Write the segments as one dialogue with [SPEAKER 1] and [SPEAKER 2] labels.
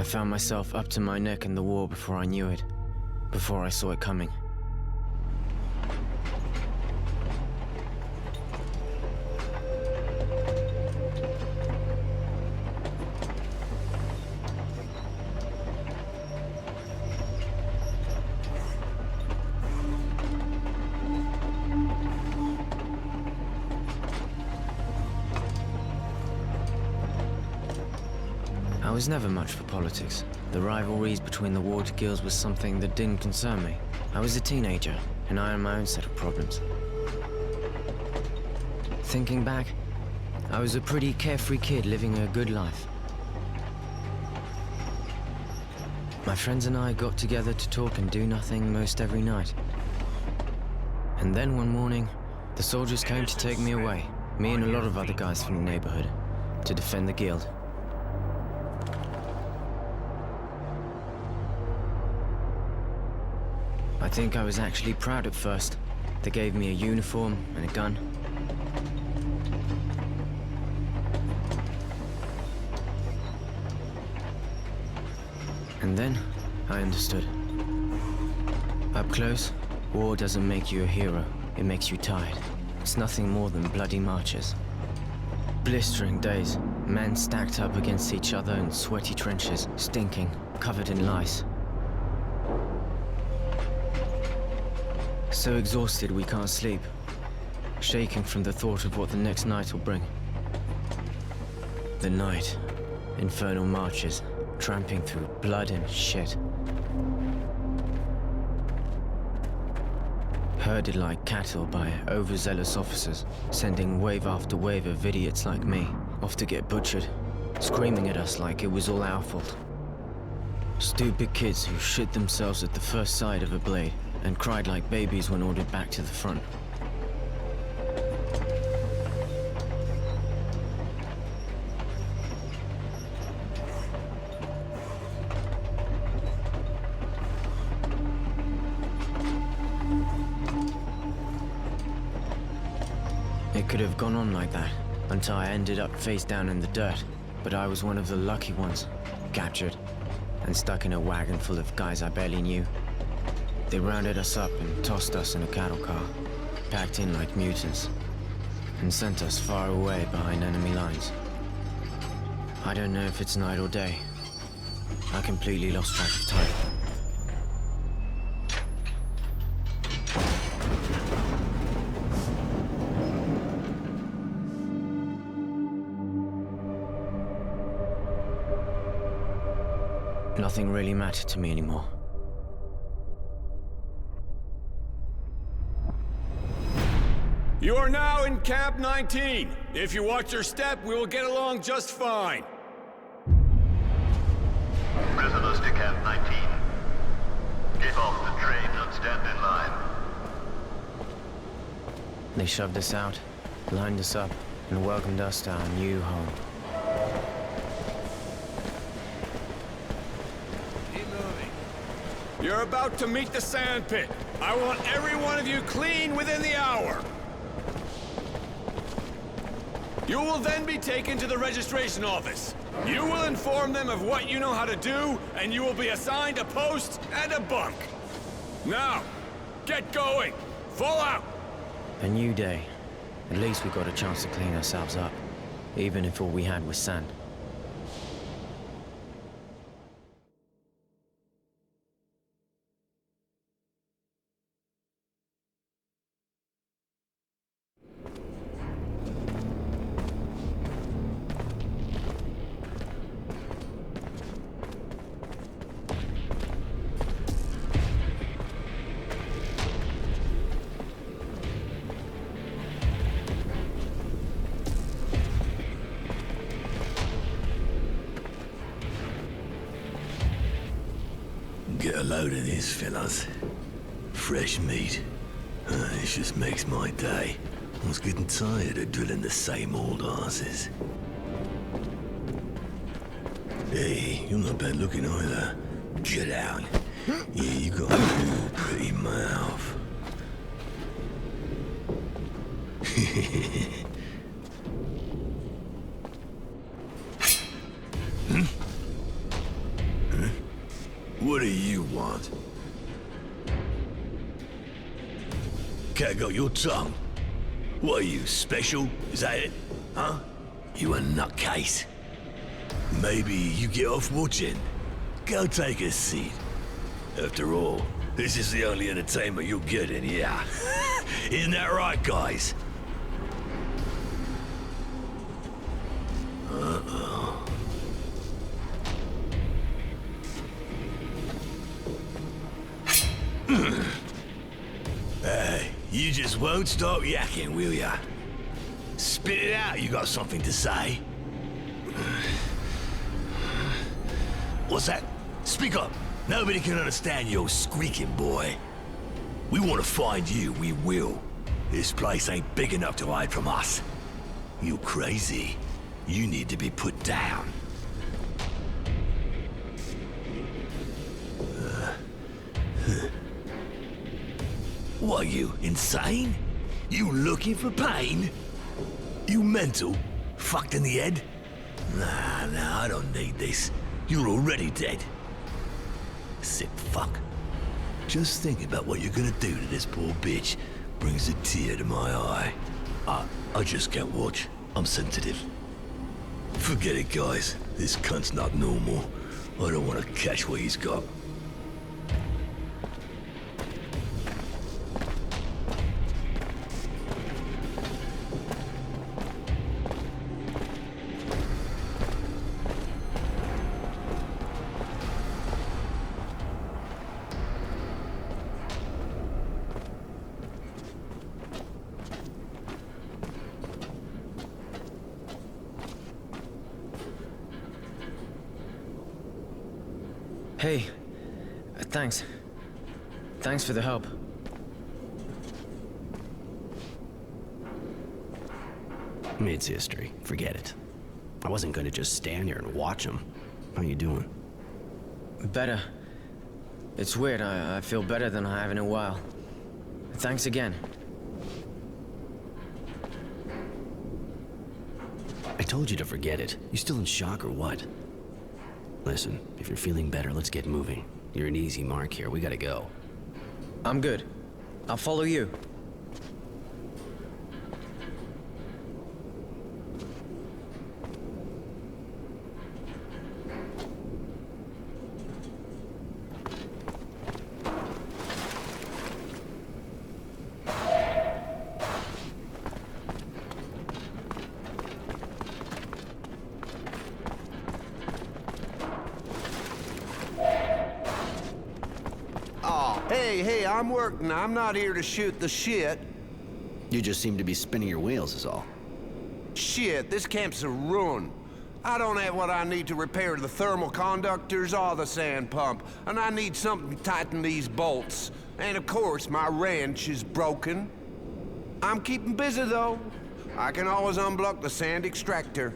[SPEAKER 1] I found myself up to my neck in the war before I knew it, before I saw it coming. I was never much for politics. The rivalries between the warred guilds was something that didn't concern me. I was a teenager, and I had my own set of problems. Thinking back, I was a pretty carefree kid living a good life. My friends and I got together to talk and do nothing most every night. And then one morning, the soldiers came to take me away, me and a lot of other guys from the neighborhood, to defend the guild. I think I was actually proud at first. They gave me a uniform and a gun. And then, I understood. Up close, war doesn't make you a hero. It makes you tired. It's nothing more than bloody marches. Blistering days, men stacked up against each other in sweaty trenches, stinking, covered in lice. So exhausted we can't sleep, shaking from the thought of what the next night will bring. The night, infernal marches, tramping through blood and shit. Herded like cattle by overzealous officers, sending wave after wave of idiots like me off to get butchered, screaming at us like it was all our fault. Stupid kids who shit themselves at the first sight of a blade and cried like babies when ordered back to the front. It could have gone on like that until I ended up face down in the dirt, but I was one of the lucky ones, captured and stuck in a wagon full of guys I barely knew. They rounded us up and tossed us in a cattle car, packed in like mutants, and sent us far away behind enemy lines. I don't know if it's night or day. I completely lost track of time. Nothing really mattered to me anymore.
[SPEAKER 2] You are now in Camp 19. If you watch your step, we will get along just fine.
[SPEAKER 3] Prisoners to Camp 19. Get off the train and stand in line.
[SPEAKER 1] They shoved us out, lined us up, and welcomed us to our new home.
[SPEAKER 2] Keep moving. You're about to meet the sandpit. I want every one of you clean within the hour. You will then be taken to the registration office. You will inform them of what you know how to do, and you will be assigned a post and a bunk. Now, get going. Fall out.
[SPEAKER 1] A new day. At least we got a chance to clean ourselves up, even if all we had was sand.
[SPEAKER 4] Get a load of this, fellas. Fresh meat. This just makes my day. I was getting tired of drilling the same old asses. Hey, you're not bad looking either. Get out. Yeah, you got a good, pretty mouth. What do you want? Cat got your tongue. What are you, special? Is that it? Huh? You a nutcase? Maybe you get off watching. Go take a seat. After all, this is the only entertainment you'll get in here. Isn't that right, guys? Uh-oh. Hey, you just won't stop yakking, will ya? Spit it out, you got something to say. What's that? Speak up. Nobody can understand your squeaking, boy. We want to find you, we will. This place ain't big enough to hide from us. You crazy. You need to be put down. What, you insane? You looking for pain? You mental? Fucked in the head? Nah, I don't need this. You're already dead. Sick fuck. Just thinking about what you're gonna do to this poor bitch brings a tear to my eye. I just can't watch. I'm sensitive. Forget it, guys. This cunt's not normal. I don't want to catch what he's got.
[SPEAKER 1] Hey, thanks. Thanks for the help.
[SPEAKER 5] It's history. Forget it. I wasn't gonna just stand here and watch him. How you doing?
[SPEAKER 1] Better. It's weird, I feel better than I have in a while. Thanks again.
[SPEAKER 5] I told you to forget it. You still in shock or what? Listen, if you're feeling better, let's get moving. You're an easy mark here. We gotta go.
[SPEAKER 1] I'm good. I'll follow you.
[SPEAKER 6] Hey, I'm working. I'm not here to shoot the shit.
[SPEAKER 5] You just seem to be spinning your wheels is all.
[SPEAKER 6] Shit, this camp's a ruin. I don't have what I need to repair the thermal conductors or the sand pump, and I need something to tighten these bolts. And of course, my wrench is broken. I'm keeping busy, though. I can always unblock the sand extractor.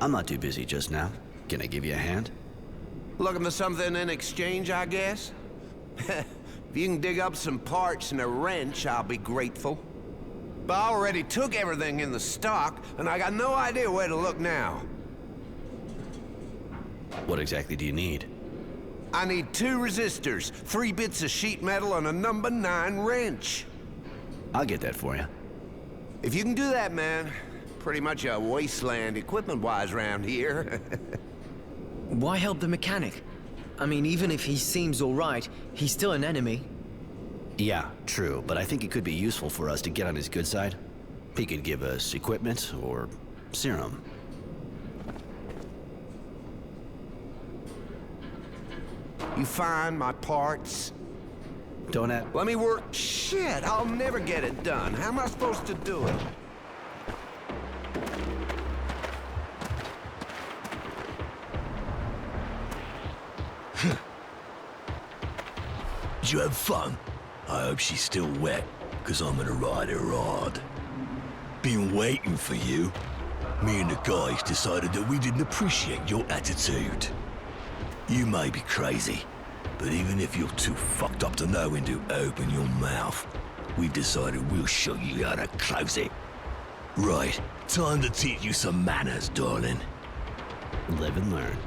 [SPEAKER 5] I'm not too busy just now. Can I give you a hand?
[SPEAKER 6] Looking for something in exchange, I guess? If you can dig up some parts and a wrench, I'll be grateful. But I already took everything in the stock, and I got no idea where to look now.
[SPEAKER 5] What exactly do you need?
[SPEAKER 6] I need 2 resistors, 3 bits of sheet metal, and a number 9 wrench.
[SPEAKER 5] I'll get that for you.
[SPEAKER 6] If you can do that, man, pretty much a wasteland equipment-wise around here.
[SPEAKER 1] Why help the mechanic? I mean, even if he seems alright, he's still an enemy.
[SPEAKER 5] Yeah, true, but I think it could be useful for us to get on his good side. He could give us equipment or serum.
[SPEAKER 6] You find my parts?
[SPEAKER 5] Don't have...
[SPEAKER 6] Let me work. Shit, I'll never get it done. How am I supposed to do it?
[SPEAKER 4] Did you have fun? I hope she's still wet, because I'm gonna ride her hard. Been waiting for you. Me and the guys decided that we didn't appreciate your attitude. You may be crazy, but even if you're too fucked up to know when to open your mouth, we've decided we'll show you how to close it. Right, time to teach you some manners, darling.
[SPEAKER 5] Live and learn.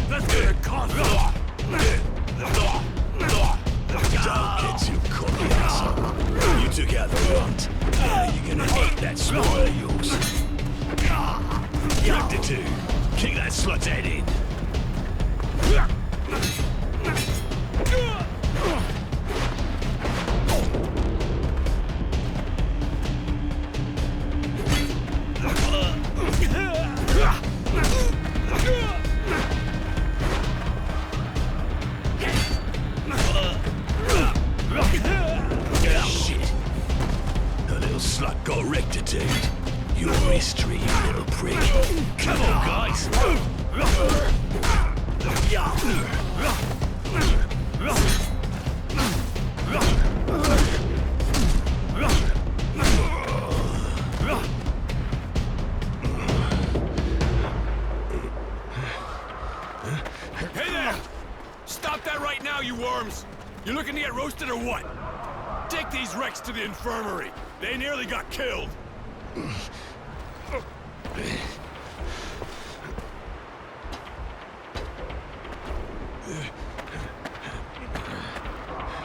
[SPEAKER 4] Let's get a conflict. Don't get too cocky, asshole. You took out the runt. Now you're gonna eat that spoil of yours. Rectitude. Kick that slut's head in. Shit. The little slut got rectitude. Your history, you little prick. Come on, guys.
[SPEAKER 2] Hey there! Stop that right now, you worms! You looking to get roasted or what? Take these wrecks to the infirmary. They nearly got killed.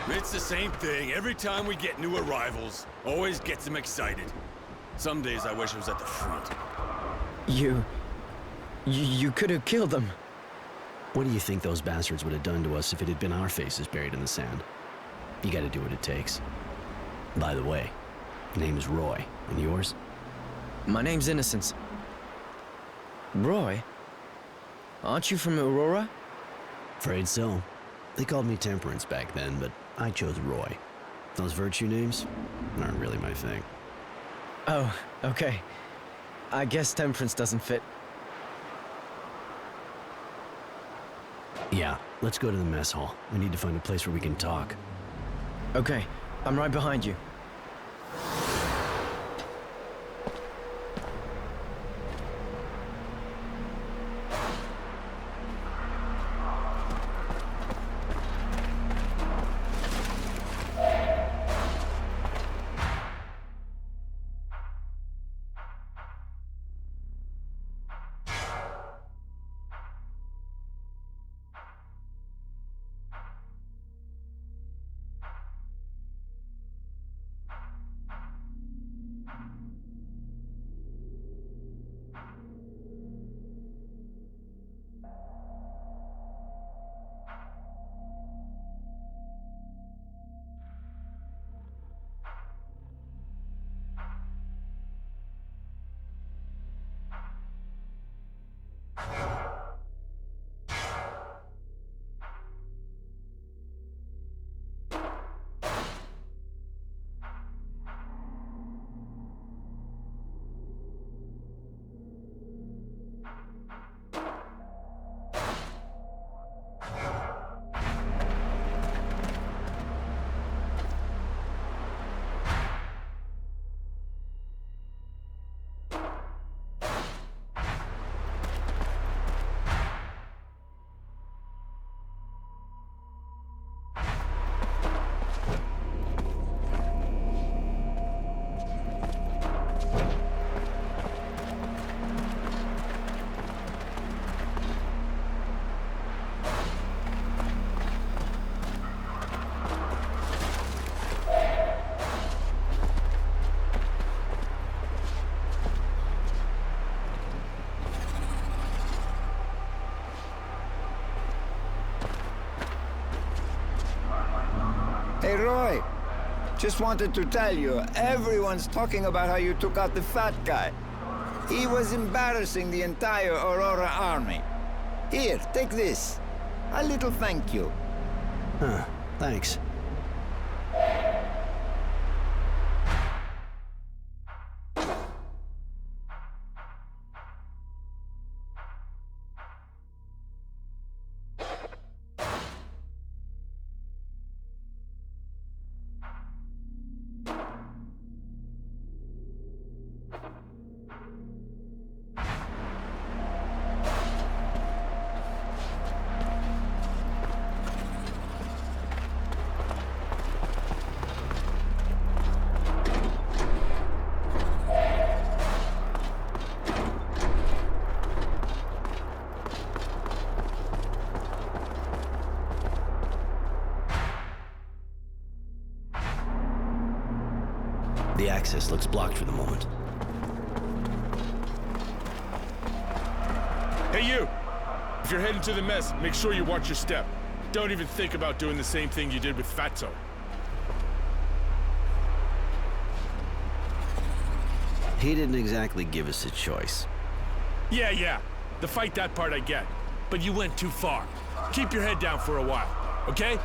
[SPEAKER 2] It's the same thing. Every time we get new arrivals, always gets them excited. Some days I wish I was at the front.
[SPEAKER 1] You could have killed them.
[SPEAKER 5] What do you think those bastards would have done to us if it had been our faces buried in the sand? You gotta do what it takes. By the way, name is Roy, and yours?
[SPEAKER 1] My name's Innocence. Roy? Aren't you from Aurora?
[SPEAKER 5] Afraid so. They called me Temperance back then, but I chose Roy. Those virtue names aren't really my thing.
[SPEAKER 1] Oh, okay. I guess Temperance doesn't fit.
[SPEAKER 5] Yeah, let's go to the mess hall. We need to find a place where we can talk.
[SPEAKER 1] Okay, I'm right behind you.
[SPEAKER 7] Hey, Roy. Just wanted to tell you, everyone's talking about how you took out the fat guy. He was embarrassing the entire Aurora army. Here, take this. A little thank you.
[SPEAKER 5] Huh, thanks. access looks blocked for the moment.
[SPEAKER 2] Hey, you! If you're heading to the mess, make sure you watch your step. Don't even think about doing the same thing you did with Fatso.
[SPEAKER 5] He didn't exactly give us a choice.
[SPEAKER 2] Yeah. The fight that part I get. But you went too far. Keep your head down for a while, okay?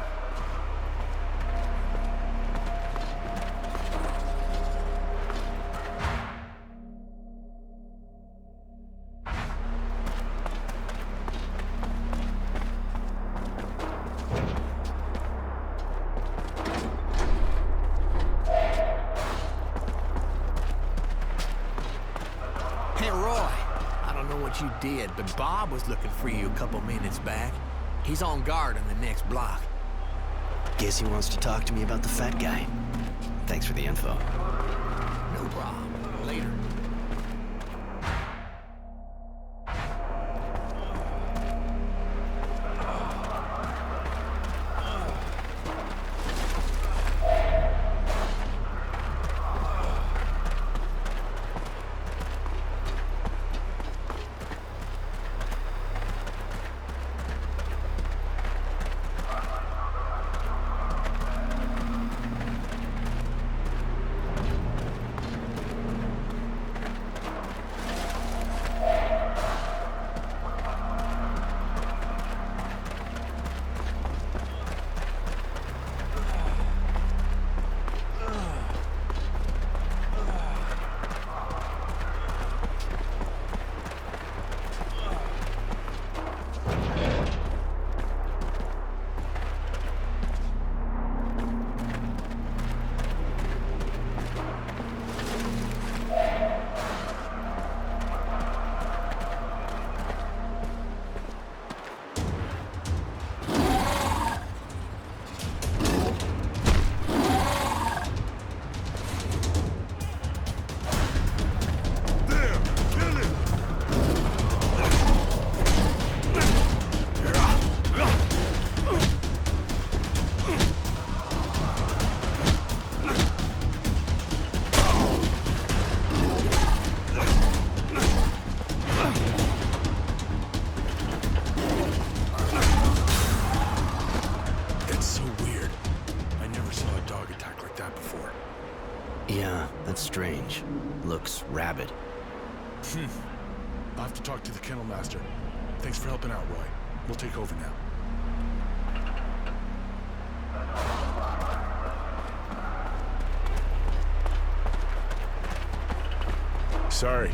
[SPEAKER 4] Hey, Roy. I don't know what you did, but Bob was looking for you a couple minutes back. He's on guard in the next block.
[SPEAKER 5] Guess he wants to talk to me about the fat guy. Thanks for the info.
[SPEAKER 4] No problem. Later.
[SPEAKER 5] Yeah, that's strange. Looks rabid.
[SPEAKER 2] I'll have to talk to the kennel master. Thanks for helping out, Roy. We'll take over now. Sorry.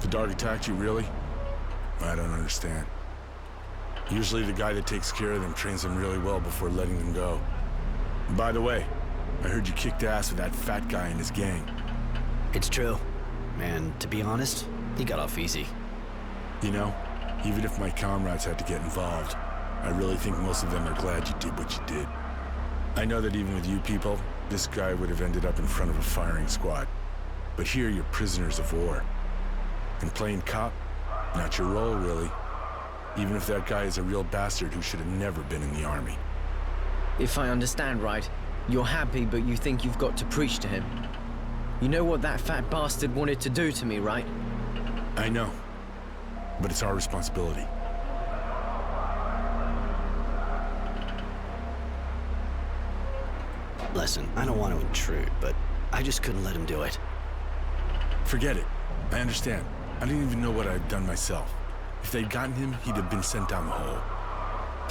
[SPEAKER 2] The dog attacked you, really? I don't understand. Usually the guy that takes care of them trains them really well before letting them go. And by the way, I heard you kicked ass with that fat guy and his gang.
[SPEAKER 5] It's true. And to be honest, he got off easy.
[SPEAKER 2] You know, even if my comrades had to get involved, I really think most of them are glad you did what you did. I know that even with you people, this guy would have ended up in front of a firing squad. But here you're prisoners of war. And playing cop, not your role, really. Even if that guy is a real bastard who should have never been in the army.
[SPEAKER 1] If I understand right, you're happy, but you think you've got to preach to him. You know what that fat bastard wanted to do to me, right?
[SPEAKER 2] I know. But it's our responsibility.
[SPEAKER 5] Listen, I don't want to intrude, but I just couldn't let him do it.
[SPEAKER 2] Forget it. I understand. I didn't even know what I'd done myself. If they'd gotten him, he'd have been sent down the hole.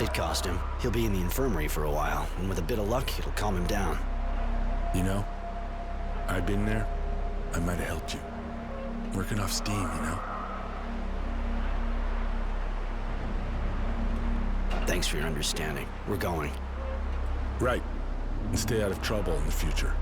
[SPEAKER 5] It cost him. He'll be in the infirmary for a while, and with a bit of luck, it'll calm him down.
[SPEAKER 2] You know, I've been there. I might have helped you. Working off steam, you know?
[SPEAKER 5] Thanks for your understanding. We're going.
[SPEAKER 2] Right. And stay out of trouble in the future.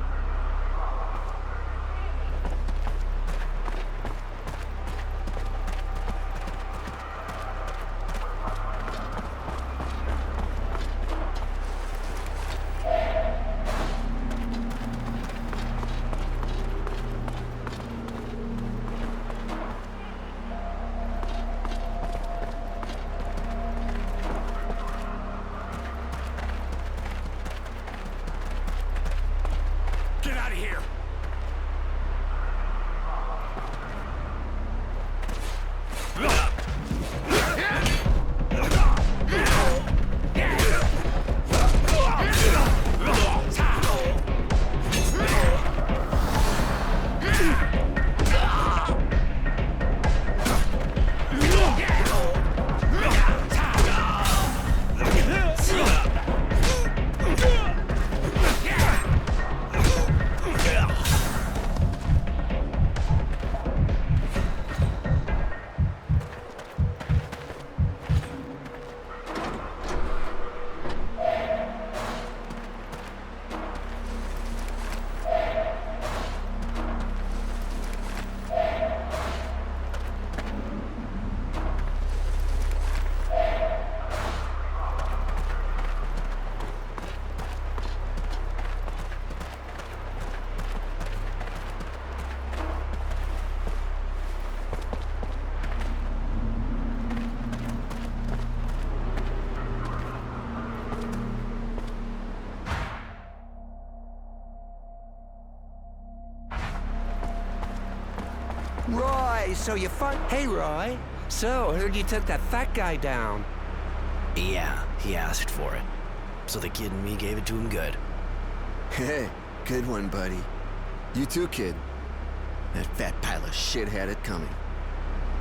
[SPEAKER 6] Roy, so you Hey, Roy. So, heard you took that fat guy down.
[SPEAKER 5] Yeah, he asked for it. So the kid and me gave it to him good.
[SPEAKER 8] Hey, good one, buddy. You too, kid. That fat pile of shit had it coming.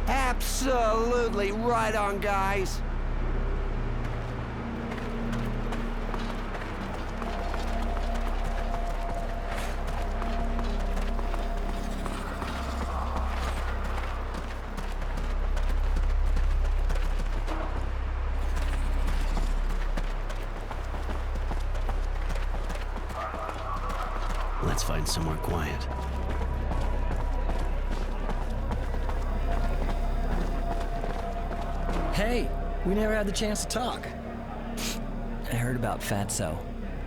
[SPEAKER 6] Absolutely right on, guys.
[SPEAKER 5] Let's find somewhere quiet.
[SPEAKER 9] Hey, we never had the chance to talk. I heard about Fatso.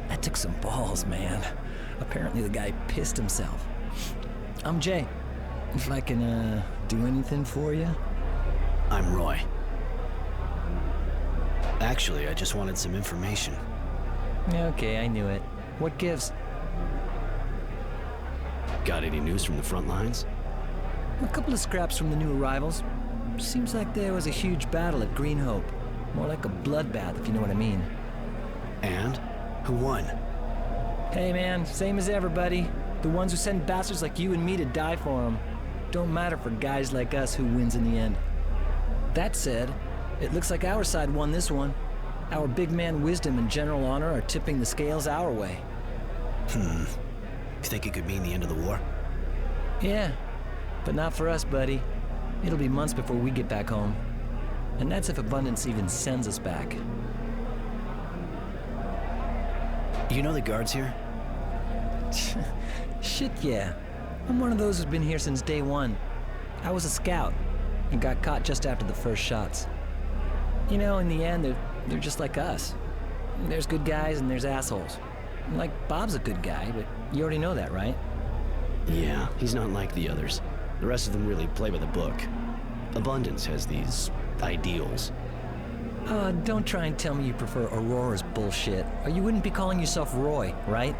[SPEAKER 9] That took some balls, man. Apparently the guy pissed himself. I'm Jay. If I can, do anything for you?
[SPEAKER 5] I'm Roy. Actually, I just wanted some information.
[SPEAKER 9] Okay, I knew it. What gives?
[SPEAKER 5] Got any news from the front lines?
[SPEAKER 9] A couple of scraps from the new arrivals. Seems like there was a huge battle at Green Hope. More like a bloodbath, if you know what I mean.
[SPEAKER 5] And? Who won?
[SPEAKER 9] Hey man, same as everybody. The ones who send bastards like you and me to die for them. Don't matter for guys like us who wins in the end. That said, it looks like our side won this one. Our big man wisdom and general honor are tipping the scales our way.
[SPEAKER 5] You think it could mean the end of the war?
[SPEAKER 9] Yeah, but not for us, buddy. It'll be months before we get back home. And that's if Abundance even sends us back.
[SPEAKER 5] You know the guards here?
[SPEAKER 9] Shit, yeah. I'm one of those who's been here since day one. I was a scout and got caught just after the first shots. You know, in the end, they're just like us. There's good guys and there's assholes. Like, Bob's a good guy, but you already know that, right?
[SPEAKER 5] Yeah, he's not like the others. The rest of them really play by the book. Abundance has these ideals.
[SPEAKER 9] Don't try and tell me you prefer Aurora's bullshit, or you wouldn't be calling yourself Roy, right?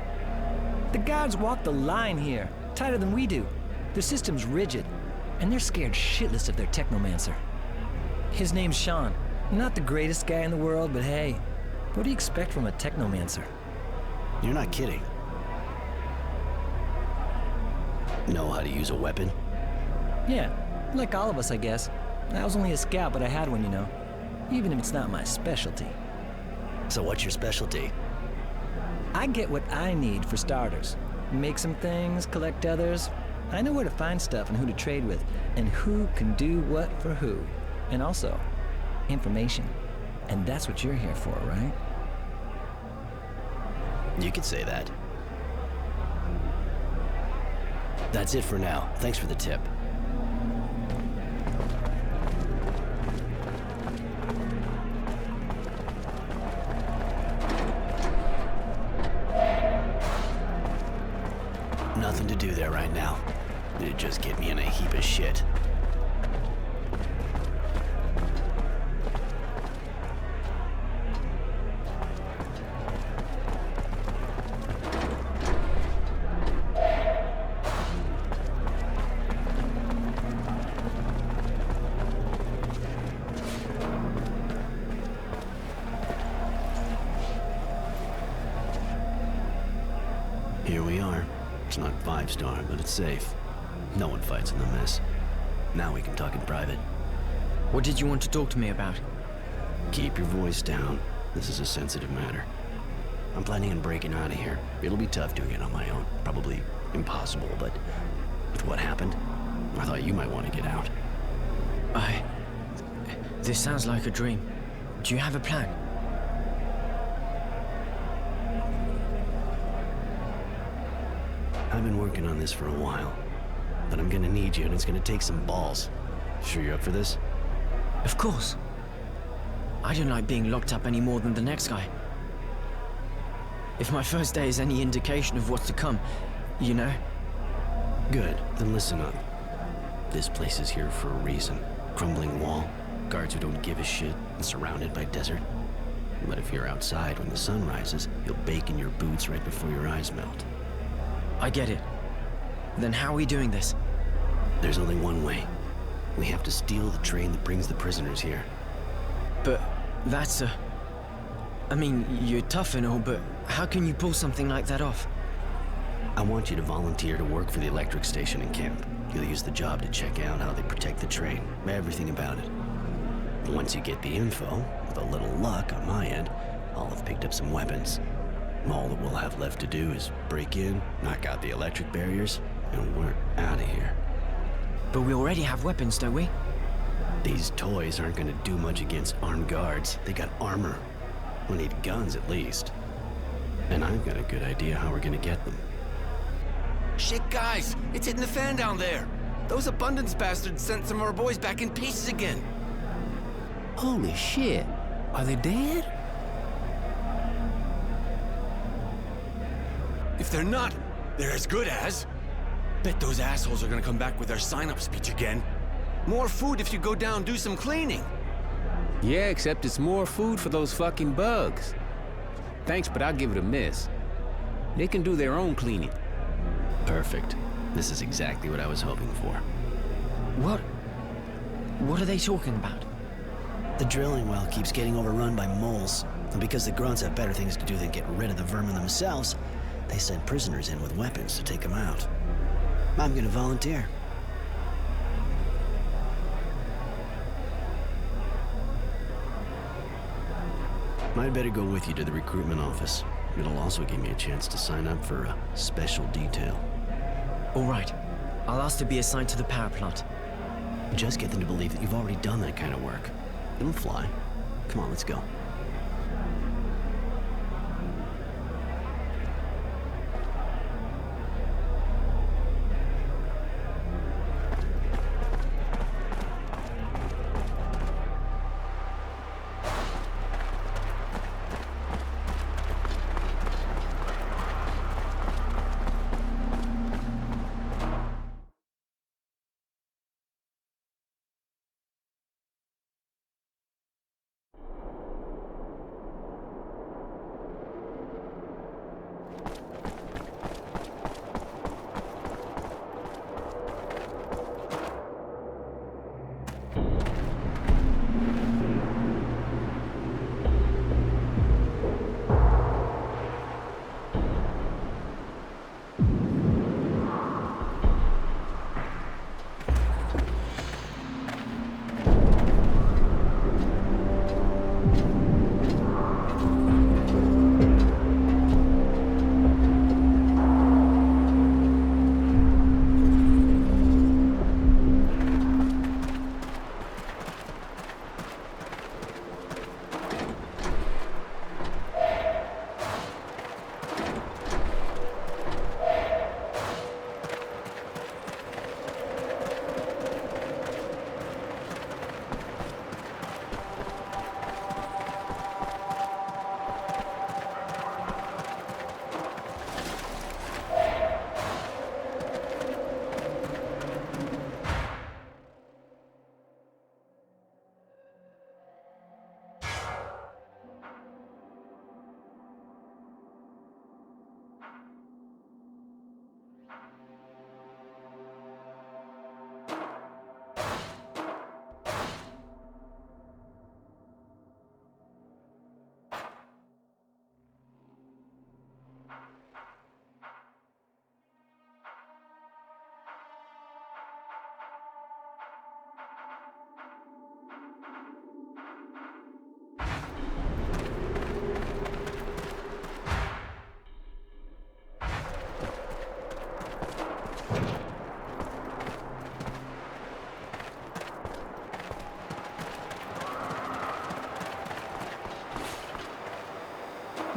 [SPEAKER 9] The guards walk the line here, tighter than we do. Their system's rigid, and they're scared shitless of their technomancer. His name's Sean. Not the greatest guy in the world, but hey, what do you expect from a technomancer?
[SPEAKER 5] You're not kidding. Know how to use a weapon?
[SPEAKER 9] Yeah, like all of us, I guess. I was only a scout, but I had one, you know. Even if it's not my specialty.
[SPEAKER 5] So what's your specialty?
[SPEAKER 9] I get what I need for starters. Make some things, collect others. I know where to find stuff and who to trade with, and who can do what for who. And also, information. And that's what you're here for, right?
[SPEAKER 5] You could say that. That's it for now. Thanks for the tip. Nothing to do there right now. It'd just get me in a heap of shit. Here we are. It's not 5-star, but it's safe. No one fights in the mess. Now we can talk in private.
[SPEAKER 1] What did you want to talk to me about?
[SPEAKER 5] Keep your voice down. This is a sensitive matter. I'm planning on breaking out of here. It'll be tough doing it on my own. Probably impossible, but with what happened, I thought you might want to get out.
[SPEAKER 1] This sounds like a dream. Do you have a plan?
[SPEAKER 5] I've been working on this for a while, but I'm gonna need you, and it's gonna take some balls. Sure you're up for this?
[SPEAKER 1] Of course. I don't like being locked up any more than the next guy. If my first day is any indication of what's to come, you know?
[SPEAKER 5] Good, then listen up. This place is here for a reason. Crumbling wall, guards who don't give a shit, and surrounded by desert. But if you're outside when the sun rises, you'll bake in your boots right before your eyes melt.
[SPEAKER 1] I get it. Then how are we doing this?
[SPEAKER 5] There's only one way. We have to steal the train that brings the prisoners here.
[SPEAKER 1] But that's a... I mean, you're tough and all, but how can you pull something like that off?
[SPEAKER 5] I want you to volunteer to work for the electric station in camp. You'll use the job to check out how they protect the train, everything about it. Once you get the info, with a little luck on my end, I'll have picked up some weapons. All that we'll have left to do is break in, knock out the electric barriers, and we're out of here.
[SPEAKER 1] But we already have weapons, don't we?
[SPEAKER 5] These toys aren't gonna do much against armed guards. They got armor. We'll need guns at least. And I've got a good idea how we're gonna get them.
[SPEAKER 10] Shit, guys! It's hitting the fan down there! Those abundance bastards sent some of our boys back in pieces again!
[SPEAKER 11] Holy shit! Are they dead?
[SPEAKER 2] If they're not, they're as good as. Bet those assholes are gonna come back with their sign-up speech again. More food if you go down do some cleaning.
[SPEAKER 11] Yeah, except it's more food for those fucking bugs. Thanks, but I'll give it a miss. They can do their own cleaning.
[SPEAKER 5] Perfect. This is exactly what I was hoping for.
[SPEAKER 1] What are they talking about?
[SPEAKER 5] The drilling well keeps getting overrun by moles, and because the grunts have better things to do than get rid of the vermin themselves, they send prisoners in with weapons to take them out. I'm gonna volunteer. I'd better go with you to the recruitment office. It'll also give me a chance to sign up for a special detail.
[SPEAKER 1] All right. I'll ask to be assigned to the power plant.
[SPEAKER 5] Just get them to believe that you've already done that kind of work. It'll fly. Come on, let's go.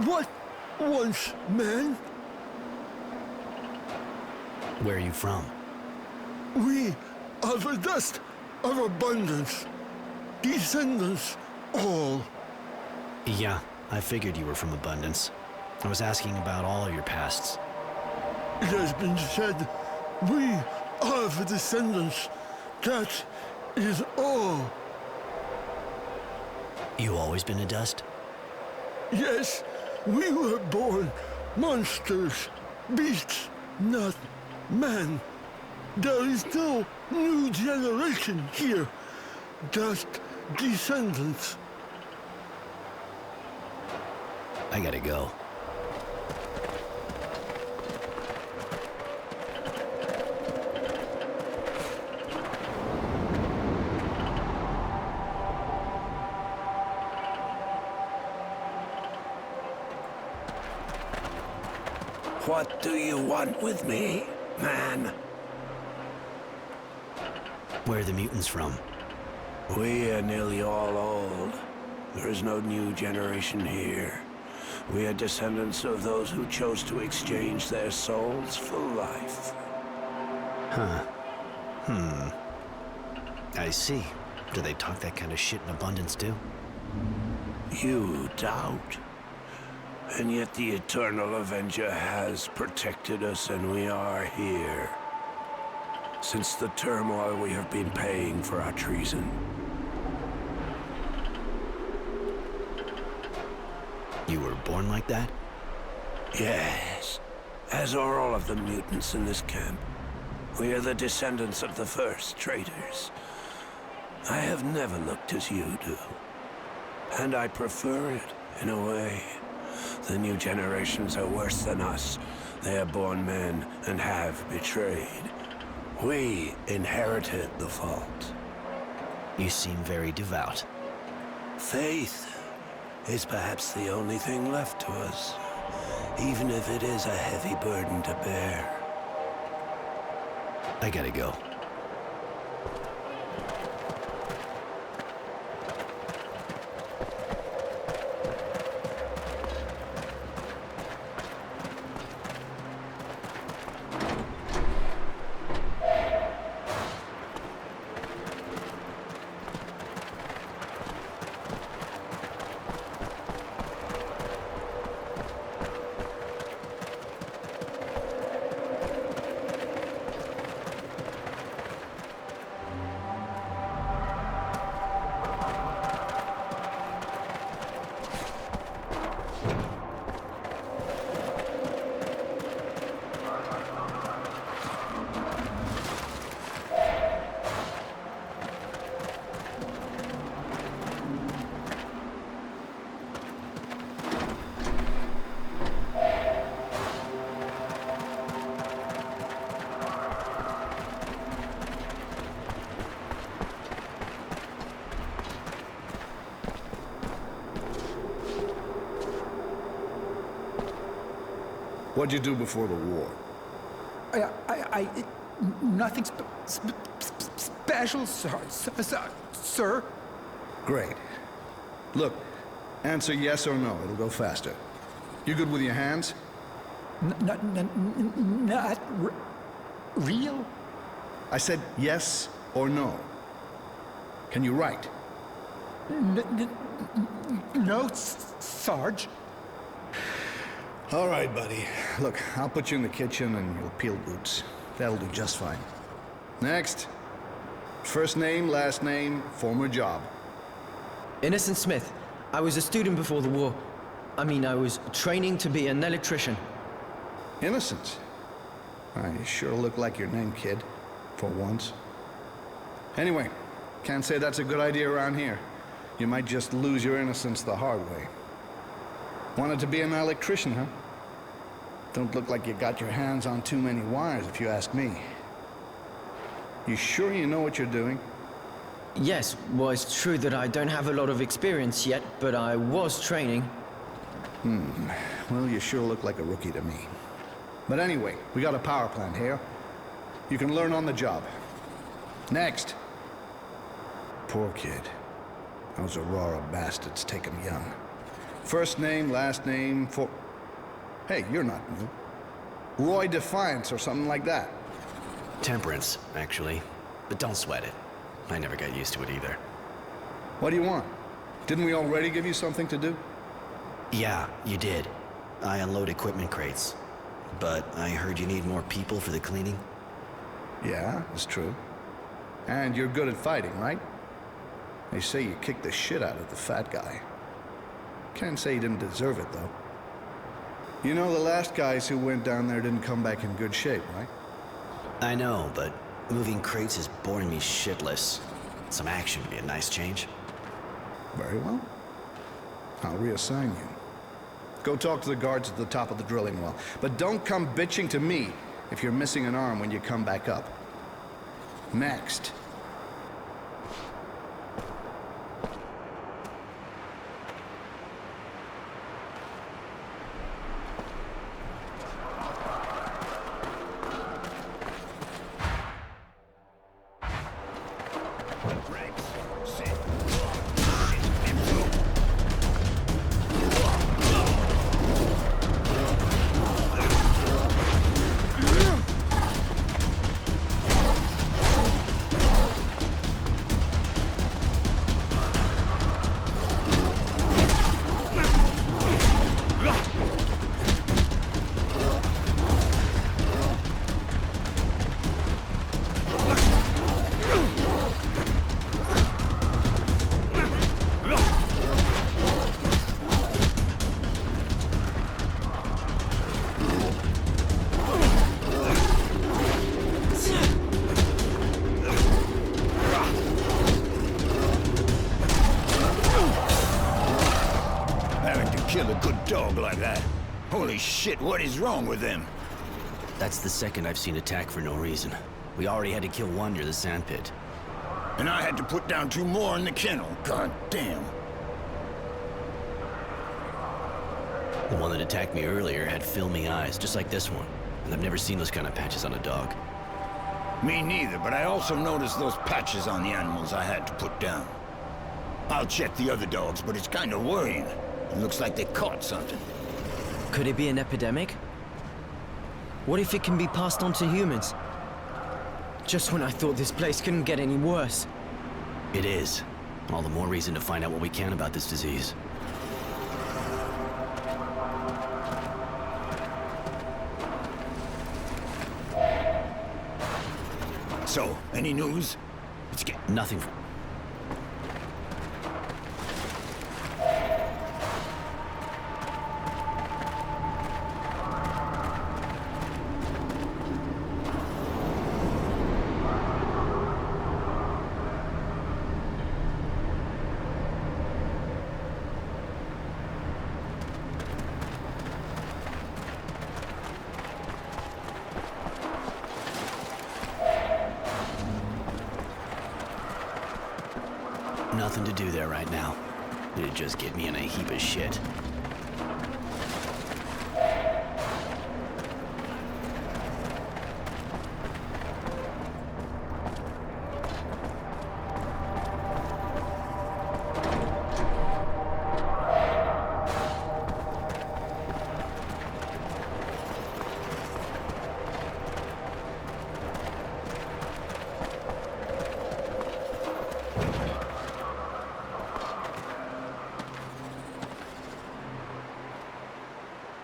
[SPEAKER 4] What once, man?
[SPEAKER 5] Where are you from?
[SPEAKER 4] We are the dust of abundance. Descendants all.
[SPEAKER 5] Yeah, I figured you were from Abundance. I was asking about all of your pasts.
[SPEAKER 4] It has been said, we are the descendants. That is all.
[SPEAKER 5] You always been a dust?
[SPEAKER 4] Yes, we were born monsters, beasts, not man. There is no new generation here. Just descendants.
[SPEAKER 5] I gotta go.
[SPEAKER 6] What do you want with me, man?
[SPEAKER 5] Where are the mutants from?
[SPEAKER 6] We are nearly all old. There is no new generation here. We are descendants of those who chose to exchange their souls for life.
[SPEAKER 5] Huh. I see. Do they talk that kind of shit in abundance too?
[SPEAKER 6] You doubt. And yet the Eternal Avenger has protected us, and we are here. Since the turmoil, we have been paying for our treason.
[SPEAKER 5] You were born like that?
[SPEAKER 6] Yes, as are all of the mutants in this camp. We are the descendants of the first traitors. I have never looked as you do. And I prefer it, in a way. The new generations are worse than us. They are born men and have betrayed. We inherited the fault.
[SPEAKER 5] You seem very devout.
[SPEAKER 6] Faith is perhaps the only thing left to us, even if it is a heavy burden to bear.
[SPEAKER 5] I gotta go.
[SPEAKER 12] What'd you do before the war?
[SPEAKER 13] Nothing special, sir.
[SPEAKER 12] Great. Look, answer yes or no. It'll go faster. You good with your hands?
[SPEAKER 13] Not real?
[SPEAKER 12] I said yes or no. Can you write?
[SPEAKER 13] No, Sarge.
[SPEAKER 12] All right, buddy. Look, I'll put you in the kitchen and you'll peel boots. That'll do just fine. Next. First name, last name, former job.
[SPEAKER 1] Innocent Smith. I was a student before the war. I mean, I was training to be an electrician.
[SPEAKER 12] Innocent? You sure look like your name, kid. For once. Anyway, can't say that's a good idea around here. You might just lose your innocence the hard way. Wanted to be an electrician, huh? Don't look like you got your hands on too many wires, if you ask me. You sure you know what you're doing?
[SPEAKER 1] Yes, well, it's true that I don't have a lot of experience yet, but I was training.
[SPEAKER 12] Well, you sure look like a rookie to me. But anyway, we got a power plant here. You can learn on the job. Next. Poor kid. Those Aurora bastards take him young. First name, last name, for... Hey, you're not new. Roy Defiance or something like that.
[SPEAKER 5] Temperance, actually. But don't sweat it. I never got used to it either.
[SPEAKER 12] What do you want? Didn't we already give you something to do?
[SPEAKER 5] Yeah, you did. I unload equipment crates. But I heard you need more people for the cleaning?
[SPEAKER 12] Yeah, it's true. And you're good at fighting, right? They say you kicked the shit out of the fat guy. Can't say he didn't deserve it, though. You know, the last guys who went down there didn't come back in good shape, right?
[SPEAKER 5] I know, but Moving crates is boring me shitless. Some action would be a nice change.
[SPEAKER 12] Very well. I'll reassign you. Go talk to the guards at the top of the drilling well. But don't come bitching to me if you're missing an arm when you come back up. Next.
[SPEAKER 14] Kill a good dog like that. Holy shit, what is wrong with them?
[SPEAKER 5] That's the second I've seen attack for no reason. We already had to kill one near the sandpit.
[SPEAKER 14] And I had to put down 2 more in the kennel. God damn.
[SPEAKER 5] The one that attacked me earlier had filmy eyes, just like this one. And I've never seen those kind of patches on a dog.
[SPEAKER 14] Me neither, but I also noticed those patches on the animals I had to put down. I'll check the other dogs, but it's kind of worrying. It looks like they caught something.
[SPEAKER 1] Could it be an epidemic? What if it can be passed on to humans? Just when I thought this place couldn't get any worse.
[SPEAKER 5] It is. All the more reason to find out what we can about this disease.
[SPEAKER 14] So, any news? Let's get...
[SPEAKER 5] Nothing from... Nothing to do there right now. It'd just get me in a heap of shit.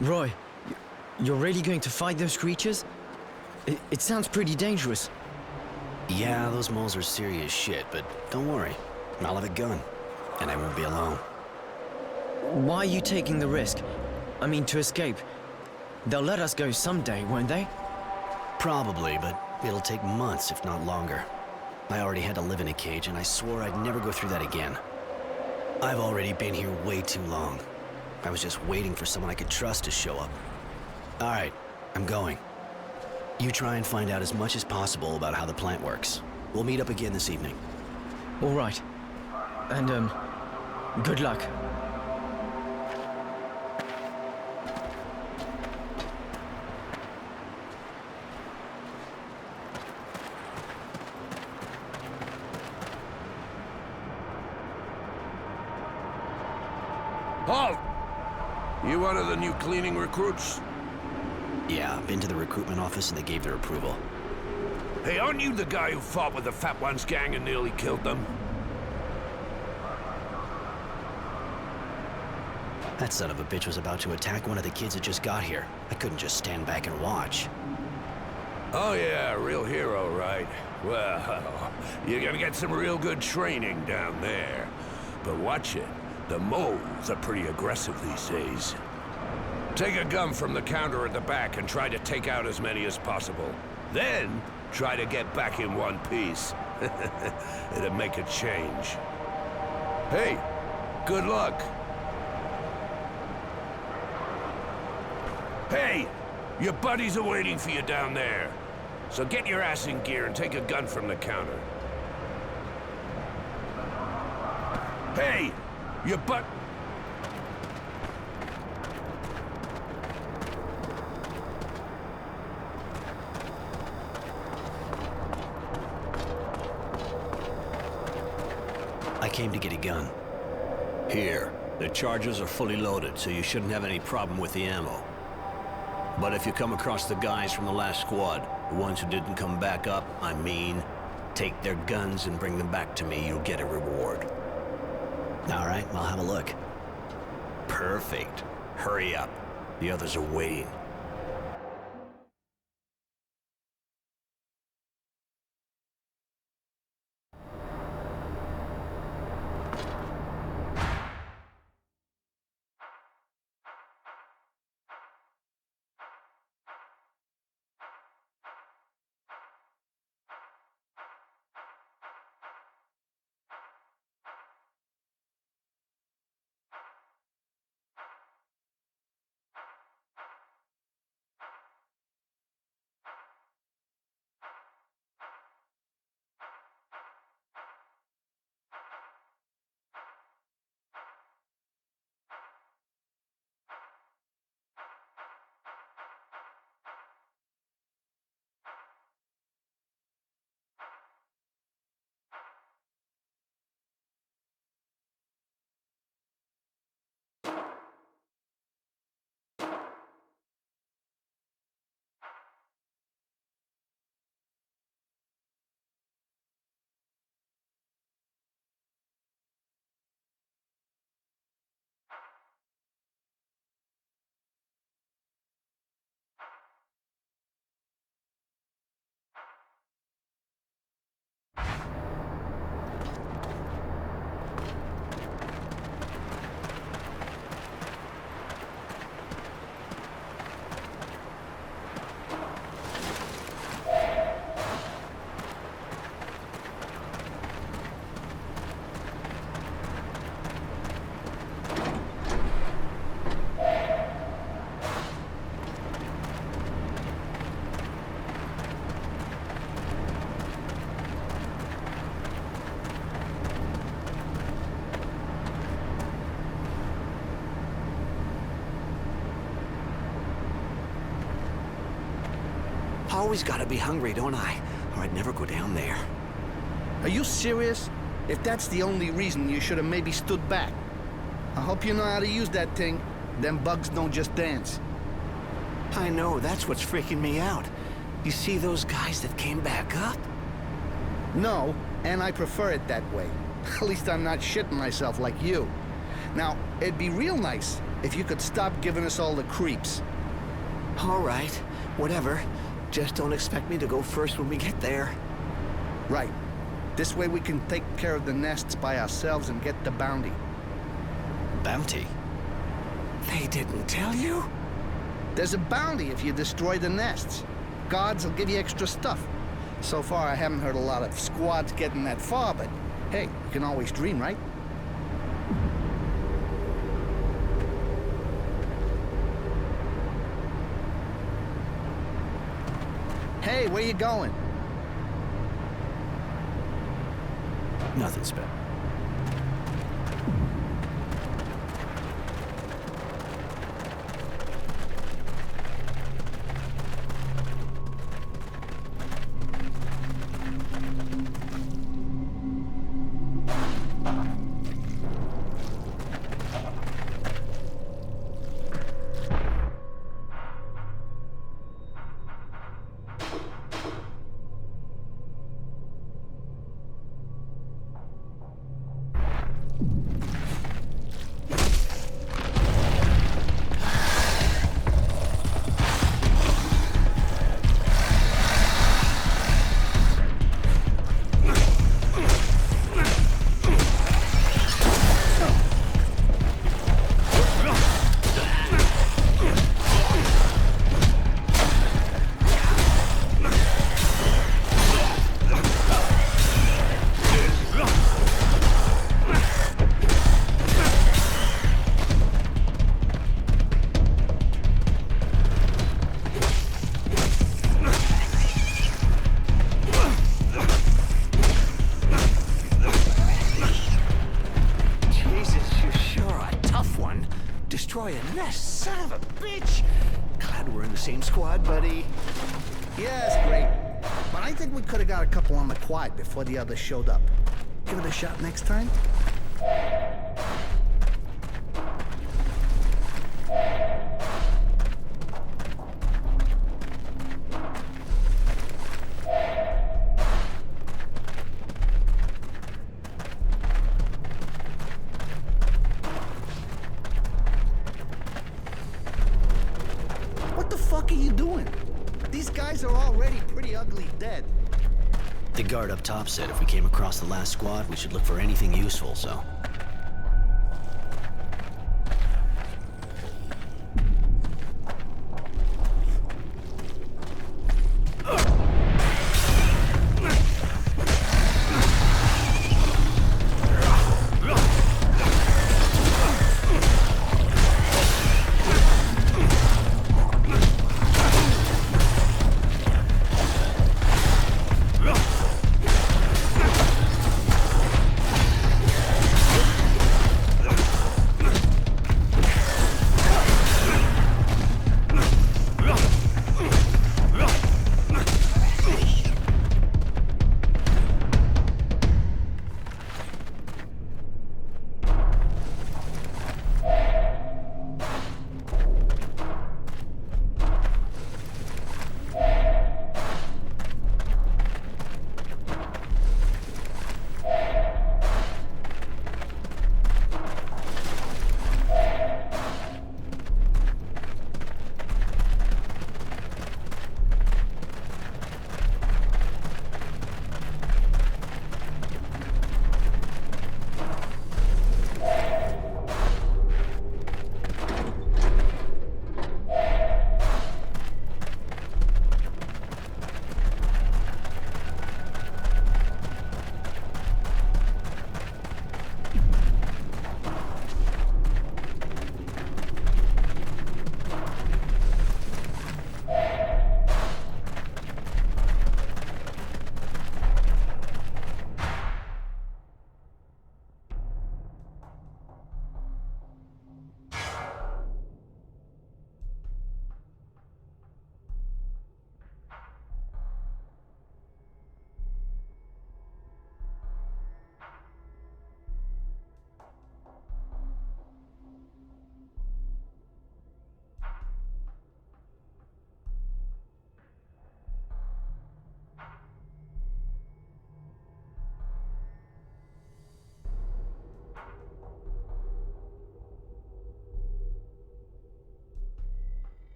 [SPEAKER 1] Roy, you're really going to fight those creatures? It sounds pretty dangerous.
[SPEAKER 5] Yeah, those moles are serious shit, but don't worry. I'll have a gun, and I won't be alone.
[SPEAKER 1] Why are you taking the risk? I mean, to escape. They'll let us go someday, won't they?
[SPEAKER 5] Probably, but it'll take months, if not longer. I already had to live in a cage, and I swore I'd never go through that again. I've already been here way too long. I was just waiting for someone I could trust to show up. All right, I'm going. You try and find out as much as possible about how the plant works. We'll meet up again this evening.
[SPEAKER 1] All right. And, good luck.
[SPEAKER 6] Halt! You one of the new cleaning recruits?
[SPEAKER 5] Yeah, been to the recruitment office and they gave their approval.
[SPEAKER 6] Hey, aren't you the guy who fought with the Fat Ones gang and nearly killed them?
[SPEAKER 5] That son of a bitch was about to attack one of the kids that just got here. I couldn't just stand back and watch.
[SPEAKER 6] Oh yeah, real hero, right? Well, you're gonna get some real good training down there. But watch it. The moles are pretty aggressive these days. Take a gun from the counter at the back and try to take out as many as possible. Then, Try to get back in one piece. It'd make a change. Hey, good luck. Hey, your buddies are waiting for you down there. So get your ass in gear and take a gun from the counter. Hey, your butt...
[SPEAKER 5] I came to get a gun.
[SPEAKER 15] Here, the charges are fully loaded, so you shouldn't have any problem with the ammo. But if you come across the guys from the last squad, the ones who didn't come back up, I mean, take their guns and bring them back to me, you'll get a reward.
[SPEAKER 5] All right, I'll have a look.
[SPEAKER 15] Perfect. Hurry up. The others are waiting.
[SPEAKER 5] Always gotta be hungry, don't I? Or I'd never go down there.
[SPEAKER 12] Are you serious? If that's the only reason, you should have maybe stood back. I hope you know how to use that thing. Them bugs don't just dance.
[SPEAKER 5] I know, that's what's freaking me out. You see those guys that came back up?
[SPEAKER 12] No, and I prefer it that way. At least I'm not shitting myself like you. Now, it'd be real nice if you could stop giving us all the creeps.
[SPEAKER 5] All right, whatever. Just don't expect me to go first when we get there.
[SPEAKER 12] Right. This way we can take care of the nests by ourselves and get the bounty.
[SPEAKER 5] Bounty? They didn't tell you?
[SPEAKER 12] There's a bounty if you destroy the nests. Guards will give you extra stuff. So far, I haven't heard a lot of squads getting that far, but hey, you can always dream, right? Hey, where you going?
[SPEAKER 5] Nothing, Spec.
[SPEAKER 4] destroy a nest, son of a bitch! Glad we're in the same squad, buddy.
[SPEAKER 12] Yeah, it's great. But I think we could have got a couple on the quad before the others showed up. Give it a shot next time. What the fuck are you doing? These guys are already pretty ugly dead.
[SPEAKER 5] The guard up top said if we came across the last squad, we should look for anything useful, so...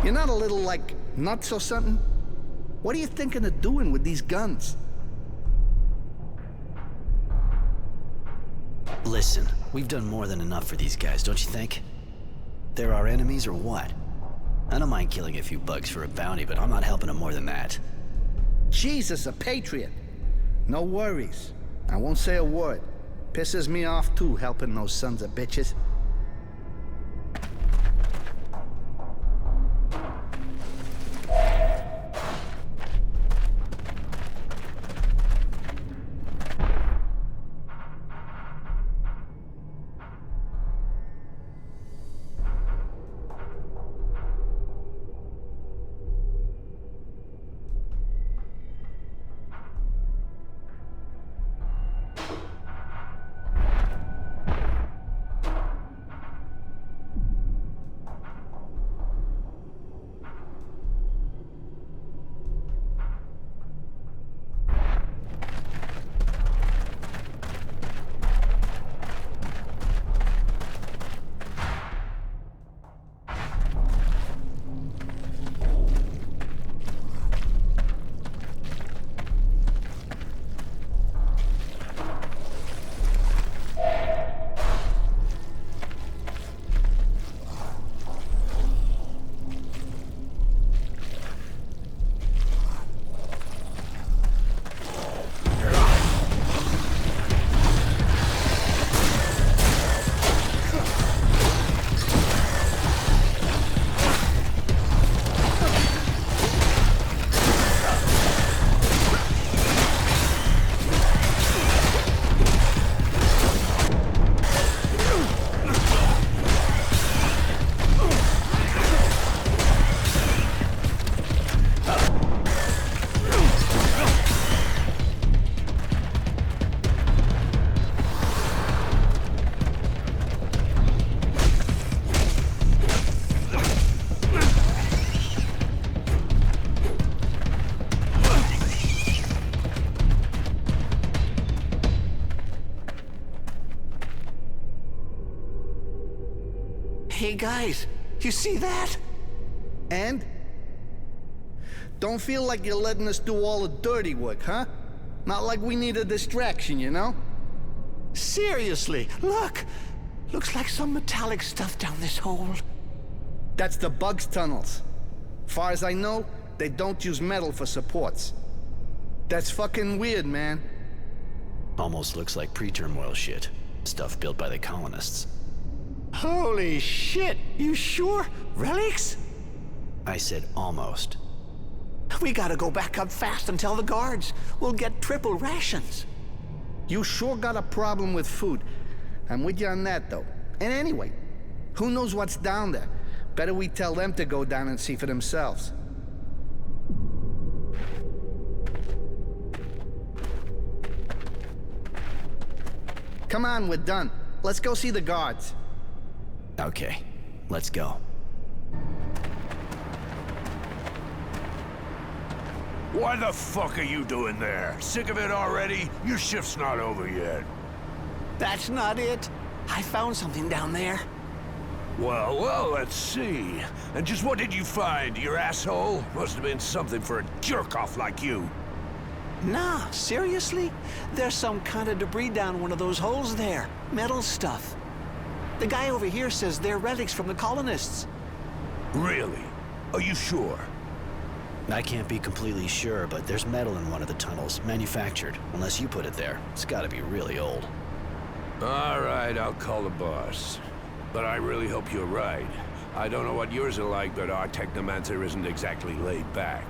[SPEAKER 12] You're not a little, like, nuts or something? What are you thinking of doing with these guns?
[SPEAKER 5] Listen, we've done more than enough for these guys, don't you think? They're our enemies or what? I don't mind killing a few bugs for a bounty, but I'm not helping them more than that.
[SPEAKER 12] Jesus, a patriot. No worries. I won't say a word. Pisses me off too, helping those sons of bitches.
[SPEAKER 10] Hey guys, you see that?
[SPEAKER 12] And? Don't feel like you're letting us do all the dirty work, huh? Not like we need a distraction, you know?
[SPEAKER 10] Seriously, look! Looks like some metallic stuff down this hole.
[SPEAKER 12] That's the bugs' tunnels. Far as I know, they don't use metal for supports. That's fucking weird, man.
[SPEAKER 5] Almost looks like pre-turmoil shit. Stuff built by the colonists.
[SPEAKER 10] Holy shit! You sure? Relics?
[SPEAKER 5] I said almost.
[SPEAKER 10] We gotta go back up fast and tell the guards. We'll get triple rations.
[SPEAKER 12] You sure got a problem with food. I'm with you on that, though. And anyway, who knows what's down there? Better we tell them to go down and see for themselves. Come on, we're done. Let's go see the guards.
[SPEAKER 5] Okay, let's go.
[SPEAKER 14] What the fuck are you doing there? Sick of it already? Your shift's not over yet.
[SPEAKER 10] That's not it. I found something down there.
[SPEAKER 14] Well, let's see. And just what did you find, your asshole? Must have been something for a jerk-off like you.
[SPEAKER 10] Nah, seriously? There's some kind of debris down one of those holes there. Metal stuff. The guy over here says they're relics from the colonists.
[SPEAKER 14] Really? Are you sure?
[SPEAKER 5] I can't be completely sure, but there's metal in one of the tunnels, manufactured. Unless you put it there. It's gotta be really old.
[SPEAKER 14] All right, I'll call the boss. But I really hope you're right. I don't know what yours are like, but our technomancer isn't exactly laid back.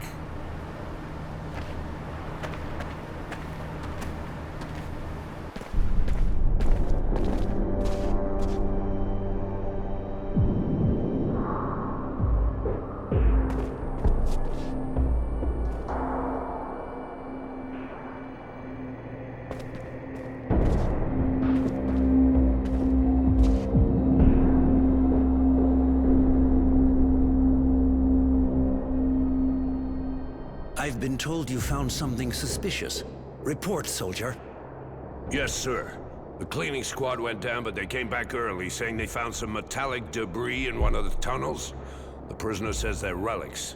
[SPEAKER 15] I've been told you found something suspicious. Report, soldier.
[SPEAKER 14] Yes, sir. The cleaning squad went down, but they came back early, saying they found some metallic debris in one of the tunnels.
[SPEAKER 6] The prisoner says they're relics.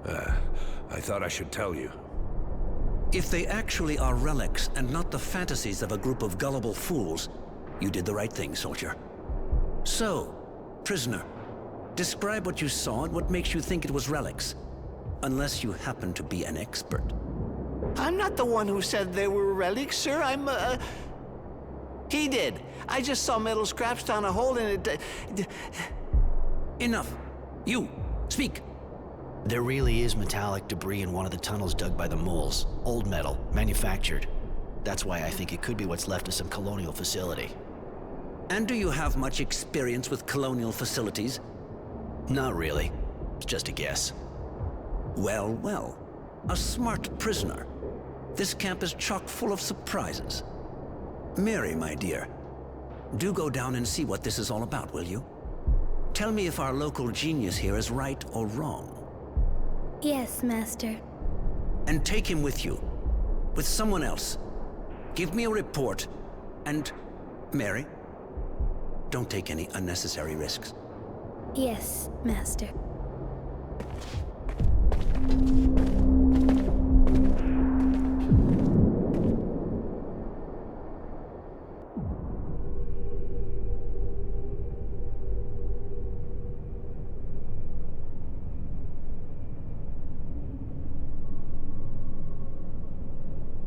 [SPEAKER 6] I thought I should tell you.
[SPEAKER 10] If they actually are relics and not the fantasies of a group of gullible fools, you did the right thing, soldier. So, prisoner, describe what you saw and what makes you think it was relics. Unless you happen to be an expert. I'm not the one who said they were relics, sir. He did. I just saw metal scraps down a hole in it. Enough. You, speak.
[SPEAKER 5] There really is metallic debris in one of the tunnels dug by the moles. Old metal, manufactured. That's why I think it could be what's left of some colonial facility.
[SPEAKER 10] And do you have much experience with colonial facilities?
[SPEAKER 5] Not really. It's just a guess.
[SPEAKER 10] Well, well. A smart prisoner. This camp is chock full of surprises. Mary, my dear, do go down and see what this is all about, will you? Tell me if our local genius here is right or wrong.
[SPEAKER 16] Yes, Master.
[SPEAKER 10] And take him with you. With someone else. Give me a report. And, Mary, don't take any unnecessary risks.
[SPEAKER 16] Yes, Master.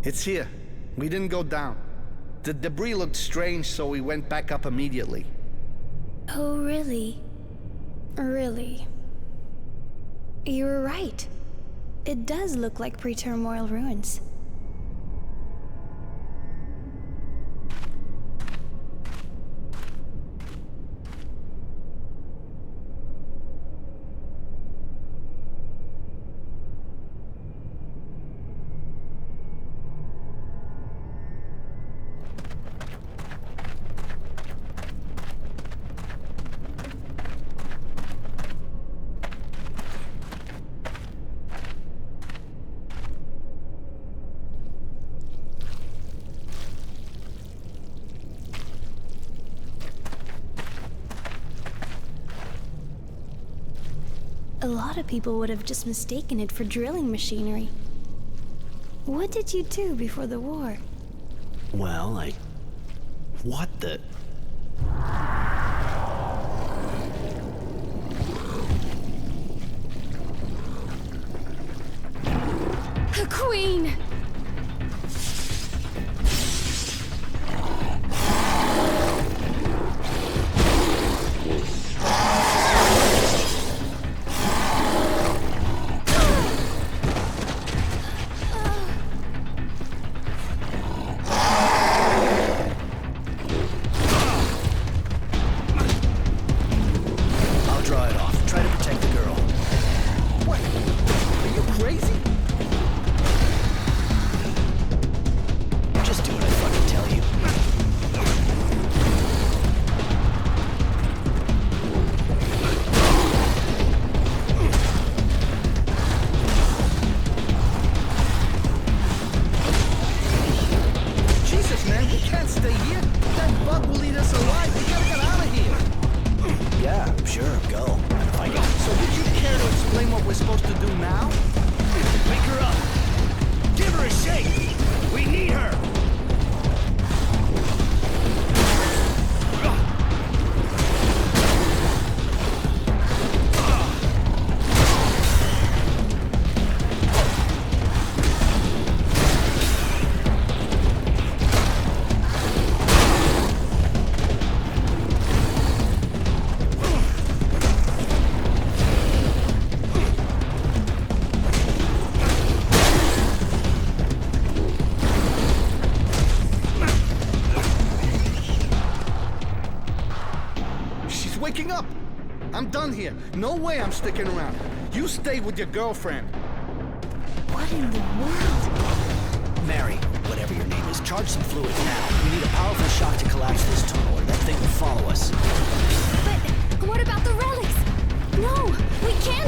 [SPEAKER 12] It's here. We didn't go down. The debris looked strange, so we went back up immediately.
[SPEAKER 16] Oh, really? Really? You were right. It does look like pre-turmoil ruins. A lot of people would have just mistaken it for drilling machinery. What did you do before the war?
[SPEAKER 5] Well, what the...
[SPEAKER 16] The Queen!
[SPEAKER 12] Waking up! I'm done here. No way I'm sticking around. You stay with your girlfriend.
[SPEAKER 16] What in the world?
[SPEAKER 5] Mary, whatever your name is, charge some fluid now. We need a powerful shock to collapse this tunnel, or that thing will follow us.
[SPEAKER 16] But what about the relics? No, we can't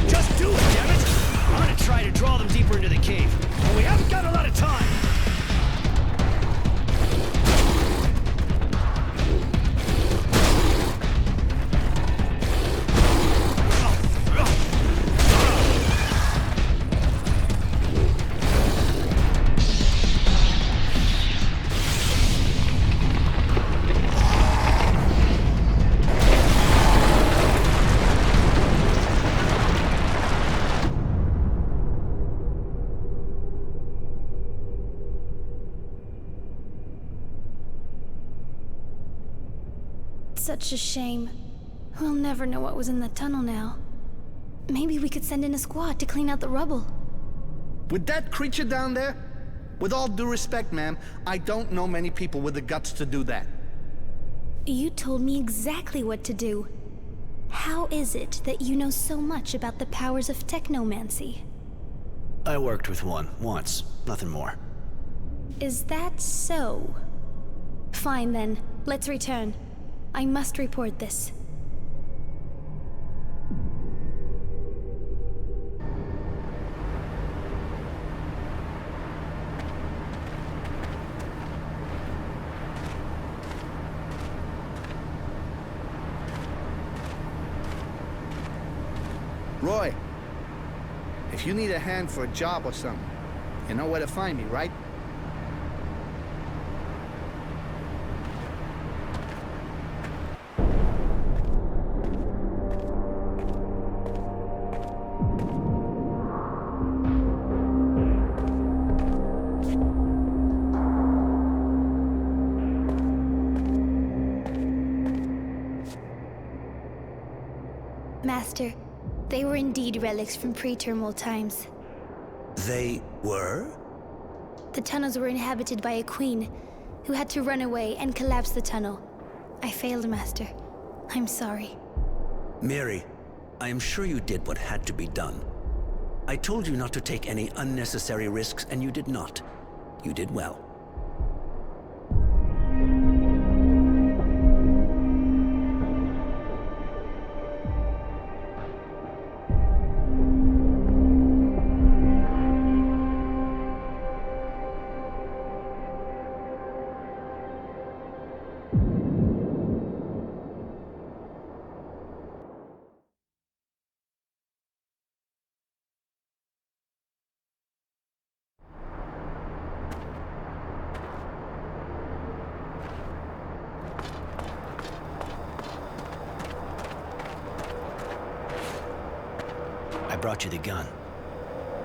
[SPEAKER 15] Just do it, damn it! I'm gonna try to draw them deeper into the cave, but we haven't got a lot of time.
[SPEAKER 16] It's such a shame. We'll never know what was in that tunnel now. Maybe we could send in a squad to clean out the rubble.
[SPEAKER 12] With that creature down there? With all due respect, ma'am, I don't know many people with the guts to do that.
[SPEAKER 16] You told me exactly what to do. How is it that you know so much about the powers of technomancy?
[SPEAKER 5] I worked with one, once. Nothing more.
[SPEAKER 16] Is that so? Fine then, let's return. I must report this.
[SPEAKER 12] Roy, if you need a hand for a job or something, you know where to find me, right?
[SPEAKER 16] Master, they were indeed relics from pre-terminal times.
[SPEAKER 10] They were?
[SPEAKER 16] The tunnels were inhabited by a queen who had to run away and collapse the tunnel. I failed, Master. I'm sorry.
[SPEAKER 10] Mary, I am sure you did what had to be done. I told you not to take any unnecessary risks, and you did not. You did well.
[SPEAKER 5] I brought you the gun.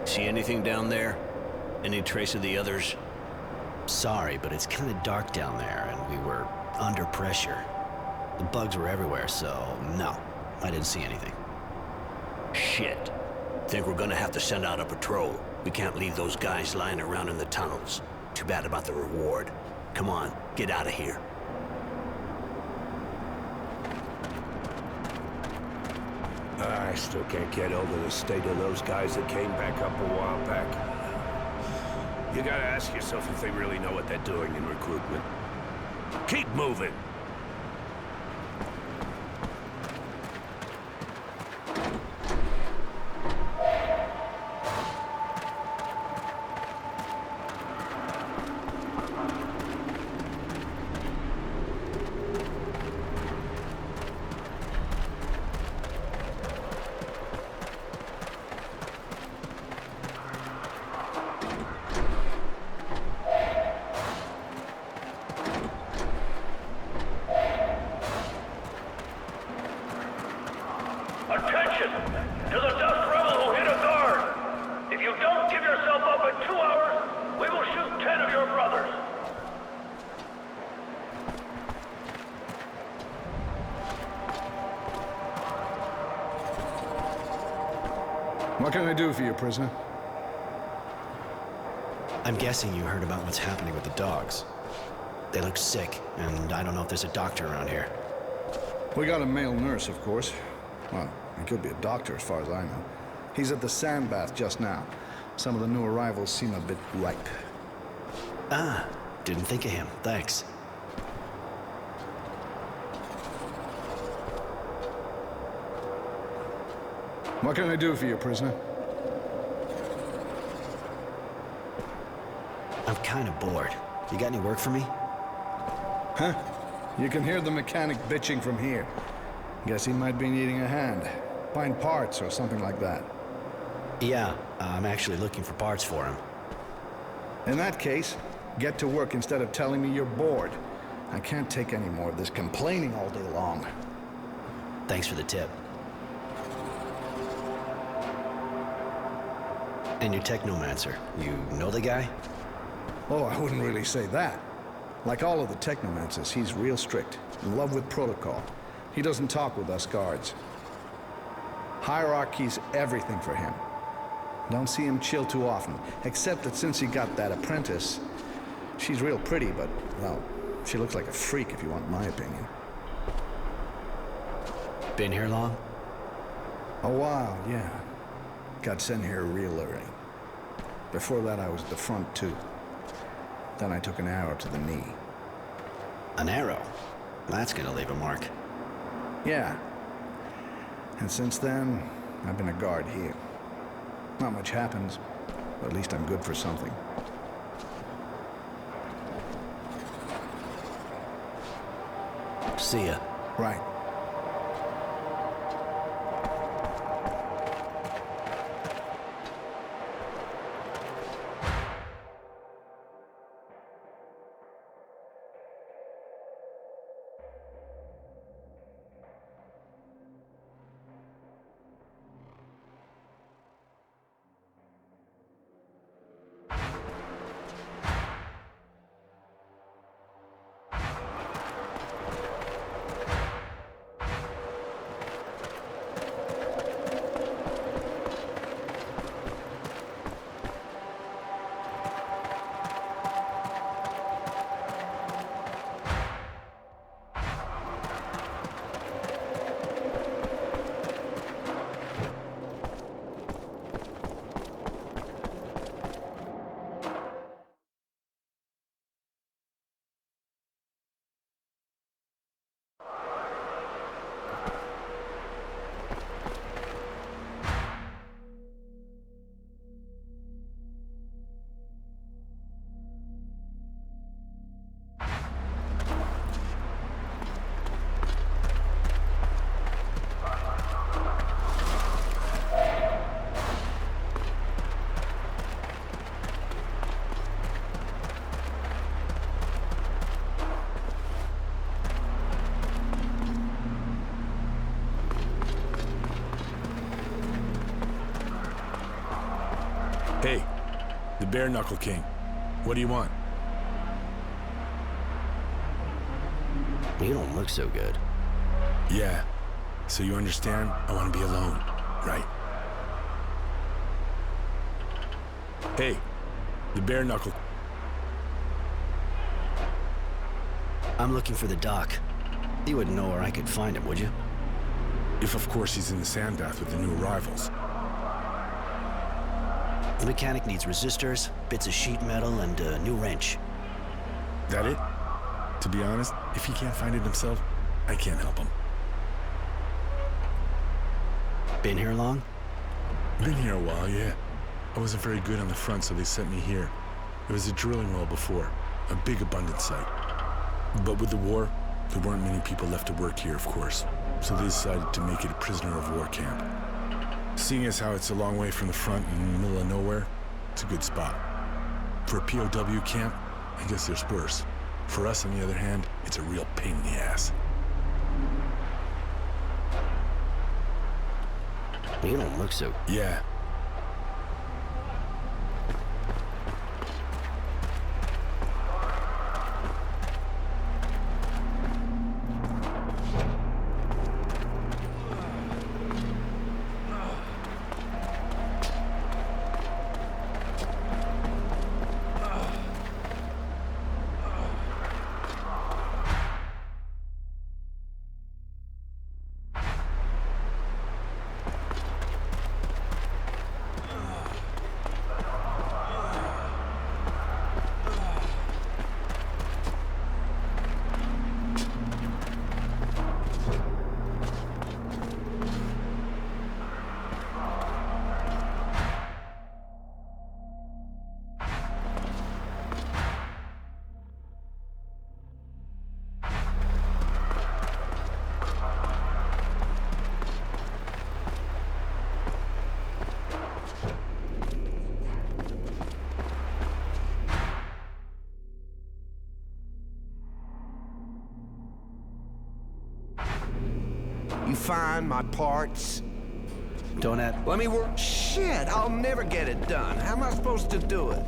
[SPEAKER 15] See anything down there? Any trace of the others?
[SPEAKER 5] Sorry, but it's kind of dark down there, and we were under pressure. The bugs were everywhere, so no, I didn't see anything.
[SPEAKER 15] Shit. Think we're gonna have to send out a patrol. We can't leave those guys lying around in the tunnels. Too bad about the reward. Come on, get out of here.
[SPEAKER 17] I still can't get over the state of those guys that came back up a while back. You gotta ask yourself if they really know what they're doing in recruitment. Keep moving!
[SPEAKER 18] Attention! To the dust rebel who hit a guard! If you don't give yourself up in 2 hours, we will shoot 10 of your brothers!
[SPEAKER 12] What can I do for you, prisoner?
[SPEAKER 5] I'm guessing you heard about what's happening with the dogs. They look sick, and I don't know if there's a doctor around here.
[SPEAKER 12] We got a male nurse, of course. Well, he could be a doctor as far as I know. He's at the sand bath just now. Some of the new arrivals seem a bit ripe.
[SPEAKER 5] Ah, didn't think of him. Thanks.
[SPEAKER 12] What can I do for you, prisoner?
[SPEAKER 5] I'm kind of bored. You got any work for me?
[SPEAKER 12] Huh? You can hear the mechanic bitching from here. Guess he might be needing a hand. Find parts or something like that.
[SPEAKER 5] Yeah, I'm actually looking for parts for him.
[SPEAKER 12] In that case, get to work instead of telling me you're bored. I can't take any more of this complaining all day long.
[SPEAKER 5] Thanks for the tip. And your technomancer, you know the guy?
[SPEAKER 12] Oh, I wouldn't really say that. Like all of the technomancers, he's real strict, in love with protocol. He doesn't talk with us guards. Hierarchy's everything for him. Don't see him chill too often, except that since he got that apprentice, she's real pretty, but, well, she looks like a freak if you want my opinion.
[SPEAKER 5] Been here long?
[SPEAKER 12] A while, yeah. Got sent here real early. Before that, I was at the front, too. Then I took an arrow to the knee.
[SPEAKER 5] An arrow? That's gonna leave a mark.
[SPEAKER 12] Yeah. And since then, I've been a guard here. Not much happens, but at least I'm good for something.
[SPEAKER 5] See ya.
[SPEAKER 12] Right.
[SPEAKER 17] Hey, the Bare Knuckle King. What do you want?
[SPEAKER 5] You don't look so good.
[SPEAKER 17] Yeah. So you understand? I want to be alone, right? Hey, the Bare Knuckle...
[SPEAKER 5] I'm looking for the doc. You wouldn't know where I could find him, would you?
[SPEAKER 17] If, of course, he's in the sandbath with the new arrivals.
[SPEAKER 5] The mechanic needs resistors, bits of sheet metal, and a new wrench.
[SPEAKER 17] That it? To be honest, if he can't find it himself, I can't help him.
[SPEAKER 5] Been here long?
[SPEAKER 17] Been here a while, yeah. I wasn't very good on the front, so they sent me here. It was a drilling well before, a big abundant site. But with the war, there weren't many people left to work here, of course. So they decided to make it a prisoner of war camp. Seeing as how it's a long way from the front and in the middle of nowhere, it's a good spot. For a POW camp, I guess there's worse. For us, on the other hand, it's a real pain in the ass.
[SPEAKER 5] You don't look so...
[SPEAKER 17] Yeah.
[SPEAKER 6] You find my parts?
[SPEAKER 5] Don't have...
[SPEAKER 6] Let me work. Shit, I'll never get it done. How am I supposed to do it?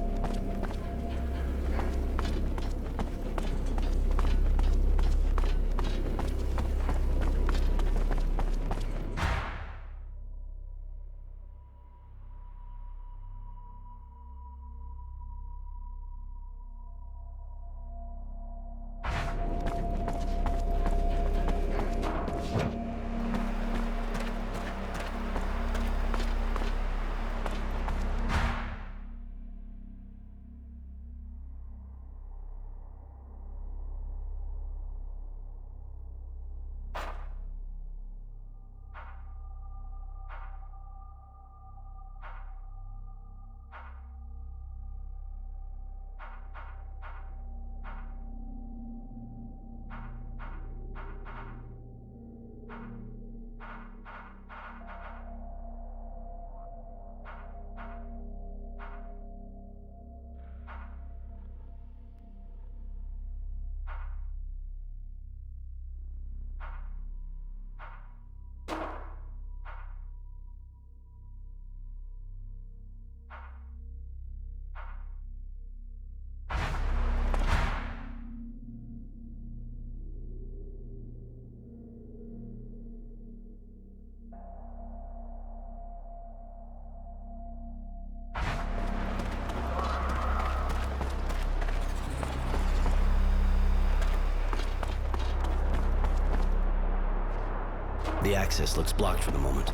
[SPEAKER 5] The access looks blocked for the moment.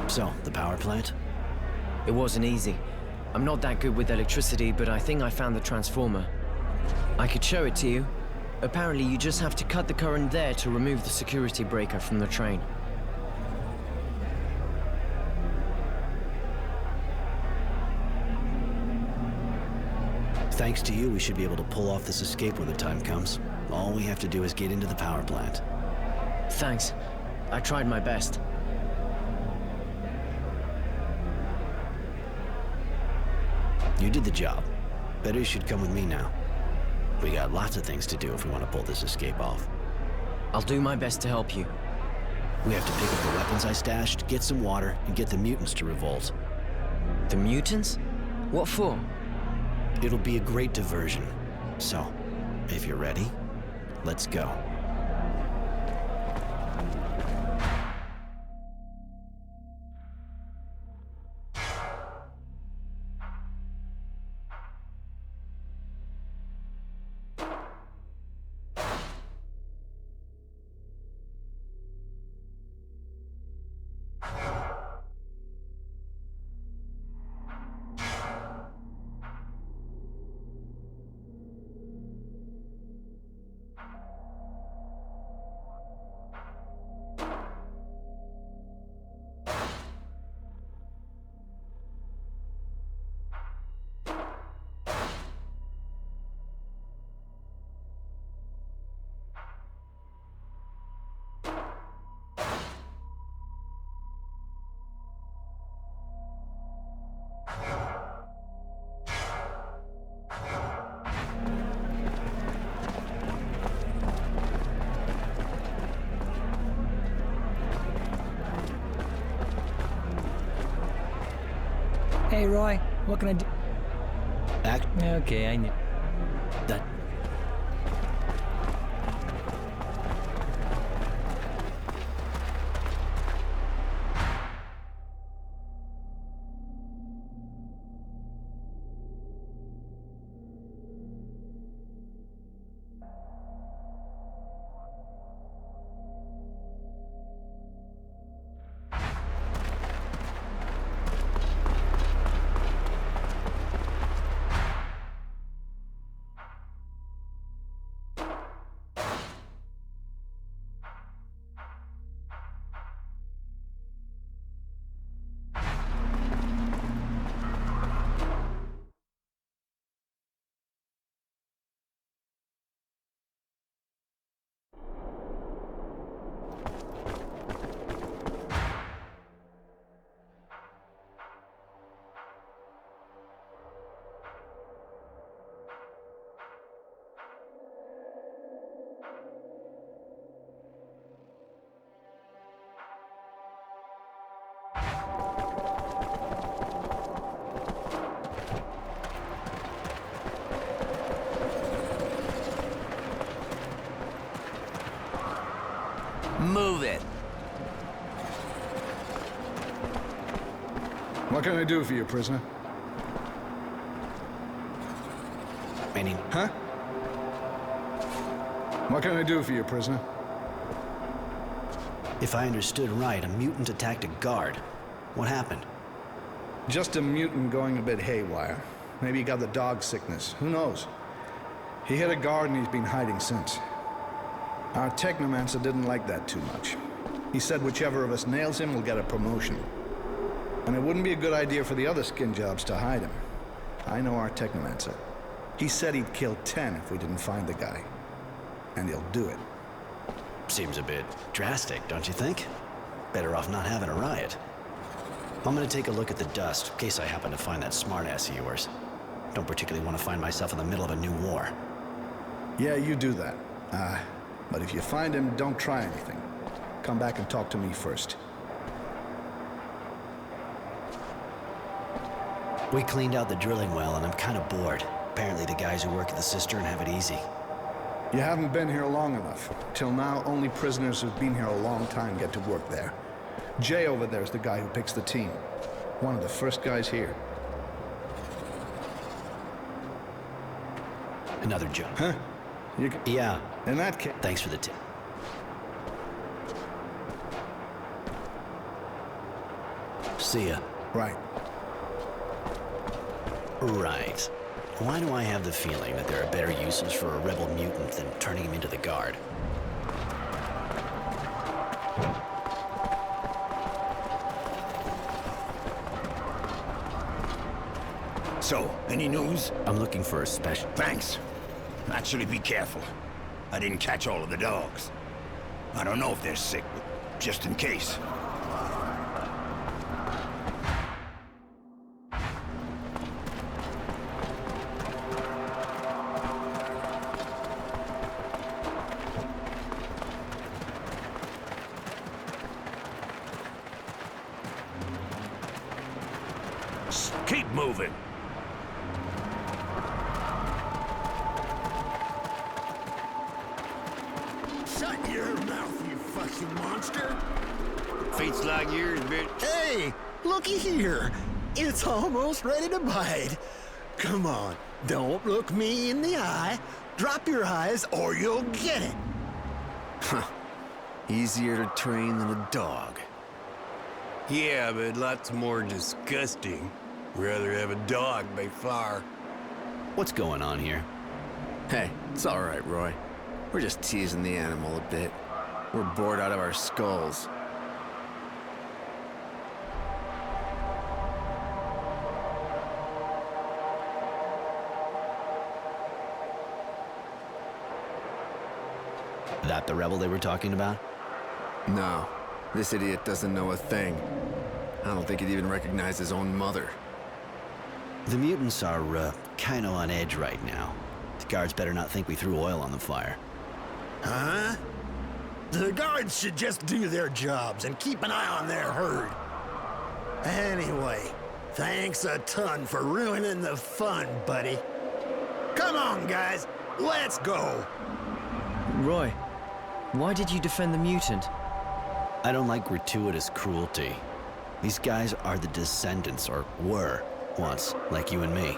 [SPEAKER 5] So, the power plant?
[SPEAKER 1] It wasn't easy. I'm not that good with electricity, but I think I found the transformer. I could show it to you. Apparently, you just have to cut the current there to remove the security breaker from the train.
[SPEAKER 5] Thanks to you, we should be able to pull off this escape when the time comes. All we have to do is get into the power plant.
[SPEAKER 1] Thanks. I tried my best.
[SPEAKER 5] You did the job. Better you should come with me now. We got lots of things to do if we want to pull this escape off.
[SPEAKER 1] I'll do my best to help you.
[SPEAKER 5] We have to pick up the weapons I stashed, get some water, and get the mutants to revolt.
[SPEAKER 1] The mutants? What for?
[SPEAKER 5] It'll be a great diversion. So, if you're ready, let's go.
[SPEAKER 9] Hey, Roy, what can I do? Okay, I knew.
[SPEAKER 5] That...
[SPEAKER 6] Move it.
[SPEAKER 12] What can I do for you, prisoner?
[SPEAKER 5] Meaning?
[SPEAKER 12] Huh? What can I do for you, prisoner?
[SPEAKER 5] If I understood right, a mutant attacked a guard. What happened?
[SPEAKER 12] Just a mutant going a bit haywire. Maybe he got the dog sickness. Who knows? He hit a guard and he's been hiding since. Our technomancer didn't like that too much. He said whichever of us nails him will get a promotion. And it wouldn't be a good idea for the other skin jobs to hide him. I know our technomancer. He said he'd kill 10 if we didn't find the guy. And he'll do it.
[SPEAKER 5] Seems a bit drastic, don't you think? Better off not having a riot. I'm gonna take a look at the dust, in case I happen to find that smartass of yours. Don't particularly want to find myself in the middle of a new war.
[SPEAKER 12] Yeah, you do that. But if you find him, don't try anything. Come back and talk to me first.
[SPEAKER 5] We cleaned out the drilling well, and I'm kind of bored. Apparently the guys who work at the cistern have it easy.
[SPEAKER 12] You haven't been here long enough. Till now, only prisoners who've been here a long time get to work there. Jay over there is the guy who picks the team. One of the first guys here.
[SPEAKER 5] Another jump.
[SPEAKER 12] Huh?
[SPEAKER 5] Yeah.
[SPEAKER 12] In that case...
[SPEAKER 5] Thanks for the tip. See ya.
[SPEAKER 12] Right.
[SPEAKER 5] Right. Why do I have the feeling that there are better uses for a rebel mutant than turning him into the guard?
[SPEAKER 14] So, any news?
[SPEAKER 5] I'm looking for a special...
[SPEAKER 14] Thanks. Actually, be careful. I didn't catch all of the dogs. I don't know if they're sick, but just in case.
[SPEAKER 17] Keep moving.
[SPEAKER 4] Shut your mouth, you fucking monster!
[SPEAKER 8] Fates like yours, bitch.
[SPEAKER 4] Hey, looky here. It's almost ready to bite. Come on, don't look me in the eye. Drop your eyes or you'll get it.
[SPEAKER 8] Huh. Easier to train than a dog.
[SPEAKER 19] Yeah, but lots more disgusting. Rather have a dog by far.
[SPEAKER 5] What's going on here?
[SPEAKER 8] Hey, it's all right, Roy. We're just teasing the animal a bit. We're bored out of our skulls.
[SPEAKER 5] That the rebel they were talking about?
[SPEAKER 8] No, this idiot doesn't know a thing. I don't think he'd even recognize his own mother.
[SPEAKER 5] The mutants are, kinda on edge right now. The guards better not think we threw oil on the fire.
[SPEAKER 4] Huh? The guards should just do their jobs and keep an eye on their herd. Anyway, thanks a ton for ruining the fun, buddy. Come on, guys, let's go.
[SPEAKER 1] Roy, why did you defend the mutant?
[SPEAKER 5] I don't like gratuitous cruelty. These guys are the descendants, or were, once, like you and me.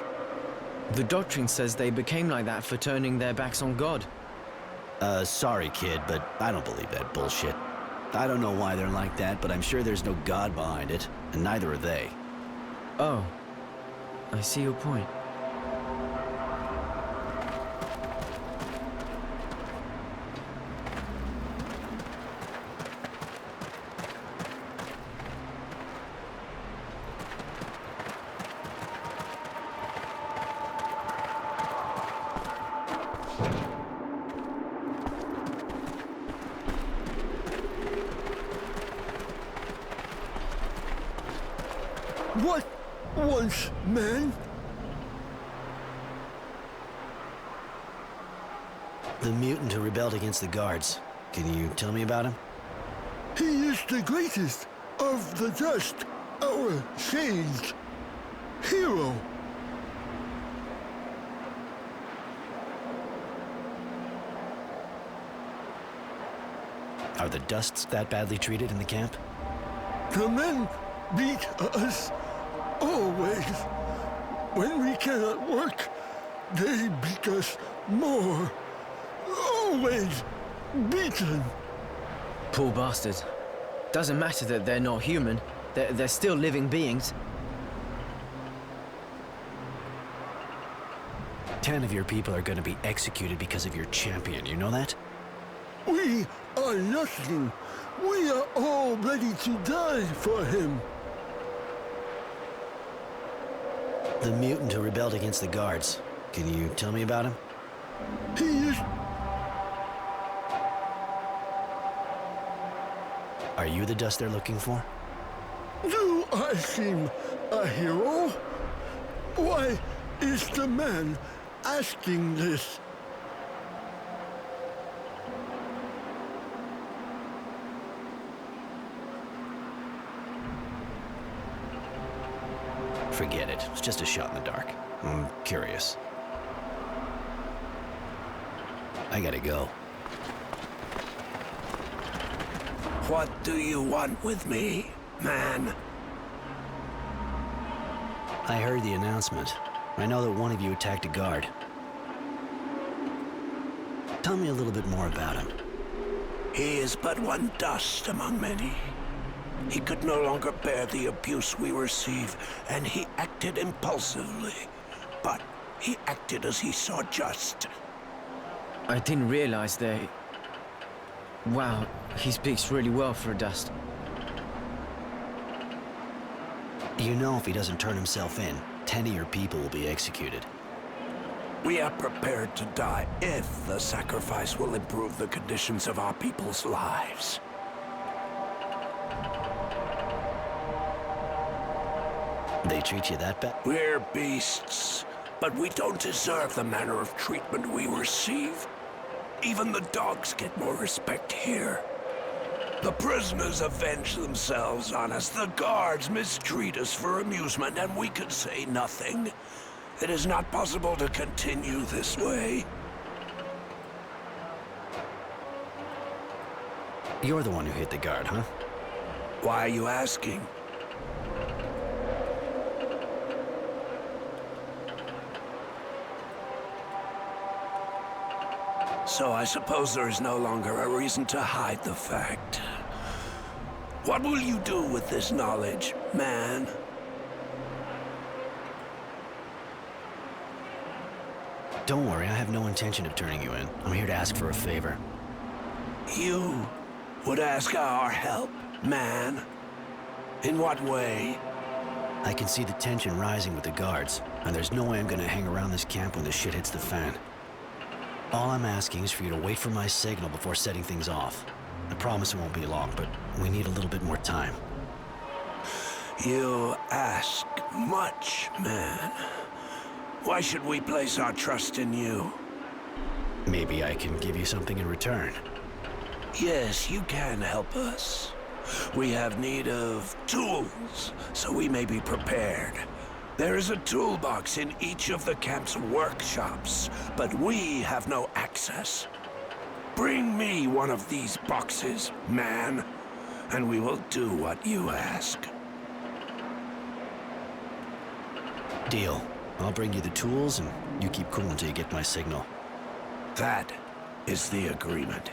[SPEAKER 1] The doctrine says they became like that for turning their backs on God.
[SPEAKER 5] Sorry, kid, but I don't believe that bullshit. I don't know why they're like that, but I'm sure there's no God behind it, and neither are they.
[SPEAKER 1] Oh, I see your point.
[SPEAKER 4] What once, man?
[SPEAKER 5] The mutant who rebelled against the guards. Can you tell me about him?
[SPEAKER 4] He is the greatest of the dust, our sage, hero.
[SPEAKER 5] Are the dusts that badly treated in the camp?
[SPEAKER 4] The men beat us always. When we cannot work, they beat us more. Always beaten.
[SPEAKER 1] Poor bastards. Doesn't matter that they're not human. They're still living beings.
[SPEAKER 5] 10 of your people are gonna be executed because of your champion, you know that?
[SPEAKER 4] We are nothing. We are all ready to die for him.
[SPEAKER 5] The mutant who rebelled against the guards. Can you tell me about him?
[SPEAKER 4] He is
[SPEAKER 5] Are you the Dust they're looking for?
[SPEAKER 20] Do I seem a hero? Why is the man asking this?
[SPEAKER 5] Forget it. It's just a shot in the dark. I'm curious. I gotta go.
[SPEAKER 14] What do you want with me, man?
[SPEAKER 5] I heard the announcement. I know that one of you attacked a guard. Tell me a little bit more about him.
[SPEAKER 14] He is but one dust among many. He could no longer bear the abuse we receive, and he acted impulsively. But he acted as he saw just.
[SPEAKER 1] I didn't realize they... Wow, he speaks really well for a Dust.
[SPEAKER 5] You know if he doesn't turn himself in, 10 of your people will be executed.
[SPEAKER 14] We are prepared to die if the sacrifice will improve the conditions of our people's lives.
[SPEAKER 5] They treat you that bad?
[SPEAKER 14] We're beasts, but we don't deserve the manner of treatment we receive. Even the dogs get more respect here. The prisoners avenge themselves on us. The guards mistreat us for amusement, and we can say nothing. It is not possible to continue this way.
[SPEAKER 5] You're the one who hit the guard, huh?
[SPEAKER 14] Why are you asking? So I suppose there is no longer a reason to hide the fact. What will you do with this knowledge, man?
[SPEAKER 5] Don't worry, I have no intention of turning you in. I'm here to ask for a favor.
[SPEAKER 14] You would ask our help, man? In what way?
[SPEAKER 5] I can see the tension rising with the guards, and there's no way I'm gonna hang around this camp when the shit hits the fan. All I'm asking is for you to wait for my signal before setting things off. I promise it won't be long, but we need a little bit more time.
[SPEAKER 14] You ask much, man. Why should we place our trust in you?
[SPEAKER 5] Maybe I can give you something in return.
[SPEAKER 14] Yes, you can help us. We have need of tools, so we may be prepared. There is a toolbox in each of the camp's workshops, but we have no access. Bring me one of these boxes, man, and we will do what you ask.
[SPEAKER 5] Deal. I'll bring you the tools, and you keep cool until you get my signal.
[SPEAKER 14] That is the agreement.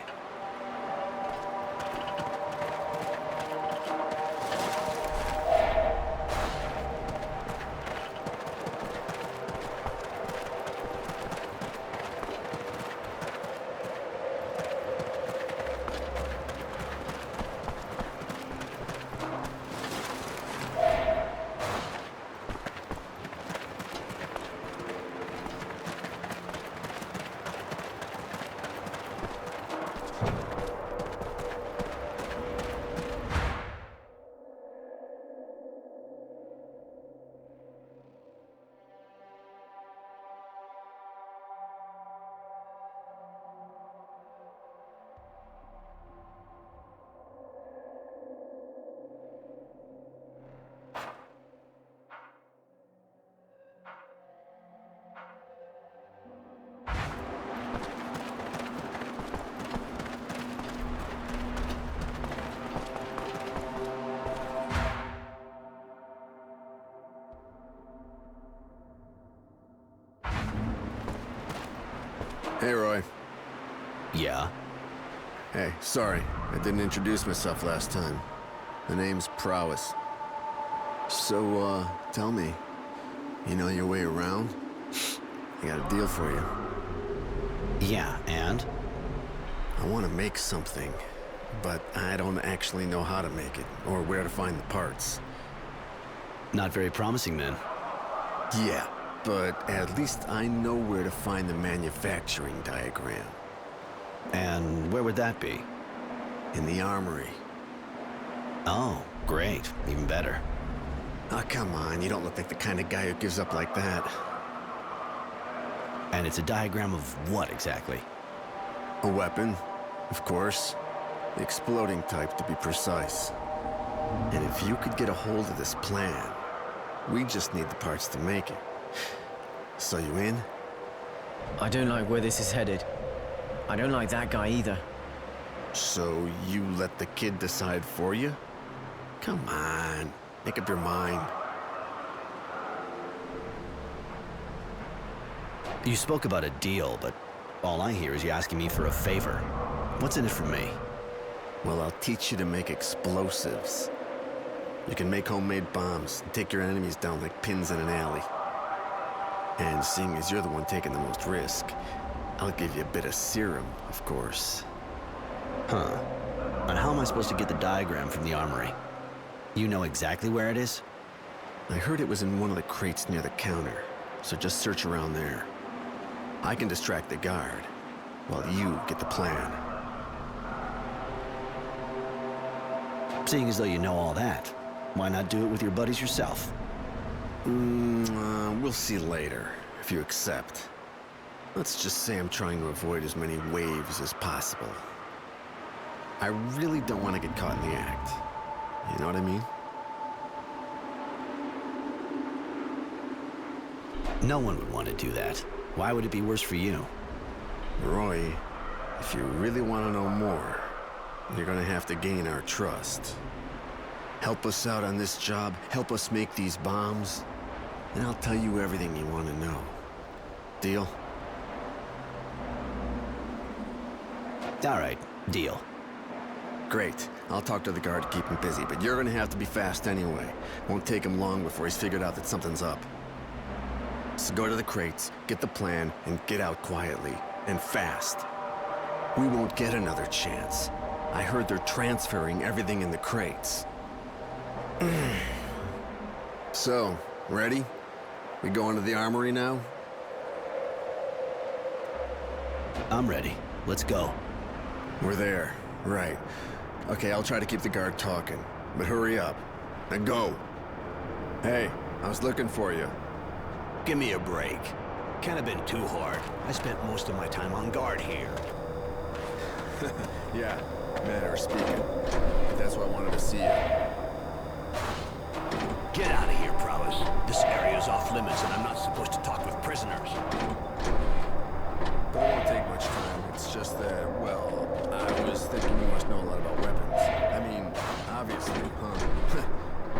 [SPEAKER 8] Hey, Roy.
[SPEAKER 5] Yeah?
[SPEAKER 8] Hey, sorry. I didn't introduce myself last time. The name's Prowess. So, tell me, you know your way around? I got a deal for you.
[SPEAKER 5] Yeah, and?
[SPEAKER 8] I want to make something, but I don't actually know how to make it, or where to find the parts.
[SPEAKER 5] Not very promising, then.
[SPEAKER 8] Yeah, but at least I know where to find the manufacturing diagram.
[SPEAKER 5] And where would that be?
[SPEAKER 8] In the armory.
[SPEAKER 5] Oh, great. Even better.
[SPEAKER 8] Oh, come on. You don't look like the kind of guy who gives up like that.
[SPEAKER 5] And it's a diagram of what exactly?
[SPEAKER 8] A weapon, of course. The exploding type, to be precise. And if you could get a hold of this plan, we just need the parts to make it. So you in?
[SPEAKER 1] I don't like where this is headed. I don't like that guy either.
[SPEAKER 8] So you let the kid decide for you? Come on, make up your mind.
[SPEAKER 5] You spoke about a deal, but all I hear is you asking me for a favor. What's in it for me?
[SPEAKER 8] Well, I'll teach you to make explosives. You can make homemade bombs and take your enemies down like pins in an alley. And seeing as you're the one taking the most risk, I'll give you a bit of serum, of course.
[SPEAKER 5] Huh. And how am I supposed to get the diagram from the armory? You know exactly where it is?
[SPEAKER 8] I heard it was in one of the crates near the counter, so just search around there. I can distract the guard, while you get the plan.
[SPEAKER 5] Seeing as though you know all that, why not do it with your buddies yourself?
[SPEAKER 8] We'll see later, if you accept. Let's just say I'm trying to avoid as many waves as possible. I really don't want to get caught in the act. You know what I mean?
[SPEAKER 5] No one would want to do that. Why would it be worse for you?
[SPEAKER 8] Roy, if you really want to know more, you're gonna have to gain our trust. Help us out on this job, help us make these bombs, and I'll tell you everything you want to know. Deal?
[SPEAKER 5] All right, deal.
[SPEAKER 8] Great. I'll talk to the guard to keep him busy, but you're gonna have to be fast anyway. Won't take him long before he's figured out that something's up. So go to the crates, get the plan, and get out quietly, and fast. We won't get another chance. I heard they're transferring everything in the crates. So, ready? We go into the armory now?
[SPEAKER 5] I'm ready. Let's go.
[SPEAKER 8] We're there. Right. Okay, I'll try to keep the guard talking, but hurry up. Now go. Hey, I was looking for you.
[SPEAKER 15] Give me a break. Can't have been too hard. I spent most of my time on guard here.
[SPEAKER 8] Yeah, manner of speaking. But that's why I wanted to see you.
[SPEAKER 15] Get out of here, Prowess. This area's off limits and I'm not supposed to talk with prisoners.
[SPEAKER 8] But it won't take much time. It's just that, well, I was thinking you must know a lot about weapons. I mean, obviously, huh?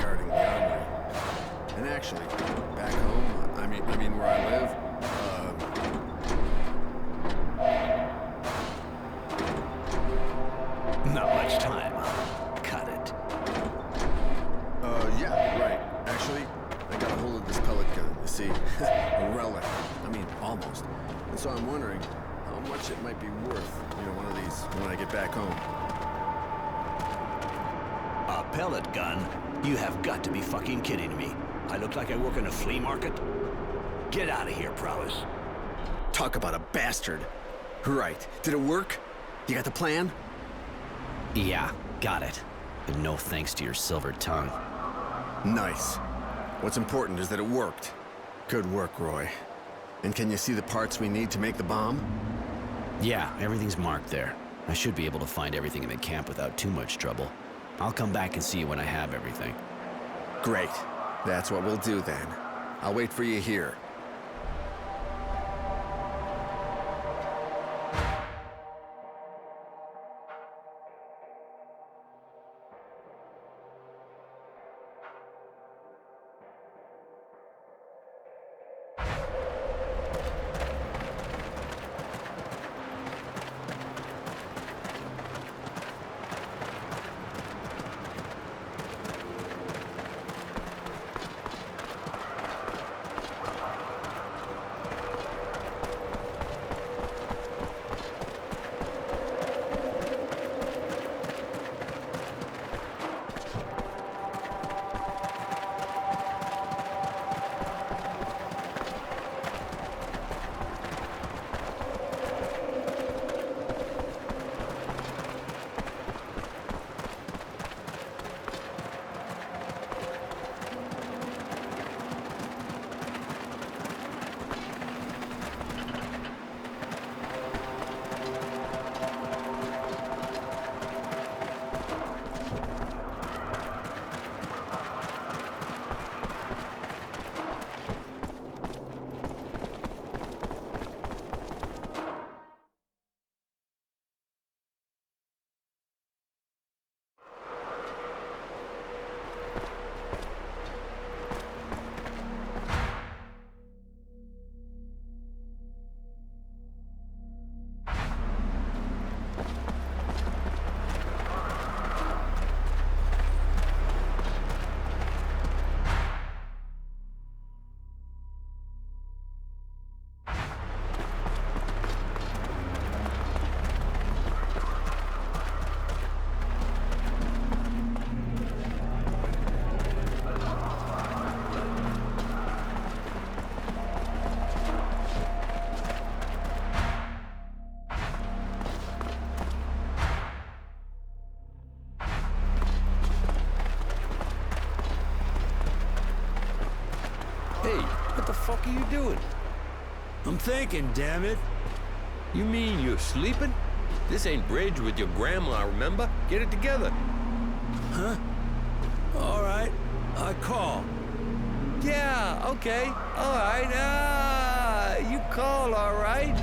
[SPEAKER 8] Guarding the armory. And actually, back home, I mean where I live,
[SPEAKER 15] Not much time. Cut it.
[SPEAKER 8] Yeah, right. Actually, I got a hold of this pellet gun, you see? A relic. I mean, almost. And so I'm wondering how much it might be worth, one of these when I get back home.
[SPEAKER 15] A pellet gun? You have got to be fucking kidding me. I look like I work in a flea market? Get out of here, Prowess.
[SPEAKER 8] Talk about a bastard. Right. Did it work? You got the plan?
[SPEAKER 5] Yeah, got it. And no thanks to your silver tongue.
[SPEAKER 8] Nice. What's important is that it worked. Good work, Roy. And can you see the parts we need to make the bomb?
[SPEAKER 5] Yeah, everything's marked there. I should be able to find everything in the camp without too much trouble. I'll come back and see you when I have everything.
[SPEAKER 8] Great. That's what we'll do then. I'll wait for you here.
[SPEAKER 17] are you doing?
[SPEAKER 19] I'm thinking, damn it. You mean you're sleeping? This ain't bridge with your grandma, remember? Get it together.
[SPEAKER 17] Huh? All right, I call.
[SPEAKER 19] Yeah, okay, all right. You call, all right.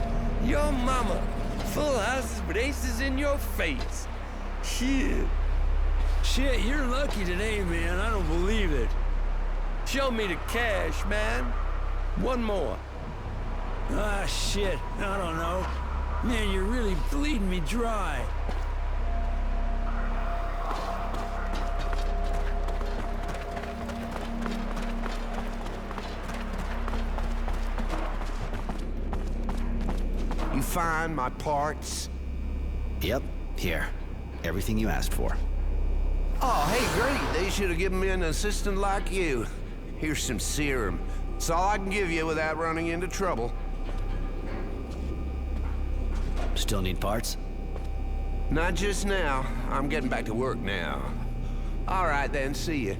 [SPEAKER 19] Your mama. Full houses with aces in your face. Shit.
[SPEAKER 17] Shit, you're lucky today, man. I don't believe it.
[SPEAKER 19] Show me the cash, man. One more.
[SPEAKER 17] Ah, shit. I don't know. Man, you're really bleeding me dry.
[SPEAKER 6] You find my parts?
[SPEAKER 5] Yep, here. Everything you asked for.
[SPEAKER 6] Oh, hey, great. They should have given me an assistant like you. Here's some serum. It's all I can give you without running into trouble.
[SPEAKER 5] Still need parts?
[SPEAKER 6] Not just now. I'm getting back to work now. All right, then. See you.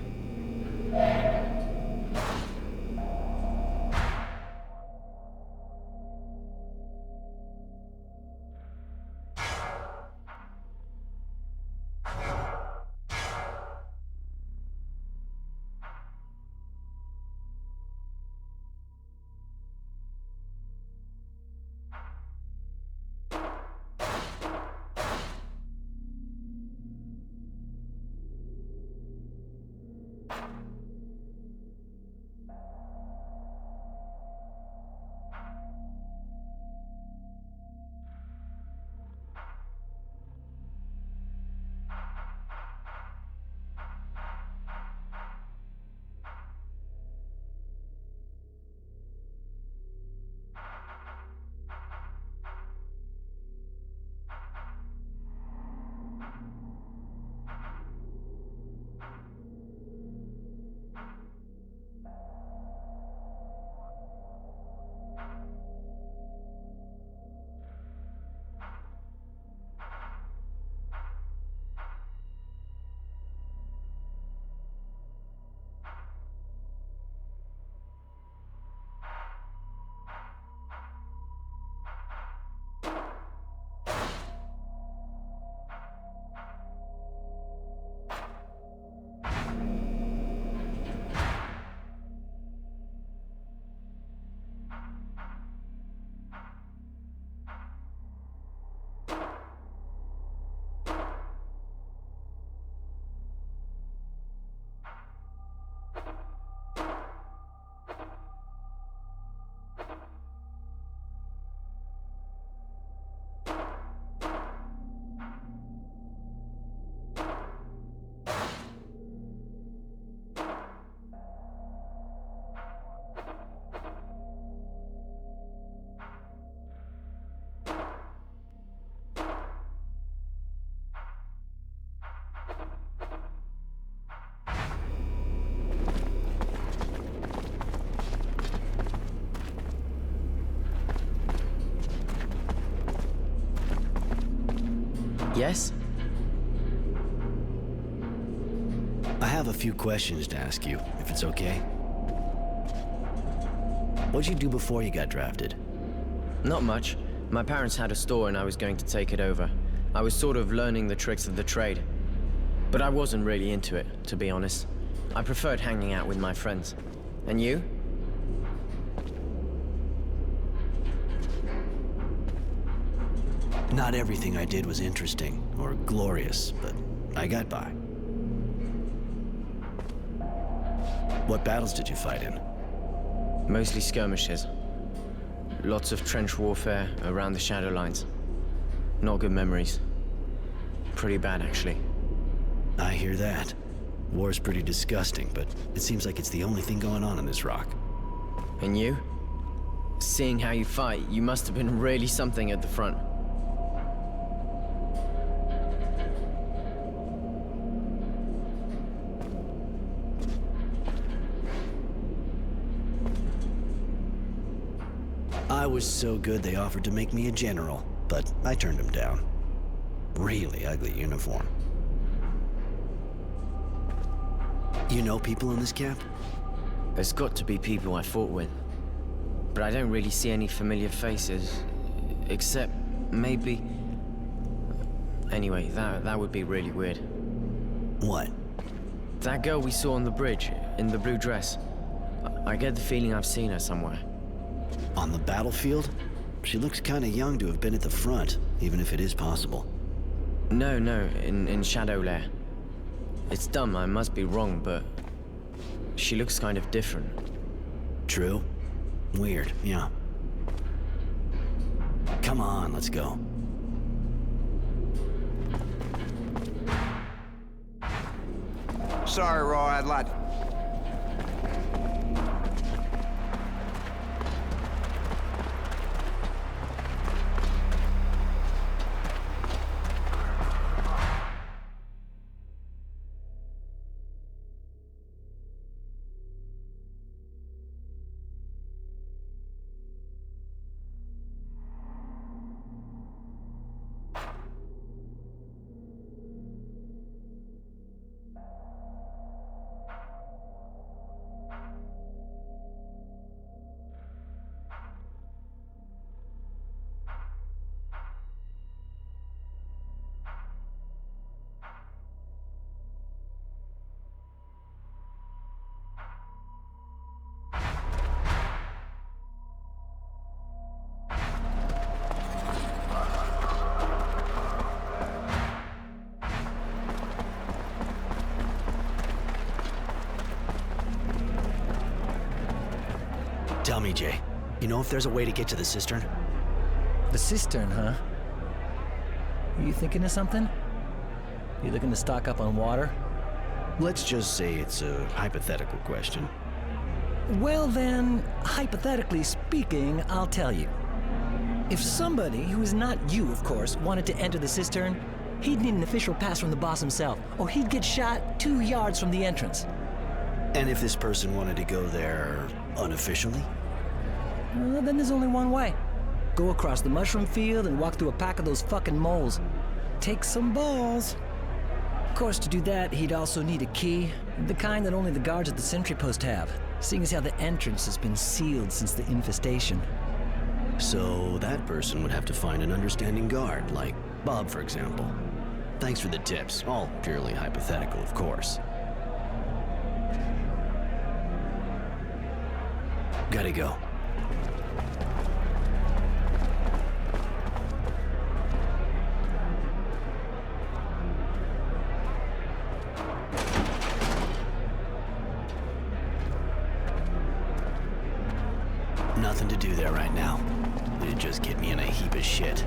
[SPEAKER 1] Yes?
[SPEAKER 5] I have a few questions to ask you, if it's okay. What'd you do before you got drafted?
[SPEAKER 1] Not much. My parents had a store and I was going to take it over. I was sort of learning the tricks of the trade. But I wasn't really into it, to be honest. I preferred hanging out with my friends. And you?
[SPEAKER 5] Not everything I did was interesting or glorious, but I got by. What battles did you fight in?
[SPEAKER 1] Mostly skirmishes. Lots of trench warfare around the shadow lines. Not good memories. Pretty bad, actually.
[SPEAKER 5] I hear that. War's pretty disgusting, but it seems like it's the only thing going on in this rock.
[SPEAKER 1] And you? Seeing how you fight, you must have been really something at the front.
[SPEAKER 5] I was so good they offered to make me a general, but I turned them down. Really ugly uniform. You know people in this camp?
[SPEAKER 1] There's got to be people I fought with. but I don't really see any familiar faces. Except maybe... Anyway, that would be really weird.
[SPEAKER 5] What?
[SPEAKER 1] That girl we saw on the bridge, in the blue dress. I get the feeling I've seen her somewhere.
[SPEAKER 5] On the battlefield? She looks kinda young to have been at the front, even if it is possible.
[SPEAKER 1] No, in Shadow Lair. It's dumb, I must be wrong, but... she looks kind of different.
[SPEAKER 5] True. Weird, yeah. Come on, let's go.
[SPEAKER 6] Sorry, Roy, I'd like...
[SPEAKER 5] Tell me, Jay, you know if there's a way to get to the cistern?
[SPEAKER 9] The cistern, huh? You thinking of something? You looking to stock up on water?
[SPEAKER 5] Let's just say it's a hypothetical question.
[SPEAKER 9] Well then, hypothetically speaking, I'll tell you. If somebody, who is not you of course, wanted to enter the cistern, he'd need an official pass from the boss himself, or he'd get shot 2 yards from the entrance.
[SPEAKER 5] And if this person wanted to go there unofficially?
[SPEAKER 9] Well, then there's only one way. Go across the mushroom field and walk through a pack of those fucking moles. Take some balls. Of course, to do that, he'd also need a key, the kind that only the guards at the sentry post have, seeing as how the entrance has been sealed since the infestation.
[SPEAKER 5] So that person would have to find an understanding guard, like Bob, for example. Thanks for the tips, all purely hypothetical, of course. Gotta go. Nothing to do there right now. It'd just get me in a heap of shit.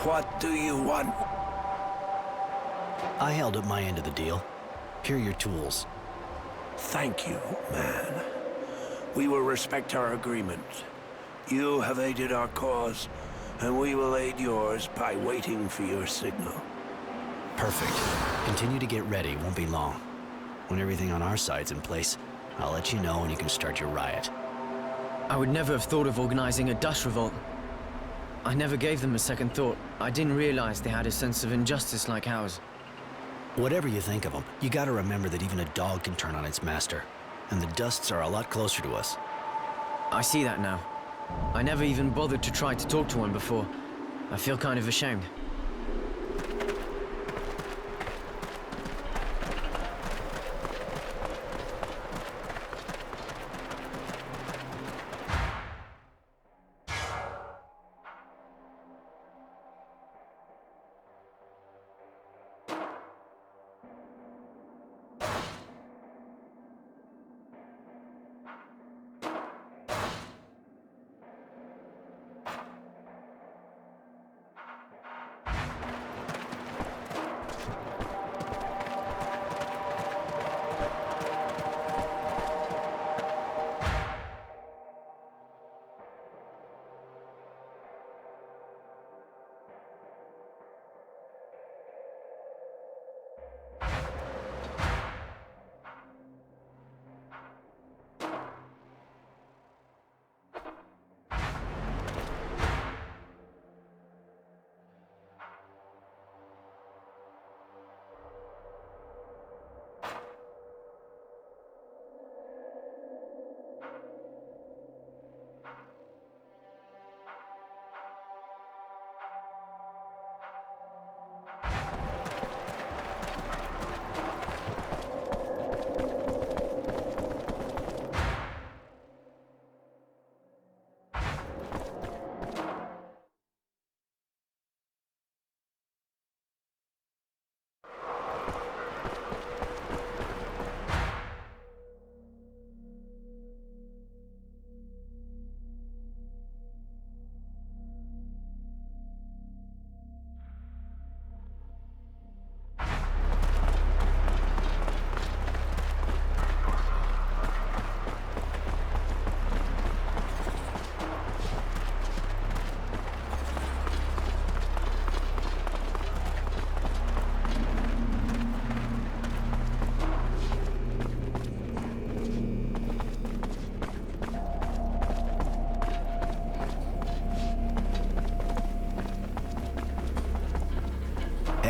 [SPEAKER 14] What do you want?
[SPEAKER 5] I held up my end of the deal. Here are your tools.
[SPEAKER 14] Thank you, man. We will respect our agreement. You have aided our cause, and we will aid yours by waiting for your signal.
[SPEAKER 5] Perfect. Continue to get ready, won't be long. When everything on our side's in place, I'll let you know and you can start your riot.
[SPEAKER 1] I would never have thought of organizing a dust revolt. I never gave them a second thought. I didn't realize they had a sense of injustice like ours.
[SPEAKER 5] Whatever you think of them, you gotta remember that even a dog can turn on its master. And the Dusts are a lot closer to us.
[SPEAKER 1] I see that now. I never even bothered to try to talk to one before. I feel kind of ashamed.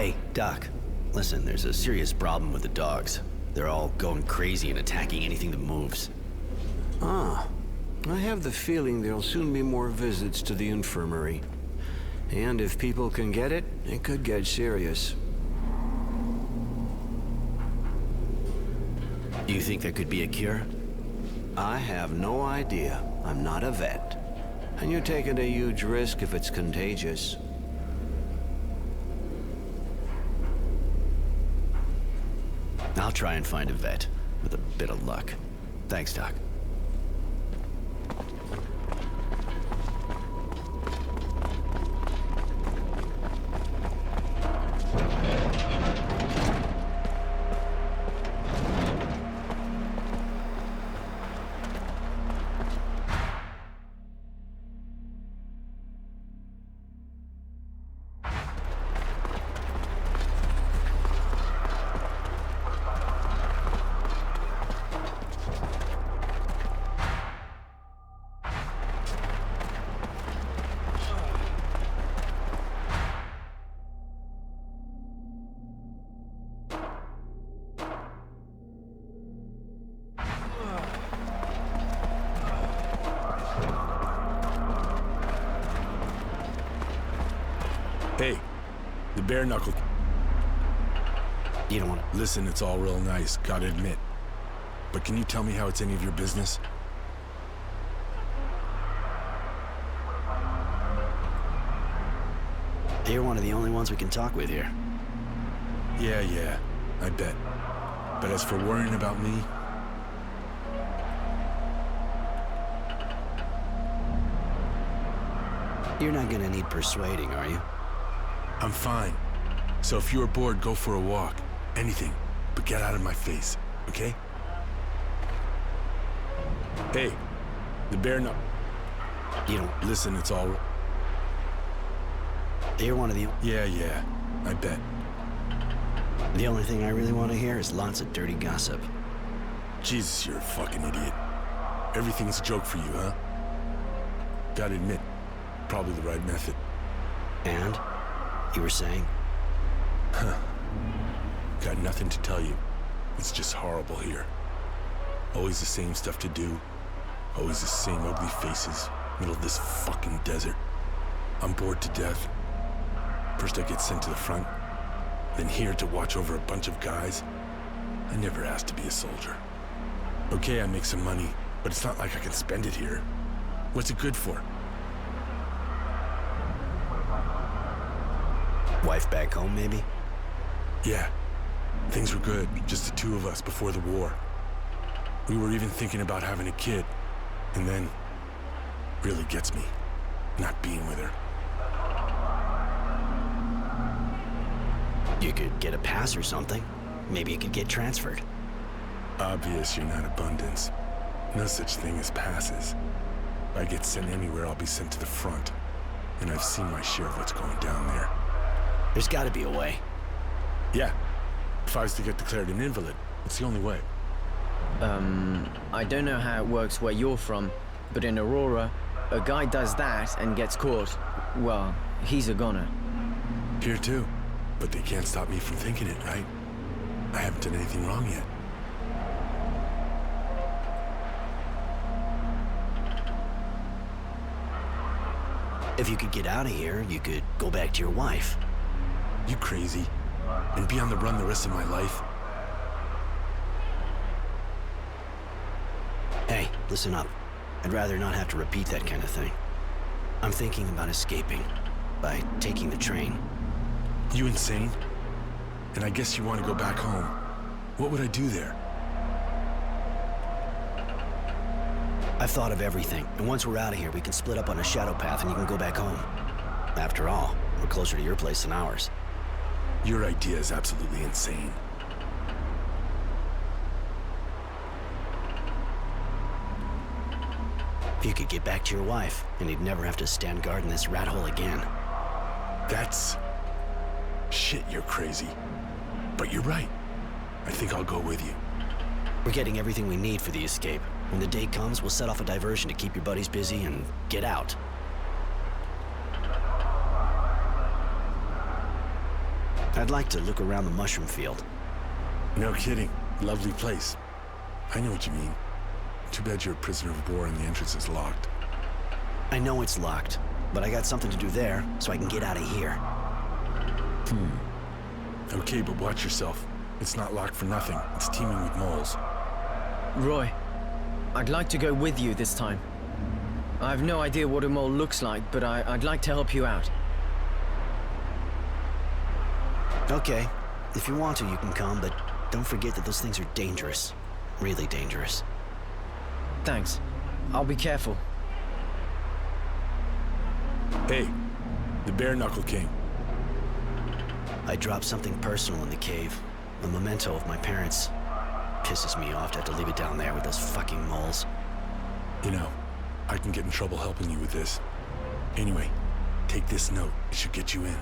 [SPEAKER 5] Hey, Doc. Listen, there's a serious problem with the dogs. They're all going crazy and attacking anything that moves.
[SPEAKER 15] Ah, I have the feeling there'll soon be more visits to the infirmary. And if people can get it, it could get serious.
[SPEAKER 5] Do you think there could be a cure?
[SPEAKER 15] I have no idea. I'm not a vet. And you're taking a huge risk if it's contagious.
[SPEAKER 5] I'll try and find a vet, with a bit of luck. Thanks, Doc.
[SPEAKER 21] Hey, the bare knuckle.
[SPEAKER 5] You don't want to...
[SPEAKER 21] Listen, it's all real nice, gotta admit. But can you tell me how it's any of your business?
[SPEAKER 5] You're one of the only ones we can talk with here.
[SPEAKER 21] Yeah, I bet. But as for worrying about me...
[SPEAKER 5] You're not gonna need persuading, are you?
[SPEAKER 21] I'm fine. So if you're bored, go for a walk. Anything, but get out of my face, okay? Hey, the bare knuckle.
[SPEAKER 5] You don't...
[SPEAKER 21] Listen, it's all...
[SPEAKER 5] You're one of the...
[SPEAKER 21] Yeah, I bet.
[SPEAKER 5] The only thing I really want to hear is lots of dirty gossip.
[SPEAKER 21] Jesus, you're a fucking idiot. Everything's a joke for you, huh? Gotta admit, probably the right method.
[SPEAKER 5] And? You were saying?
[SPEAKER 21] Huh. Got nothing to tell you. It's just horrible here. Always the same stuff to do. Always the same ugly faces. Middle of this fucking desert. I'm bored to death. First I get sent to the front, then here to watch over a bunch of guys. I never asked to be a soldier. Okay, I make some money, but it's not like I can spend it here. What's it good for?
[SPEAKER 5] Wife back home, maybe?
[SPEAKER 21] Yeah. Things were good, just the two of us before the war. We were even thinking about having a kid. And then, really gets me, not being with her.
[SPEAKER 5] You could get a pass or something. Maybe you could get transferred.
[SPEAKER 21] Obvious you're not abundance. No such thing as passes. If I get sent anywhere, I'll be sent to the front. And I've seen my share of what's going down there.
[SPEAKER 5] There's gotta be a way.
[SPEAKER 21] Yeah. If I was to get declared an invalid, it's the only way.
[SPEAKER 1] I don't know how it works where you're from, but in Aurora, a guy does that and gets caught. Well, he's a goner.
[SPEAKER 21] Here too. But they can't stop me from thinking it, right? I haven't done anything wrong yet.
[SPEAKER 5] If you could get out of here, you could go back to your wife.
[SPEAKER 21] You crazy? And be on the run the rest of my life?
[SPEAKER 5] Hey, listen up. I'd rather not have to repeat that kind of thing. I'm thinking about escaping by taking the train.
[SPEAKER 21] You insane? And I guess you want to go back home. What would I do there?
[SPEAKER 5] I've thought of everything, and once we're out of here, we can split up on a shadow path and you can go back home. After all, we're closer to your place than ours.
[SPEAKER 21] Your idea is absolutely insane.
[SPEAKER 5] If you could get back to your wife, and you'd never have to stand guard in this rat hole again.
[SPEAKER 21] That's... Shit, you're crazy. But you're right. I think I'll go with you.
[SPEAKER 5] We're getting everything we need for the escape. When the day comes, we'll set off a diversion to keep your buddies busy and get out. I'd like to look around the mushroom field.
[SPEAKER 21] No kidding. Lovely place. I know what you mean. Too bad you're a prisoner of war and the entrance is locked.
[SPEAKER 5] I know it's locked, but I got something to do there, so I can get out of here.
[SPEAKER 21] Okay, but watch yourself. It's not locked for nothing. It's teeming with moles.
[SPEAKER 1] Roy, I'd like to go with you this time. I have no idea what a mole looks like, but I'd like to help you out.
[SPEAKER 5] Okay, if you want to, you can come, but don't forget that those things are dangerous. Really dangerous.
[SPEAKER 1] Thanks. I'll be careful.
[SPEAKER 21] Hey, the Bare Knuckle King.
[SPEAKER 5] I dropped something personal in the cave. A memento of my parents. Pisses me off to have to leave it down there with those fucking moles.
[SPEAKER 21] You know, I can get in trouble helping you with this. Anyway, take this note. It should get you in.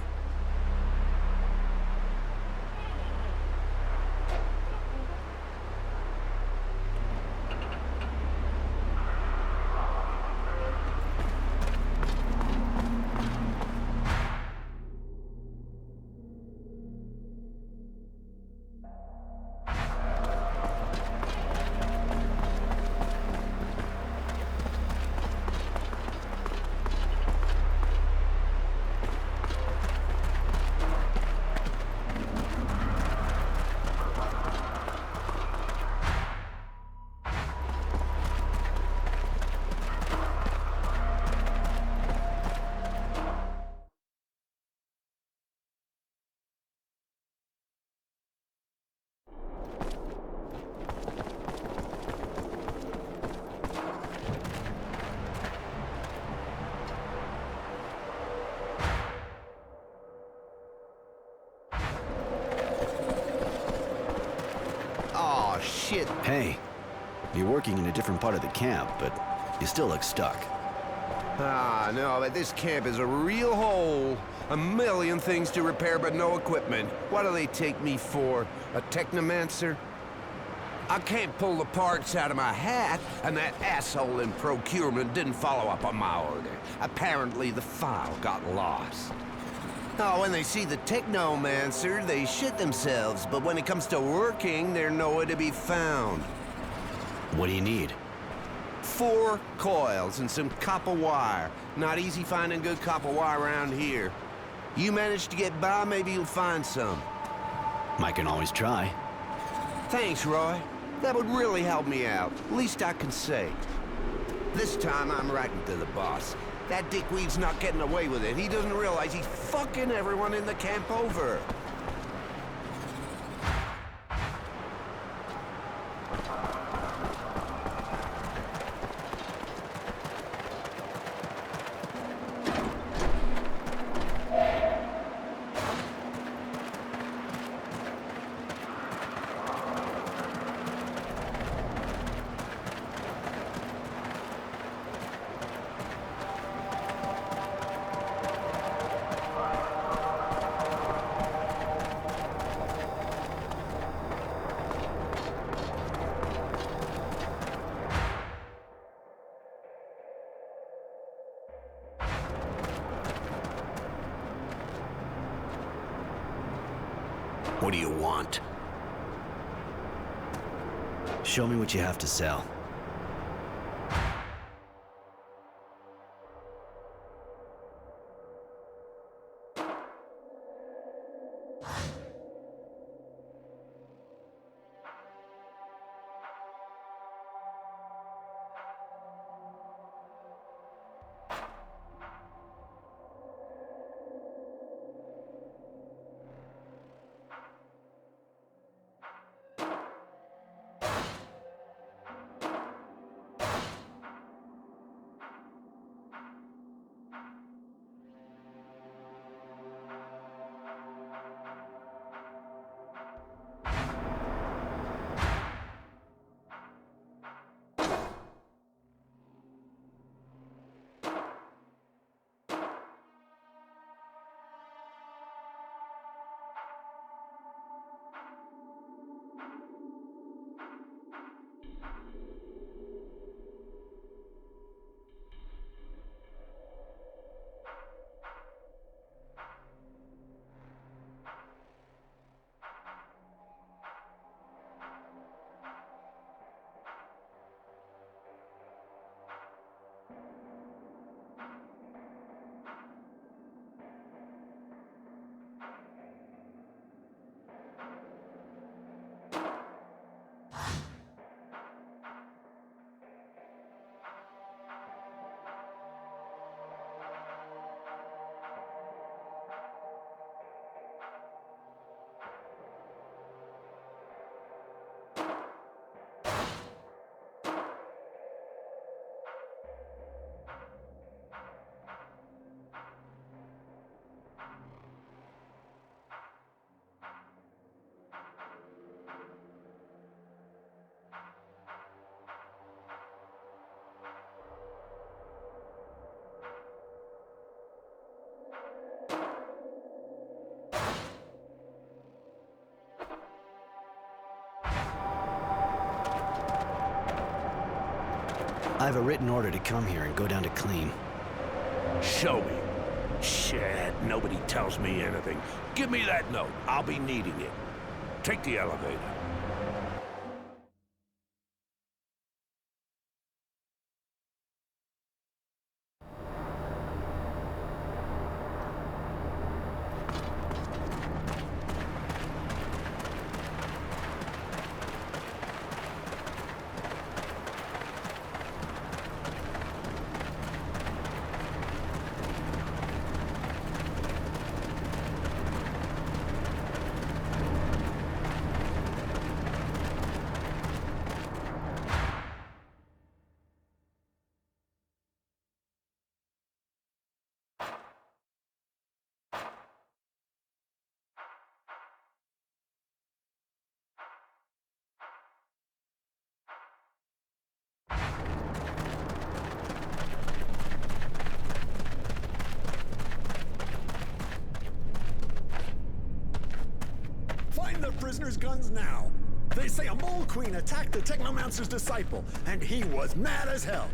[SPEAKER 6] Shit.
[SPEAKER 5] Hey, you're working in a different part of the camp, but you still look stuck.
[SPEAKER 6] Ah, no, but this camp is a real hole. A million things to repair, but no equipment. What do they take me for? A technomancer? I can't pull the parts out of my hat, and that asshole in procurement didn't follow up on my order. Apparently the file got lost. Oh, when they see the technomancer, they shit themselves, but when it comes to working, they're nowhere to be found.
[SPEAKER 5] What do you need?
[SPEAKER 6] 4 coils and some copper wire. Not easy finding good copper wire around here. You manage to get by, maybe you'll find some.
[SPEAKER 5] I can always try.
[SPEAKER 6] Thanks, Roy. That would really help me out. Least I can say. This time I'm writing to the boss. That dickweed's not getting away with it. He doesn't realize he's fucking everyone in the camp over.
[SPEAKER 5] What do you want? Show me what you have to sell. I have a written order to come here and go down to clean.
[SPEAKER 14] Show me. Shit, nobody tells me anything. Give me that note. I'll be needing it. Take the elevator.
[SPEAKER 3] Find the prisoner's guns now. They say a mole queen attacked the Technomancer's disciple, and he was mad as hell.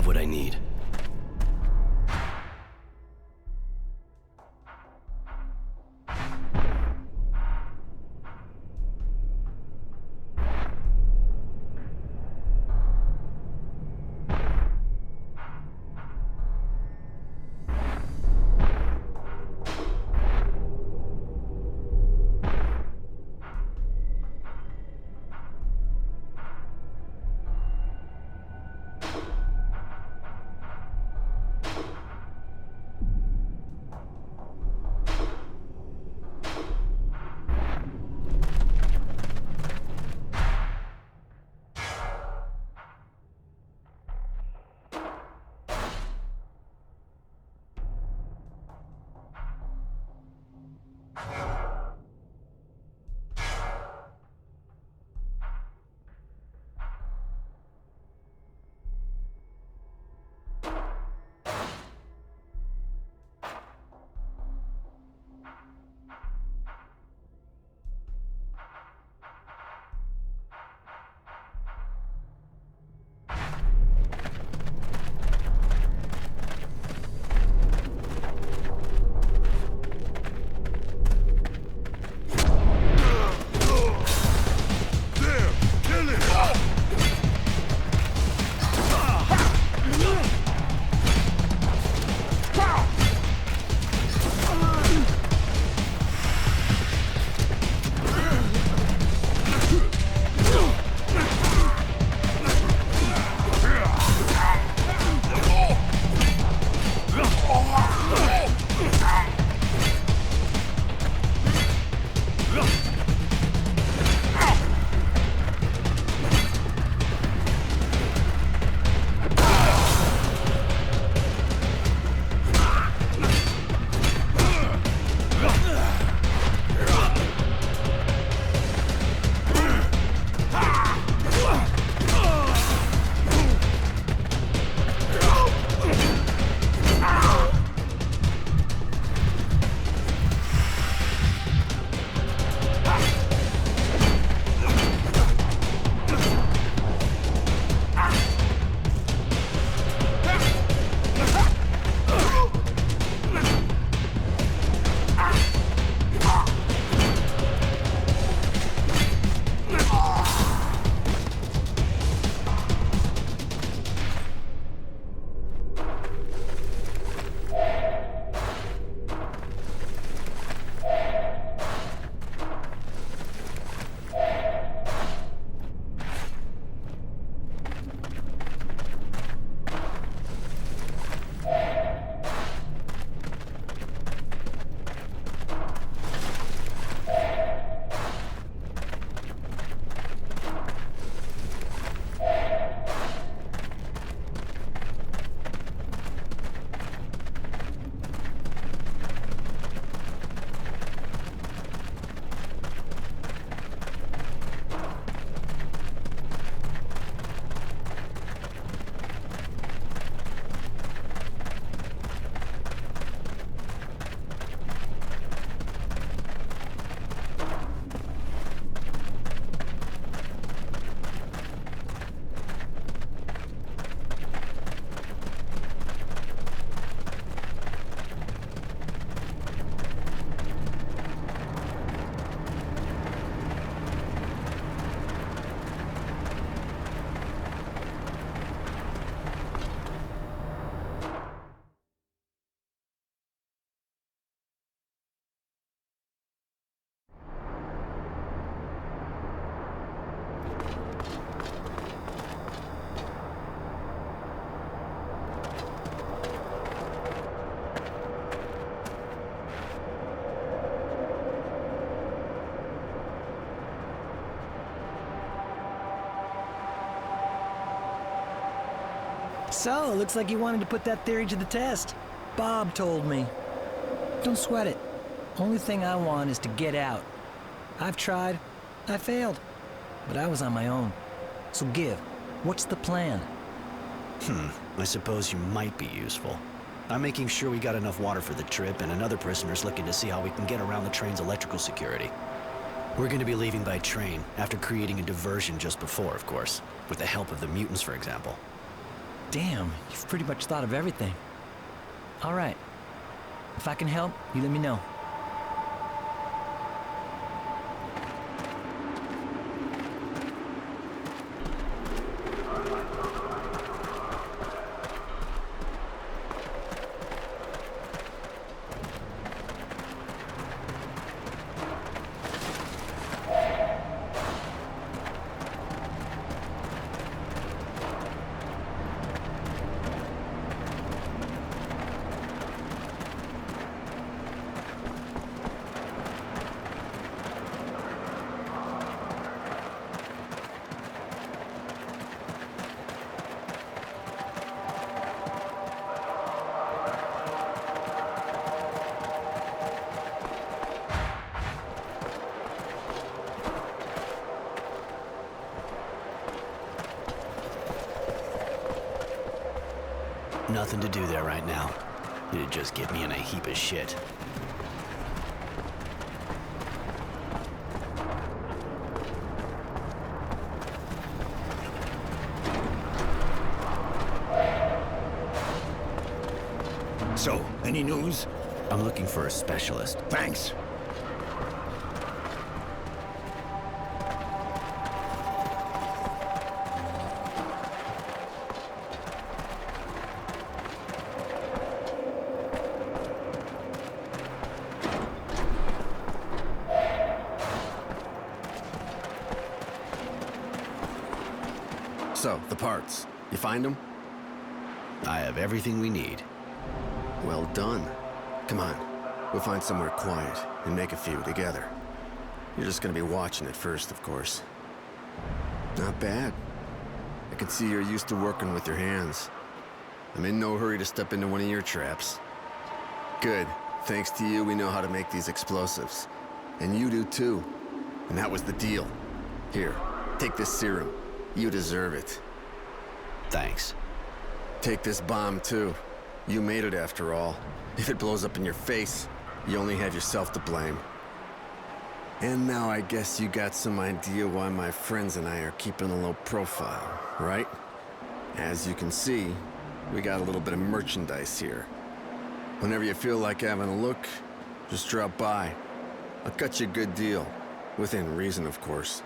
[SPEAKER 5] have what I need.
[SPEAKER 9] So, looks like you wanted to put that theory to the test. Bob told me. Don't sweat it. Only thing I want is to get out. I've tried. I failed. But I was on my own. So give. What's the plan?
[SPEAKER 5] I suppose you might be useful. I'm making sure we got enough water for the trip, and another prisoner's looking to see how we can get around the train's electrical security. We're gonna be leaving by train, after creating a diversion just before, of course. With the help of the mutants, for example.
[SPEAKER 9] Damn, you've pretty much thought of everything. All right. If I can help, you let me know.
[SPEAKER 5] Nothing to do there right now. It'd just get me in a heap of shit.
[SPEAKER 4] So, any news?
[SPEAKER 5] I'm looking for a specialist.
[SPEAKER 4] Thanks.
[SPEAKER 8] So, the parts. You find them?
[SPEAKER 5] I have everything we need.
[SPEAKER 8] Well done. Come on. We'll find somewhere quiet and make a few together. You're just gonna be watching at first, of course. Not bad. I can see you're used to working with your hands. I'm in no hurry to step into one of your traps. Good. Thanks to you, we know how to make these explosives. And you do too. And that was the deal. Here, take this serum. You deserve it.
[SPEAKER 5] Thanks.
[SPEAKER 8] Take this bomb, too. You made it, after all. If it blows up in your face, you only have yourself to blame. And now I guess you got some idea why my friends and I are keeping a low profile, right? As you can see, we got a little bit of merchandise here. Whenever you feel like having a look, just drop by. I'll cut you a good deal. Within reason, of course.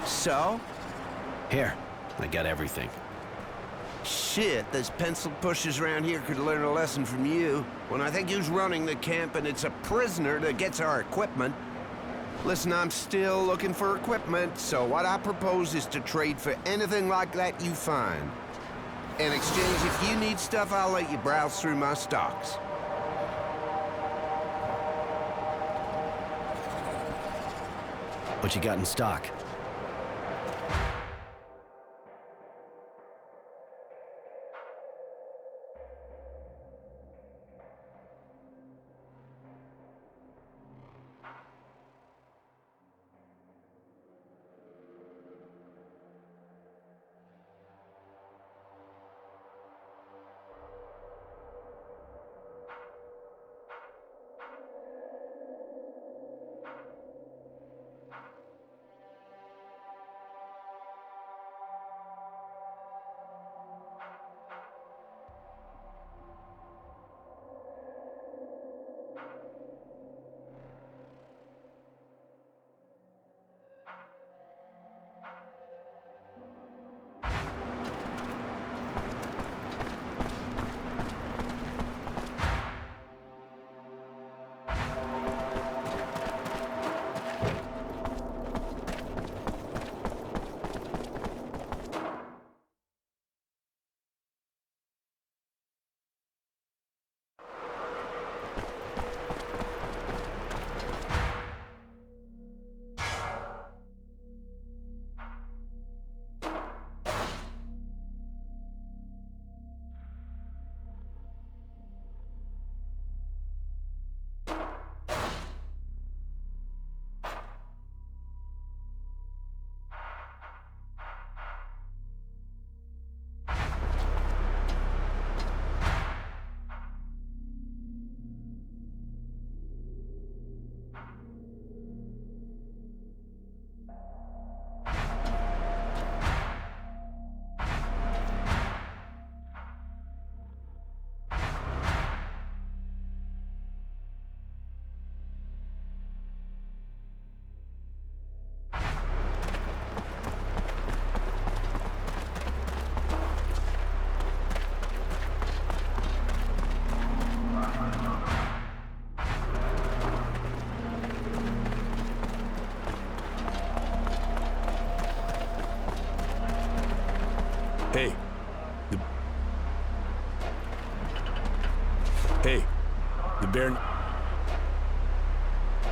[SPEAKER 6] So?
[SPEAKER 5] Here, I got everything.
[SPEAKER 6] Shit, those pencil pushers around here could learn a lesson from you. When I think who's running the camp and it's a prisoner that gets our equipment. Listen, I'm still looking for equipment, so what I propose is to trade for anything like that you find. In exchange, if you need stuff, I'll let you browse through my stocks.
[SPEAKER 5] What you got in stock?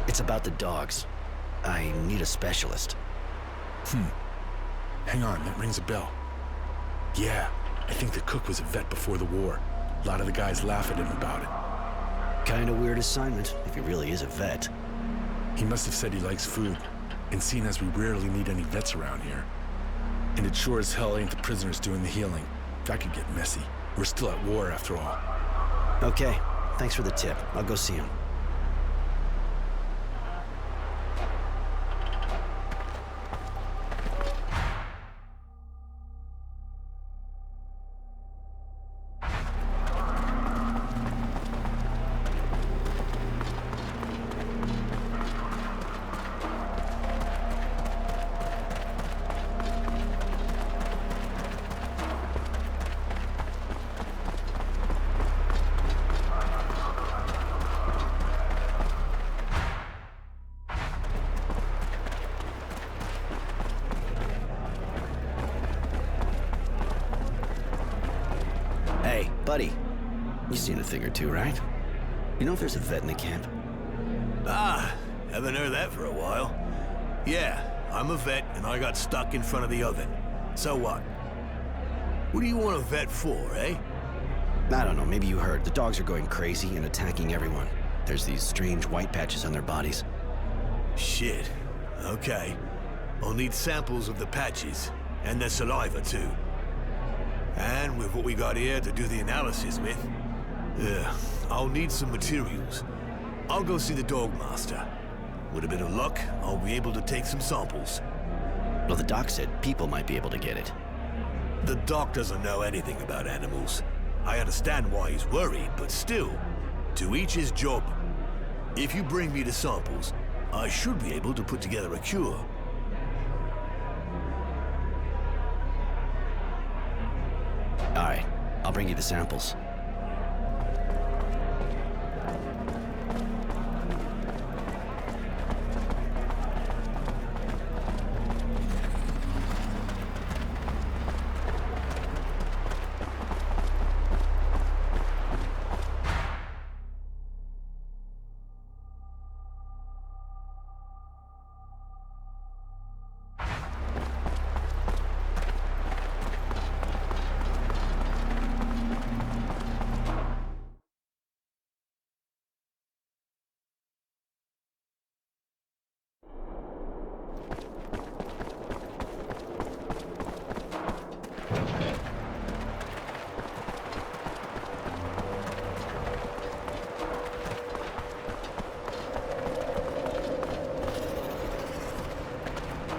[SPEAKER 5] It's about the dogs. I need a specialist.
[SPEAKER 21] Hang on, that rings a bell. Yeah, I think the cook was a vet before the war. A lot of the guys laugh at him about it.
[SPEAKER 5] Kinda weird assignment, if he really is a vet.
[SPEAKER 21] He must have said he likes food, and seeing as we rarely need any vets around here. And it sure as hell ain't the prisoners doing the healing. That could get messy. We're still at war after all.
[SPEAKER 5] Okay, thanks for the tip. I'll go see him. Hey, buddy. You've seen a thing or two, right? You know if there's a vet in the camp?
[SPEAKER 4] Ah, haven't heard that for a while. Yeah, I'm a vet and I got stuck in front of the oven. So what? What do you want a vet for, eh?
[SPEAKER 5] I don't know, maybe you heard. The dogs are going crazy and attacking everyone. There's these strange white patches on their bodies.
[SPEAKER 4] Shit. Okay. I'll need samples of the patches, and their saliva too. And with what we got here to do the analysis with, I'll need some materials. I'll go see the dog master. With a bit of luck, I'll be able to take some samples.
[SPEAKER 5] Well, the doc said people might be able to get it.
[SPEAKER 4] The doc doesn't know anything about animals. I understand why he's worried, but still, to each his job. If you bring me the samples, I should be able to put together a cure.
[SPEAKER 5] All right, I'll bring you the samples.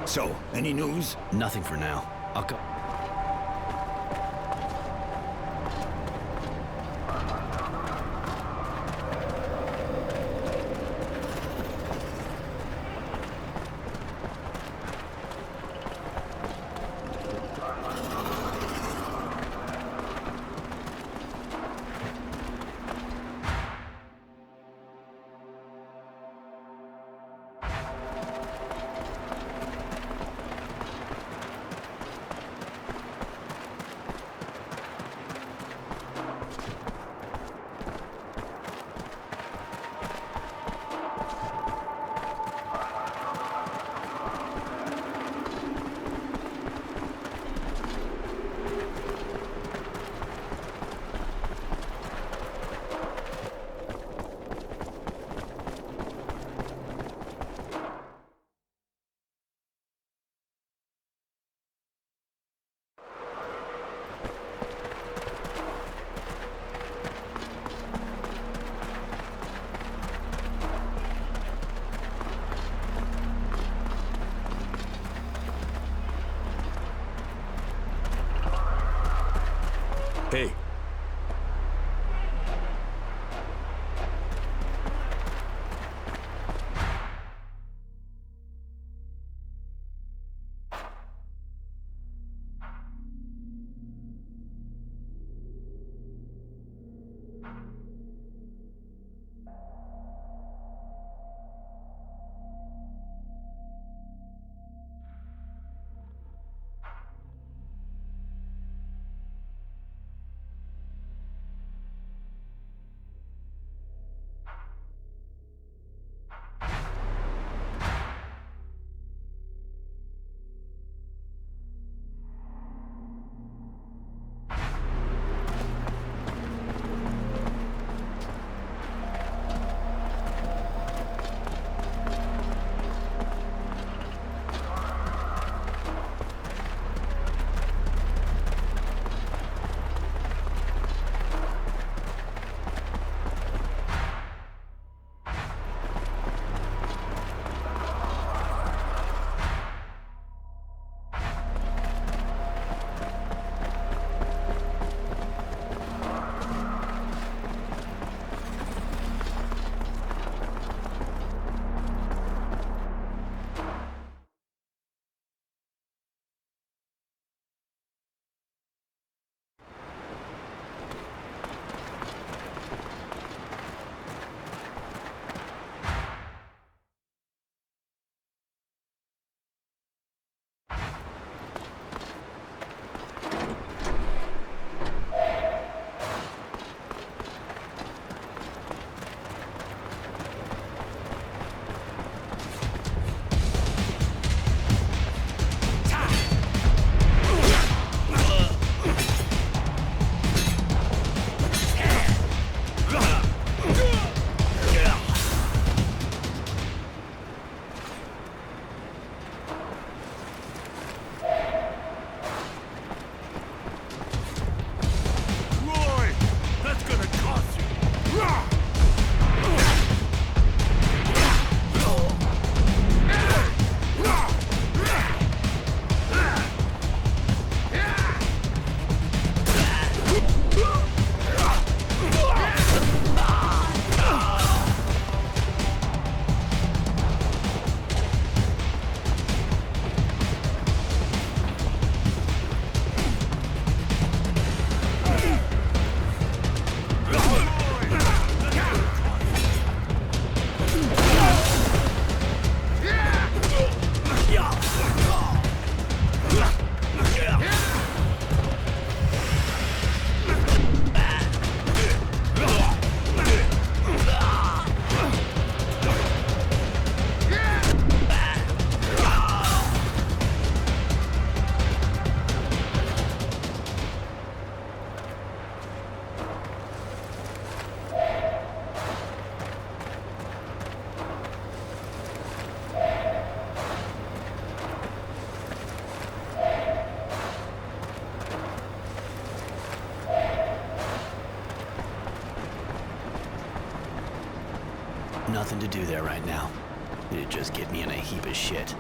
[SPEAKER 4] So, any news?
[SPEAKER 5] Nothing for now. I'll go.
[SPEAKER 21] Hey.
[SPEAKER 5] nothing to do there right now. It'd just get me in a heap of shit.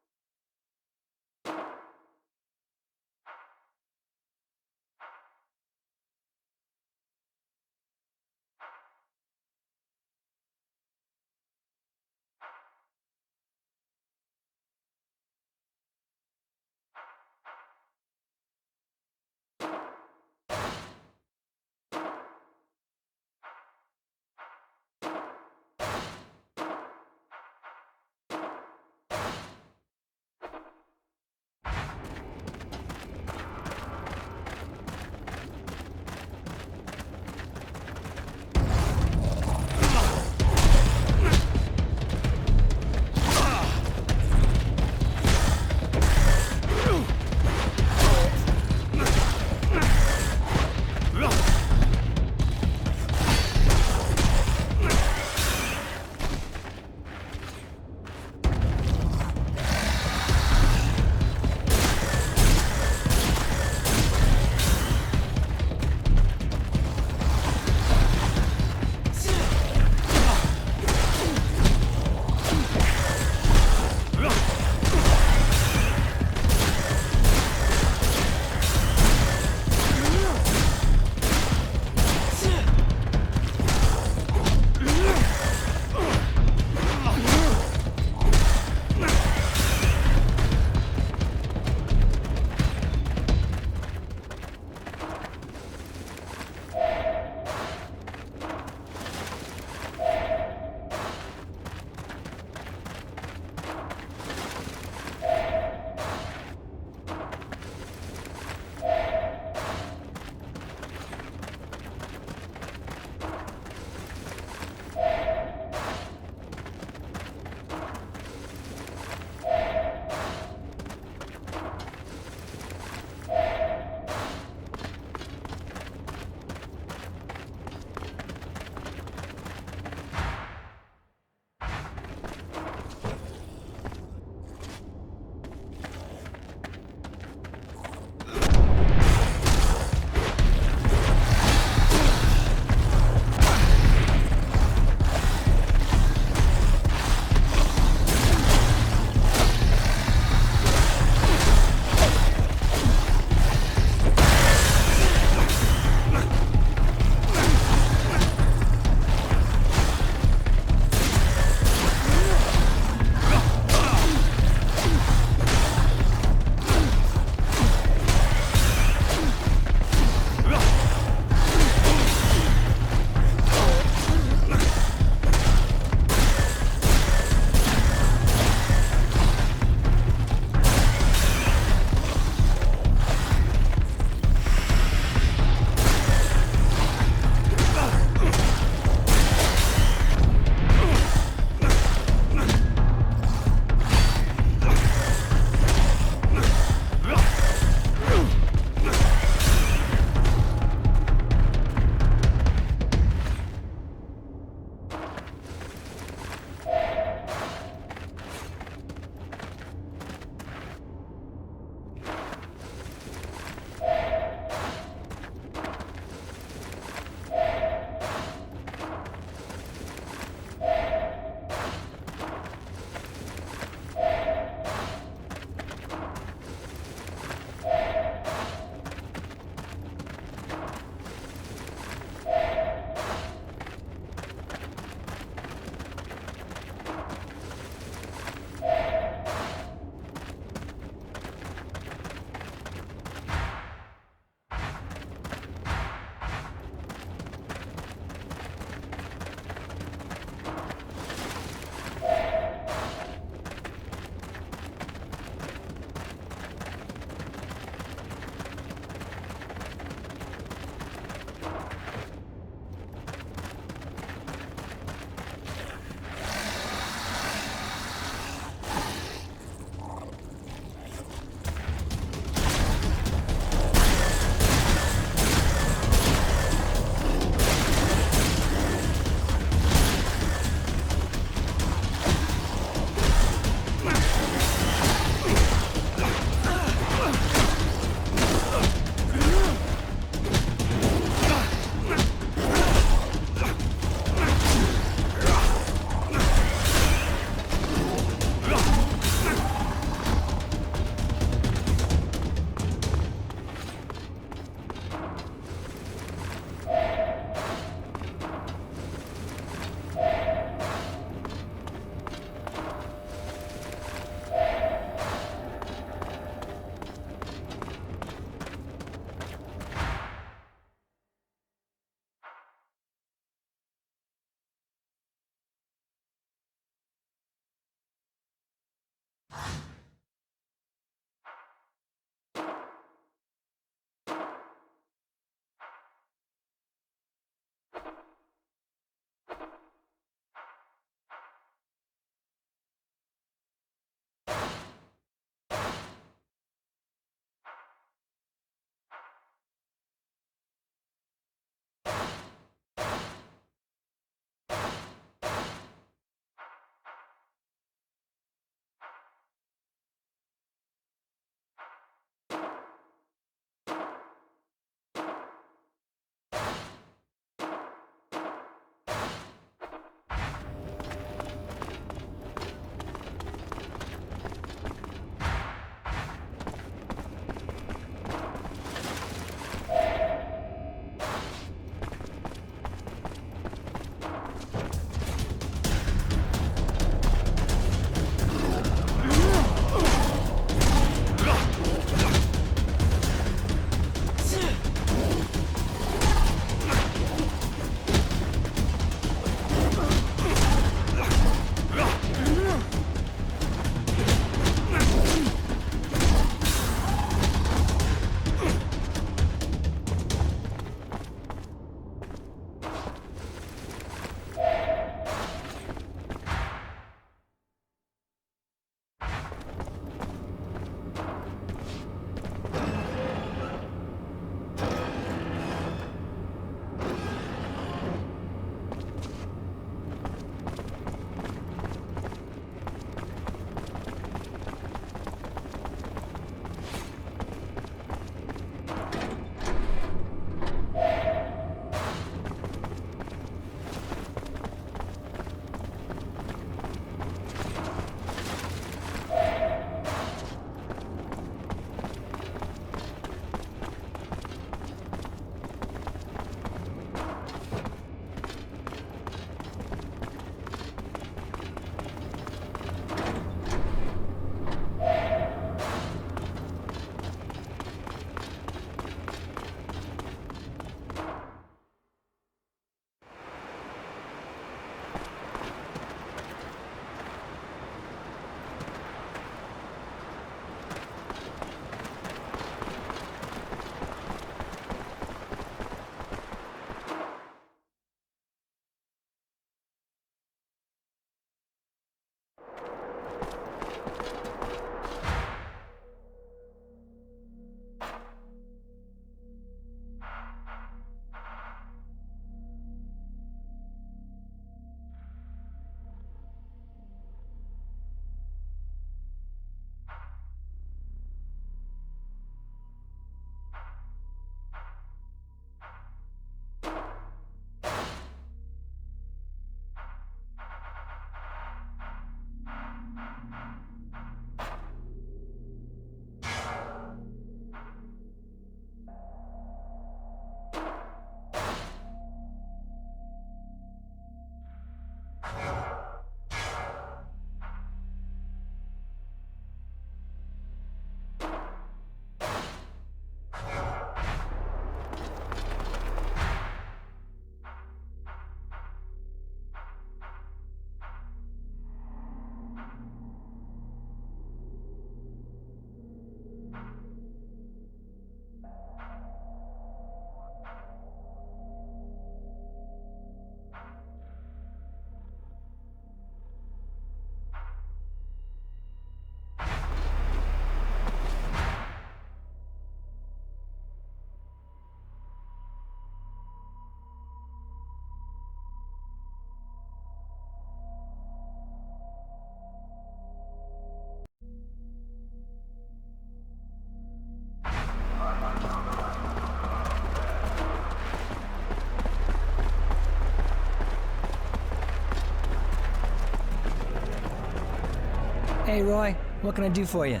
[SPEAKER 9] Hey, Roy, what can I do for you?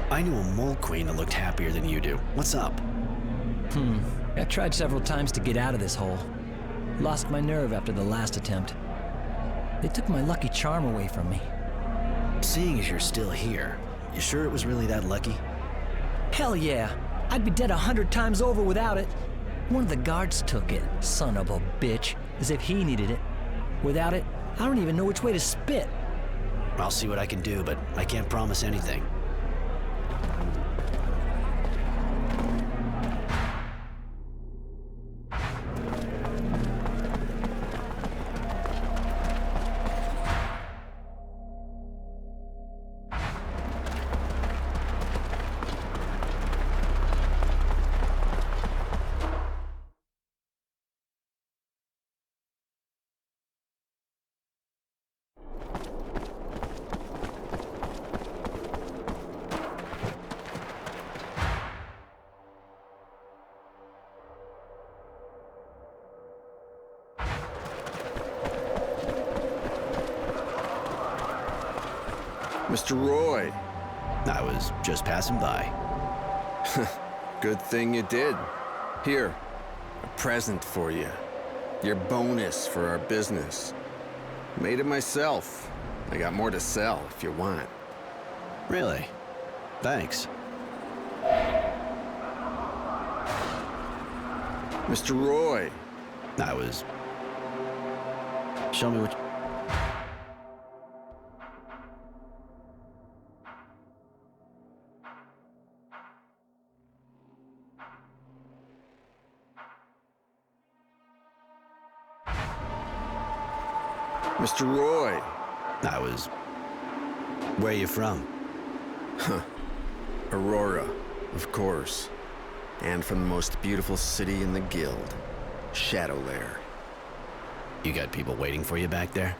[SPEAKER 5] I knew a mole queen that looked happier than you do. What's up?
[SPEAKER 9] I tried several times to get out of this hole. Lost my nerve after the last attempt. They took my lucky charm away from me.
[SPEAKER 5] Seeing as you're still here, you sure it was really that lucky?
[SPEAKER 9] Hell yeah! I'd be dead 100 times over without it. One of the guards took it, son of a bitch, as if he needed it. Without it, I don't even know which way to spit.
[SPEAKER 5] I'll see what I can do, but I can't promise anything.
[SPEAKER 8] Mr. Roy.
[SPEAKER 5] I was just passing by.
[SPEAKER 8] Good thing you did. Here, a present for you. Your bonus for our business. Made it myself. I got more to sell if you want.
[SPEAKER 5] Really? Thanks.
[SPEAKER 8] Mr. Roy.
[SPEAKER 5] I was... Show me what...
[SPEAKER 8] Mr. Roy.
[SPEAKER 5] I was... Where are you from?
[SPEAKER 8] Huh. Aurora, of course. And from the most beautiful city in the guild, Shadowlair.
[SPEAKER 5] You got people waiting for you back there?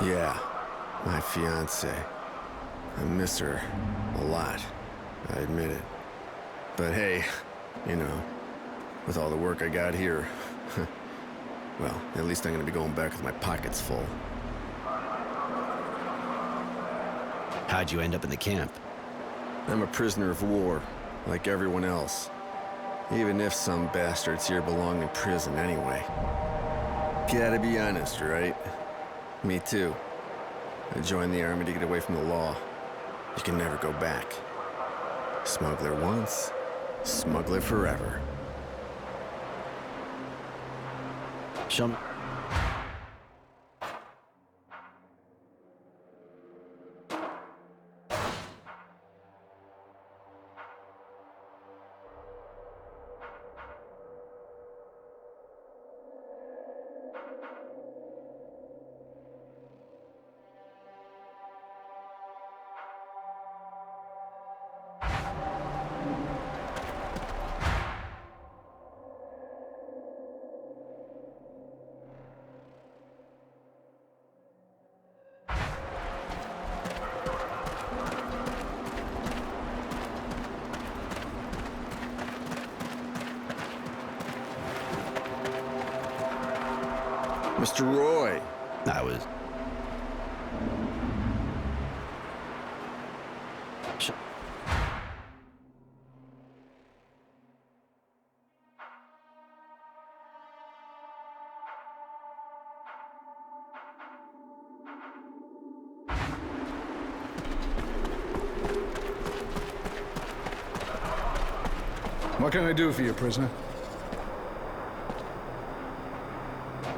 [SPEAKER 8] Yeah, my fiancée. I miss her a lot, I admit it. But hey, you know, with all the work I got here, well, at least I'm gonna be going back with my pockets full.
[SPEAKER 5] How'd you end up in the camp?
[SPEAKER 8] I'm a prisoner of war, like everyone else. Even if some bastards here belong in prison anyway. Gotta be honest, right? Me too. I joined the army to get away from the law. You can never go back. Smuggler once, smuggler forever.
[SPEAKER 5] Show me.
[SPEAKER 8] Mr. Roy.
[SPEAKER 5] I was...
[SPEAKER 12] What can I do for you, prisoner?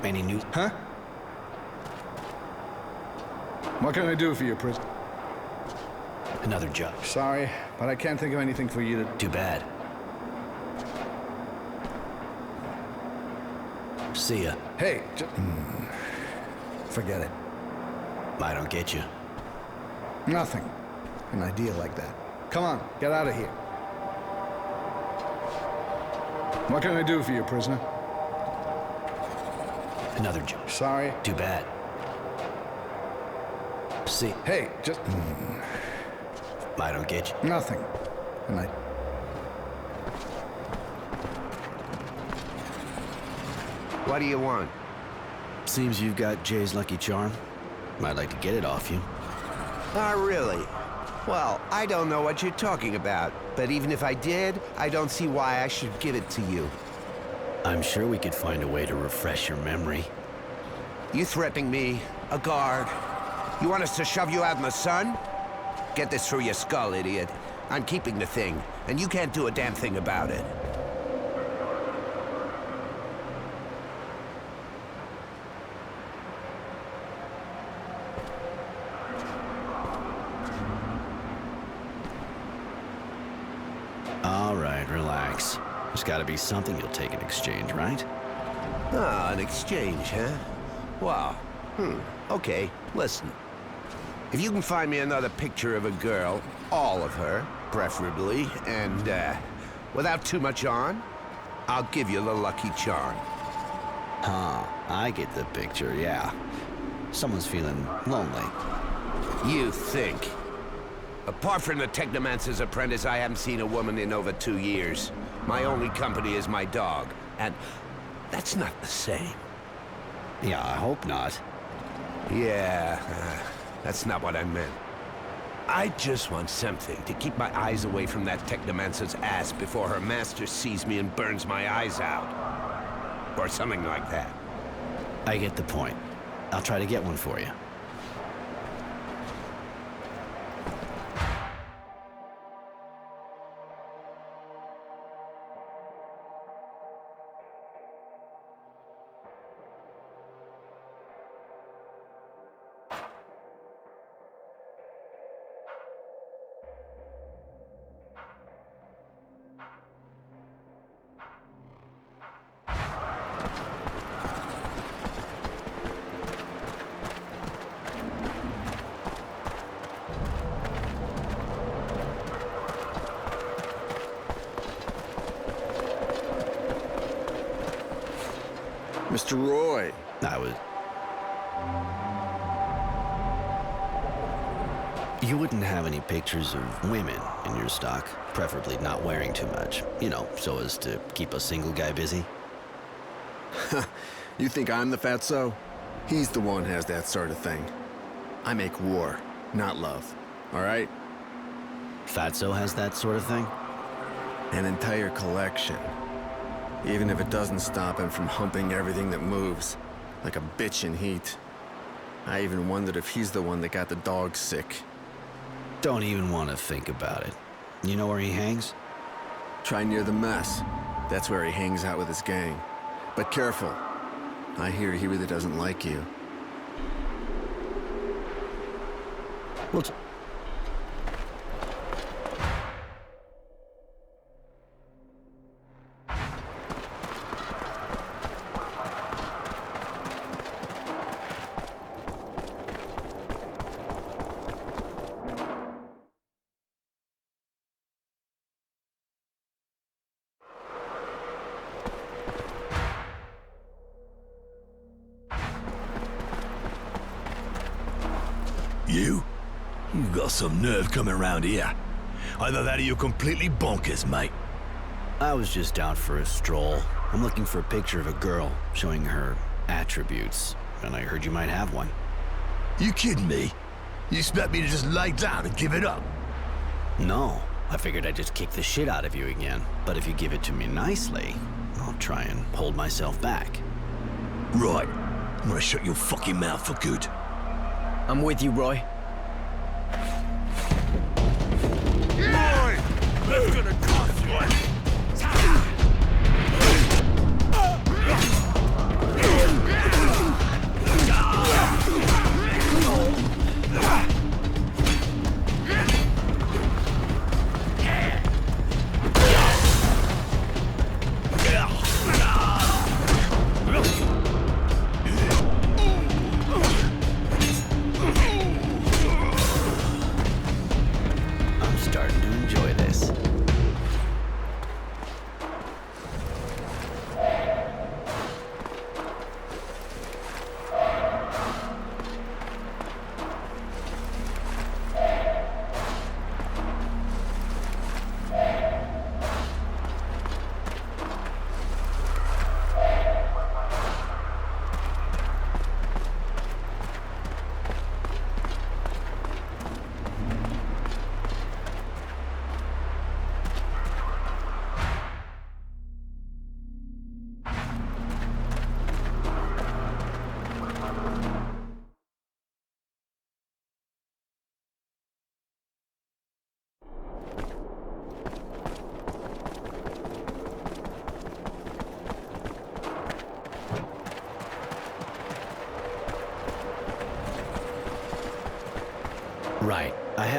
[SPEAKER 5] Any news?
[SPEAKER 12] Huh? What can I do for you, prisoner?
[SPEAKER 5] Another job.
[SPEAKER 12] Sorry, but I can't think of anything for you to...
[SPEAKER 5] Too bad. See ya.
[SPEAKER 12] Hey, just... Forget it.
[SPEAKER 5] I don't get you.
[SPEAKER 12] Nothing. An idea like that. Come on, get out of here. What can I do for you, prisoner?
[SPEAKER 5] Another job.
[SPEAKER 12] Sorry.
[SPEAKER 5] Too bad. See.
[SPEAKER 12] Hey, just...
[SPEAKER 5] I don't get you.
[SPEAKER 12] Nothing. And I...
[SPEAKER 6] What do you want?
[SPEAKER 5] Seems you've got Jay's lucky charm. I'd like to get it off you.
[SPEAKER 6] Ah, really? Well, I don't know what you're talking about, but even if I did, I don't see why I should give it to you.
[SPEAKER 5] I'm sure we could find a way to refresh your memory.
[SPEAKER 6] You threatening me? A guard? You want us to shove you out in the sun? Get this through your skull, idiot. I'm keeping the thing, and you can't do a damn thing about it.
[SPEAKER 5] All right, relax. There's gotta be something you'll take in exchange, right?
[SPEAKER 6] Ah, an exchange, huh? Wow. Okay, listen. If you can find me another picture of a girl, all of her, preferably, and, without too much on, I'll give you the lucky charm.
[SPEAKER 5] Huh, I get the picture, yeah. Someone's feeling lonely.
[SPEAKER 6] You think? Apart from the Technomancer's apprentice, I haven't seen a woman in over 2 years. My only company is my dog, and that's not the same.
[SPEAKER 5] Yeah, I hope not.
[SPEAKER 6] Yeah, that's not what I meant. I just want something to keep my eyes away from that Technomancer's ass before her master sees me and burns my eyes out. Or something like that.
[SPEAKER 5] I get the point. I'll try to get one for you.
[SPEAKER 8] Mr. Roy.
[SPEAKER 5] You wouldn't have any pictures of women in your stock, preferably not wearing too much, you know, so as to keep a single guy busy?
[SPEAKER 8] You think I'm the fatso? He's the one who has that sort of thing. I make war, not love, all right?
[SPEAKER 5] Fatso has that sort of thing?
[SPEAKER 8] An entire collection. Even if it doesn't stop him from humping everything that moves, like a bitch in heat. I even wondered if he's the one that got the dog sick.
[SPEAKER 5] Don't even want to think about it. You know where he hangs?
[SPEAKER 8] Try near the mess. That's where he hangs out with his gang. But careful. I hear he really doesn't like you.
[SPEAKER 5] Well,
[SPEAKER 4] You got some nerve coming around here. Either that or you're completely bonkers, mate.
[SPEAKER 5] I was just out for a stroll. I'm looking for a picture of a girl, showing her attributes, and I heard you might have one.
[SPEAKER 4] You kidding me? You expect me to just lay down and give it up?
[SPEAKER 5] No, I figured I'd just kick the shit out of you again. But if you give it to me nicely, I'll try and hold myself back.
[SPEAKER 4] Right. I'm gonna shut your fucking mouth for good.
[SPEAKER 1] I'm with you, Roy.
[SPEAKER 2] Roy! That's gonna cost you!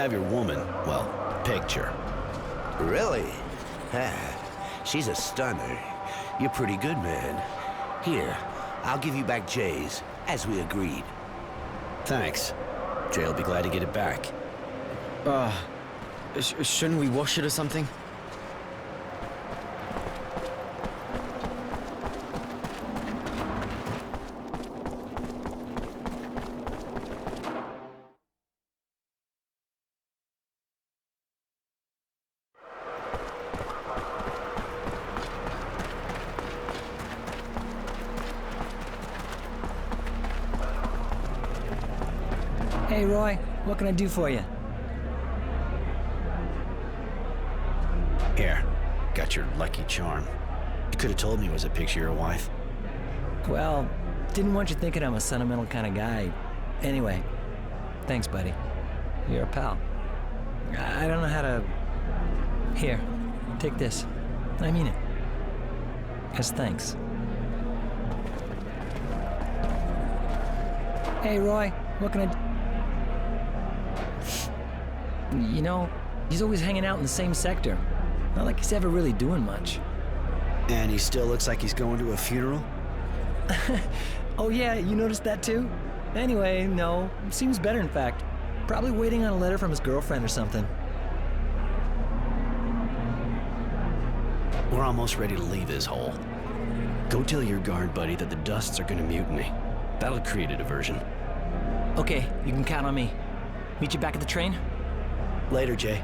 [SPEAKER 5] have your woman, well, picture.
[SPEAKER 14] Really? Ah, she's a stunner. You're pretty good, man. Here, I'll give you back Jay's, as we agreed.
[SPEAKER 5] Thanks. Jay'll be glad to get it back.
[SPEAKER 1] Shouldn't we wash it or something?
[SPEAKER 9] Hey, Roy, what can I do for you?
[SPEAKER 5] Here, got your lucky charm. You could have told me it was a picture of your wife.
[SPEAKER 9] Well, didn't want you thinking I'm a sentimental kind of guy. Anyway, thanks, buddy. You're a pal. I don't know how to... Here, take this. I mean it. As thanks. Hey, Roy, what can I do? You know, he's always hanging out in the same sector. Not like he's ever really doing much.
[SPEAKER 5] And he still looks like he's going to a funeral?
[SPEAKER 9] Oh yeah, you noticed that too? Anyway, no. Seems better, in fact. Probably waiting on a letter from his girlfriend or something.
[SPEAKER 5] We're almost ready to leave this hole. Go tell your guard buddy that the Dusts are gonna mutiny. That'll create a diversion.
[SPEAKER 9] Okay, you can count on me. Meet you back at the train?
[SPEAKER 5] Later, Jay.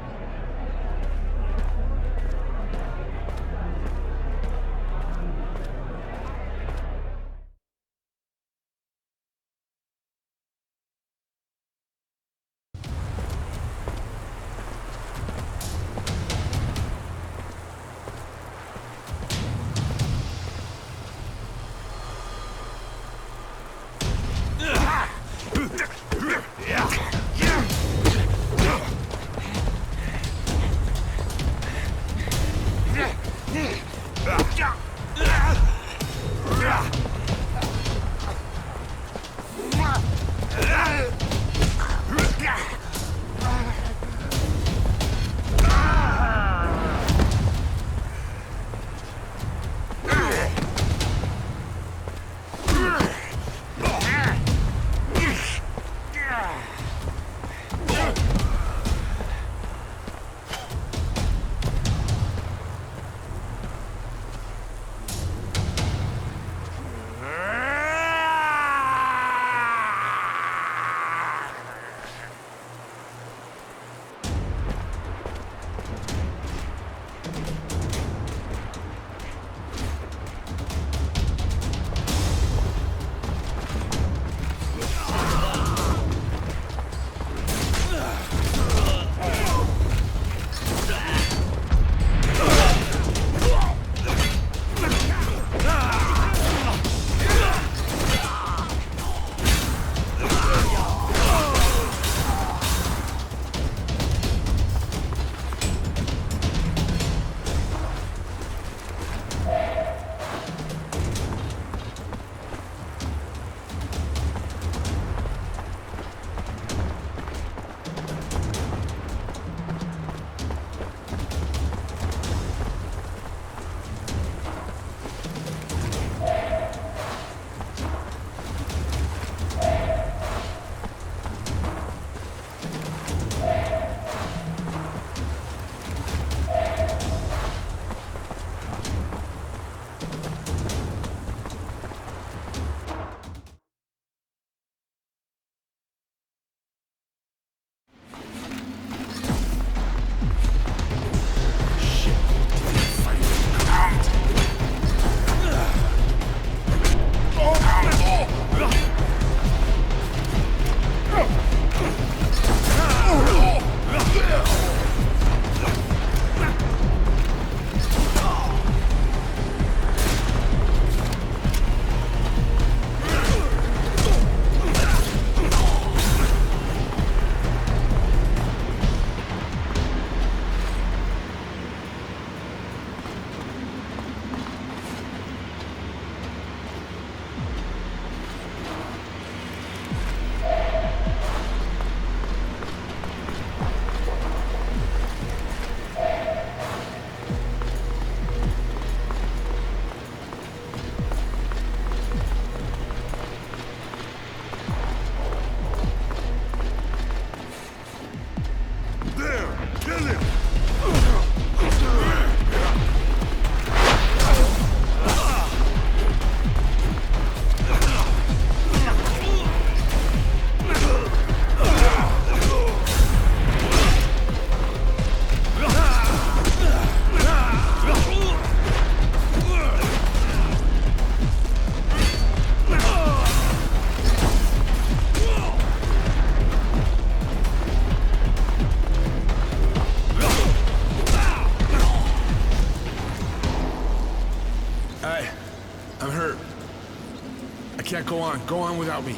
[SPEAKER 21] can't go on. Go on without me.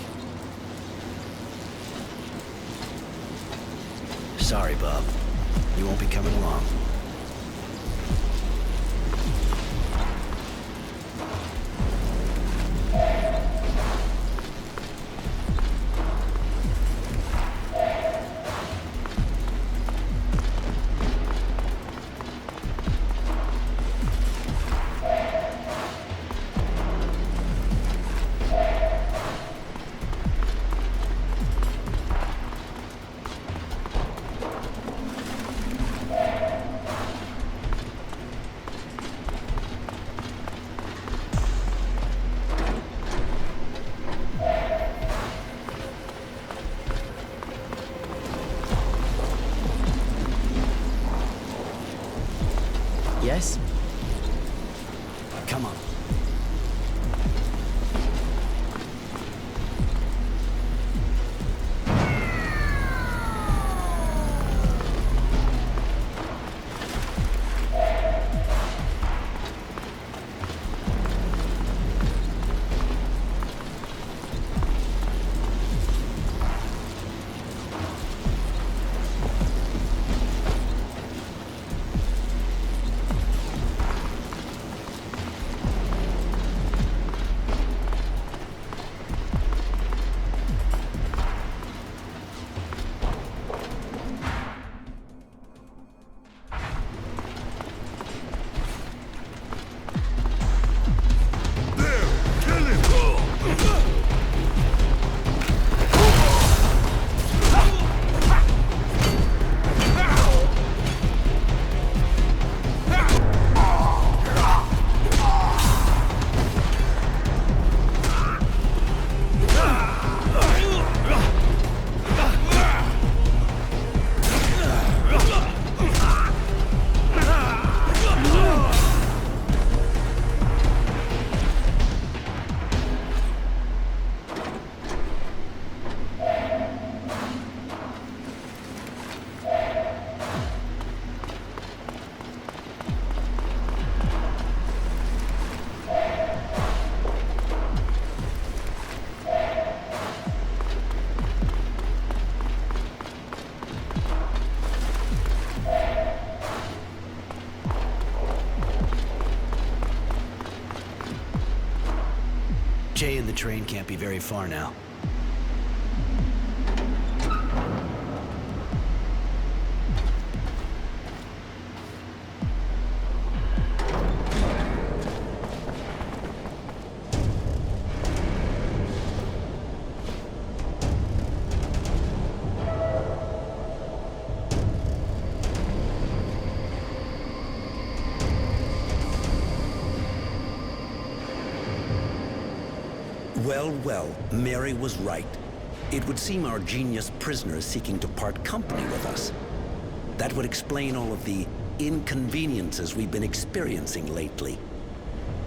[SPEAKER 5] Sorry, Bob. You won't be coming along.
[SPEAKER 1] Yes?
[SPEAKER 5] Come on. Jay and the train can't be very far now.
[SPEAKER 10] Well, Mary was right. It would seem our genius prisoner is seeking to part company with us. That would explain all of the inconveniences we've been experiencing lately.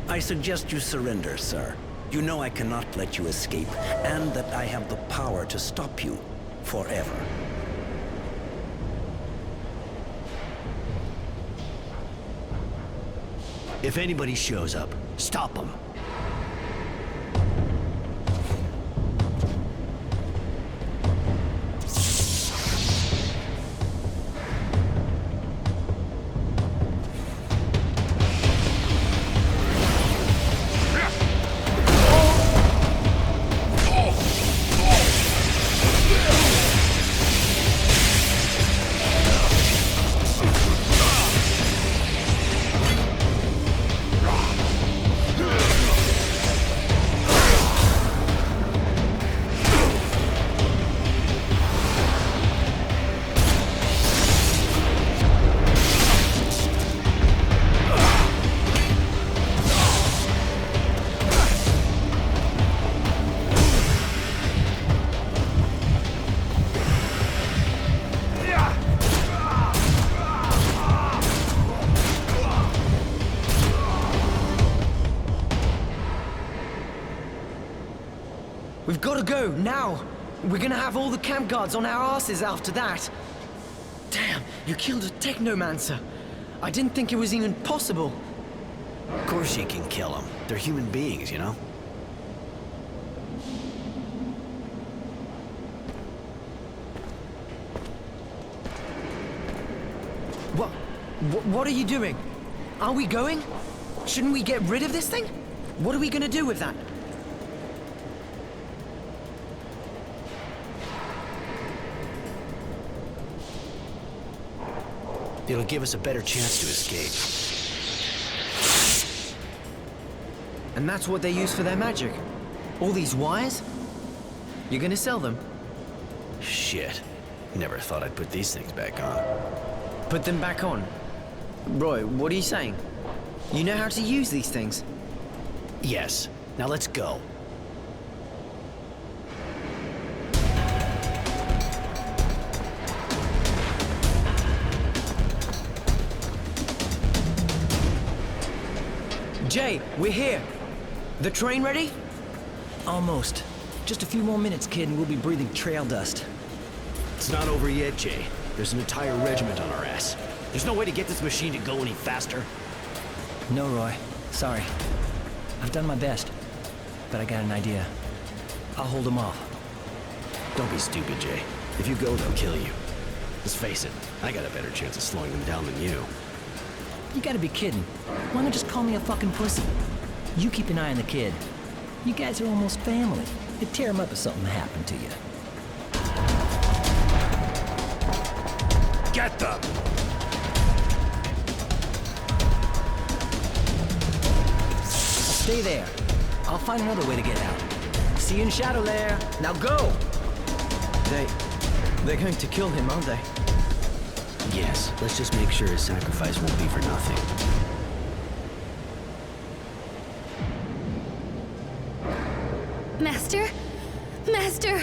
[SPEAKER 10] I suggest you surrender, sir. You know I cannot let you escape, and that I have the power to stop you forever.
[SPEAKER 5] If anybody shows up, stop them.
[SPEAKER 1] We've got to go, now! We're gonna have all the camp guards on our asses after that. Damn, you killed a technomancer. I didn't think it was even possible.
[SPEAKER 5] Of course you can kill them. They're human beings, you know?
[SPEAKER 1] What are you doing? Are we going? Shouldn't we get rid of this thing? What are we gonna do with that?
[SPEAKER 5] It'll give us a better chance to escape.
[SPEAKER 1] And that's what they use for their magic? All these wires? You're gonna sell them?
[SPEAKER 5] Shit. Never thought I'd put these things back on.
[SPEAKER 1] Put them back on? Roy, what are you saying? You know how to use these things?
[SPEAKER 5] Yes. Now let's go.
[SPEAKER 1] Jay, we're here. The train ready?
[SPEAKER 9] Almost. Just a few more minutes, kid, and we'll be breathing trail dust.
[SPEAKER 5] It's not over yet, Jay. There's an entire regiment on our ass. There's no way to get this machine to go any faster.
[SPEAKER 9] No, Roy. Sorry. I've done my best. But I got an idea. I'll hold them off.
[SPEAKER 5] Don't be stupid, Jay. If you go, they'll kill you. Let's face it, I got a better chance of slowing them down than you.
[SPEAKER 9] You gotta be kidding. Why not just call me a fucking pussy? You keep an eye on the kid. You guys are almost family. You'd tear him up if something happened to you.
[SPEAKER 17] Get them!
[SPEAKER 9] Stay there. I'll find another way to get out. See you in Shadow Lair. Now go!
[SPEAKER 1] They're going to kill him, aren't they?
[SPEAKER 5] Yes, let's just make sure his sacrifice won't be for nothing.
[SPEAKER 16] Master? Master!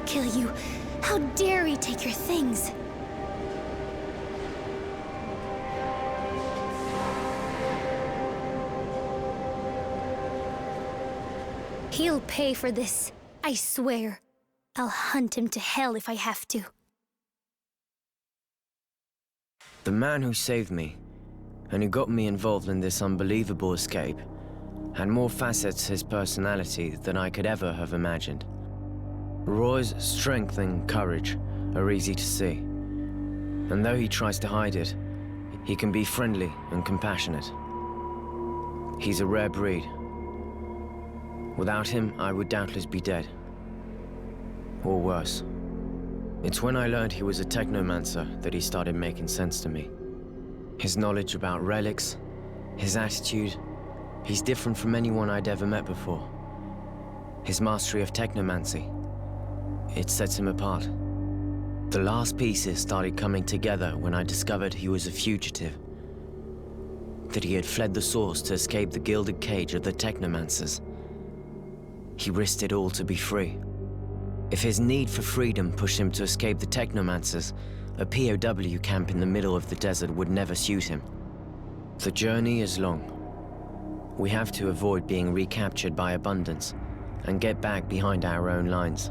[SPEAKER 16] Kill you. How dare he take your things? He'll pay for this, I swear. I'll hunt him to hell if I have to.
[SPEAKER 1] The man who saved me, and who got me involved in this unbelievable escape, had more facets to his personality than I could ever have imagined. Roy's strength and courage are easy to see. And though he tries to hide it, he can be friendly and compassionate. He's a rare breed. Without him, I would doubtless be dead. Or worse. It's when I learned he was a technomancer that he started making sense to me. His knowledge about relics, his attitude, he's different from anyone I'd ever met before. His mastery of technomancy, it sets him apart. The last pieces started coming together when I discovered he was a fugitive. That he had fled the source to escape the gilded cage of the technomancers. He risked it all to be free. If his need for freedom pushed him to escape the technomancers, a POW camp in the middle of the desert would never suit him. The journey is long. We have to avoid being recaptured by Abundance and get back behind our own lines.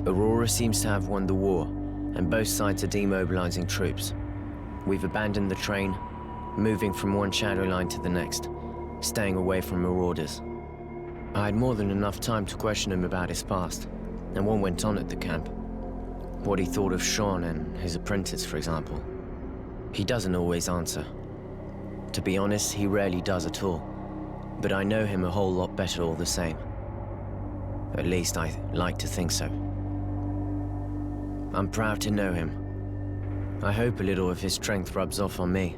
[SPEAKER 1] Aurora seems to have won the war, and both sides are demobilizing troops. We've abandoned the train, moving from one shadow line to the next, staying away from marauders. I had more than enough time to question him about his past, and what went on at the camp. What he thought of Sean and his apprentice, for example. He doesn't always answer. To be honest, he rarely does at all, but I know him a whole lot better all the same. At least I like to think so. I'm proud to know him. I hope a little of his strength rubs off on me.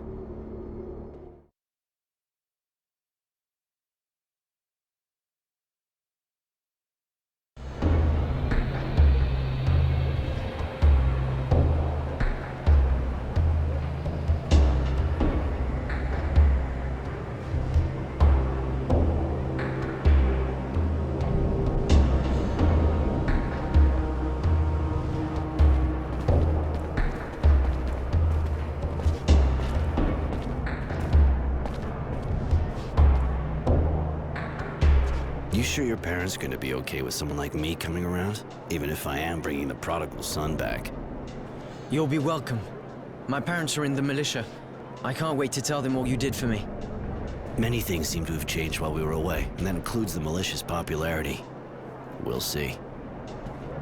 [SPEAKER 5] sure your parents are gonna be okay with someone like me coming around? Even if I am bringing the prodigal son back.
[SPEAKER 1] You'll be welcome. My parents are in the militia. I can't wait to tell them all you did for me.
[SPEAKER 5] Many things seem to have changed while we were away, and that includes the militia's popularity. We'll see.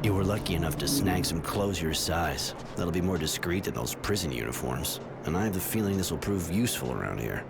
[SPEAKER 5] You were lucky enough to snag some clothes your size. That'll be more discreet than those prison uniforms, and I have the feeling this will prove useful around here.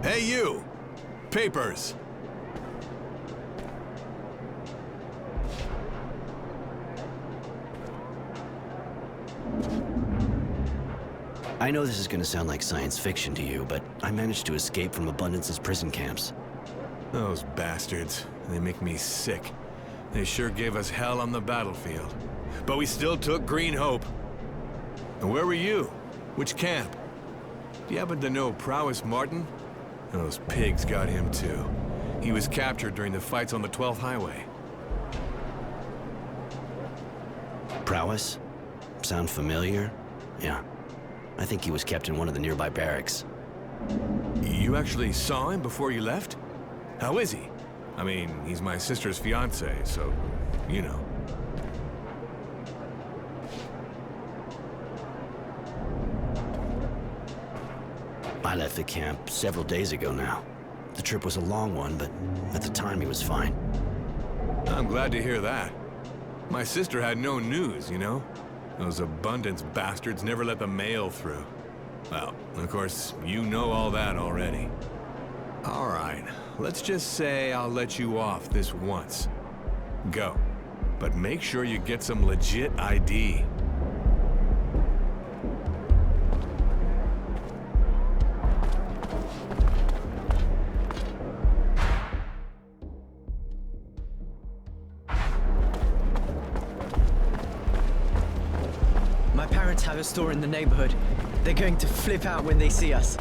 [SPEAKER 2] Hey, you! Papers!
[SPEAKER 5] I know this is gonna sound like science fiction to you, but I managed to escape from Abundance's prison camps.
[SPEAKER 21] Those bastards. They make me sick. They sure gave us hell on the battlefield. But we still took Green Hope. And where were you? Which camp? Do you happen to know Prowess Martin? Those pigs got him too. He was captured during the fights on the 12th Highway.
[SPEAKER 5] Prowess? Sound familiar? Yeah. I think he was kept in one of the nearby barracks.
[SPEAKER 21] You actually saw him before you left? How is he? I mean, he's my sister's fiancé, so, you know.
[SPEAKER 5] I left the camp several days ago now. The trip was a long one, but at the time he was fine.
[SPEAKER 21] I'm glad to hear that. My sister had no news, you know? Those Abundance bastards never let the mail through. Well, of course, you know all that already. All right, let's just say I'll let you off this once. Go. But make sure you get some legit ID.
[SPEAKER 1] My parents have a store in the neighborhood. They're going to flip out when they see us.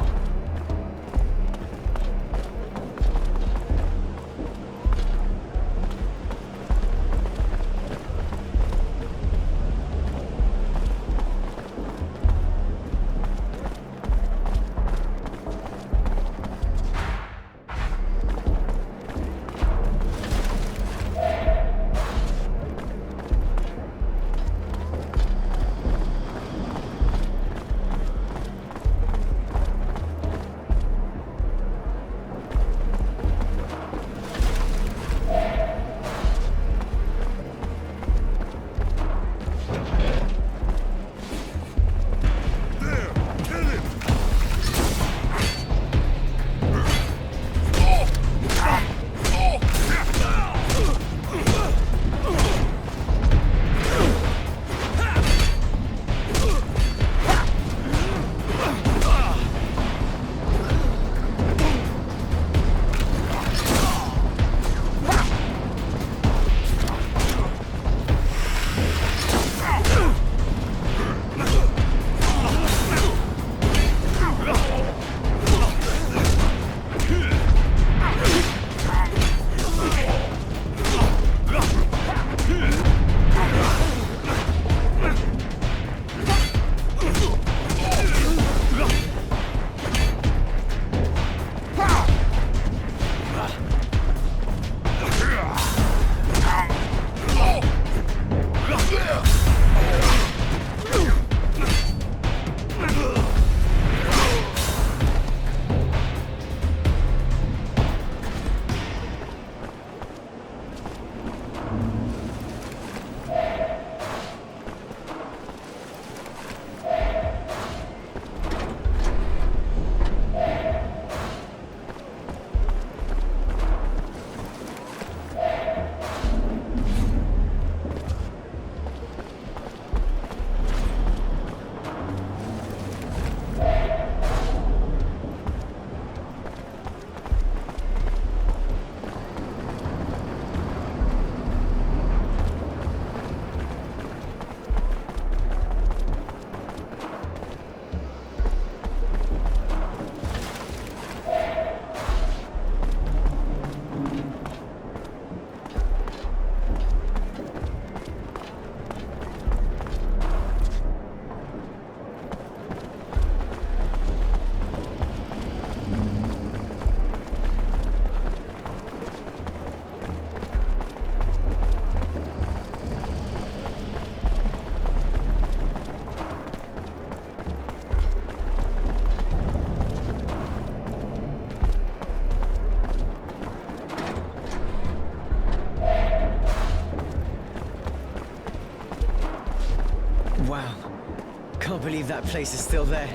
[SPEAKER 1] that place is still there.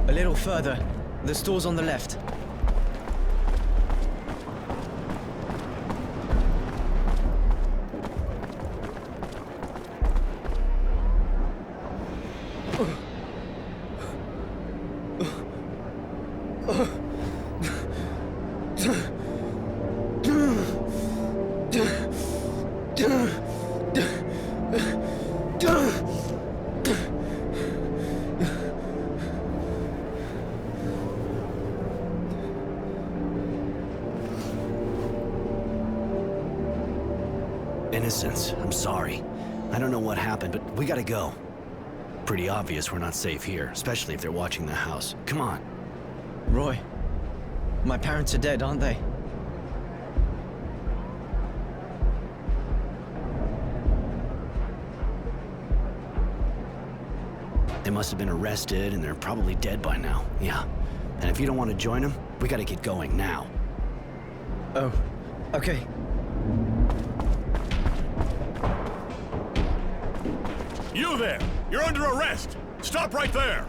[SPEAKER 1] A little further. The store's on the left.
[SPEAKER 5] Innocence, I'm sorry. I don't know what happened, but we gotta go. Pretty obvious we're not safe here, especially if they're watching the house. Come on.
[SPEAKER 1] Roy, my parents are dead, aren't they?
[SPEAKER 5] They must have been arrested, and they're probably dead by now. Yeah. And if you don't want to join them, we gotta get going now.
[SPEAKER 1] Oh, okay.
[SPEAKER 2] You there! You're under arrest! Stop right there!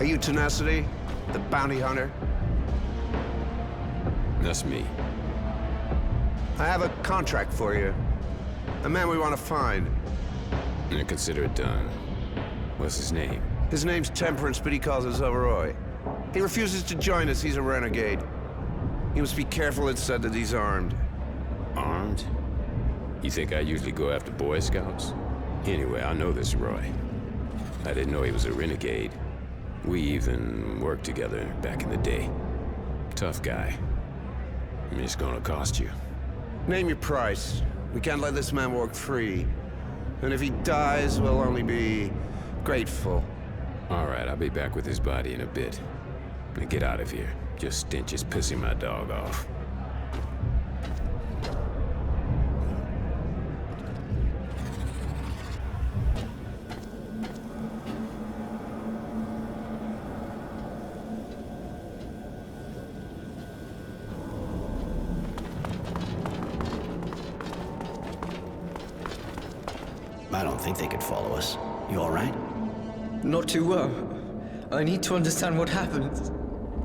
[SPEAKER 6] Are you Tenacity, the bounty hunter?
[SPEAKER 7] That's me.
[SPEAKER 6] I have a contract for you. A man we want to find.
[SPEAKER 7] I consider it done. What's his name?
[SPEAKER 6] His name's Temperance, but he calls himself Roy. He refuses to join us. He's a renegade. You must be careful, it's said that he's armed.
[SPEAKER 7] Armed? You think I usually go after Boy Scouts? Anyway, I know this Roy. I didn't know he was a renegade. We even worked together back in the day. Tough guy. It's gonna cost you.
[SPEAKER 6] Name your price. We can't let this man walk free. And if he dies, we'll only be grateful.
[SPEAKER 7] All right, I'll be back with his body in a bit. Now get out of here. Your stench is pissing my dog off.
[SPEAKER 5] I don't think they could follow us. You all right?
[SPEAKER 1] Not too well. I need to understand what happened.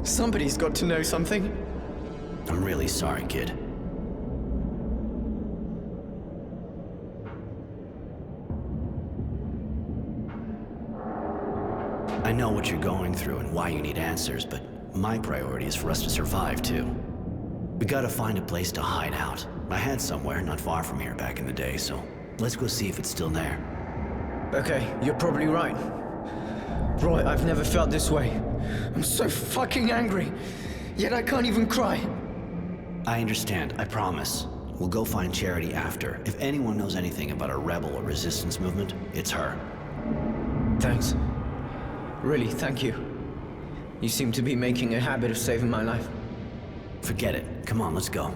[SPEAKER 1] Somebody's got to know something.
[SPEAKER 5] I'm really sorry, kid. I know what you're going through and why you need answers, but my priority is for us to survive, too. We gotta find a place to hide out. I had somewhere not far from here back in the day, so let's go see if it's still there.
[SPEAKER 1] Okay, you're probably right. Roy, I've never felt this way. I'm so fucking angry, yet I can't even cry.
[SPEAKER 5] I understand, I promise. We'll go find Charity after. If anyone knows anything about a rebel or resistance movement, it's her.
[SPEAKER 1] Thanks. Really, thank you. You seem to be making a habit of saving my life.
[SPEAKER 5] Forget it. Come on, let's go.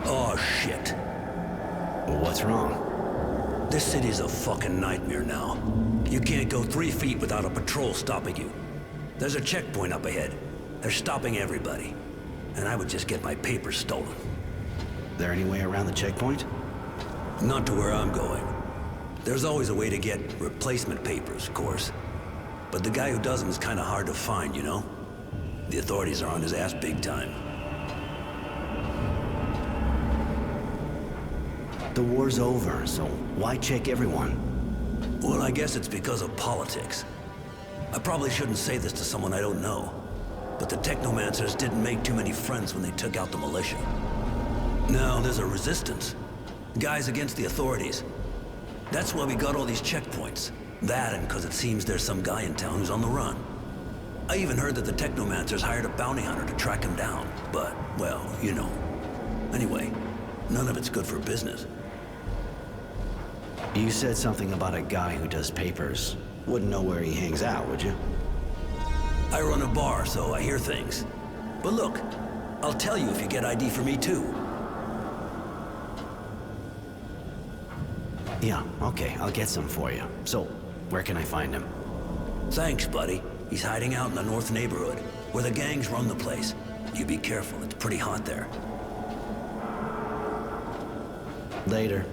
[SPEAKER 10] Oh, shit.
[SPEAKER 5] What's wrong?
[SPEAKER 10] This city's a fucking nightmare now. You can't go 3 feet without a patrol stopping you. There's a checkpoint up ahead. They're stopping everybody. And I would just get my papers stolen.
[SPEAKER 5] There any way around the checkpoint?
[SPEAKER 10] Not to where I'm going. There's always a way to get replacement papers, of course. But the guy who does them is kind of hard to find, you know? The authorities are on his ass big time.
[SPEAKER 5] The war's over, so why check everyone?
[SPEAKER 10] Well, I guess it's because of politics. I probably shouldn't say this to someone I don't know, but the Technomancers didn't make too many friends when they took out the militia. Now there's a resistance. Guys against the authorities. That's why we got all these checkpoints. That and because it seems there's some guy in town who's on the run. I even heard that the Technomancers hired a bounty hunter to track him down, but, well, you know. Anyway, none of it's good for business.
[SPEAKER 5] You said something about a guy who does papers. Wouldn't know where he hangs out, would you?
[SPEAKER 10] I run a bar, so I hear things. But look, I'll tell you if you get ID for me too.
[SPEAKER 5] Yeah, okay, I'll get some for you. So, where can I find him?
[SPEAKER 10] Thanks, buddy. He's hiding out in the north neighborhood, where the gangs run the place. You be careful, it's pretty hot there.
[SPEAKER 5] Later.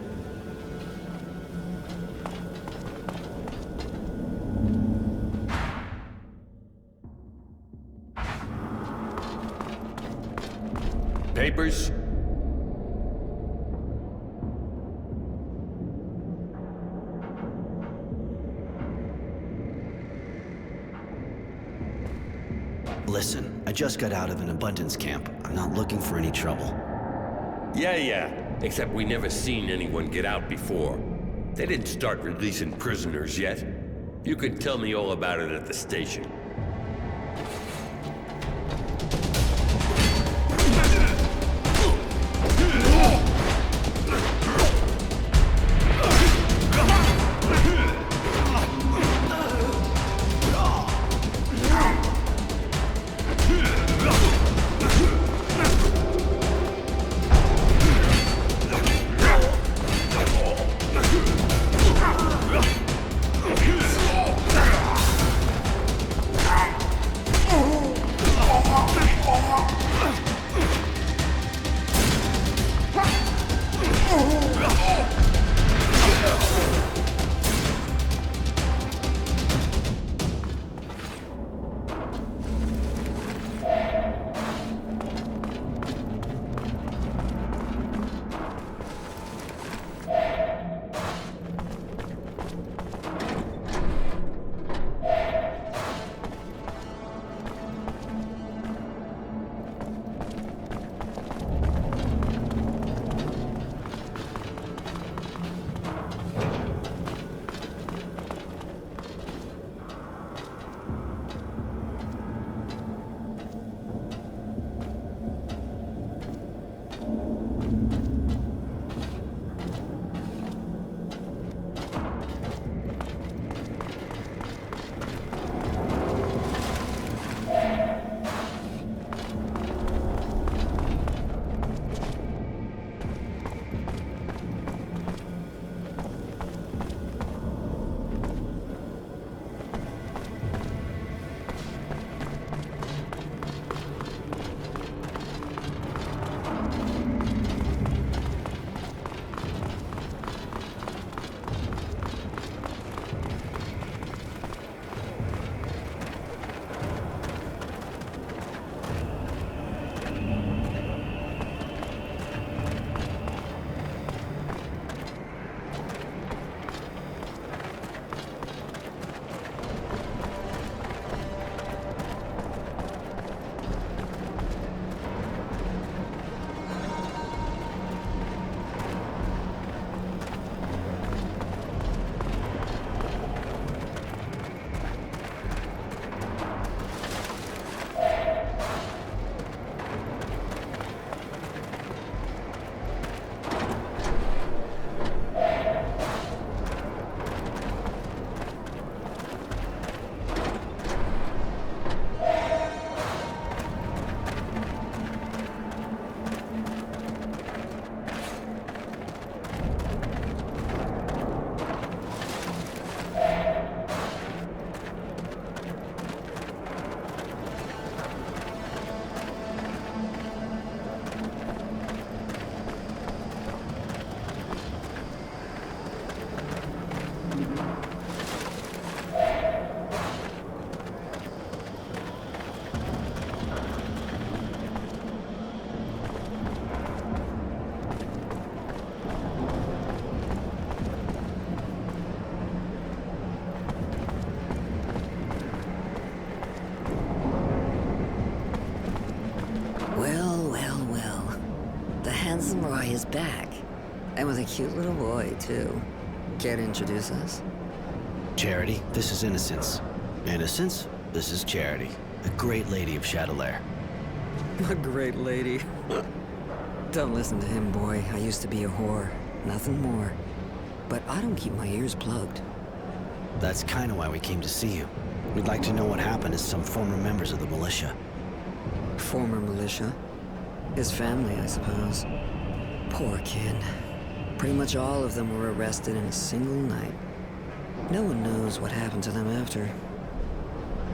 [SPEAKER 11] Papers?
[SPEAKER 5] Listen, I just got out of an abundance camp. I'm not looking for any trouble.
[SPEAKER 11] Yeah. Except we never seen anyone get out before. They didn't start releasing prisoners yet. You can tell me all about it at the station.
[SPEAKER 22] handsome Roy is back. And with a cute little boy, too. Care to introduce us?
[SPEAKER 5] Charity, this is Innocence. Innocence, this is Charity. A great lady of Chatelaire.
[SPEAKER 22] A great lady. Don't listen to him, boy. I used to be a whore. Nothing more. But I don't keep my ears plugged.
[SPEAKER 5] That's kind of why we came to see you. We'd like to know what happened to some former members of the militia.
[SPEAKER 22] Former militia? His family, I suppose. Poor kid. Pretty much all of them were arrested in a single night. No one knows what happened to them after.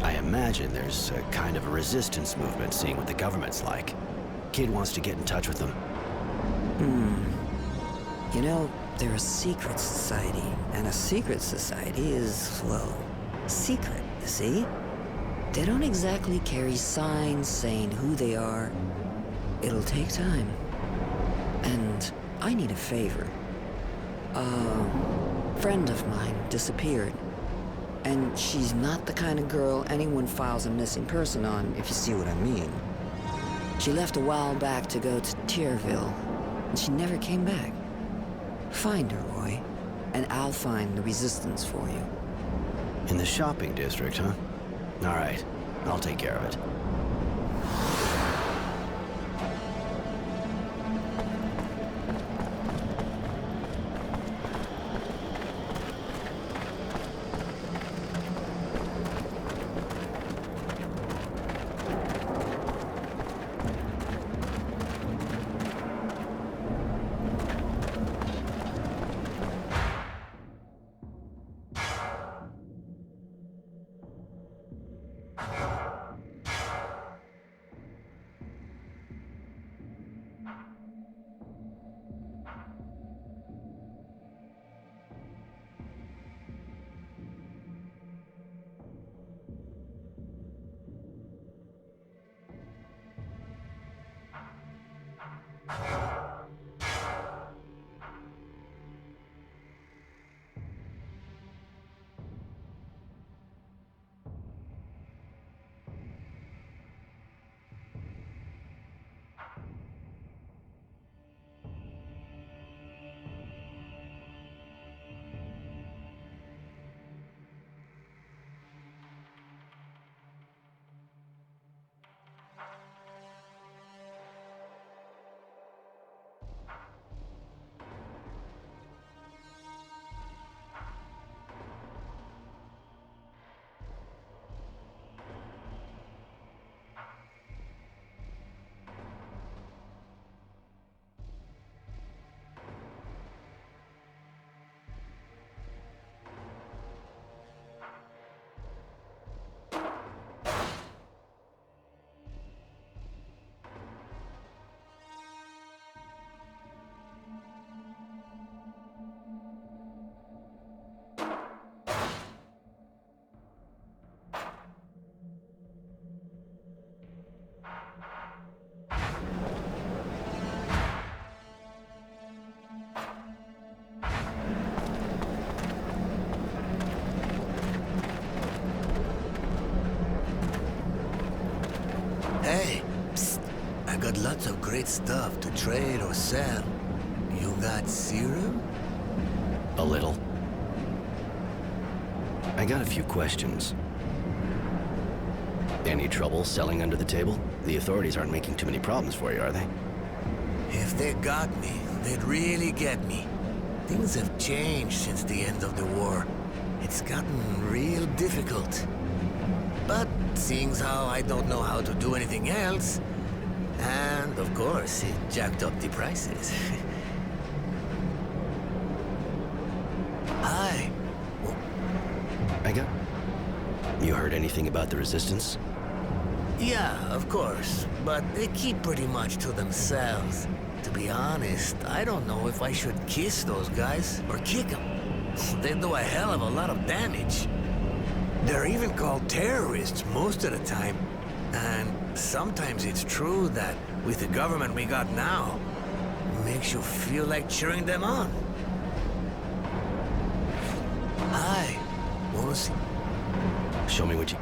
[SPEAKER 5] I imagine there's a kind of a resistance movement, seeing what the government's like. Kid wants to get in touch with them.
[SPEAKER 22] You know, they're a secret society, and a secret society is, well, secret, you see? They don't exactly carry signs saying who they are. It'll take time. And I need a favor. A friend of mine disappeared. And she's not the kind of girl anyone files a missing person on, if you see what I mean. She left a while back to go to Tierville, and she never came back. Find her, Roy, and I'll find the resistance for you.
[SPEAKER 5] In the shopping district, huh? All right, I'll take care of it.
[SPEAKER 4] Hey, psst. I got lots of great stuff to trade or sell. You got serum?
[SPEAKER 5] A little. I got a few questions. Any trouble selling under the table? The authorities aren't making too many problems for you, are they?
[SPEAKER 4] If they got me, they'd really get me. Things have changed since the end of the war. It's gotten real difficult. But seeing how I don't know how to do anything else, and of course, it jacked up the prices. Hi.
[SPEAKER 5] You heard anything about the resistance?
[SPEAKER 4] Yeah, of course, but they keep pretty much to themselves. To be honest, I don't know if I should kiss those guys or kick them. They do a hell of a lot of damage. They're even called terrorists most of the time. And sometimes it's true that with the government we got now, it makes you feel like cheering them on. Hi, wanna see?
[SPEAKER 5] Show me what you...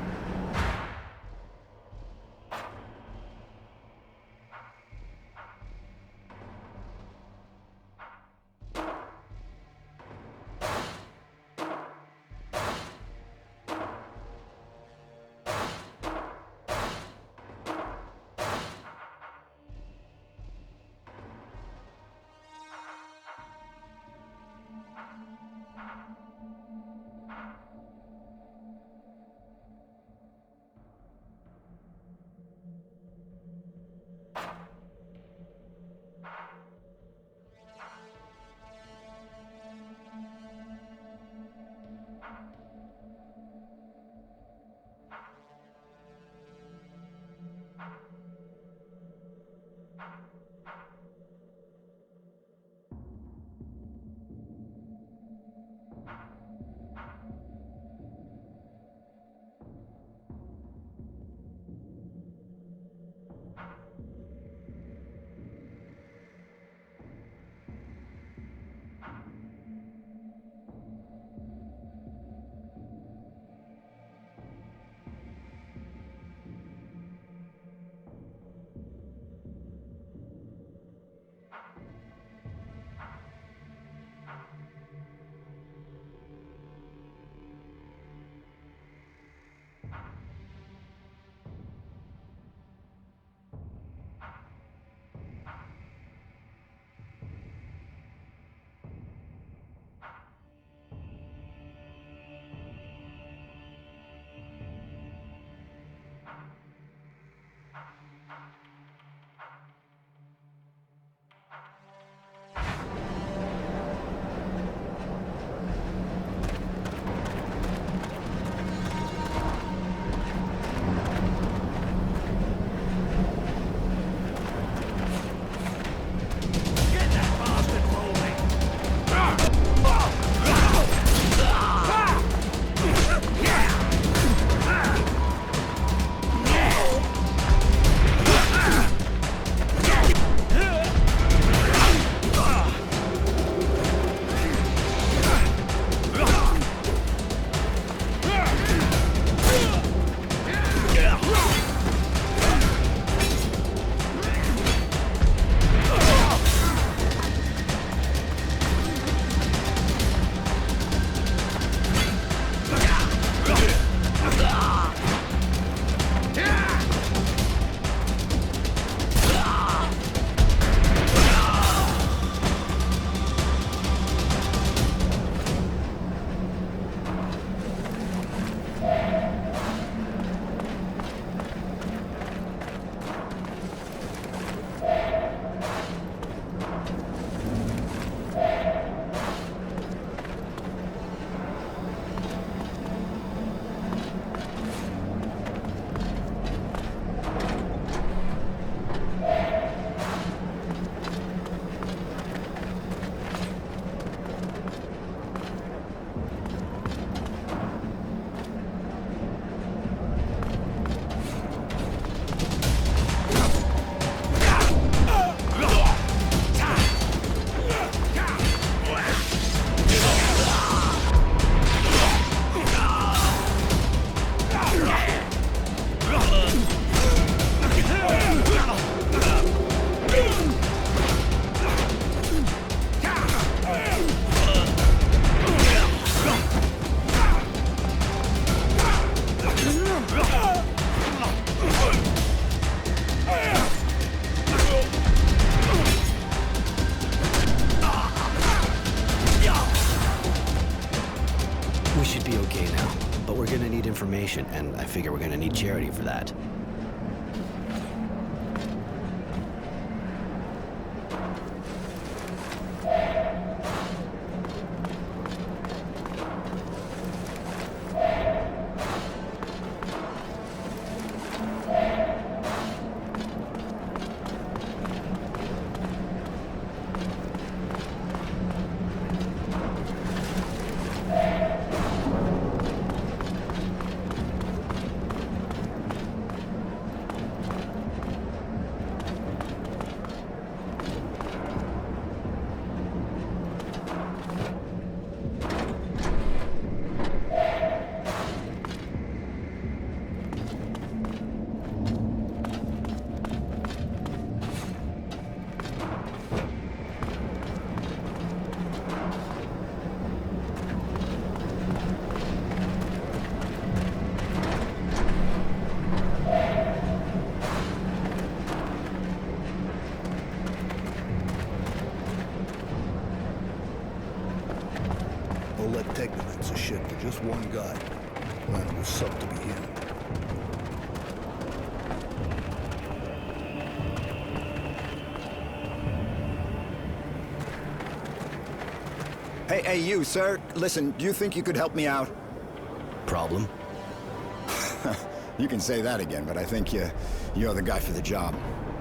[SPEAKER 5] figure we're gonna need charity for that.
[SPEAKER 12] We'll let Technomancer shit for just one guy. Well, it will suck to be him.
[SPEAKER 13] Hey, you, sir. Listen, do you think you could help me out?
[SPEAKER 5] Problem?
[SPEAKER 13] You can say that again, but I think you're the guy for the job.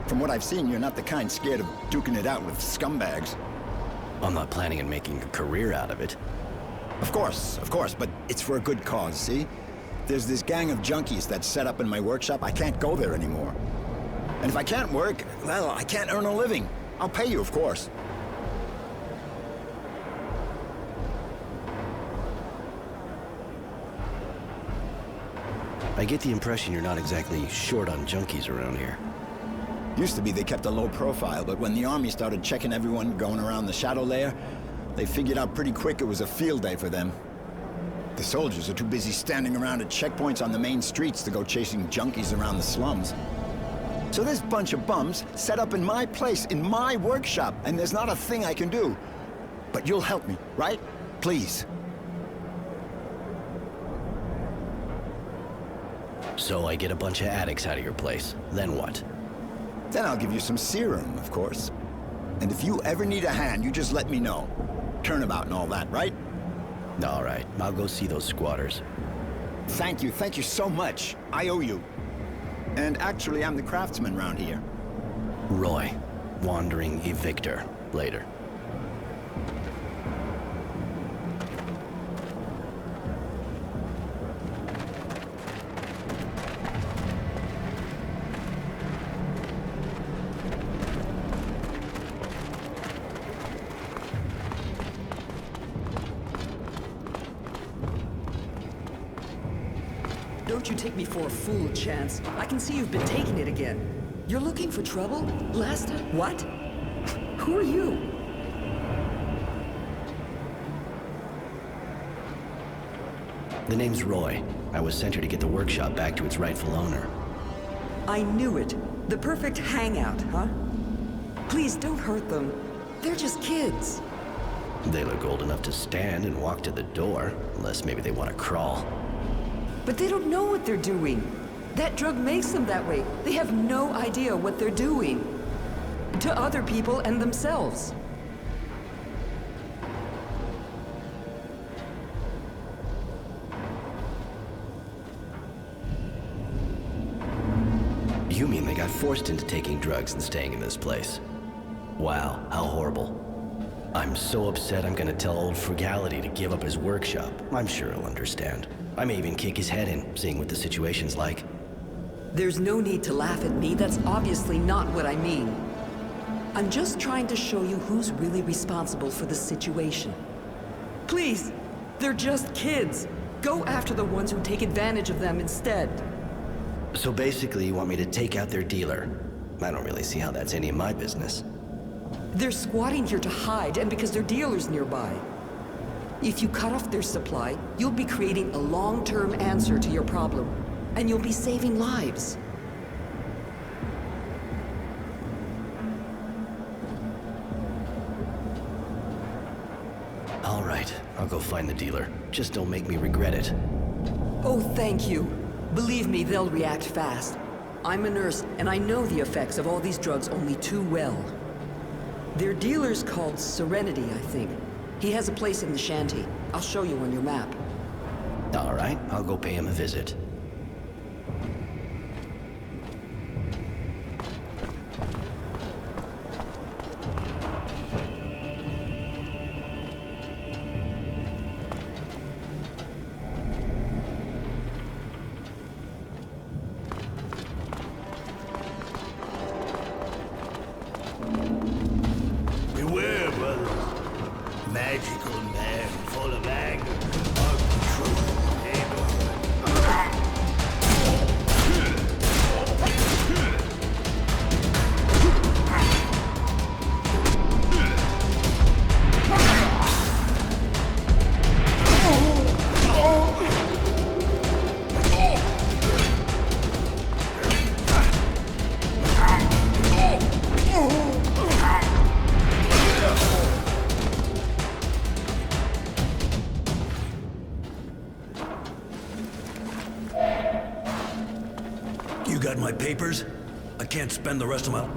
[SPEAKER 13] From what I've seen, you're not the kind scared of duking it out with scumbags.
[SPEAKER 5] I'm not planning on making a career out of it.
[SPEAKER 13] Of course, but it's for a good cause, see? There's this gang of junkies that's set up in my workshop. I can't go there anymore. And if I can't work, well, I can't earn a living. I'll pay you, of course.
[SPEAKER 5] I get the impression you're not exactly short on junkies around here.
[SPEAKER 13] Used to be they kept a low profile, but when the army started checking everyone going around the shadow layer, they figured out pretty quick it was a field day for them. The soldiers are too busy standing around at checkpoints on the main streets to go chasing junkies around the slums. So this bunch of bums set up in my place, in my workshop, and there's not a thing I can do. But you'll help me, right? Please.
[SPEAKER 5] So I get a bunch of addicts out of your place. Then what?
[SPEAKER 13] Then I'll give you some serum, of course. And if you ever need a hand, you just let me know. Turnabout and all that, right?
[SPEAKER 5] All right, I'll go see those squatters.
[SPEAKER 13] Thank you so much. I owe you. And actually, I'm the craftsman around here.
[SPEAKER 5] Roy, wandering evictor. Later.
[SPEAKER 18] Don't you take me for a fool, Chance. I can see you've been taking it again. You're looking for trouble? Last time? What? Who are you?
[SPEAKER 5] The name's Roy. I was sent here to get the workshop back to its rightful owner.
[SPEAKER 18] I knew it. The perfect hangout, huh? Please don't hurt them. They're just kids.
[SPEAKER 5] They look old enough to stand and walk to the door, unless maybe they want to crawl.
[SPEAKER 18] But they don't know what they're doing. That drug makes them that way. They have no idea what they're doing. To other people and themselves.
[SPEAKER 5] You mean they got forced into taking drugs and staying in this place? Wow, how horrible. I'm so upset I'm gonna tell old Frugality to give up his workshop. I'm sure he'll understand. I may even kick his head in, seeing what the situation's like.
[SPEAKER 18] There's no need to laugh at me. That's obviously not what I mean. I'm just trying to show you who's really responsible for the situation. Please, they're just kids. Go after the ones who take advantage of them instead.
[SPEAKER 5] So basically, you want me to take out their dealer? I don't really see how that's any of my business.
[SPEAKER 18] They're squatting here to hide, and because their dealer's nearby. If you cut off their supply, you'll be creating a long-term answer to your problem. And you'll be saving lives.
[SPEAKER 5] All right, I'll go find the dealer. Just don't make me regret it.
[SPEAKER 18] Oh, thank you. Believe me, they'll react fast. I'm a nurse, and I know the effects of all these drugs only too well. Their dealer's called Serenity, I think. He has a place in the shanty. I'll show you on your map.
[SPEAKER 5] All right, I'll go pay him a visit.
[SPEAKER 4] Beware, brothers. Magical man full of anger are controlling the neighborhood.
[SPEAKER 10] You got my papers? I can't spend the rest of my...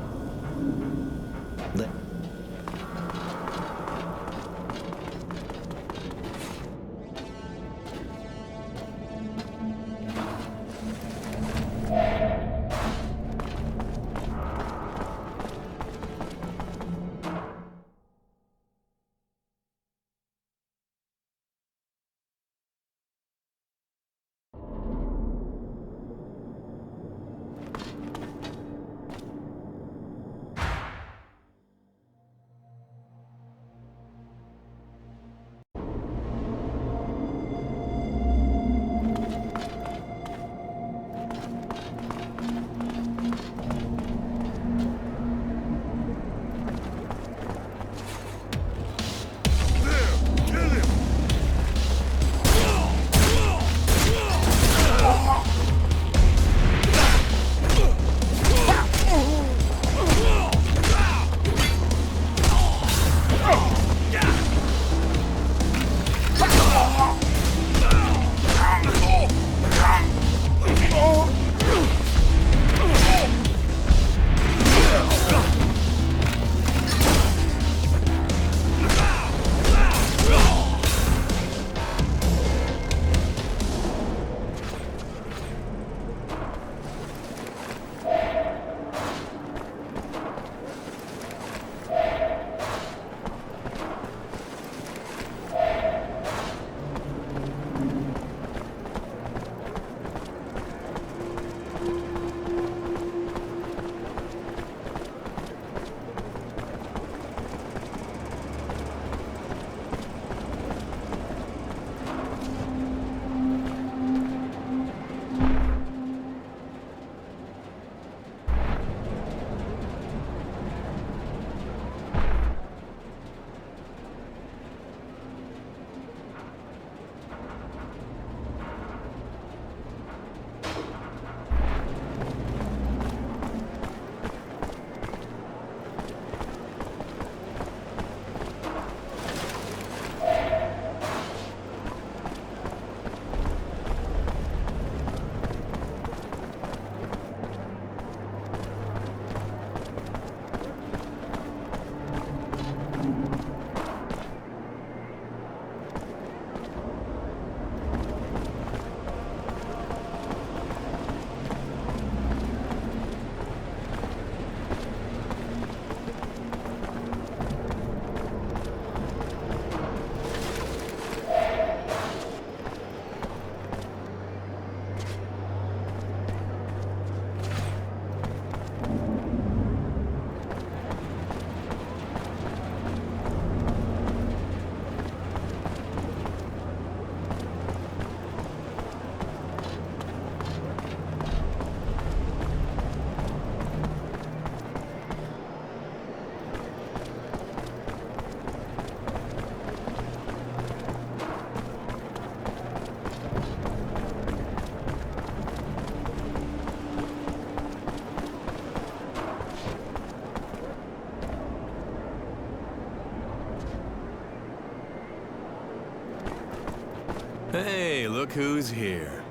[SPEAKER 21] Hey, look who's here.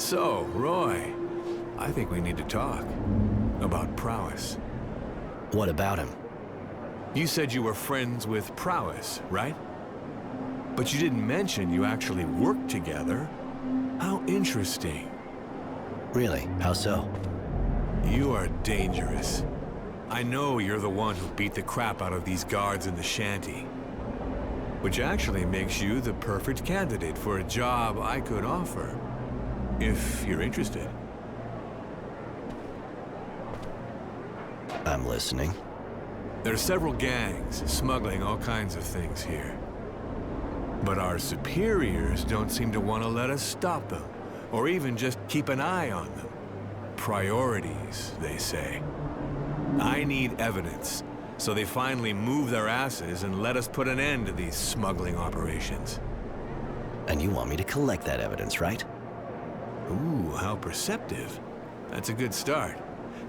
[SPEAKER 21] So, Roy, I think we need to talk about Prowess.
[SPEAKER 5] What about him?
[SPEAKER 21] You said you were friends with Prowess, right? But you didn't mention you actually worked together. How interesting.
[SPEAKER 5] Really? How so?
[SPEAKER 21] You are dangerous. I know you're the one who beat the crap out of these guards in the shanty. Which actually makes you the perfect candidate for a job I could offer. If you're interested.
[SPEAKER 5] I'm listening.
[SPEAKER 21] There are several gangs smuggling all kinds of things here. But our superiors don't seem to want to let us stop them, or even just keep an eye on them. Priorities, they say. I need evidence, so they finally move their asses and let us put an end to these smuggling operations.
[SPEAKER 5] And you want me to collect that evidence, right?
[SPEAKER 21] Ooh, how perceptive. That's a good start.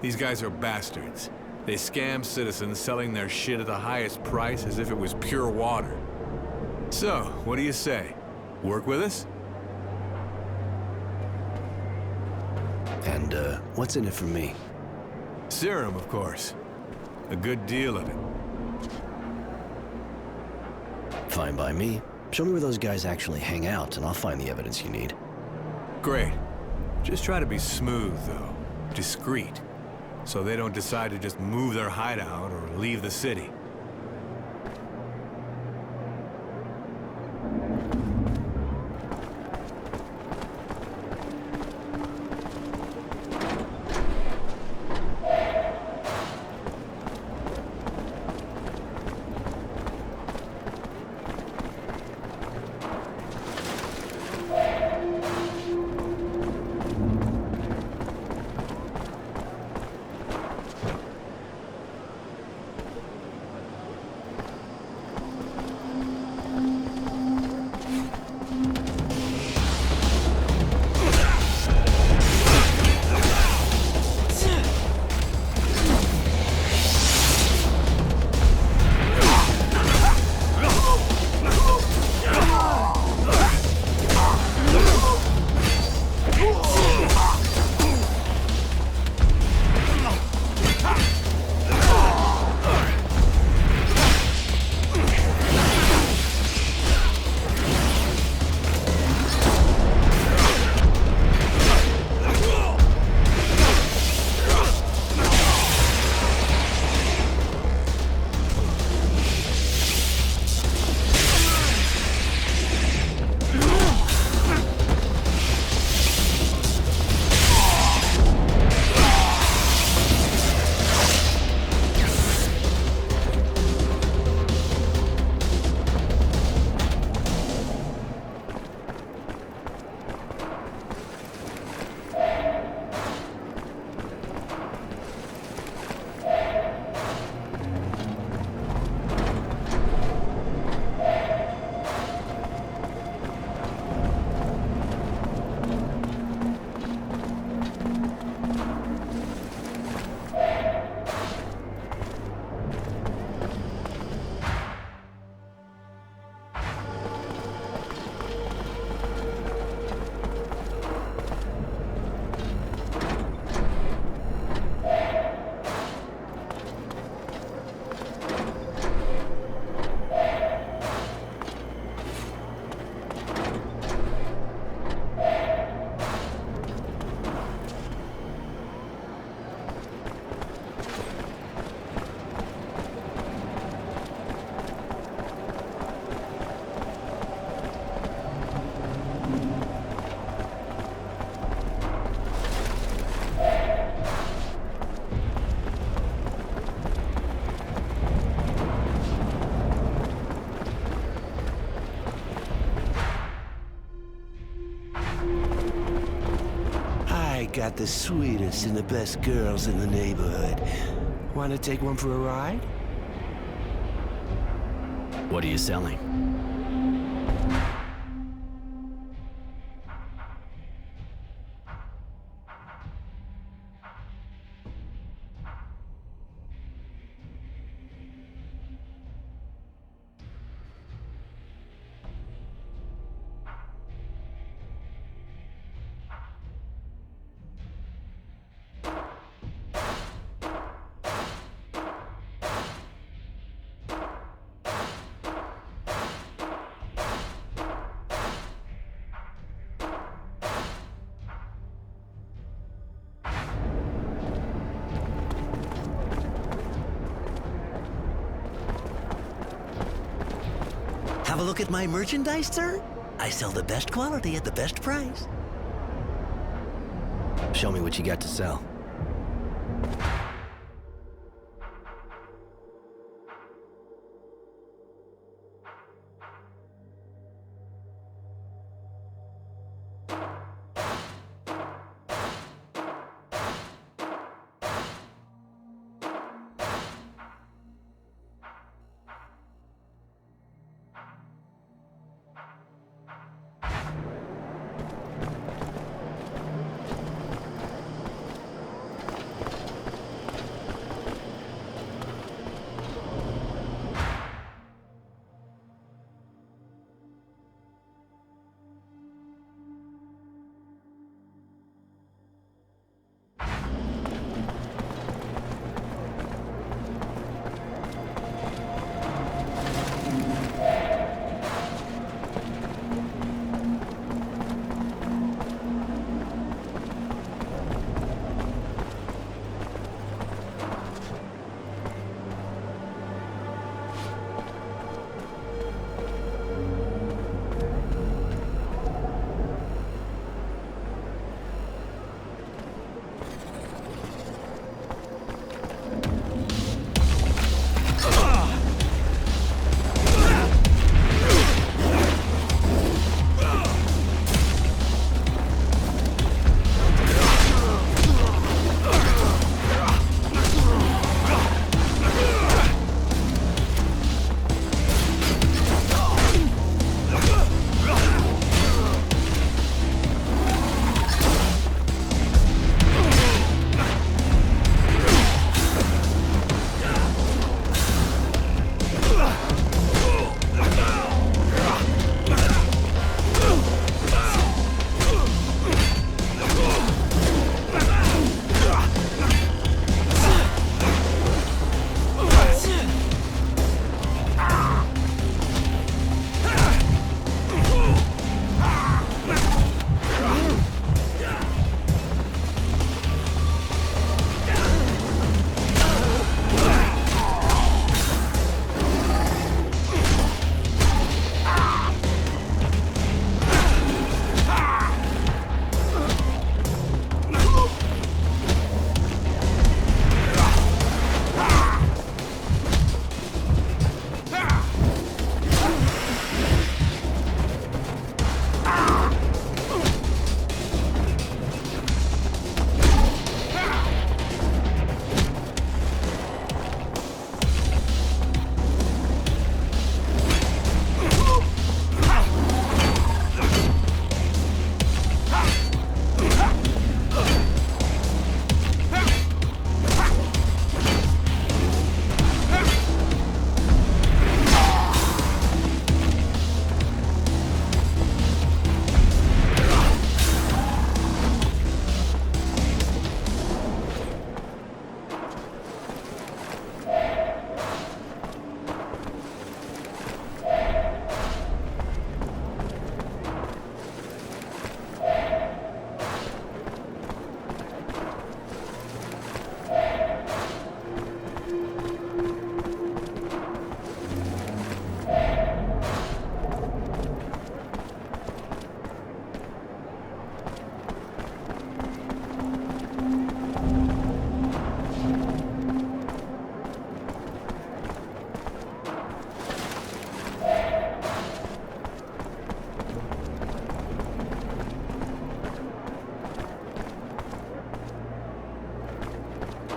[SPEAKER 21] These guys are bastards. They scam citizens selling their shit at the highest price as if it was pure water. So, what do you say? Work with us?
[SPEAKER 5] And, what's in it for me?
[SPEAKER 21] Serum, of course. A good deal of it.
[SPEAKER 5] Fine by me. Show me where those guys actually hang out, and I'll find the evidence you need.
[SPEAKER 21] Great. Just try to be smooth, though. Discreet. So they don't decide to just move their hideout or leave the city.
[SPEAKER 14] Got the sweetest and the best girls in the neighborhood. Want to take one for a ride?
[SPEAKER 5] What are you selling?
[SPEAKER 15] Have a look at my merchandise, sir? I sell the best quality at the best price.
[SPEAKER 5] Show me what you got to sell.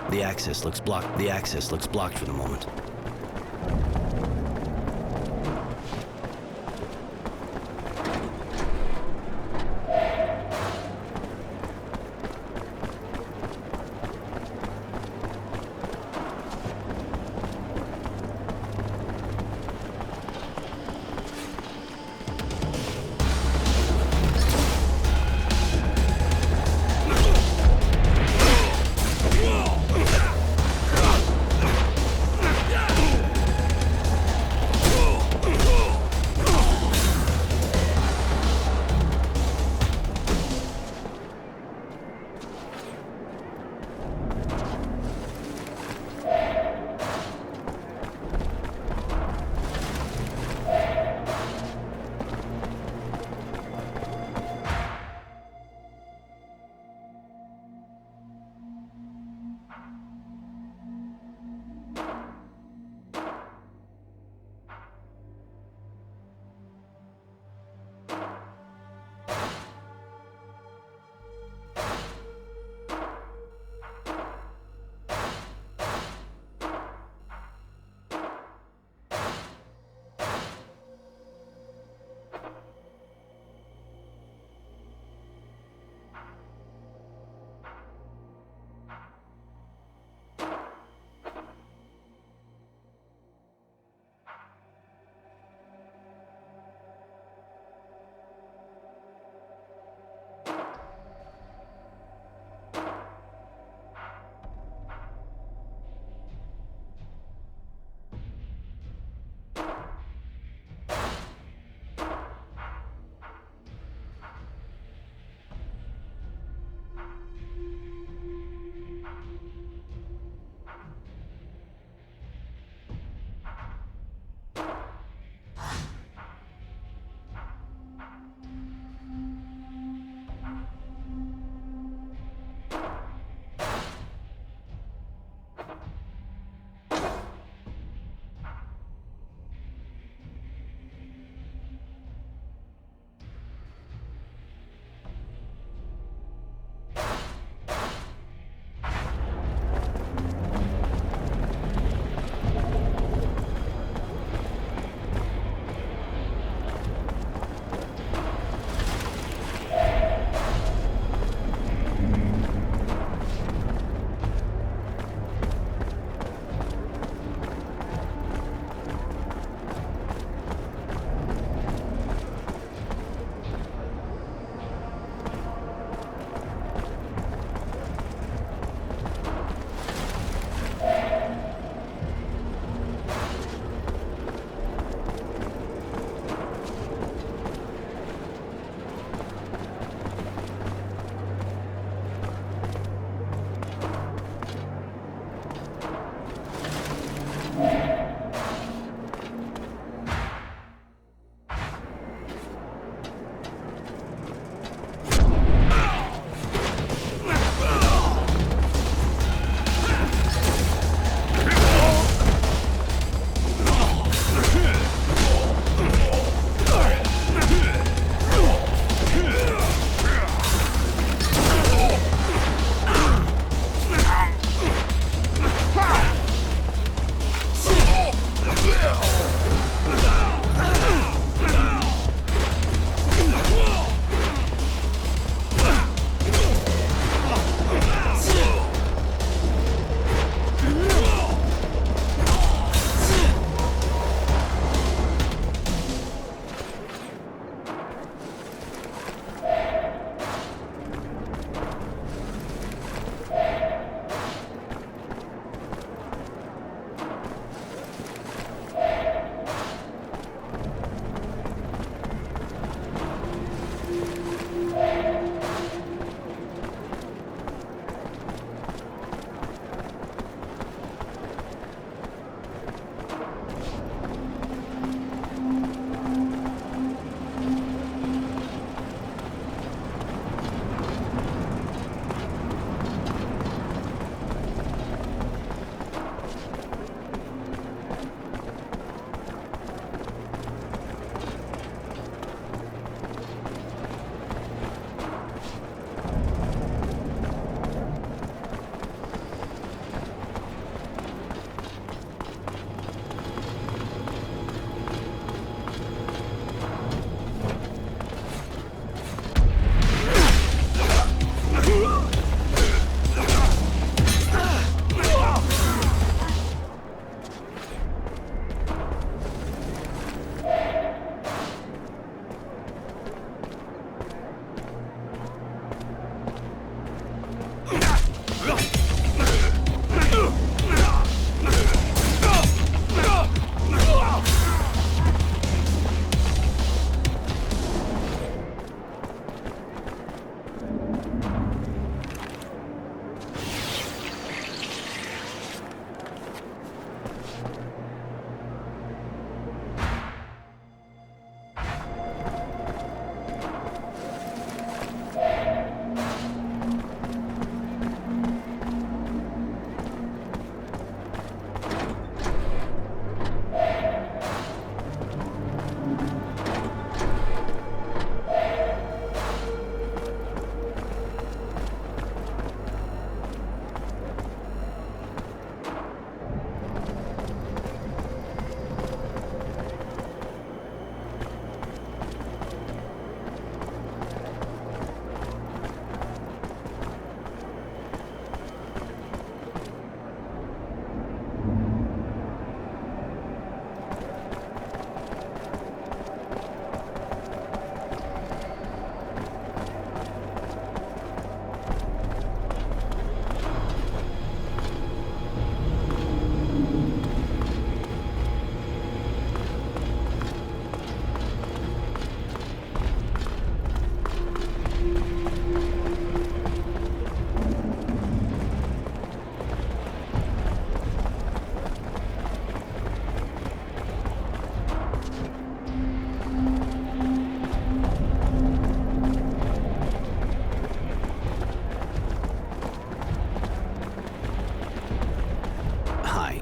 [SPEAKER 5] The access looks blocked. The access looks blocked for the moment.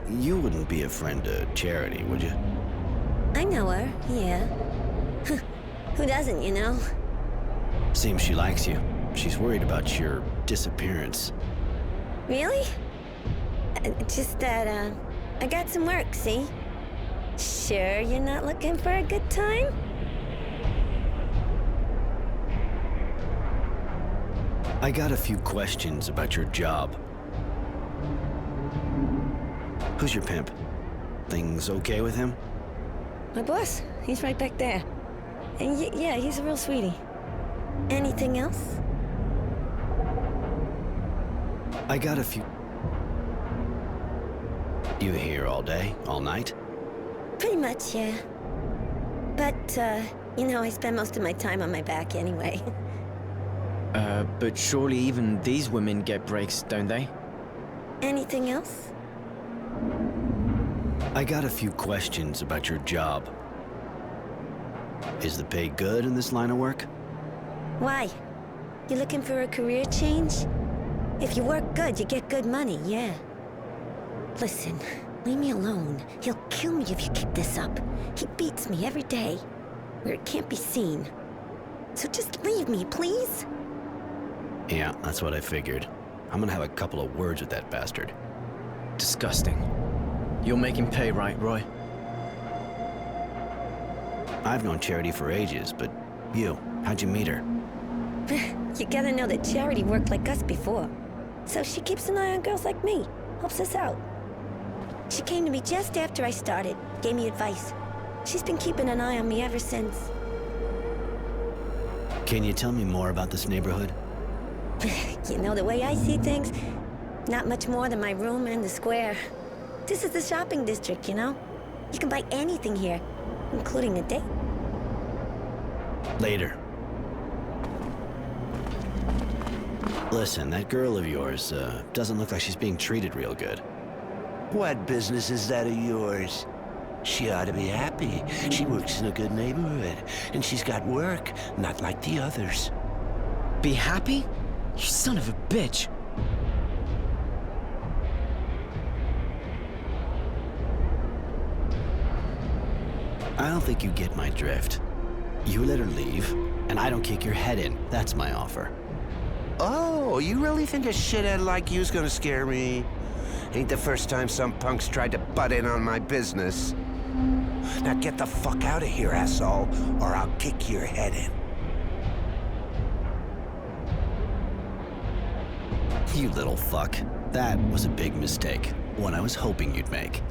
[SPEAKER 5] You wouldn't be a friend to Charity, would you?
[SPEAKER 19] I know her, yeah. Who doesn't, you know?
[SPEAKER 5] Seems she likes you. She's worried about your disappearance.
[SPEAKER 19] Really? Just that, I got some work, see? Sure you're not looking for a good time?
[SPEAKER 5] I got a few questions about your job. Who's your pimp? Things okay with him?
[SPEAKER 19] My boss, he's right back there. And yeah, he's a real sweetie. Anything else?
[SPEAKER 5] I got a few... You here all day, all night?
[SPEAKER 19] Pretty much, yeah. But, you know, I spend most of my time on my back anyway.
[SPEAKER 1] But surely even these women get breaks, don't they?
[SPEAKER 19] Anything else?
[SPEAKER 5] I got a few questions about your job. Is the pay good in this line of work?
[SPEAKER 19] Why? You looking for a career change? If you work good, you get good money, yeah. Listen, leave me alone. He'll kill me if you keep this up. He beats me every day, where it can't be seen. So just leave me, please?
[SPEAKER 5] Yeah, that's what I figured. I'm gonna have a couple of words with that bastard.
[SPEAKER 1] Disgusting. You'll make him pay, right, Roy?
[SPEAKER 5] I've known Charity for ages, but you, how'd you meet her?
[SPEAKER 19] You gotta know that Charity worked like us before. So she keeps an eye on girls like me, helps us out. She came to me just after I started, gave me advice. She's been keeping an eye on me ever since.
[SPEAKER 5] Can you tell me more about this neighborhood?
[SPEAKER 19] You know, the way I see things, not much more than my room and the square. This is the shopping district, you know? You can buy anything here, including a date.
[SPEAKER 5] Later. Listen, that girl of yours, doesn't look like she's being treated real good.
[SPEAKER 14] What business is that of yours? She ought to be happy. She works in a good neighborhood, and she's got work, not like the others.
[SPEAKER 1] Be happy? You son of a bitch.
[SPEAKER 5] I don't think you get my drift. You let her leave, and I don't kick your head in. That's my offer.
[SPEAKER 6] Oh, you really think a shithead like you's gonna scare me? Ain't the first time some punks tried to butt in on my business. Now get the fuck out of here, asshole, or I'll kick your head in.
[SPEAKER 5] You little fuck. That was a big mistake. One I was hoping you'd make.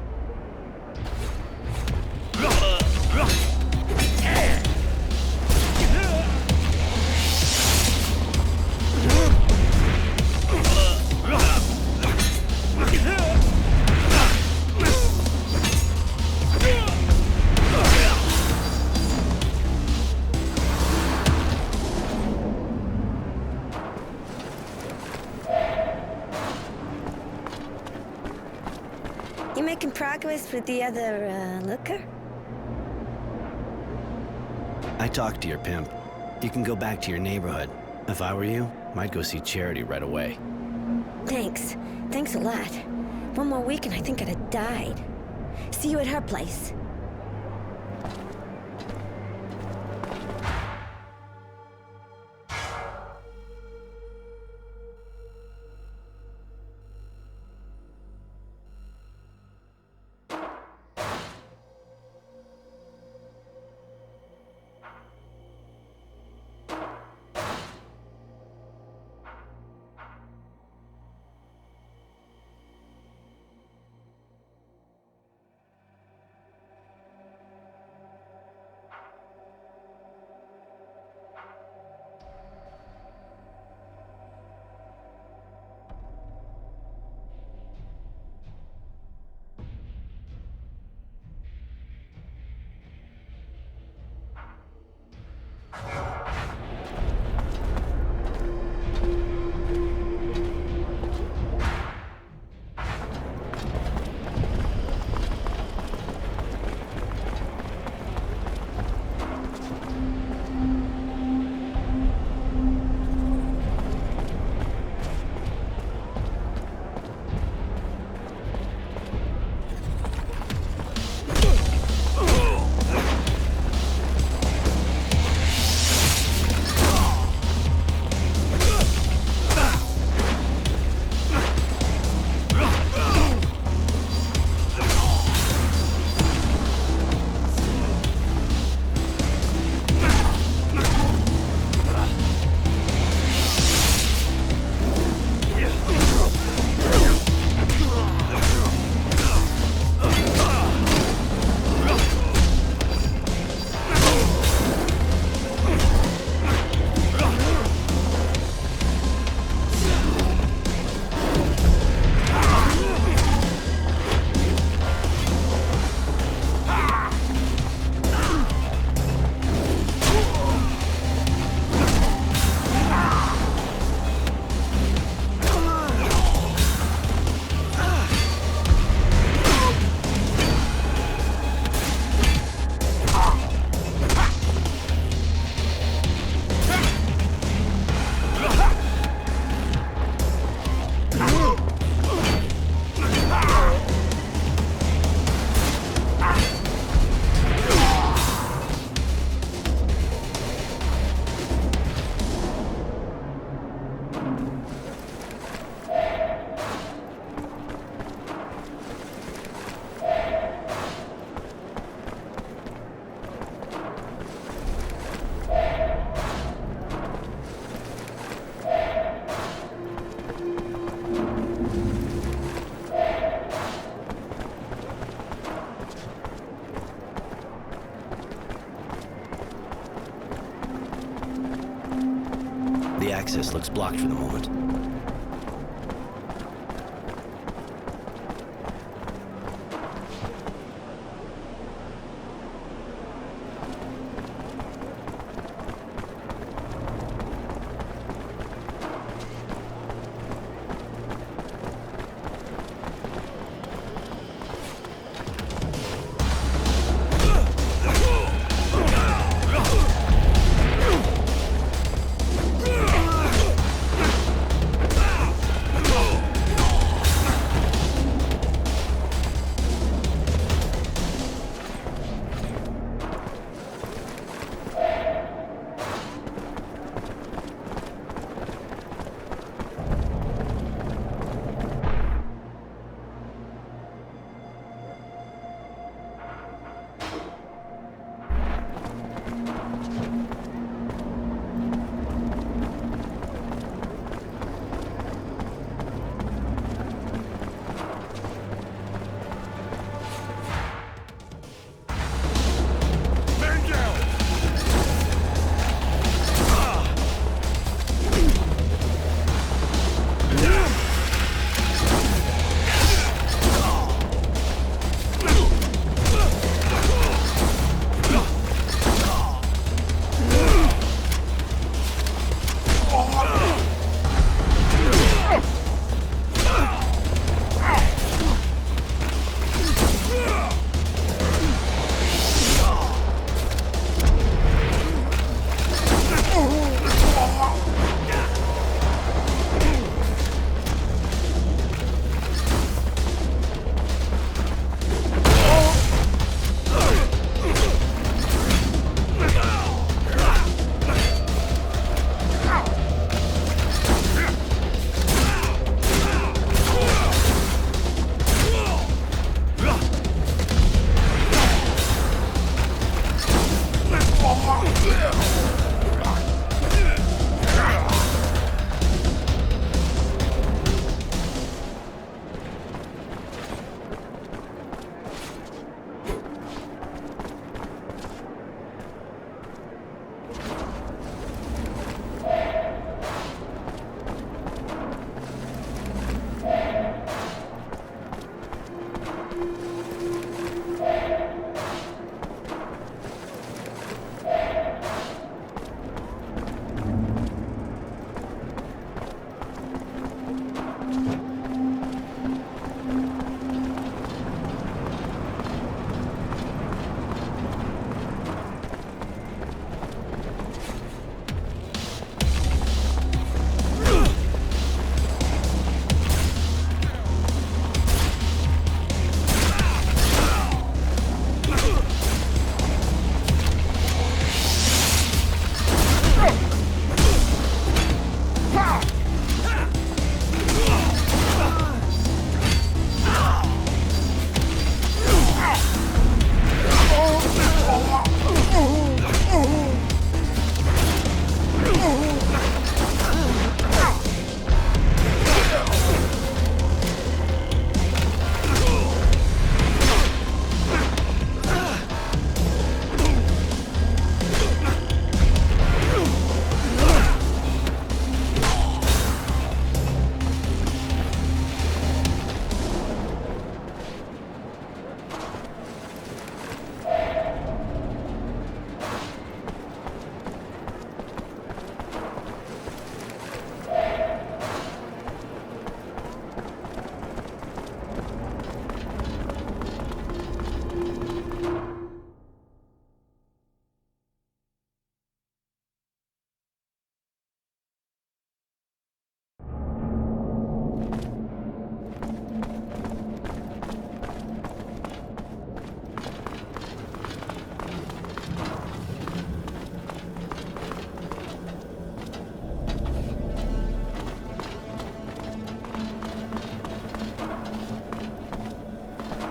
[SPEAKER 19] You making progress with the other, looker?
[SPEAKER 5] I talked to your pimp. You can go back to your neighborhood. If I were you, I'd go see Charity right away.
[SPEAKER 19] Thanks. Thanks a lot. One more week and I think I'd have died. See you at her place.
[SPEAKER 5] The access looks blocked for the moment.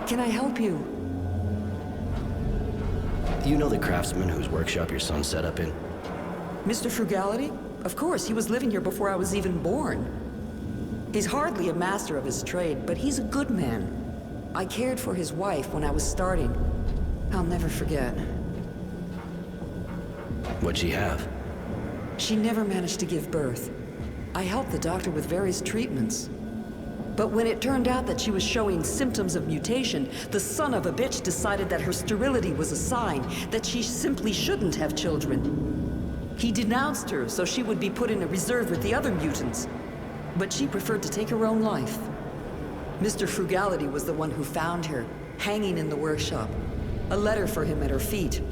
[SPEAKER 18] can I help you?
[SPEAKER 5] Do you know the craftsman whose workshop your son set up in?
[SPEAKER 18] Mr. Frugality? Of course, he was living here before I was even born. He's hardly a master of his trade, but he's a good man. I cared for his wife when I was starting. I'll never forget.
[SPEAKER 5] What'd she have?
[SPEAKER 18] She never managed to give birth. I helped the doctor with various treatments. But when it turned out that she was showing symptoms of mutation, the son of a bitch decided that her sterility was a sign that she simply shouldn't have children. He denounced her so she would be put in a reserve with the other mutants. But she preferred to take her own life. Mr. Frugality was the one who found her, hanging in the workshop. A letter for him at her feet.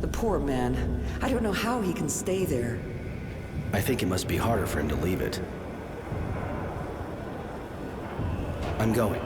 [SPEAKER 18] The poor man. I don't know how he can stay there.
[SPEAKER 5] I think it must be harder for him to leave it. I'm going.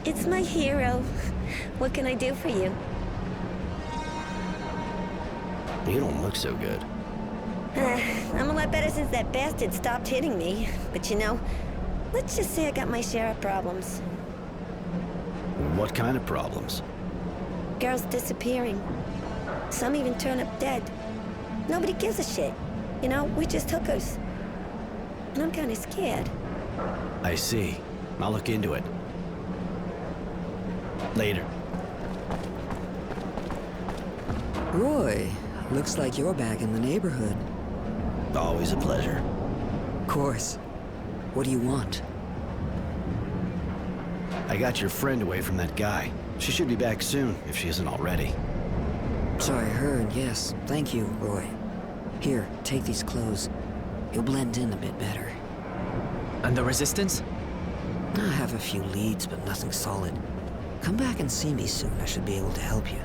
[SPEAKER 19] It's my hero. What can I do for you?
[SPEAKER 5] You don't look so good.
[SPEAKER 19] I'm a lot better since that bastard stopped hitting me. But you know, let's just say I got my share of problems.
[SPEAKER 5] What kind of problems?
[SPEAKER 19] Girls disappearing. Some even turn up dead. Nobody gives a shit. You know, we're just hookers. And I'm kind of scared.
[SPEAKER 5] I see. I'll look into it. Later.
[SPEAKER 22] Roy, looks like you're back in the neighborhood.
[SPEAKER 5] Always a pleasure.
[SPEAKER 22] Of course. What do you want?
[SPEAKER 5] I got your friend away from that guy. She should be back soon, if she isn't already.
[SPEAKER 22] So I heard, yes. Thank you, Roy. Here, take these clothes. You'll blend in a bit better.
[SPEAKER 1] And the Resistance?
[SPEAKER 22] I have a few leads, but nothing solid. Come back and see me soon. I should be able to help you.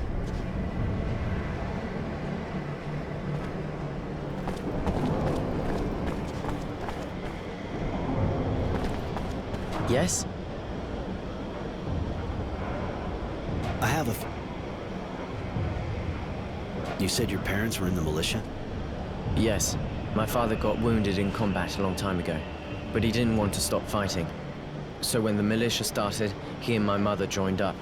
[SPEAKER 1] Yes?
[SPEAKER 5] I have a... You said your parents were in the militia?
[SPEAKER 1] Yes. My father got wounded in combat a long time ago, but he didn't want to stop fighting. So when the militia started, he and my mother joined up.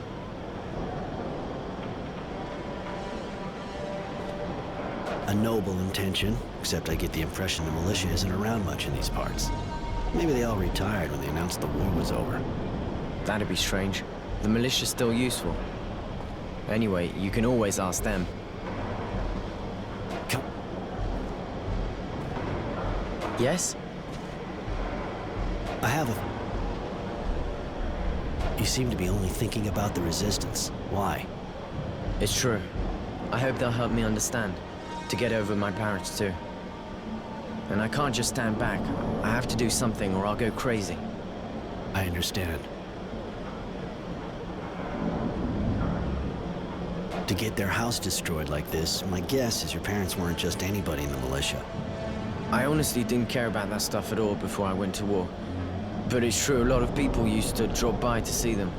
[SPEAKER 5] A noble intention, except I get the impression the militia isn't around much in these parts. Maybe they all retired when they announced the war was over.
[SPEAKER 1] That'd be strange. The militia's still useful. Anyway, you can always ask them.
[SPEAKER 5] Come.
[SPEAKER 1] Yes?
[SPEAKER 5] I have a... You seem to be only thinking about the Resistance. Why?
[SPEAKER 1] It's true. I hope they'll help me understand. To get over my parents, too. And I can't just stand back. I have to do something or I'll go crazy.
[SPEAKER 5] I understand. To get their house destroyed like this, my guess is your parents weren't just anybody in the militia.
[SPEAKER 1] I honestly didn't care about that stuff at all before I went to war. But it's true, a lot of people used to drop by to see them.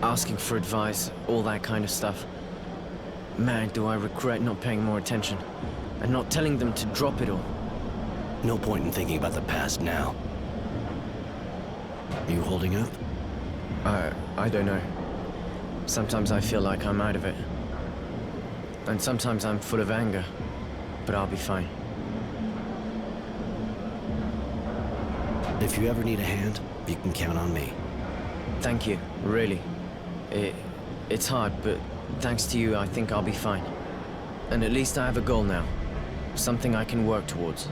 [SPEAKER 1] Asking for advice, all that kind of stuff. Man, do I regret not paying more attention. And not telling them to drop it all.
[SPEAKER 5] No point in thinking about the past now. You holding up?
[SPEAKER 1] I don't know. Sometimes I feel like I'm out of it. And sometimes I'm full of anger. But I'll be fine.
[SPEAKER 5] If you ever need a hand, you can count on me.
[SPEAKER 1] Thank you, really. It's hard, but thanks to you, I think I'll be fine. And at least I have a goal now. Something I can work towards.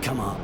[SPEAKER 5] Come on.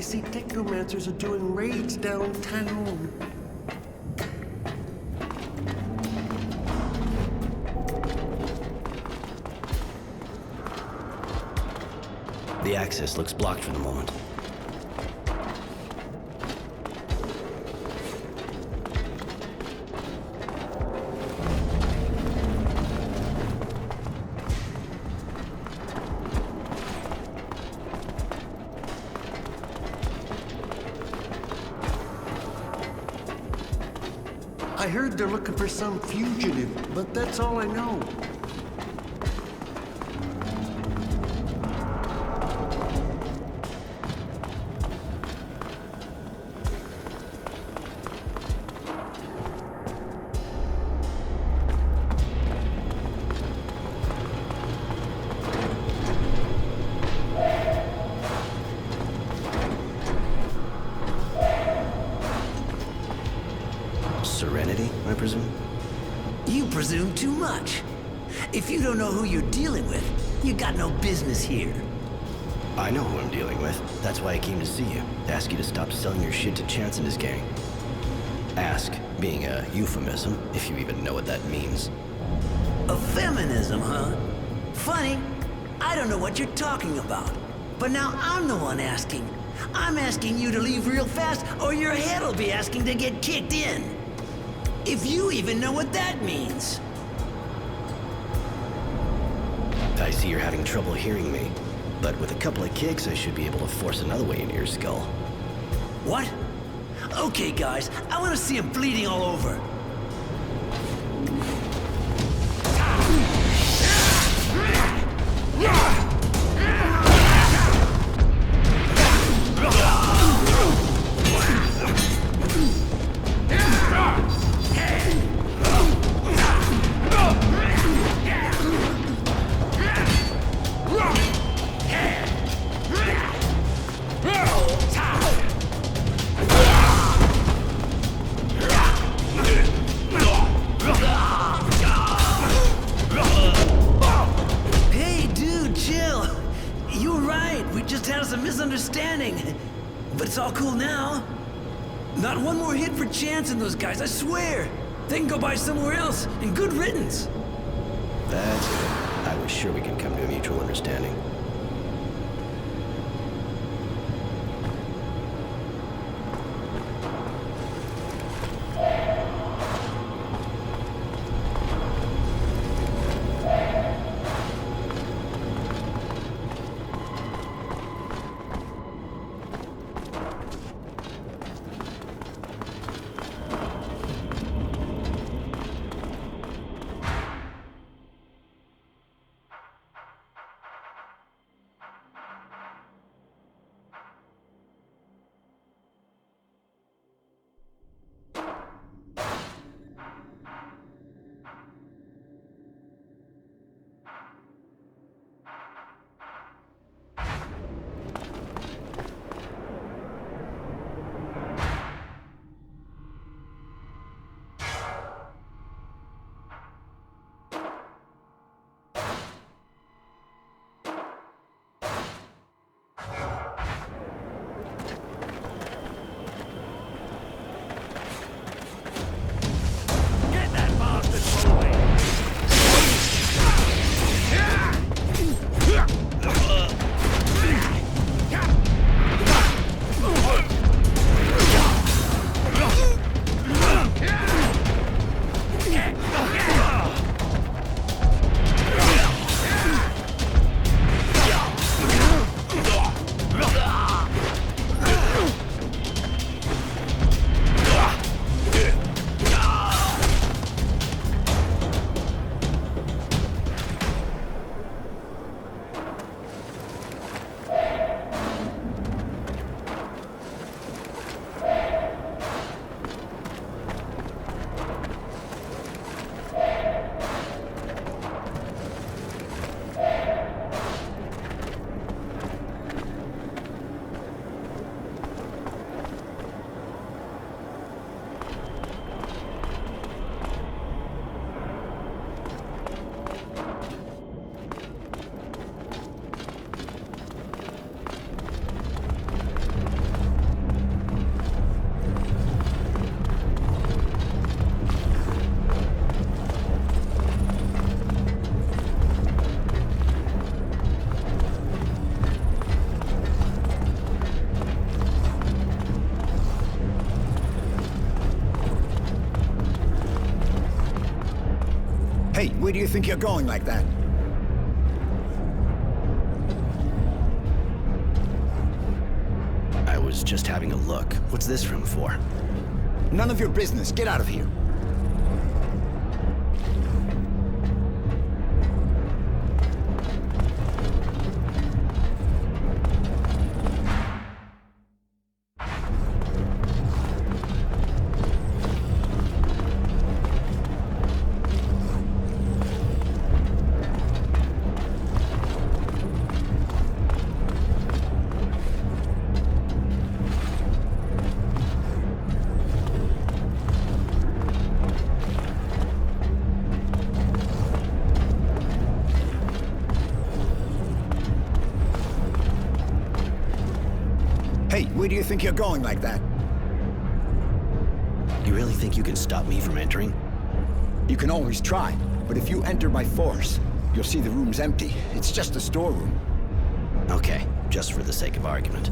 [SPEAKER 3] see technomancers are doing raids downtown.
[SPEAKER 5] The access looks blocked for the moment.
[SPEAKER 3] I heard they're looking for some fugitive, but that's all I know.
[SPEAKER 5] Serenity, I presume?
[SPEAKER 10] You presume too much. If you don't know who you're dealing with, you got no business here.
[SPEAKER 5] I know who I'm dealing with. That's why I came to see you. To ask you to stop selling your shit to Chance and his gang. Ask being a euphemism, if you even know what that means.
[SPEAKER 10] A feminism, huh? Funny. I don't know what you're talking about. But now I'm the one asking. I'm asking you to leave real fast, or your head'll be asking to get kicked in. If you even know what that means.
[SPEAKER 5] I see you're having trouble hearing me. But with a couple of kicks, I should be able to force another way into your skull.
[SPEAKER 10] What? Okay, guys, I want to see him bleeding all over. But it's all cool now. Not one more hit for Chance and those guys, I swear. They can go by somewhere else, and good riddance.
[SPEAKER 5] That's good. I was sure we could come to a mutual understanding.
[SPEAKER 13] Hey, where do you think you're going like that?
[SPEAKER 5] I was just having a look. What's this room for?
[SPEAKER 13] None of your business. Get out of here. Hey, where do you think you're going like that?
[SPEAKER 5] You really think you can stop me from entering?
[SPEAKER 13] You can always try, but if you enter by force, you'll see the room's empty. It's just a storeroom.
[SPEAKER 5] Okay, just for the sake of argument.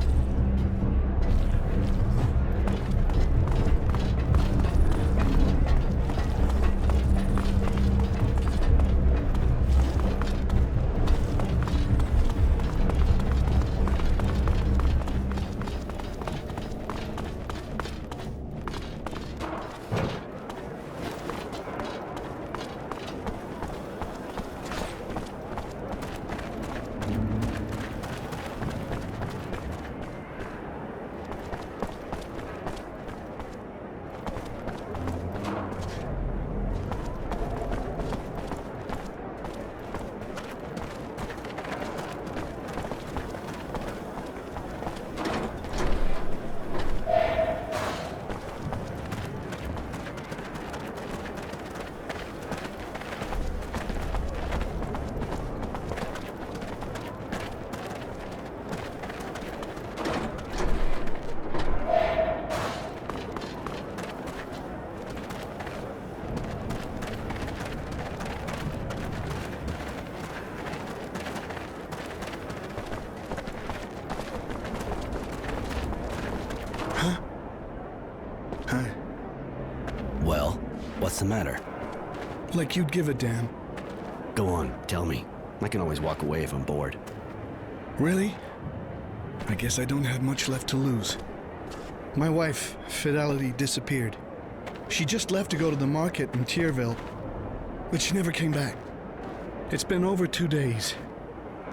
[SPEAKER 5] Well, what's the matter?
[SPEAKER 12] Like you'd give a damn.
[SPEAKER 5] Go on, tell me. I can always walk away if I'm bored.
[SPEAKER 12] Really? I guess I don't have much left to lose. My wife, Fidelity, disappeared. She just left to go to the market in Tierville, but she never came back. It's been over 2 days.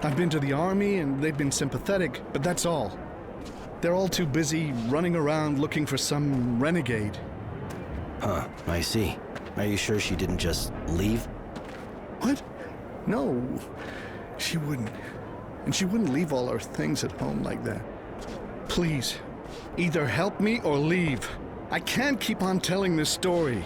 [SPEAKER 12] I've been to the army and they've been sympathetic, but that's all. They're all too busy running around looking for some renegade.
[SPEAKER 5] Huh, I see. Are you sure she didn't just leave?
[SPEAKER 12] What? No, she wouldn't. And she wouldn't leave all her things at home like that. Please, either help me or leave. I can't keep on telling this story.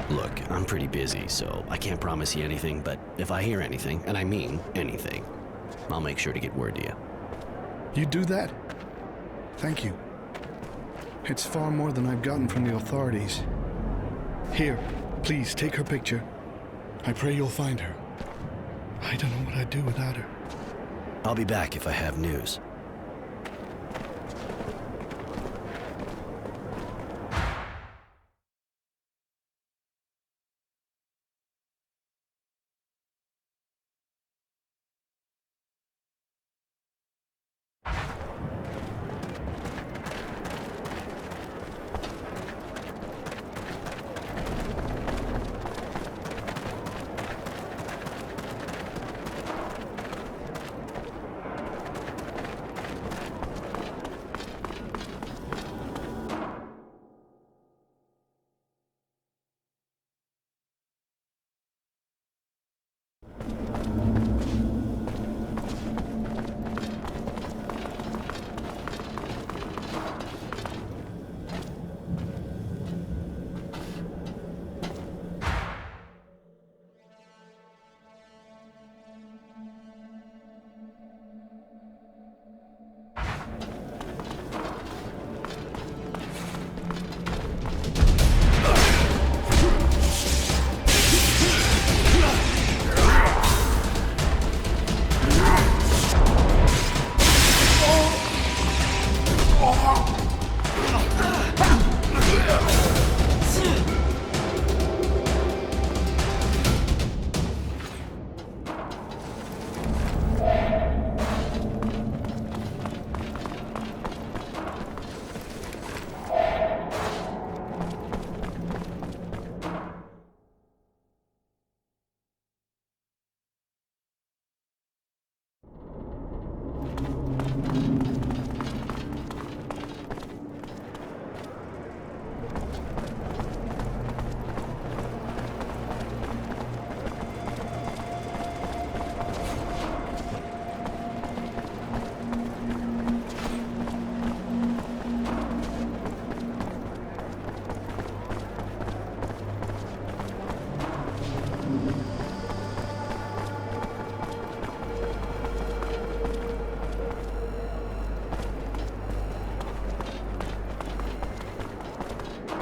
[SPEAKER 5] Look, I'm pretty busy, so I can't promise you anything, but if I hear anything, and I mean anything, I'll make sure to get word to you.
[SPEAKER 12] You do that? Thank you. It's far more than I've gotten from the authorities. Here, please take her picture. I pray you'll find her. I don't know what I'd do without her.
[SPEAKER 5] I'll be back if I have news.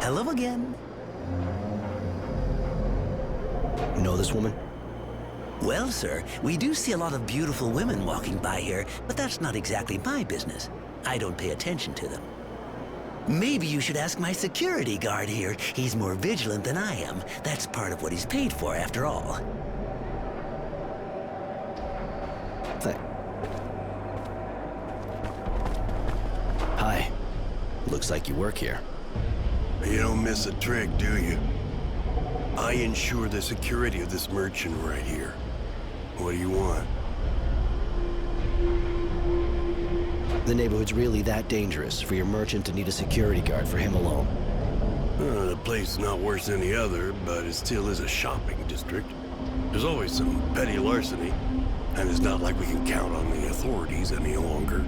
[SPEAKER 8] Hello again.
[SPEAKER 5] Know this woman?
[SPEAKER 8] Well, sir, we do see a lot of beautiful women walking by here, but that's not exactly my business. I don't pay attention to them. Maybe you should ask my security guard here. He's more vigilant than I am. That's part of what he's paid for, after all.
[SPEAKER 5] Hi. Looks like you work here.
[SPEAKER 20] You don't miss a trick, do you? I ensure the security of this merchant right here. What do you want?
[SPEAKER 5] The neighborhood's really that dangerous for your merchant to need a security guard for him alone?
[SPEAKER 20] The place is not worse than the other, but it still is a shopping district. There's always some petty larceny, and it's not like we can count on the authorities any longer.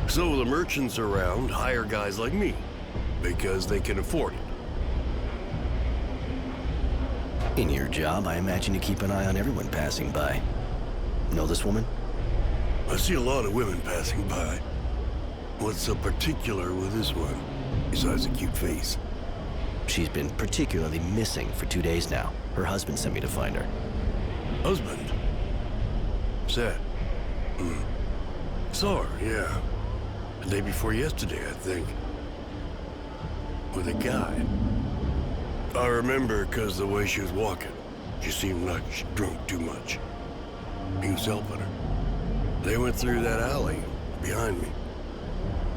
[SPEAKER 20] So the merchants around hire guys like me, because they can afford it.
[SPEAKER 5] In your job, I imagine you keep an eye on everyone passing by. Know this woman?
[SPEAKER 20] I see a lot of women passing by. What's so particular with this one, besides a cute face?
[SPEAKER 5] She's been particularly missing for 2 days now. Her husband sent me to find her.
[SPEAKER 20] Husband? Sad. Saw her, yeah. The day before yesterday, I think. With a guy. I remember because the way she was walking. She seemed like she drunk too much. He was helping her. They went through that alley behind me.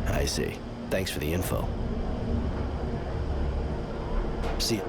[SPEAKER 5] I see. Thanks for the info. See ya.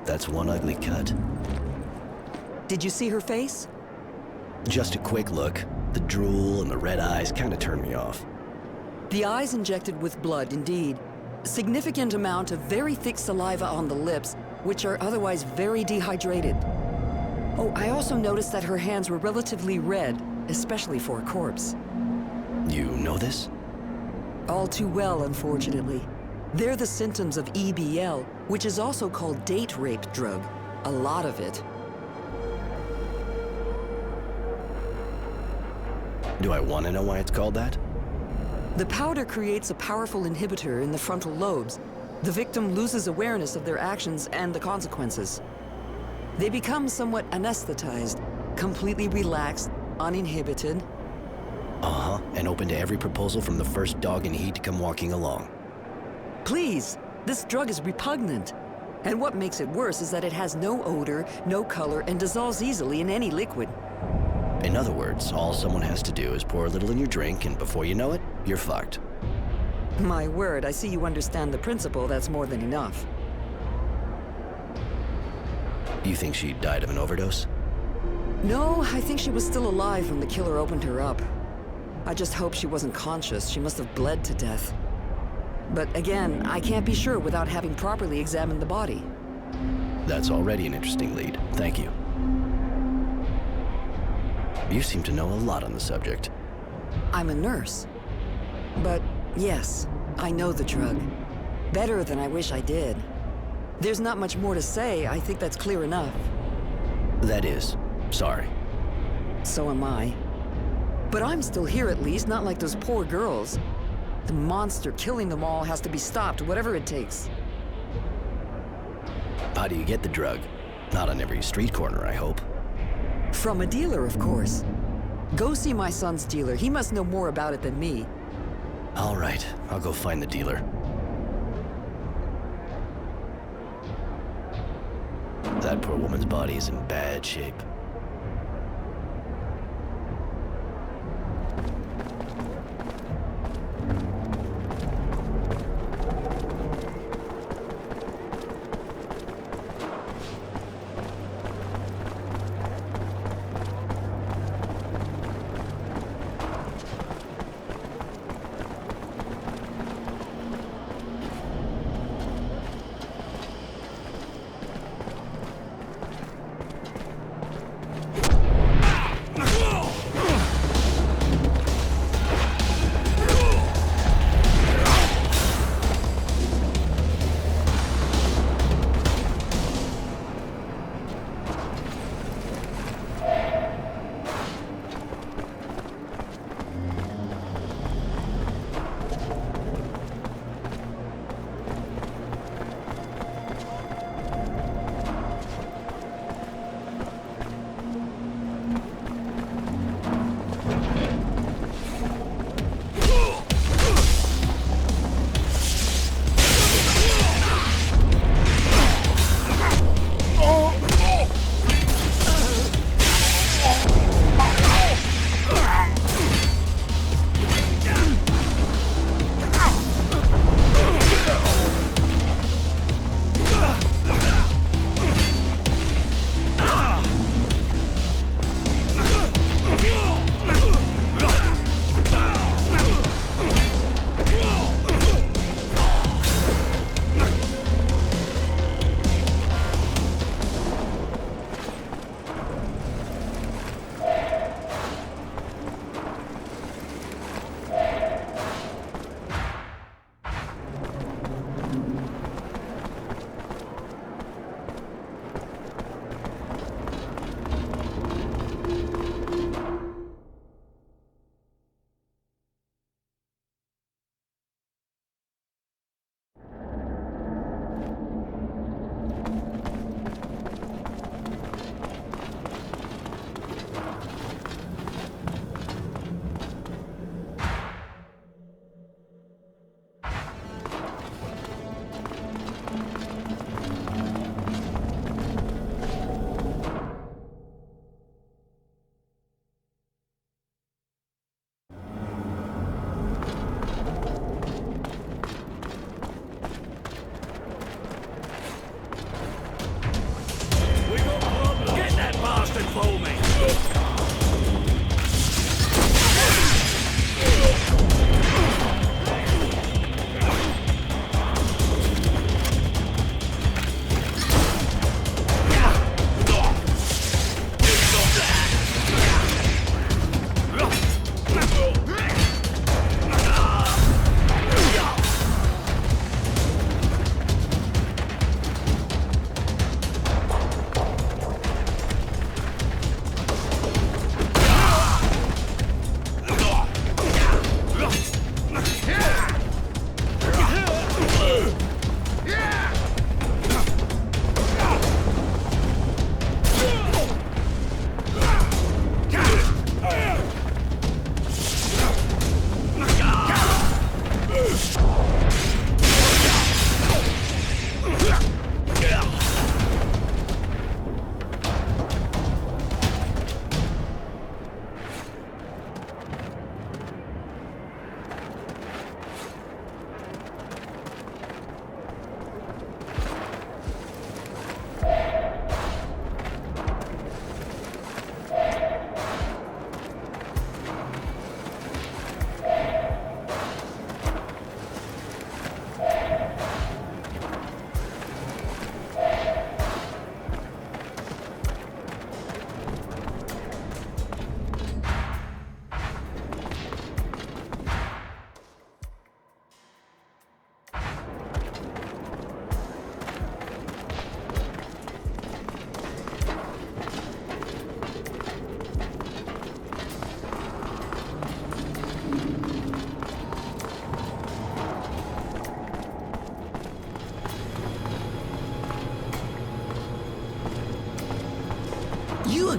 [SPEAKER 5] That's one ugly cut.
[SPEAKER 18] Did you see her face?
[SPEAKER 5] Just a quick look. The drool and the red eyes kind of turned me off.
[SPEAKER 18] The eyes injected with blood, indeed. A significant amount of very thick saliva on the lips, which are otherwise very dehydrated. Oh, I also noticed that her hands were relatively red, especially for a corpse.
[SPEAKER 5] You know this?
[SPEAKER 18] All too well, unfortunately. They're the symptoms of EBL, which is also called date rape drug. A lot of it.
[SPEAKER 5] Do I want to know why it's called that?
[SPEAKER 18] The powder creates a powerful inhibitor in the frontal lobes. The victim loses awareness of their actions and the consequences. They become somewhat anesthetized, completely relaxed, uninhibited.
[SPEAKER 5] Uh-huh, and open to every proposal from the first dog in heat to come walking along.
[SPEAKER 18] Please, this drug is repugnant. And what makes it worse is that it has no odor, no color, and dissolves easily in any liquid.
[SPEAKER 5] In other words, all someone has to do is pour a little in your drink, and before you know it, you're fucked.
[SPEAKER 18] My word, I see you understand the principle. That's more than enough.
[SPEAKER 5] You think she died of an overdose?
[SPEAKER 18] No, I think she was still alive when the killer opened her up. I just hope she wasn't conscious. She must have bled to death. But again, I can't be sure without having properly examined the body.
[SPEAKER 5] That's already an interesting lead. Thank you. You seem to know a lot on the subject.
[SPEAKER 18] I'm a nurse. But yes, I know the drug. Better than I wish I did. There's not much more to say. I think that's clear enough.
[SPEAKER 5] That is. Sorry.
[SPEAKER 18] So am I. But I'm still here at least, not like those poor girls. The monster killing them all has to be stopped, whatever it takes.
[SPEAKER 5] How do you get the drug? Not on every street corner, I hope.
[SPEAKER 18] From a dealer, of course. Go see my son's dealer. He must know more about it than me.
[SPEAKER 5] All right, I'll go find the dealer. That poor woman's body is in bad shape.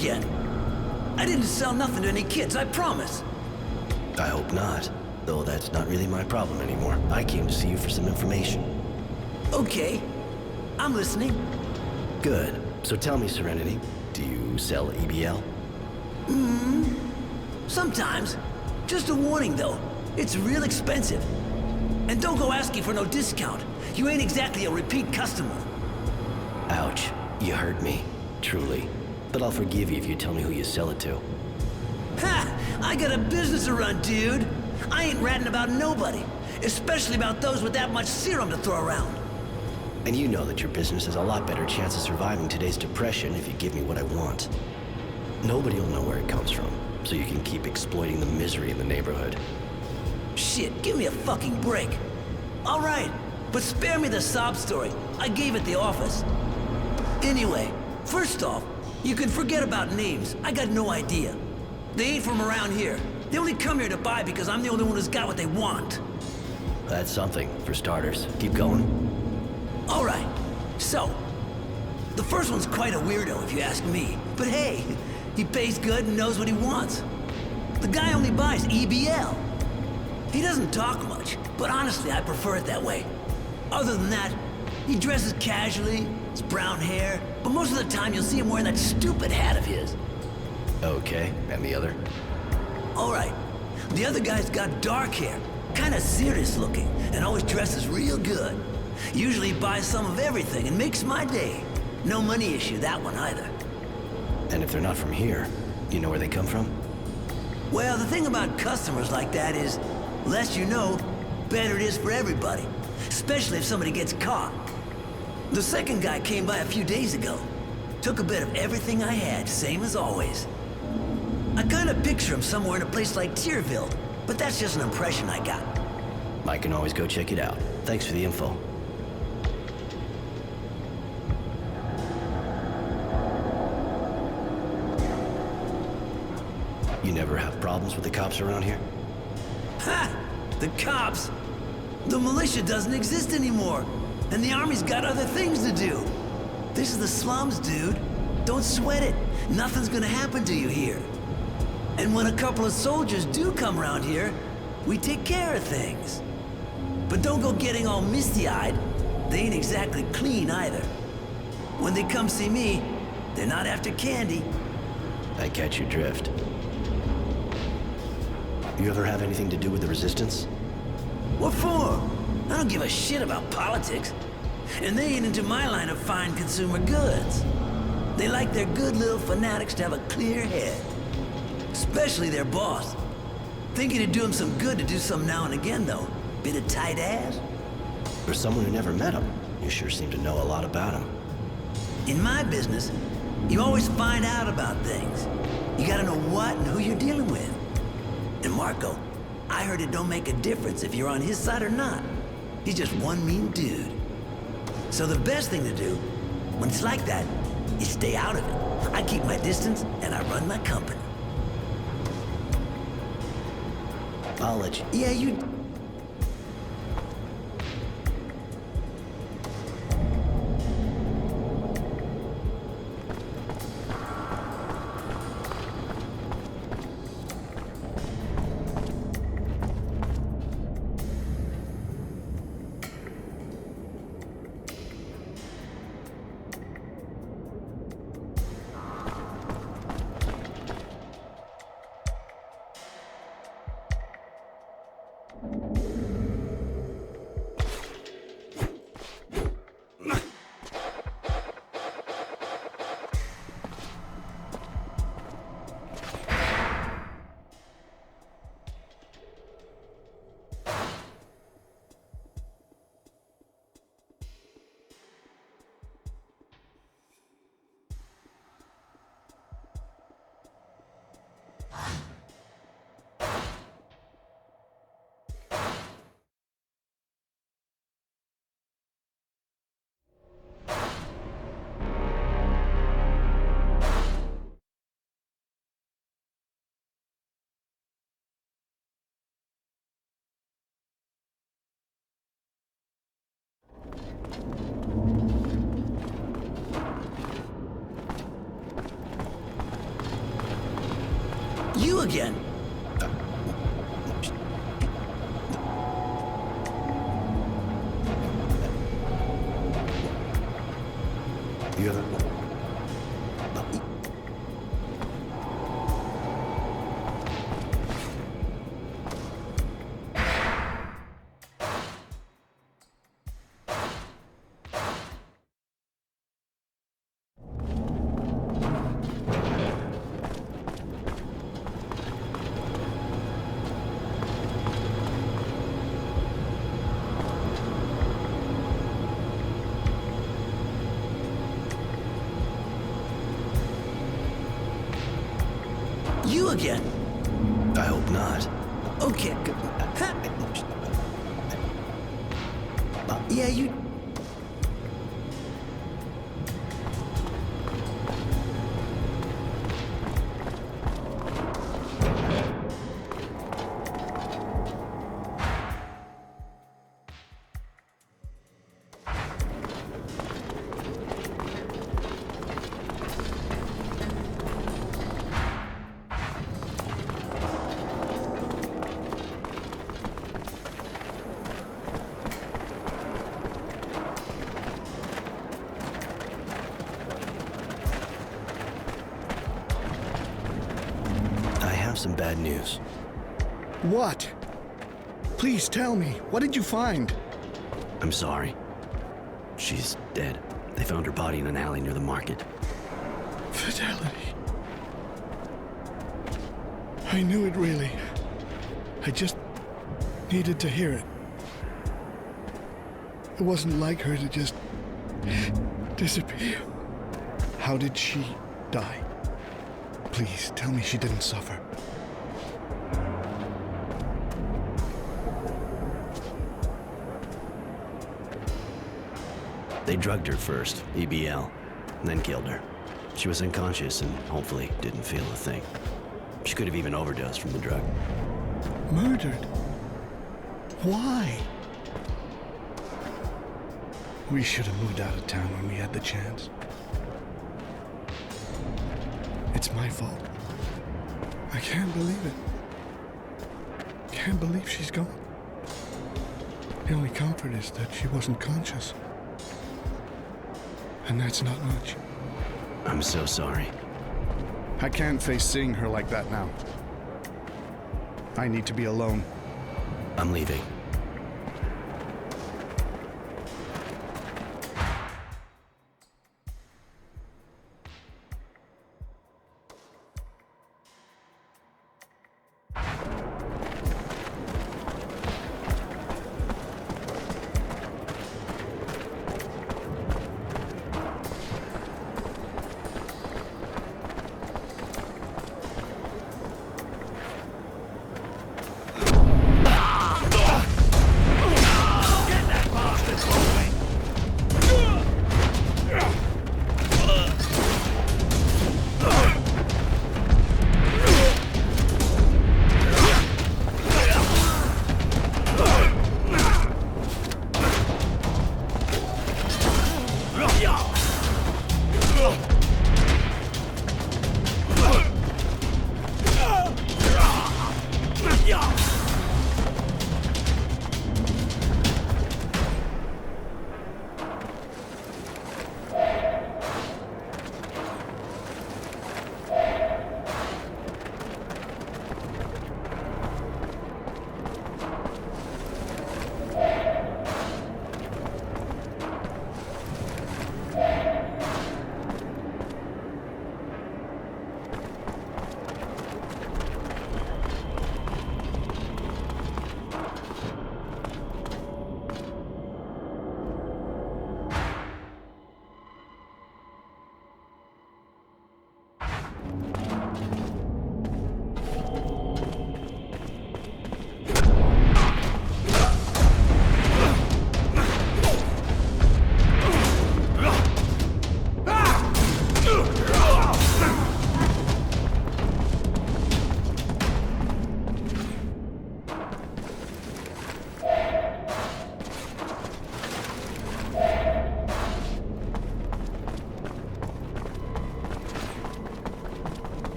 [SPEAKER 10] again. I didn't sell nothing to any kids, I promise.
[SPEAKER 5] I hope not. Though that's not really my problem anymore. I came to see you for some information.
[SPEAKER 10] Okay. I'm listening.
[SPEAKER 5] Good. So tell me, Serenity, do you sell EBL?
[SPEAKER 10] Sometimes. Just a warning, though. It's real expensive. And don't go asking for no discount. You ain't exactly a repeat customer.
[SPEAKER 5] Ouch. You hurt me. Truly. But I'll forgive you if you tell me who you sell it to.
[SPEAKER 10] Ha! I got a business to run, dude. I ain't ratting about nobody. Especially about those with that much serum to throw around.
[SPEAKER 5] And you know that your business has a lot better chance of surviving today's depression if you give me what I want. Nobody will know where it comes from, so you can keep exploiting the misery in the neighborhood.
[SPEAKER 10] Shit, give me a fucking break. All right, but spare me the sob story. I gave it the office. Anyway, first off, you can forget about names. I got no idea. They ain't from around here. They only come here to buy because I'm the only one who's got what they want.
[SPEAKER 5] That's something, for starters. Keep going.
[SPEAKER 10] All right, so, the first one's quite a weirdo if you ask me. But hey, he pays good and knows what he wants. The guy only buys EBL. He doesn't talk much, but honestly, I prefer it that way. Other than that, he dresses casually, his brown hair, but most of the time you'll see him wearing that stupid hat of his.
[SPEAKER 5] Okay, and the other?
[SPEAKER 10] All right, the other guy's got dark hair, kinda serious looking, and always dresses real good. Usually buys some of everything and makes my day. No money issue, that one either.
[SPEAKER 5] And if they're not from here, do you know where they come from?
[SPEAKER 10] Well, the thing about customers like that is, less you know, better it is for everybody. Especially if somebody gets caught. The second guy came by a few days ago. Took a bit of everything I had, same as always. I kinda picture him somewhere in a place like Tierville, but that's just an impression I got.
[SPEAKER 5] I can always go check it out. Thanks for the info. You never have problems with the cops around here?
[SPEAKER 10] Ha! The cops! The militia doesn't exist anymore, and the army's got other things to do. This is the slums, dude. Don't sweat it. Nothing's gonna happen to you here. And when a couple of soldiers do come around here, we take care of things. But don't go getting all misty-eyed. They ain't exactly clean either. When they come see me, they're not after candy.
[SPEAKER 5] I catch your drift. You ever have anything to do with the Resistance?
[SPEAKER 10] What for? I don't give a shit about politics. And they ain't into my line of fine consumer goods. They like their good little fanatics to have a clear head. Especially their boss. Think it'd do him some good to do some now and again, though. Bit of tight ass.
[SPEAKER 5] For someone who never met him, you sure seem to know a lot about him.
[SPEAKER 10] In my business, you always find out about things. You gotta know what and who you're dealing with. And Marco, I heard it don't make a difference if you're on his side or not. He's just one mean dude. So the best thing to do, when it's like that, is stay out of it. I keep my distance, and I run my company.
[SPEAKER 5] I'll let you...
[SPEAKER 10] Yeah, you...
[SPEAKER 8] You again?
[SPEAKER 5] You have
[SPEAKER 8] You again?
[SPEAKER 5] I hope not.
[SPEAKER 8] Okay. Yeah, you...
[SPEAKER 5] Some bad news.
[SPEAKER 12] What? Please tell me. What did you find?
[SPEAKER 5] I'm sorry. She's dead. They found her body in an alley near the market.
[SPEAKER 12] Fidelity. I knew it really. I just needed to hear it. It wasn't like her to just disappear. How did she die? Please, tell me she didn't suffer.
[SPEAKER 5] They drugged her first, EBL, and then killed her. She was unconscious and hopefully didn't feel a thing. She could have even overdosed from the drug.
[SPEAKER 12] Murdered? Why? We should have moved out of town when we had the chance. It's my fault. I can't believe it. Can't believe she's gone. The only comfort is that she wasn't conscious. And that's not much.
[SPEAKER 5] I'm so sorry.
[SPEAKER 12] I can't face seeing her like that now. I need to be alone.
[SPEAKER 5] I'm leaving.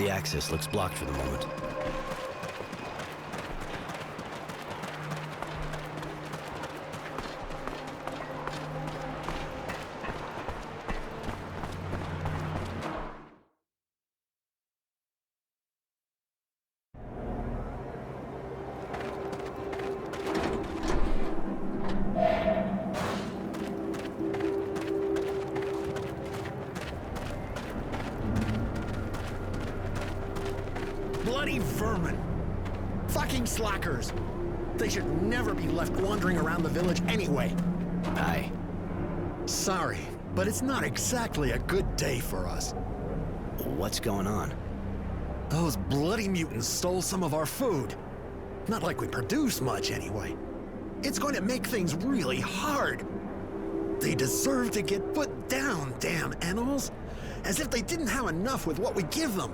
[SPEAKER 5] The access looks blocked for the moment.
[SPEAKER 9] Bloody vermin! Fucking slackers! They should never be left wandering around the village anyway.
[SPEAKER 5] Aye.
[SPEAKER 9] Sorry, but it's not exactly a good day for us.
[SPEAKER 5] What's going on?
[SPEAKER 9] Those bloody mutants stole some of our food. Not like we produce much anyway. It's going to make things really hard. They deserve to get put down, damn animals. As if they didn't have enough with what we give them.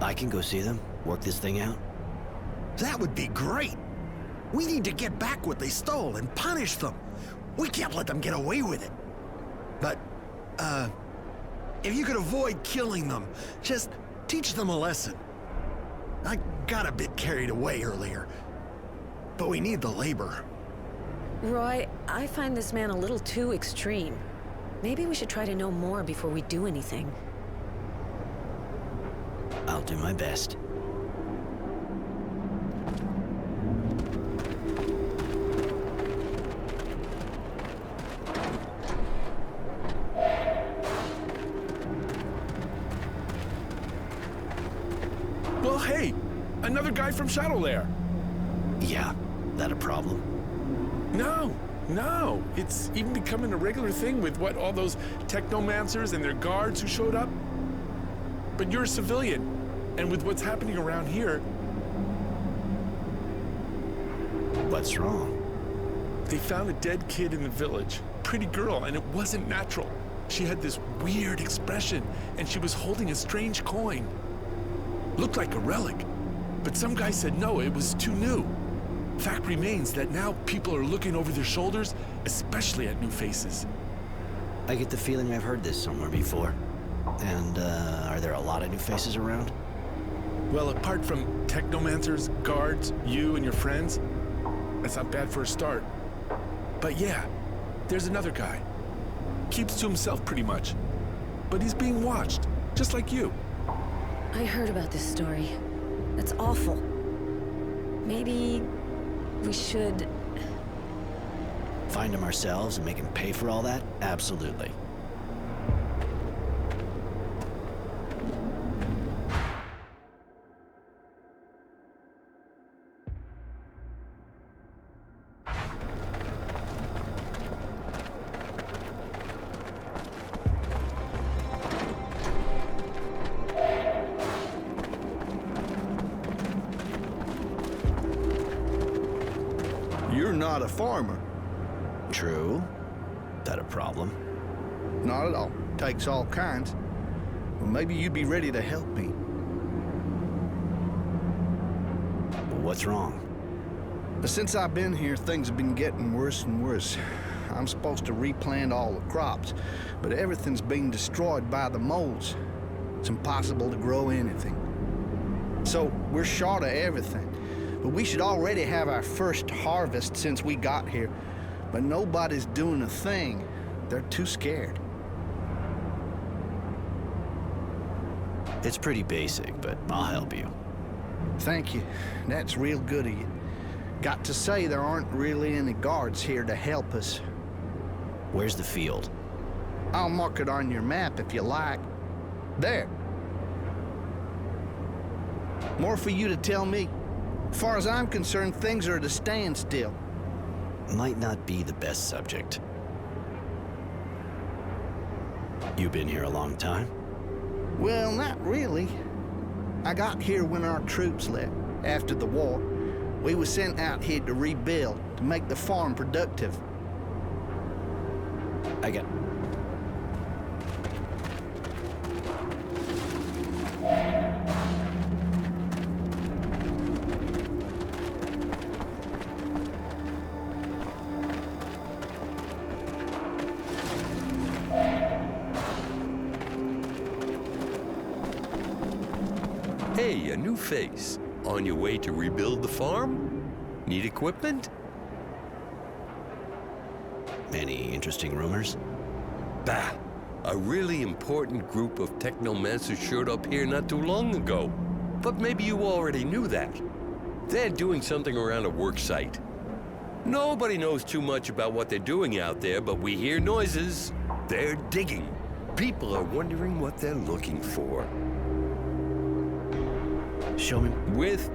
[SPEAKER 5] I can go see them, work this thing out.
[SPEAKER 9] That would be great. We need to get back what they stole and punish them. We can't let them get away with it. But, if you could avoid killing them, just teach them a lesson. I got a bit carried away earlier, but we need the labor.
[SPEAKER 17] Roy, I find this man a little too extreme. Maybe we should try to know more before we do anything.
[SPEAKER 5] I'll do my best.
[SPEAKER 21] Well, hey! Another guy from Shadow Lair!
[SPEAKER 5] Yeah, that a problem?
[SPEAKER 21] No. It's even becoming a regular thing with all those technomancers and their guards who showed up. But you're a civilian, and with what's happening around here...
[SPEAKER 5] What's wrong?
[SPEAKER 21] They found a dead kid in the village. Pretty girl, and it wasn't natural. She had this weird expression, and she was holding a strange coin. Looked like a relic, but some guy said no, it was too new. Fact remains that now people are looking over their shoulders, especially at new faces.
[SPEAKER 5] I get the feeling I've heard this somewhere before. And, are there a lot of new faces around?
[SPEAKER 21] Well, apart from technomancers, guards, you and your friends, that's not bad for a start. But yeah, there's another guy. Keeps to himself pretty much. But he's being watched, just like you.
[SPEAKER 17] I heard about this story. That's awful. Maybe we should...
[SPEAKER 5] Find him ourselves and make him pay for all that? Absolutely.
[SPEAKER 12] You're not a farmer.
[SPEAKER 5] True. That a problem?
[SPEAKER 12] Not at all. Takes all kinds. Well, maybe you'd be ready to help me.
[SPEAKER 5] What's wrong?
[SPEAKER 12] Since I've been here, things have been getting worse and worse. I'm supposed to replant all the crops, but everything's being destroyed by the moles. It's impossible to grow anything. So we're short of everything. But we should already have our first harvest since we got here. But nobody's doing a thing. They're too scared.
[SPEAKER 5] It's pretty basic, but I'll help you.
[SPEAKER 12] Thank you. That's real good of you. Got to say, there aren't really any guards here to help us.
[SPEAKER 5] Where's the field?
[SPEAKER 12] I'll mark it on your map if you like. There. More for you to tell me. As far as I'm concerned, things are at a standstill.
[SPEAKER 5] Might not be the best subject. You been here a long time?
[SPEAKER 12] Well, not really. I got here when our troops left, after the war. We were sent out here to rebuild, to make the farm productive.
[SPEAKER 5] I got...
[SPEAKER 11] Hey, a new face. On your way to rebuild the farm? Need equipment?
[SPEAKER 5] Any interesting rumors?
[SPEAKER 11] Bah! A really important group of technomancers showed up here not too long ago. But maybe you already knew that. They're doing something around a work site. Nobody knows too much about what they're doing out there, but we hear noises. They're digging. People are wondering what they're looking for.
[SPEAKER 5] Show me.
[SPEAKER 11] With...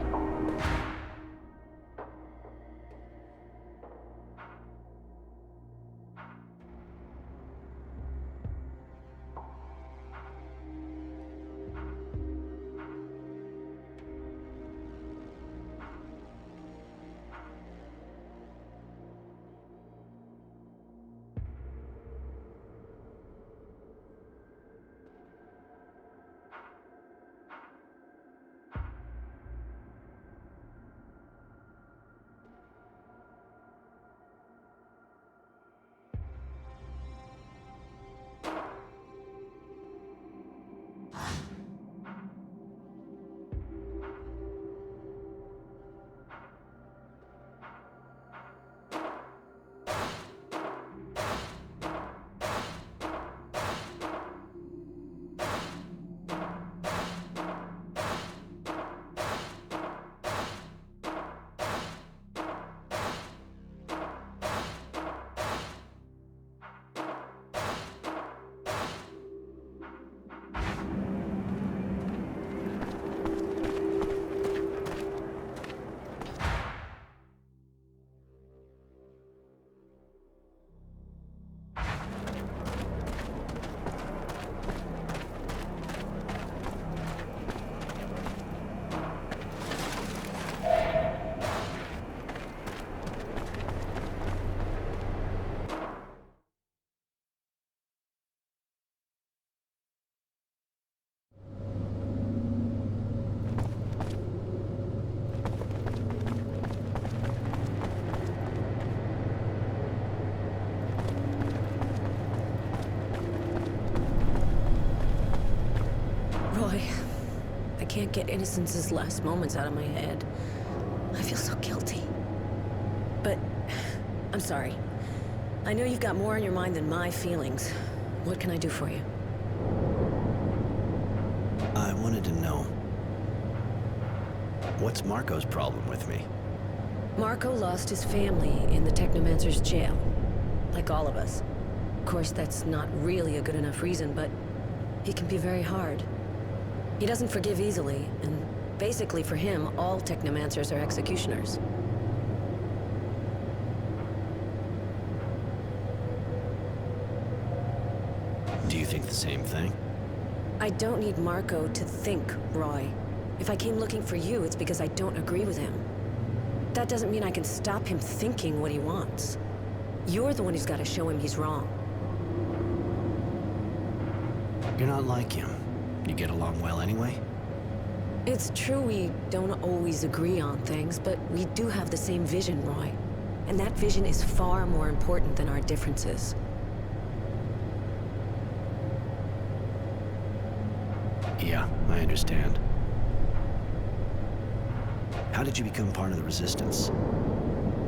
[SPEAKER 17] I can't get Innocence's last moments out of my head. I feel so guilty. But, I'm sorry. I know you've got more on your mind than my feelings. What can I do for you?
[SPEAKER 5] I wanted to know, what's Marco's problem with me?
[SPEAKER 17] Marco lost his family in the Technomancer's jail. Like all of us. Of course, that's not really a good enough reason, but he can be very hard. He doesn't forgive easily, and basically for him, all Technomancers are executioners.
[SPEAKER 5] Do you think the same thing?
[SPEAKER 17] I don't need Marco to think, Roy. If I came looking for you, it's because I don't agree with him. That doesn't mean I can stop him thinking what he wants. You're the one who's got to show him he's wrong.
[SPEAKER 5] You're not like him. You get along well anyway?
[SPEAKER 17] It's true we don't always agree on things, but we do have the same vision, Roy. And that vision is far more important than our differences.
[SPEAKER 5] Yeah, I understand. How did you become part of the Resistance?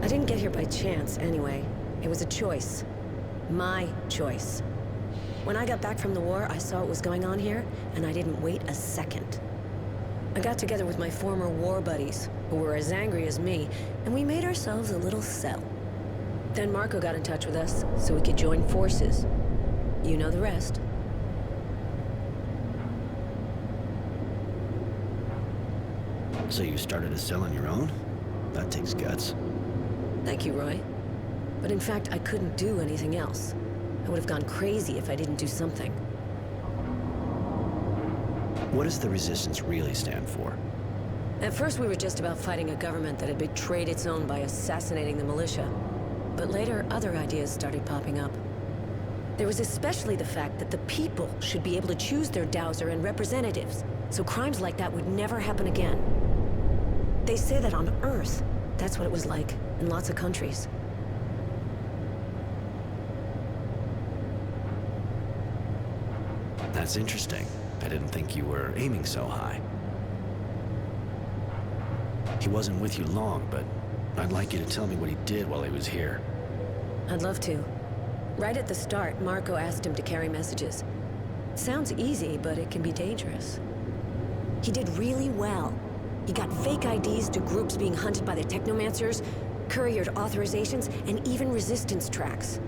[SPEAKER 17] I didn't get here by chance, anyway. It was a choice. My choice. When I got back from the war, I saw what was going on here, and I didn't wait a second. I got together with my former war buddies, who were as angry as me, and we made ourselves a little cell. Then Marco got in touch with us, so we could join forces. You know the rest.
[SPEAKER 5] So you started a cell on your own? That takes guts.
[SPEAKER 17] Thank you, Roy. But in fact, I couldn't do anything else. I would have gone crazy if I didn't do something.
[SPEAKER 5] What does the Resistance really stand for?
[SPEAKER 17] At first, we were just about fighting a government that had betrayed its own by assassinating the militia. But later, other ideas started popping up. There was especially the fact that the people should be able to choose their dowser and representatives, so crimes like that would never happen again. They say that on Earth, that's what it was like in lots of countries.
[SPEAKER 5] That's interesting. I didn't think you were aiming so high. He wasn't with you long, but I'd like you to tell me what he did while he was here.
[SPEAKER 17] I'd love to. Right at the start, Marco asked him to carry messages. Sounds easy, but it can be dangerous. He did really well. He got fake IDs to groups being hunted by the Technomancers, couriered authorizations, and even resistance tracks.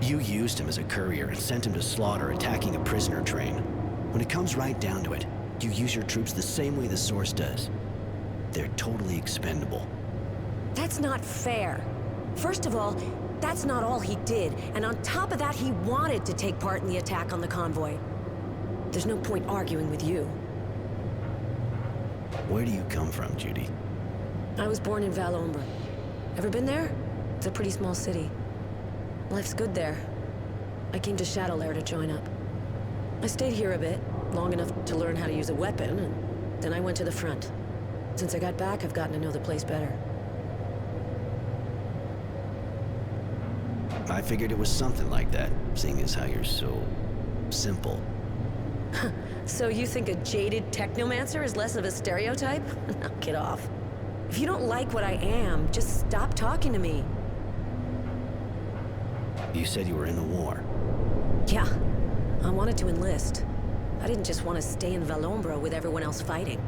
[SPEAKER 5] You used him as a courier and sent him to slaughter attacking a prisoner train. When it comes right down to it, you use your troops the same way the Source does. They're totally expendable.
[SPEAKER 17] That's not fair. First of all, that's not all he did, and on top of that, he wanted to take part in the attack on the convoy. There's no point arguing with you.
[SPEAKER 5] Where do you come from, Judy?
[SPEAKER 17] I was born in Valombre. Ever been there? It's a pretty small city. Life's good there. I came to Shadowlair to join up. I stayed here a bit, long enough to learn how to use a weapon, and then I went to the front. Since I got back, I've gotten to know the place better.
[SPEAKER 5] I figured it was something like that, seeing as how you're so simple.
[SPEAKER 17] So you think a jaded technomancer is less of a stereotype? Knock it off. If you don't like what I am, just stop talking to me.
[SPEAKER 5] You said you were in the war.
[SPEAKER 17] Yeah, I wanted to enlist. I didn't just want to stay in Valombre with everyone else fighting.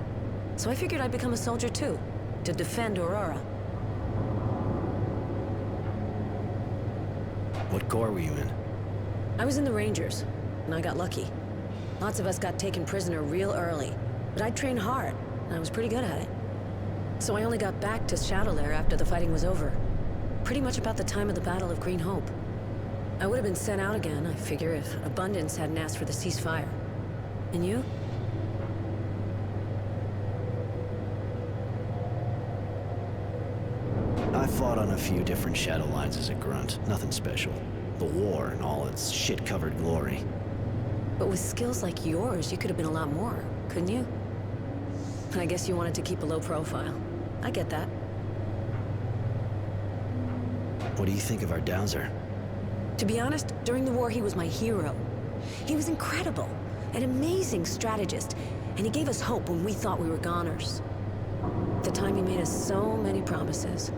[SPEAKER 17] So I figured I'd become a soldier too, to defend Aurora.
[SPEAKER 5] What corps were you in?
[SPEAKER 17] I was in the Rangers, and I got lucky. Lots of us got taken prisoner real early, but I trained hard, and I was pretty good at it. So I only got back to Shadowlair after the fighting was over. Pretty much about the time of the Battle of Green Hope. I would have been sent out again, I figure, if Abundance hadn't asked for the ceasefire. And you?
[SPEAKER 5] I fought on a few different shadow lines as a grunt. Nothing special. The war and all its shit-covered glory.
[SPEAKER 17] But with skills like yours, you could have been a lot more, couldn't you? I guess you wanted to keep a low profile. I get that.
[SPEAKER 5] What do you think of our Dowser?
[SPEAKER 17] To be honest, during the war he was my hero. He was incredible, an amazing strategist, and he gave us hope when we thought we were goners. At the time he made us so many promises.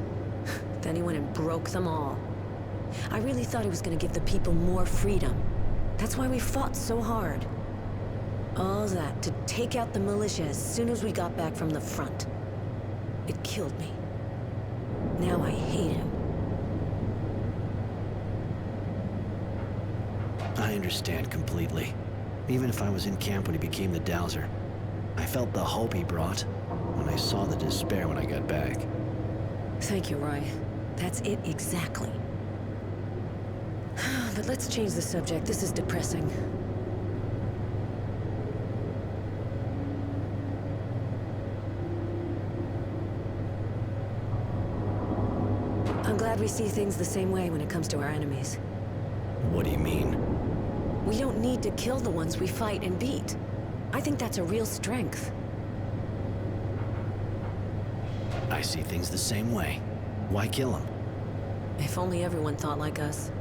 [SPEAKER 17] Then he went and broke them all. I really thought he was gonna give the people more freedom. That's why we fought so hard. All that to take out the militia as soon as we got back from the front. It killed me. Now I hate him.
[SPEAKER 5] I understand completely. Even if I was in camp when he became the Dowser, I felt the hope he brought when I saw the despair when I got back.
[SPEAKER 17] Thank you, Roy. That's it exactly. But let's change the subject. This is depressing. I'm glad we see things the same way when it comes to our enemies.
[SPEAKER 5] What do you mean?
[SPEAKER 17] We don't need to kill the ones we fight and beat. I think that's a real strength.
[SPEAKER 5] I see things the same way. Why kill him?
[SPEAKER 17] If only everyone thought like us.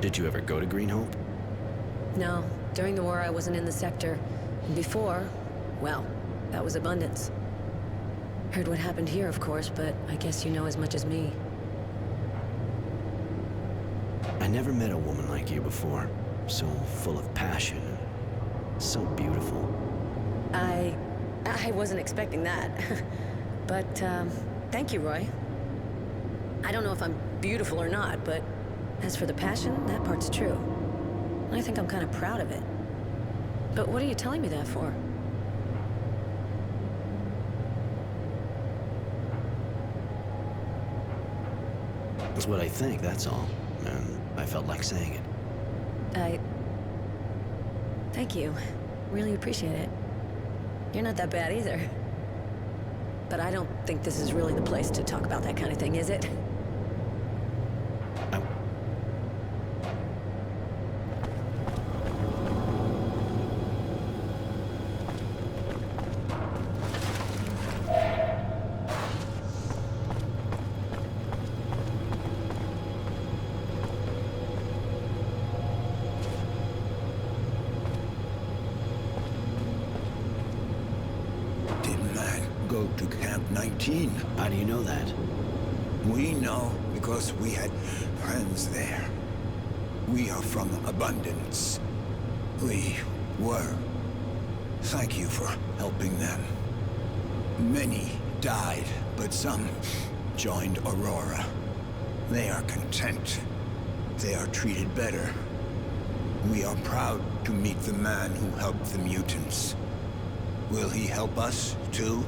[SPEAKER 5] Did you ever go to Green Hope?
[SPEAKER 17] No. During the war, I wasn't in the sector. And before, well, that was Abundance. Heard what happened here, of course, but I guess you know as much as me.
[SPEAKER 5] I never met a woman like you before. So full of passion. So beautiful.
[SPEAKER 17] I wasn't expecting that. But, thank you, Roy. I don't know if I'm beautiful or not, but as for the passion, that part's true. I think I'm kind of proud of it. But what are you telling me that for?
[SPEAKER 5] It's what I think, that's all. And I felt like saying it.
[SPEAKER 17] Thank you. Really appreciate it. You're not that bad either. But I don't think this is really the place to talk about that kind of thing, is it?
[SPEAKER 13] 19.
[SPEAKER 5] How do you know that?
[SPEAKER 13] We know because we had friends there. We are from Abundance. We were. Thank you for helping them. Many died, but some joined Aurora. They are content. They are treated better. We are proud to meet the man who helped the mutants. Will he help us, too?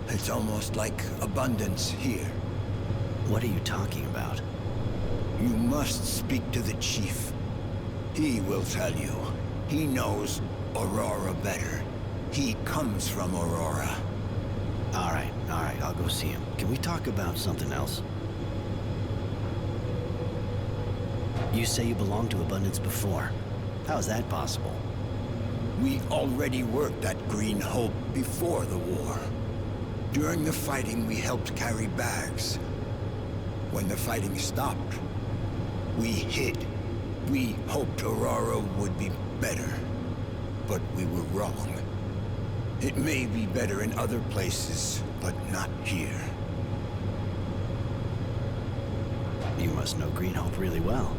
[SPEAKER 13] It's almost like Abundance here.
[SPEAKER 5] What are you talking about?
[SPEAKER 13] You must speak to the Chief. He will tell you. He knows Aurora better. He comes from Aurora.
[SPEAKER 5] All right, I'll go see him. Can we talk about something else? You say you belonged to Abundance before. How is that possible?
[SPEAKER 13] We already worked at Green Hope before the war. During the fighting, we helped carry bags. When the fighting stopped, we hid. We hoped Aurora would be better, but we were wrong. It may be better in other places, but not here.
[SPEAKER 5] You must know Green Hope really well.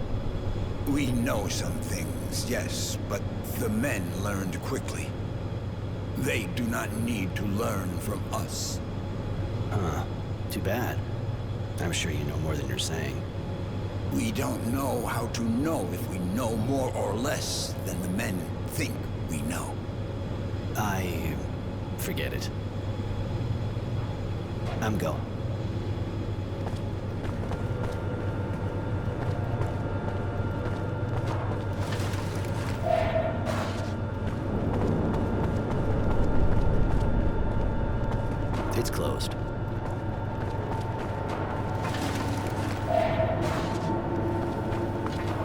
[SPEAKER 13] We know some things, yes, but the men learned quickly. They do not need to learn from us.
[SPEAKER 5] Huh. Too bad. I'm sure you know more than you're saying.
[SPEAKER 13] We don't know how to know if we know more or less than the men think we know.
[SPEAKER 5] Forget it. I'm going. It's closed.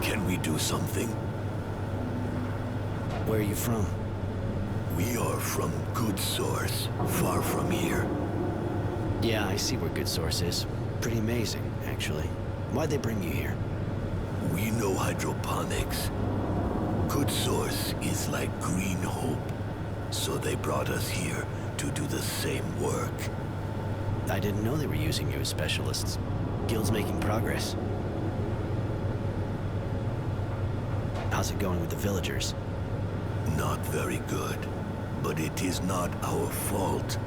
[SPEAKER 4] Can we do something?
[SPEAKER 5] Where are you from?
[SPEAKER 4] We are from Good Source, far from here.
[SPEAKER 5] Yeah, I see where Good Source is. Pretty amazing, actually. Why'd they bring you here?
[SPEAKER 4] We know hydroponics. Good Source is like Green Hope, so they brought us here to do the same work.
[SPEAKER 5] I didn't know they were using you as specialists. Guild's making progress. How's it going with the villagers?
[SPEAKER 4] Not very good, but it is not our fault.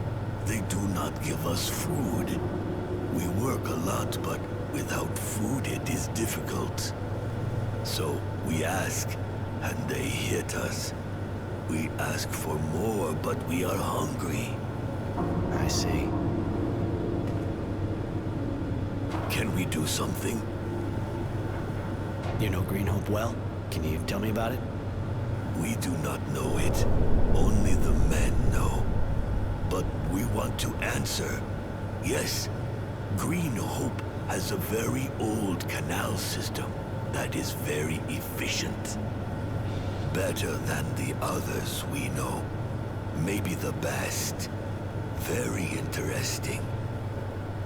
[SPEAKER 4] They do not give us food. We work a lot, but without food it is difficult. So we ask, and they hit us. We ask for more, but we are hungry.
[SPEAKER 5] I see.
[SPEAKER 4] Can we do something?
[SPEAKER 5] You know Green Hope well? Can you tell me about it?
[SPEAKER 4] We do not know it. Only the men know. But we want to answer. Yes, Green Hope has a very old canal system that is very efficient. Better than the others we know. Maybe the best. Very interesting.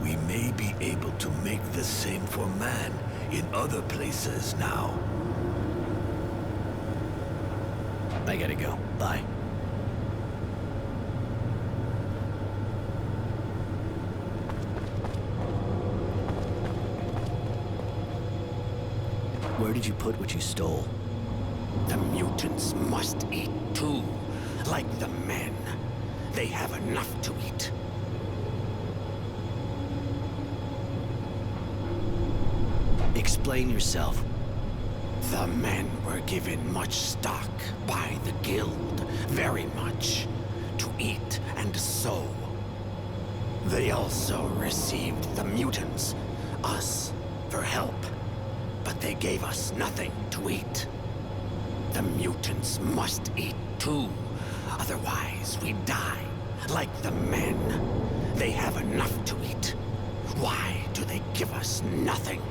[SPEAKER 4] We may be able to make the same for man in other places now.
[SPEAKER 5] I gotta go. Bye. Where did you put what you stole?
[SPEAKER 2] The mutants must eat too, like the men. They have enough to eat.
[SPEAKER 5] Explain yourself.
[SPEAKER 2] The men were given much stock by the guild, very much, to eat and sow. They also received the mutants, us, for help, but they gave us nothing to eat. The mutants must eat too, otherwise we die, like the men. They have enough to eat. Why do they give us nothing?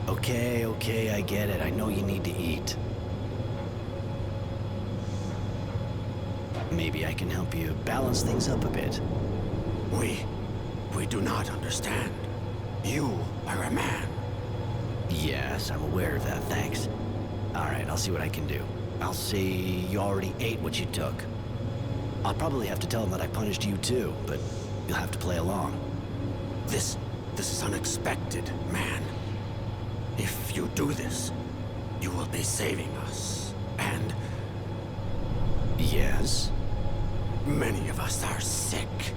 [SPEAKER 5] Okay, I get it. I know you need to eat. Maybe I can help you balance things up a bit.
[SPEAKER 2] We do not understand. You are a man.
[SPEAKER 5] Yes, I'm aware of that, thanks. Alright, I'll see what I can do. I'll see you already ate what you took. I'll probably have to tell them that I punished you too, but You'll have to play along.
[SPEAKER 2] This is unexpected, man. If you do this, you will be saving us. And
[SPEAKER 5] Yes?
[SPEAKER 2] many of us are sick,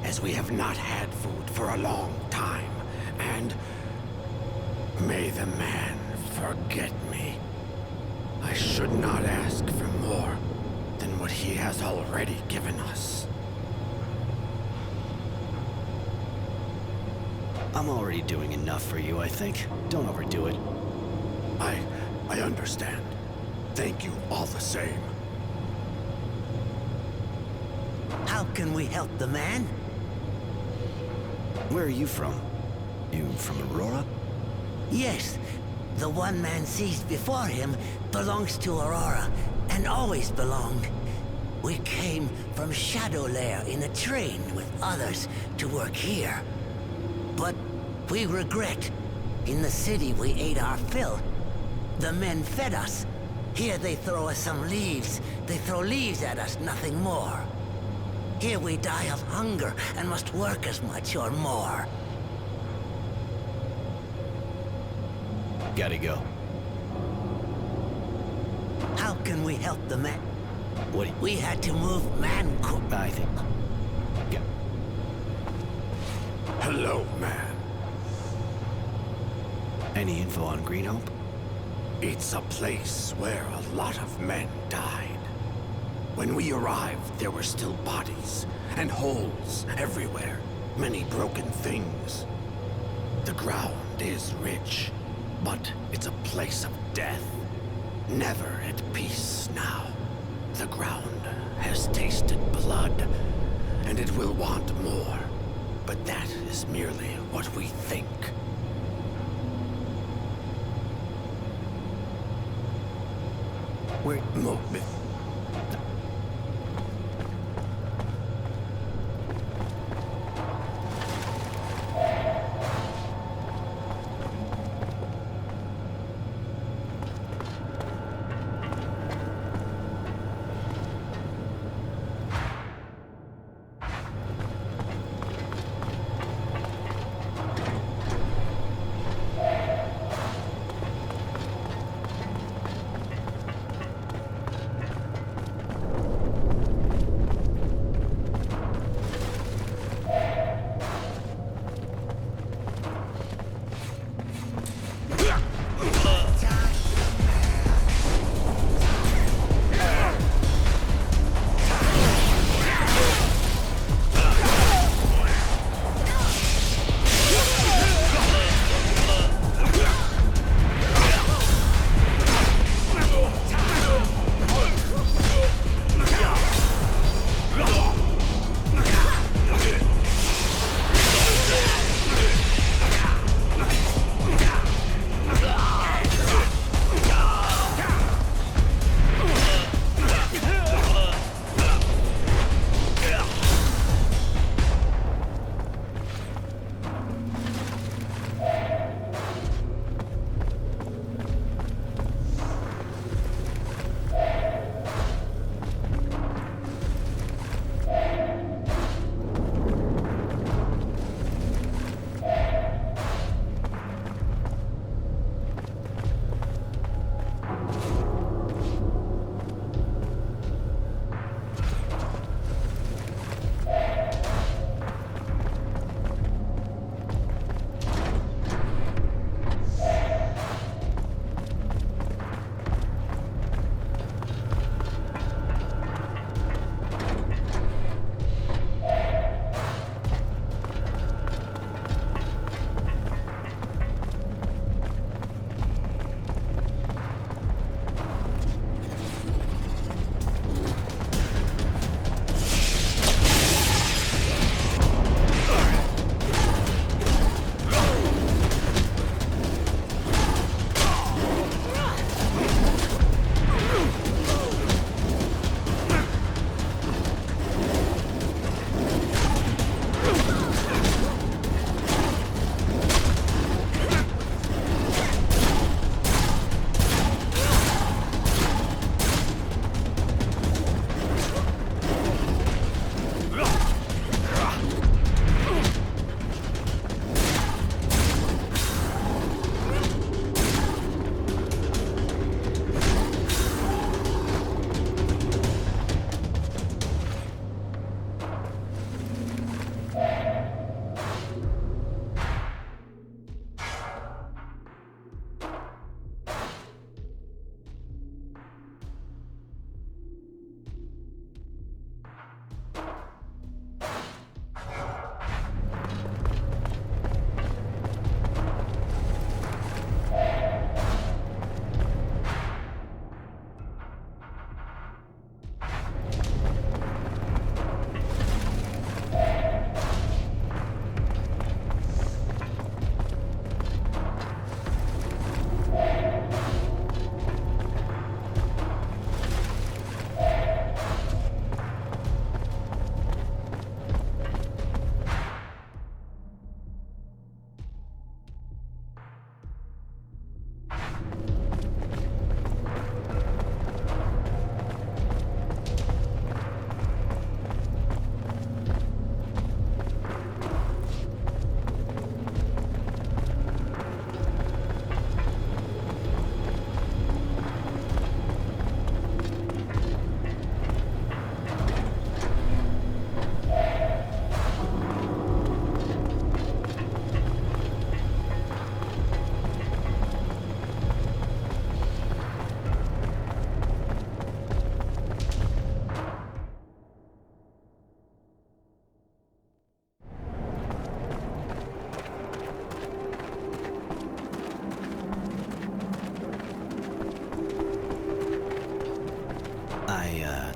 [SPEAKER 2] as we have not had food for a long time. And may the man forget me. I should not ask for more than what he has already given us.
[SPEAKER 5] I'm already doing enough for you, I think. Don't overdo it.
[SPEAKER 2] I understand. Thank you all the same.
[SPEAKER 8] How can we help the man?
[SPEAKER 5] Where are you from? You from Aurora?
[SPEAKER 8] Yes. The one man seized before him belongs to Aurora, and always belonged. We came from Shadowlair in a train with others to work here. But we regret. In the city we ate our fill. The men fed us. Here they throw us some leaves. They throw leaves at us, nothing more. Here we die of hunger and must work as much or more.
[SPEAKER 5] Gotta go.
[SPEAKER 8] How can we help the man?
[SPEAKER 5] What?
[SPEAKER 8] We had to move Mancook.
[SPEAKER 5] I think. Yeah.
[SPEAKER 2] Hello, man.
[SPEAKER 5] Any info on Green Hope?
[SPEAKER 2] It's a place where a lot of men died. When we arrived, there were still bodies and holes everywhere. Many broken things. The ground is rich, but it's a place of death. Never at peace now. The ground has tasted blood, and it will want more. But that is merely what we think. Wait, no,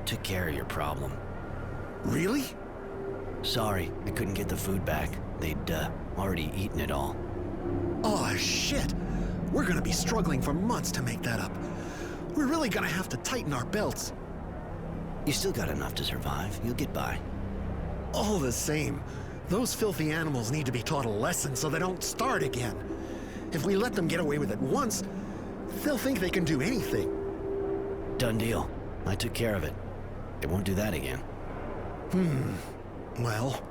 [SPEAKER 5] Took care of your problem.
[SPEAKER 9] Really?
[SPEAKER 5] Sorry, I couldn't get the food back. They'd, already eaten it all.
[SPEAKER 9] Oh, shit! We're gonna be struggling for months to make that up. We're really gonna have to tighten our belts.
[SPEAKER 5] You still got enough to survive. You'll get by.
[SPEAKER 9] All the same, those filthy animals need to be taught a lesson so they don't start again. If we let them get away with it once, they'll think they can do anything.
[SPEAKER 5] Done deal. I took care of it. They won't do that again.
[SPEAKER 9] Well,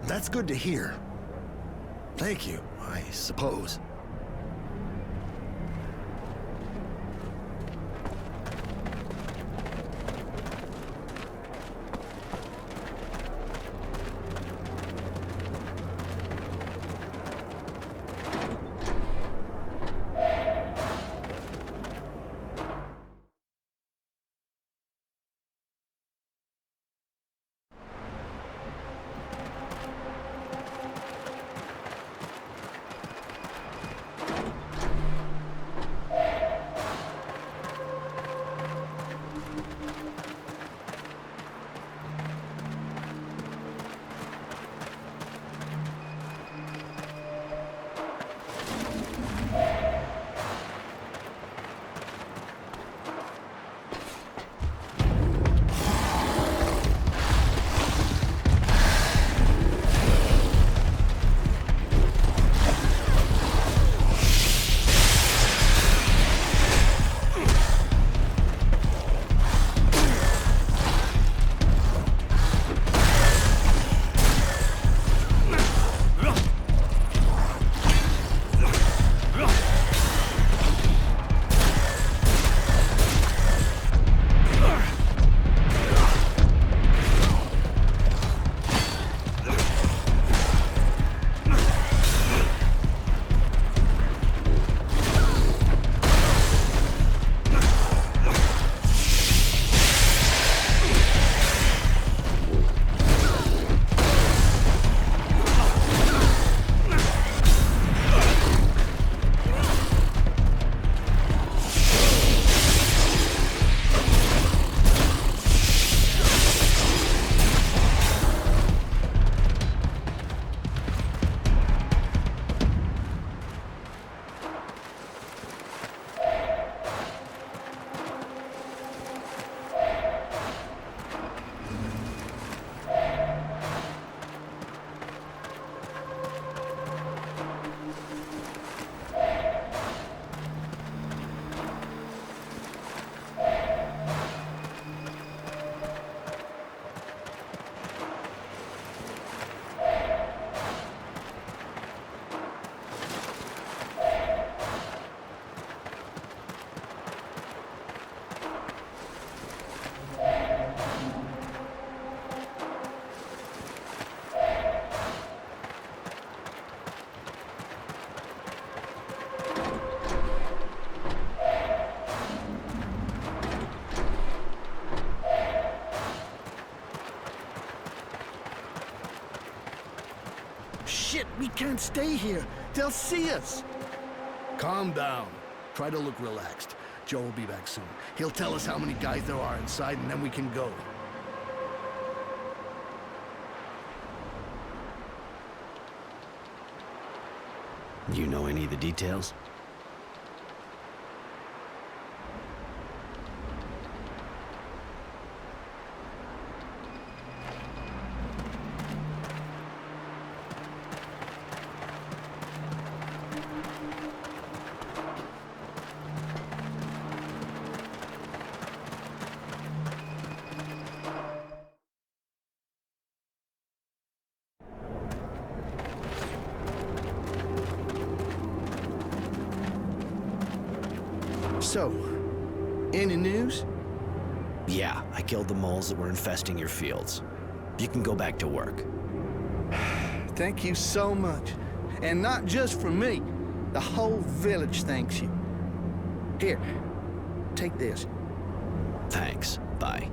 [SPEAKER 9] that's good to hear. Thank you, I suppose.
[SPEAKER 12] Shit, we can't stay here. They'll see us. Calm down. Try to look relaxed. Joe will be back soon. He'll tell us how many guys there are inside, and then we can go.
[SPEAKER 5] You know any of the details?
[SPEAKER 12] So, any news?
[SPEAKER 5] Yeah, I killed the moles that were infesting your fields. You can go back to work.
[SPEAKER 12] Thank you so much. And not just for me. The whole village thanks you. Here, take this.
[SPEAKER 5] Thanks. Bye.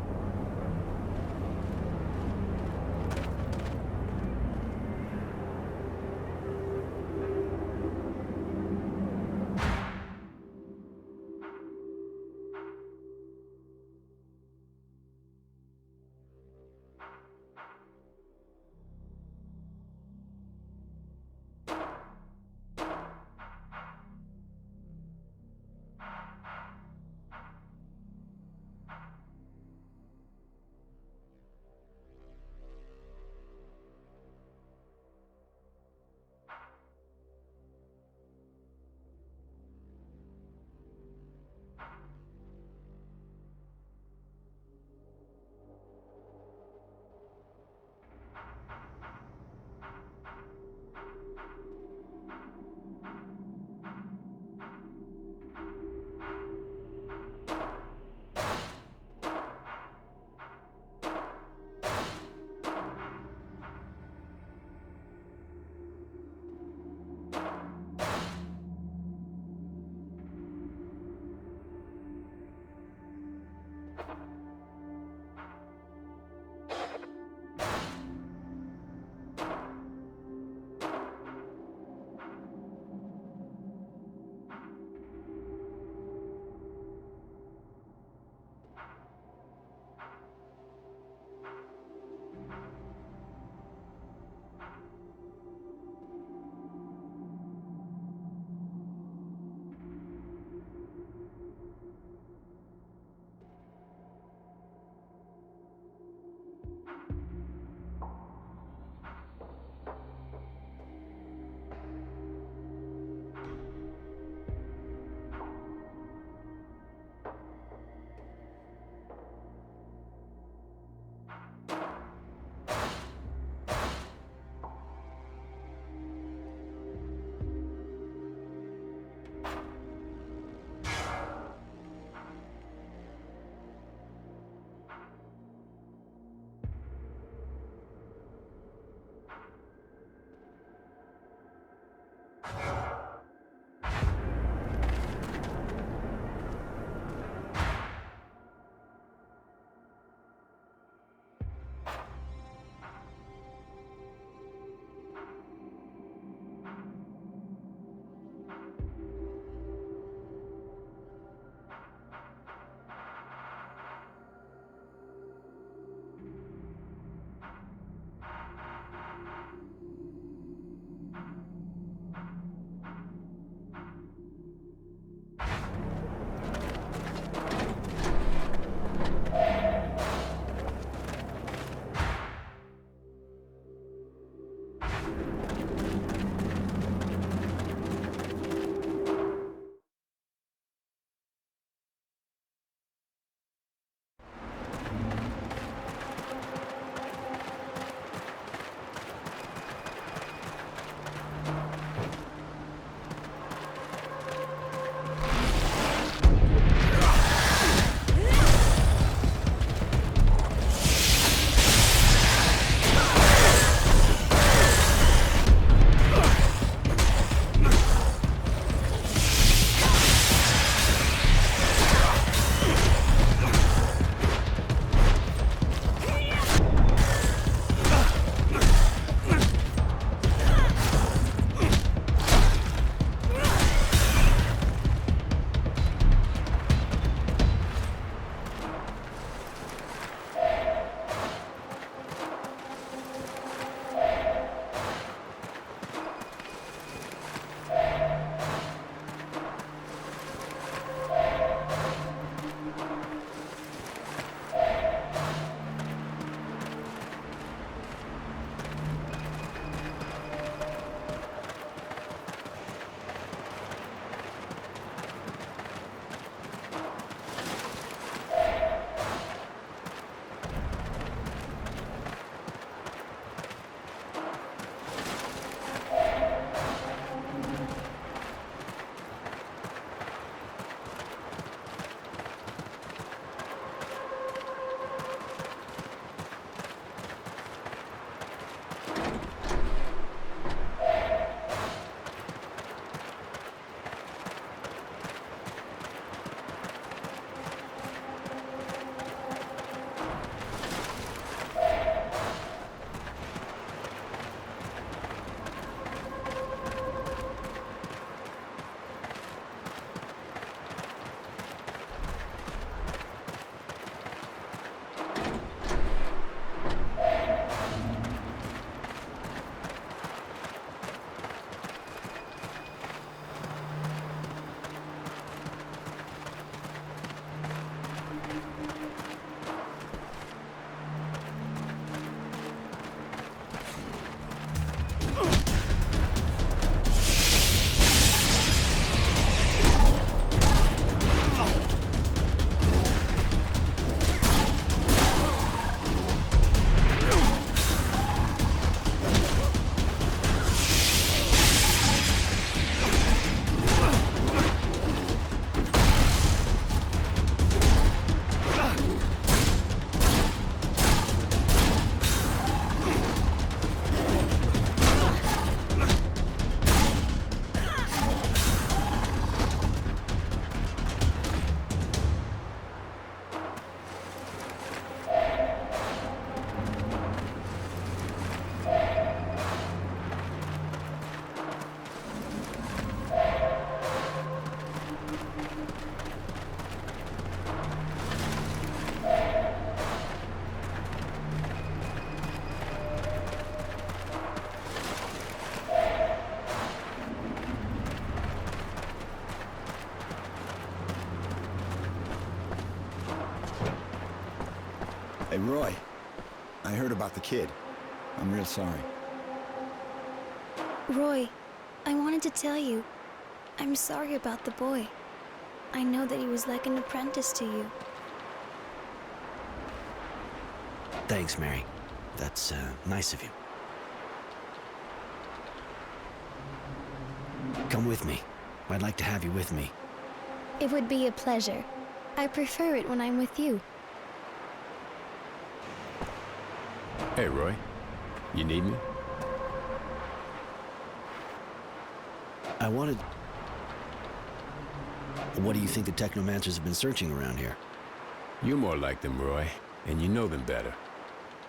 [SPEAKER 13] Roy. I heard about the kid. I'm real sorry.
[SPEAKER 7] Roy, I wanted to tell you, I'm sorry about the boy. I know that he was like an apprentice to you.
[SPEAKER 5] Thanks, Mary. That's nice of you. Come with me. I'd like to have you with me.
[SPEAKER 7] It would be a pleasure. I prefer it when I'm with you.
[SPEAKER 16] Hey, Roy. You need me?
[SPEAKER 5] I wanted... What do you think the technomancers have been searching around here?
[SPEAKER 16] You're more like them, Roy, and you know them better.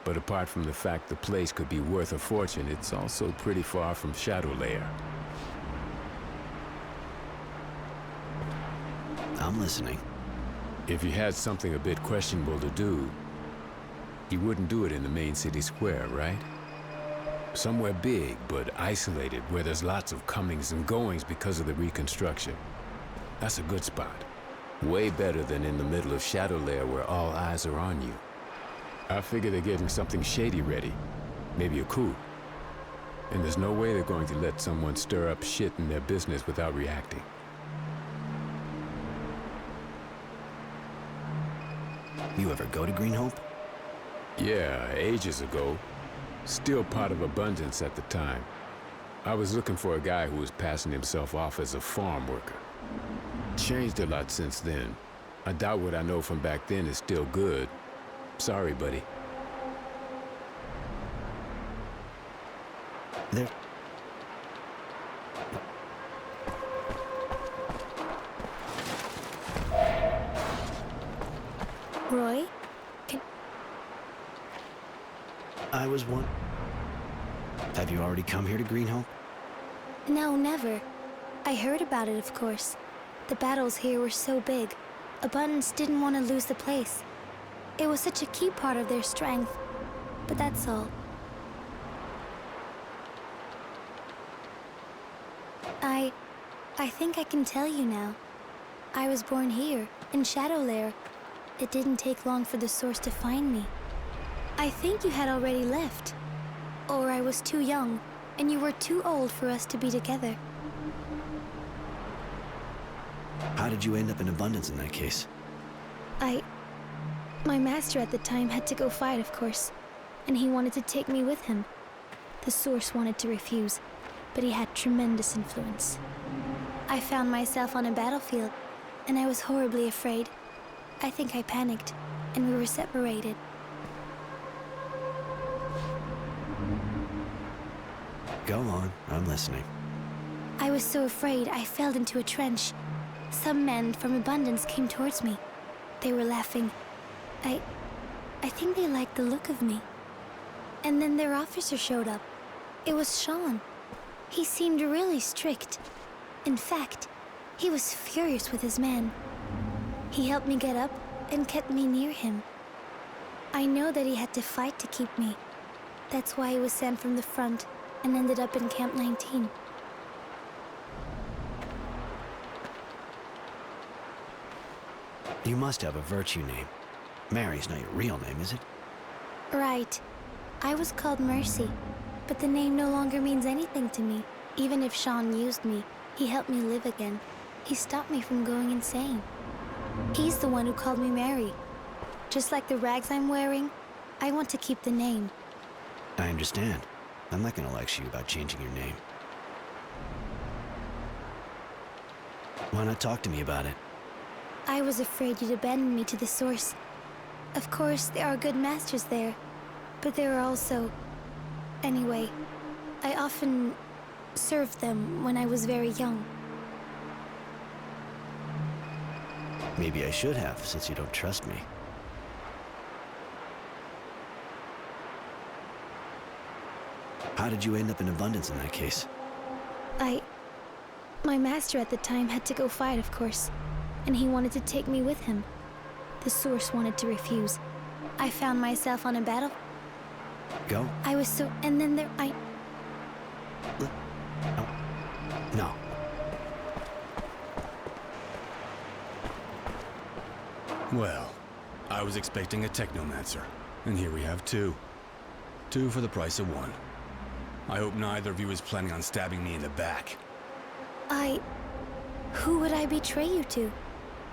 [SPEAKER 16] But apart from the fact the place could be worth a fortune, it's also pretty far from Shadow Lair.
[SPEAKER 5] I'm listening.
[SPEAKER 16] If you had something a bit questionable to do, you wouldn't do it in the main city square, right? Somewhere big, but isolated, where there's lots of comings and goings because of the reconstruction. That's a good spot. Way better than in the middle of Shadow Lair where all eyes are on you. I figure they're getting something shady ready. Maybe a coup. And there's no way they're going to let someone stir up shit in their business without reacting.
[SPEAKER 5] You ever go to Green Hope?
[SPEAKER 16] Yeah, ages ago. Still part of Abundance at the time. I was looking for a guy who was passing himself off as a farm worker. Changed a lot since then. I doubt what I know from back then is still good. Sorry, buddy.
[SPEAKER 5] There...
[SPEAKER 7] Roy?
[SPEAKER 5] I was one... Have you already come here to Green Hope?
[SPEAKER 7] No, never. I heard about it, of course. The battles here were so big. Abundance didn't want to lose the place. It was such a key part of their strength. But that's all. I think I can tell you now. I was born here, in Shadow Lair. It didn't take long for the Source to find me. I think you had already left. Or I was too young, and you were too old for us to be together.
[SPEAKER 5] How did you end up in Abundance in that case?
[SPEAKER 7] My master at the time had to go fight, of course, and he wanted to take me with him. The Source wanted to refuse, but he had tremendous influence. I found myself on a battlefield, and I was horribly afraid. I think I panicked, and we were separated.
[SPEAKER 5] Go on, I'm listening.
[SPEAKER 7] I was so afraid I fell into a trench. Some men from Abundance came towards me. They were laughing. I think they liked the look of me. And then their officer showed up. It was Sean. He seemed really strict. In fact, he was furious with his men. He helped me get up and kept me near him. I know that he had to fight to keep me. That's why he was sent from the front and ended up in Camp 19.
[SPEAKER 5] You must have a virtue name. Mary's not your real name, is it?
[SPEAKER 7] Right. I was called Mercy, but the name no longer means anything to me. Even if Sean used me, he helped me live again. He stopped me from going insane. He's the one who called me Mary. Just like the rags I'm wearing, I want to keep the name.
[SPEAKER 5] I understand. I'm not gonna lecture you about changing your name. Why not talk to me about it?
[SPEAKER 7] I was afraid you'd abandon me to the Source. Of course, there are good masters there, but there are also... Anyway, I often served them when I was very young.
[SPEAKER 5] Maybe I should have, since you don't trust me. How did you end up in Abundance in that case?
[SPEAKER 7] My master at the time had to go fight, of course, and he wanted to take me with him. The Source wanted to refuse. I found myself on a battle.
[SPEAKER 5] Go.
[SPEAKER 7] I was so... And then there...
[SPEAKER 5] No.
[SPEAKER 21] Well, I was expecting a technomancer. And here we have two. Two for the price of one. I hope neither of you is planning on stabbing me in the back.
[SPEAKER 7] Who would I betray you to?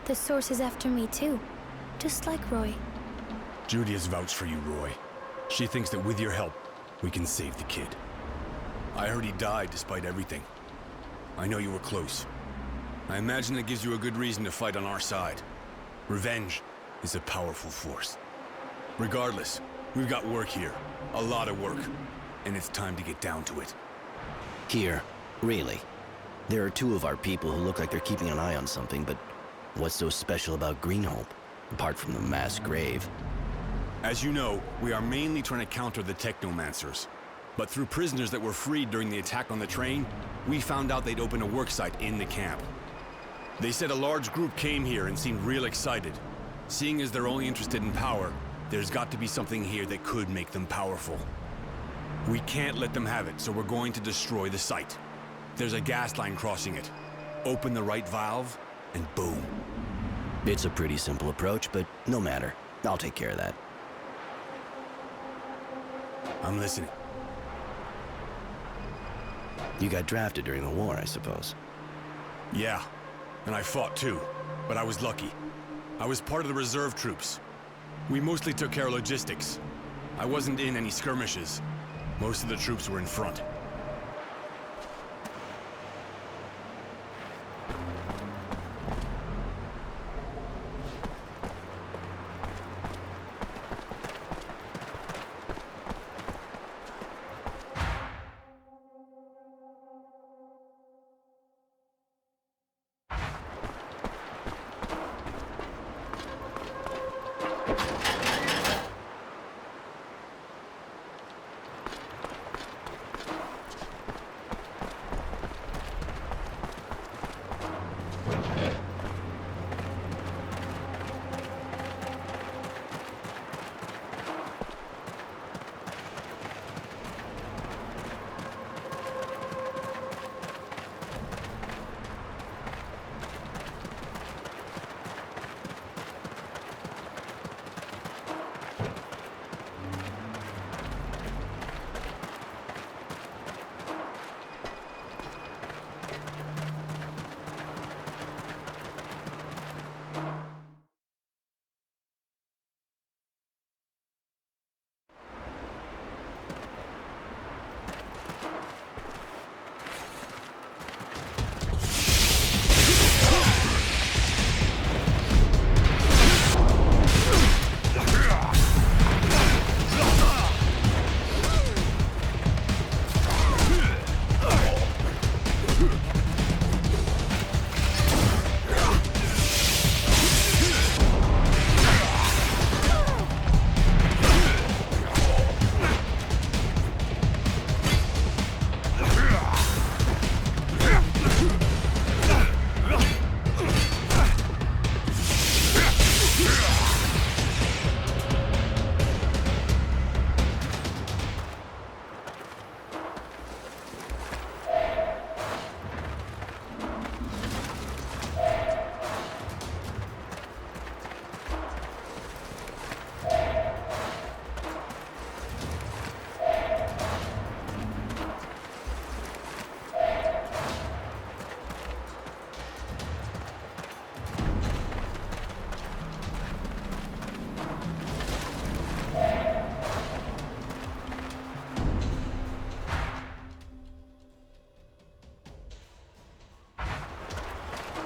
[SPEAKER 7] The source is after me too. Just like Roy.
[SPEAKER 21] Judy has vouched for you, Roy. She thinks that with your help, we can save the kid. I heard he died despite everything. I know you were close. I imagine it gives you a good reason to fight on our side. Revenge is a powerful force. Regardless, we've got work here. A lot of work. And it's time to get down to it.
[SPEAKER 5] Here? Really? There are two of our people who look like they're keeping an eye on something, but what's so special about Greenhope, apart from the mass grave?
[SPEAKER 21] As you know, we are mainly trying to counter the Technomancers. But through prisoners that were freed during the attack on the train, we found out they'd opened a worksite in the camp. They said a large group came here and seemed real excited. Seeing as they're only interested in power, there's got to be something here that could make them powerful. We can't let them have it, so we're going to destroy the site. There's a gas line crossing it. Open the right valve, and boom.
[SPEAKER 5] It's a pretty simple approach, but no matter. I'll take care of that.
[SPEAKER 21] I'm listening.
[SPEAKER 5] You got drafted during the war, I suppose.
[SPEAKER 21] Yeah, and I fought too, but I was lucky. I was part of the reserve troops. We mostly took care of logistics. I wasn't in any skirmishes. Most of the troops were in front.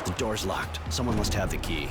[SPEAKER 5] The door's locked. Someone must have the key.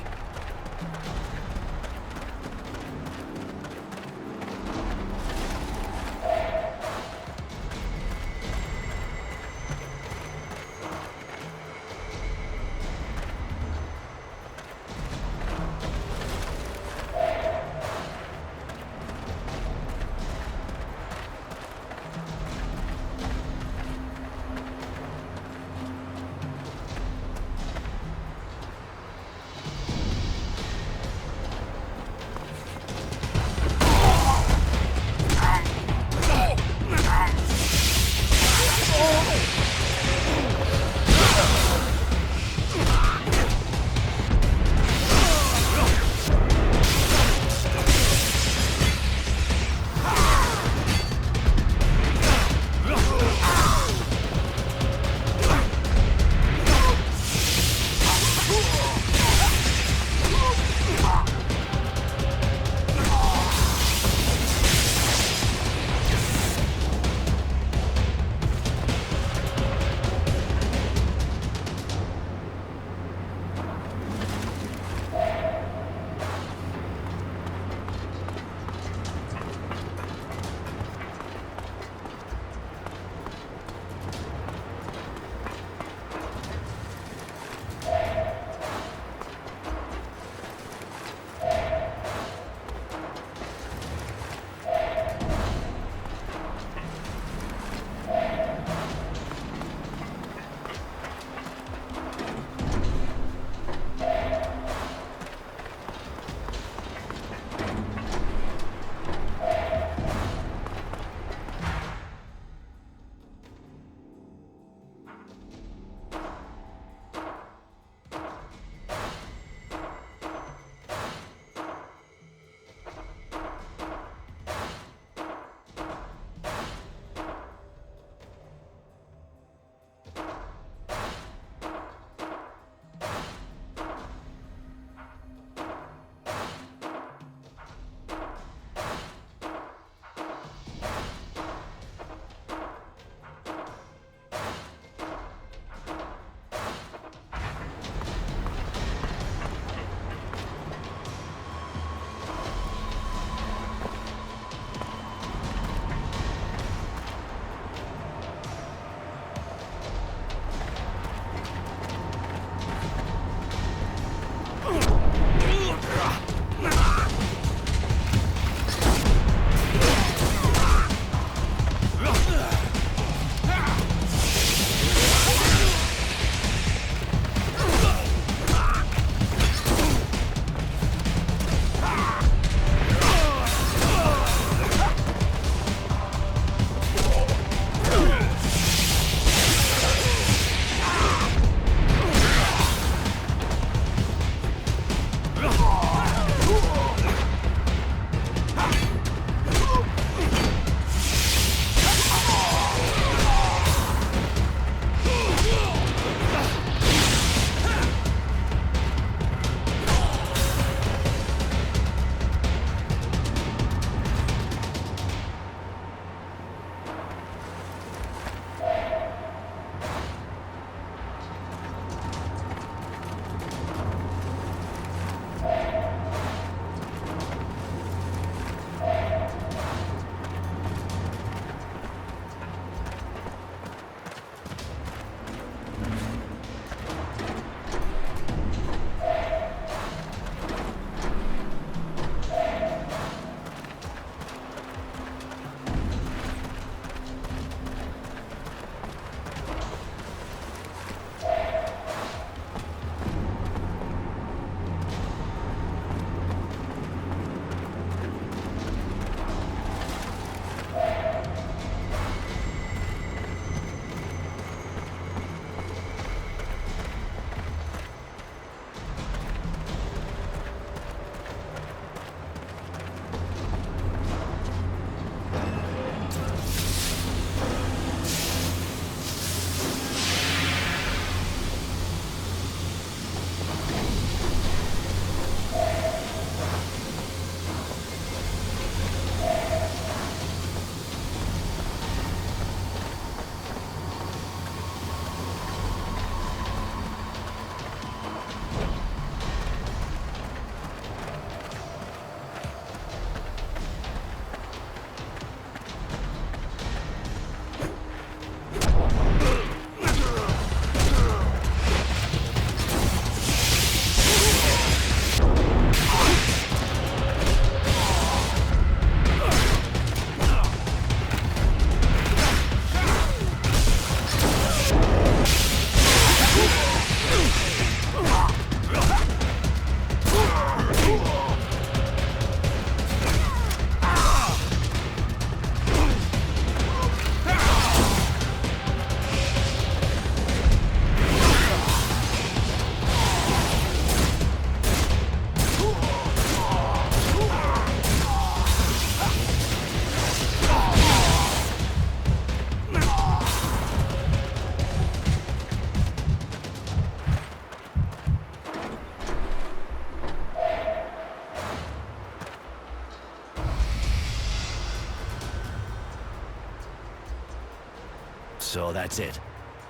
[SPEAKER 5] So that's it.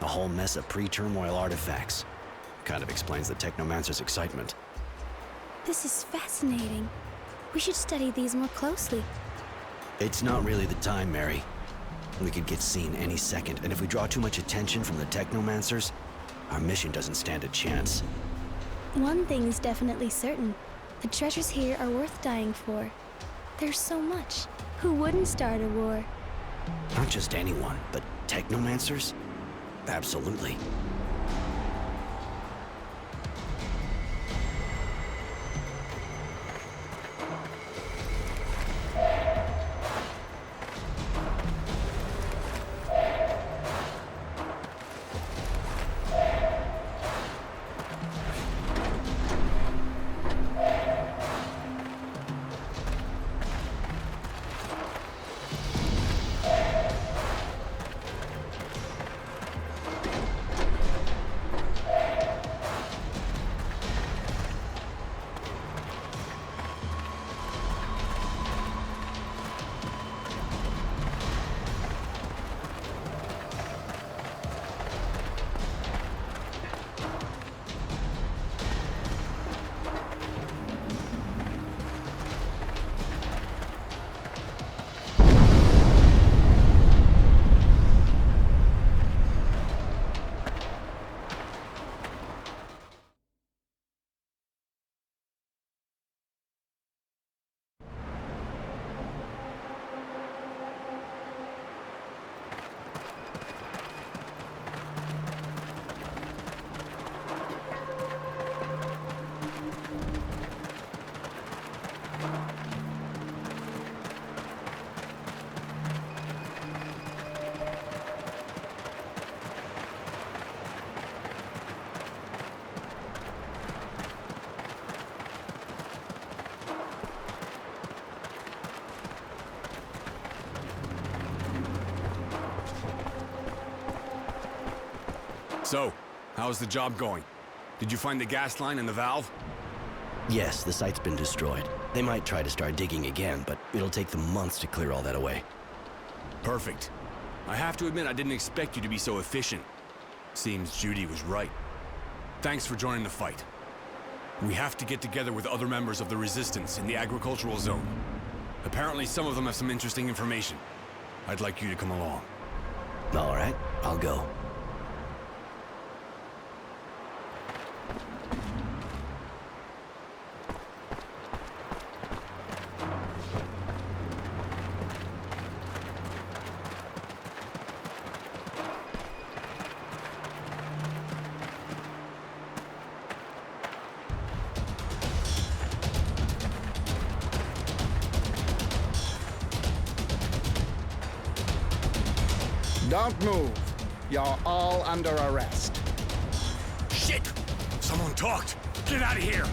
[SPEAKER 5] A whole mess of pre-turmoil artifacts. Kind of explains the Technomancer's excitement.
[SPEAKER 7] This is fascinating. We should study these more closely.
[SPEAKER 5] It's not really the time, Mary. We could get seen any second, and if we draw too much attention from the Technomancers, our mission doesn't stand a chance.
[SPEAKER 7] One thing is definitely certain. The treasures here are worth dying for. There's so much. Who wouldn't start a war?
[SPEAKER 5] Not just anyone, but Technomancers? Absolutely.
[SPEAKER 14] So, how's the job going? Did you find the gas line and the valve?
[SPEAKER 5] Yes, the site's been destroyed. They might try to start digging again, but it'll take them months to clear all that away.
[SPEAKER 14] Perfect. I have to admit I didn't expect you to be so efficient. Seems Judy was right. Thanks for joining the fight. We have to get together with other members of the Resistance in the agricultural zone. Apparently some of them have some interesting information. I'd like you to come along.
[SPEAKER 5] All right, I'll go.
[SPEAKER 12] Don't move. You're all under arrest.
[SPEAKER 14] Shit! Someone talked! Get out of here!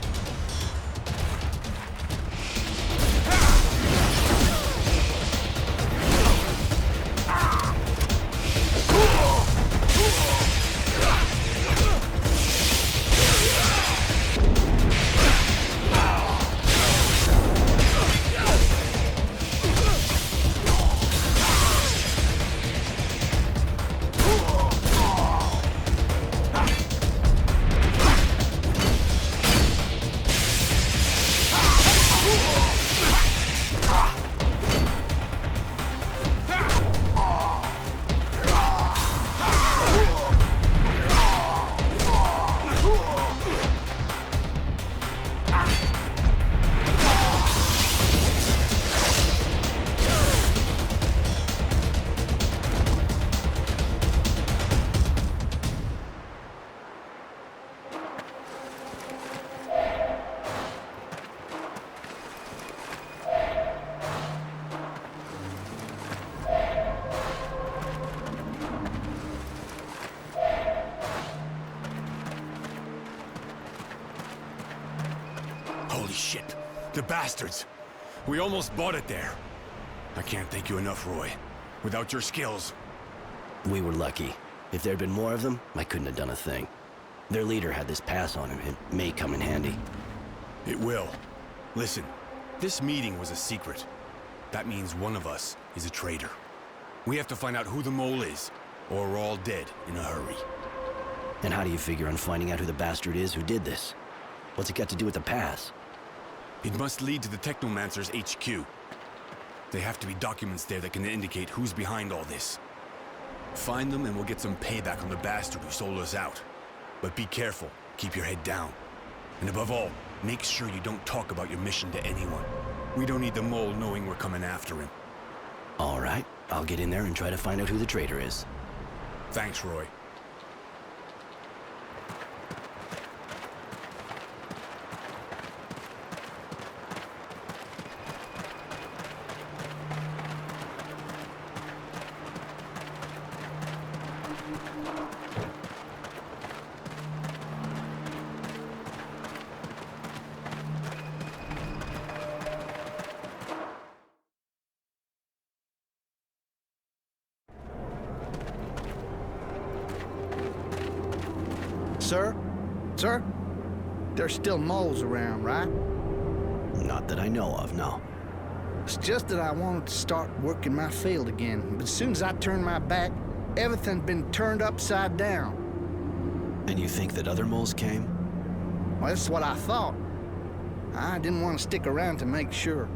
[SPEAKER 14] Holy shit! The bastards! We almost bought it there. I can't thank you enough, Roy. Without your skills...
[SPEAKER 5] We were lucky. If there'd been more of them, I couldn't have done a thing. Their leader had this pass on him. It may come in handy.
[SPEAKER 14] It will. Listen, this meeting was a secret. That means one of us is a traitor. We have to find out who the mole is, or we're all dead in a hurry.
[SPEAKER 5] And how do you figure on finding out who the bastard is who did this? What's it got to do with the pass?
[SPEAKER 14] It must lead to the Technomancer's HQ. There have to be documents there that can indicate who's behind all this. Find them and we'll get some payback on the bastard who sold us out. But be careful, keep your head down. And above all, make sure you don't talk about your mission to anyone. We don't need the mole knowing we're coming after him.
[SPEAKER 5] All right, I'll get in there and try to find out who the traitor is.
[SPEAKER 14] Thanks, Roy.
[SPEAKER 12] Sir? Sir? There's still moles around, right?
[SPEAKER 5] Not that I know of, no.
[SPEAKER 12] It's just that I wanted to start working my field again, but as soon as I turned my back, everything's been turned upside down.
[SPEAKER 5] And you think that other moles came?
[SPEAKER 12] Well, that's what I thought. I didn't want to stick around to make sure.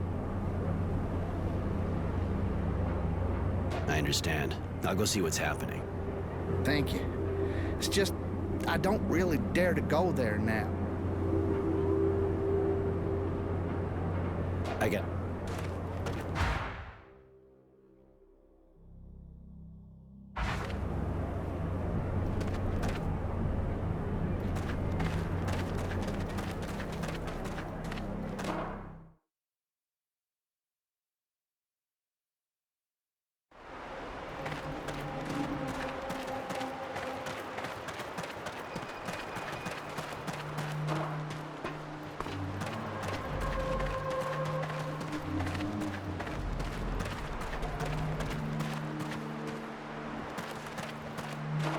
[SPEAKER 5] I understand. I'll go see what's happening.
[SPEAKER 12] Thank you. It's just, I don't really dare to go there now.
[SPEAKER 5] I got...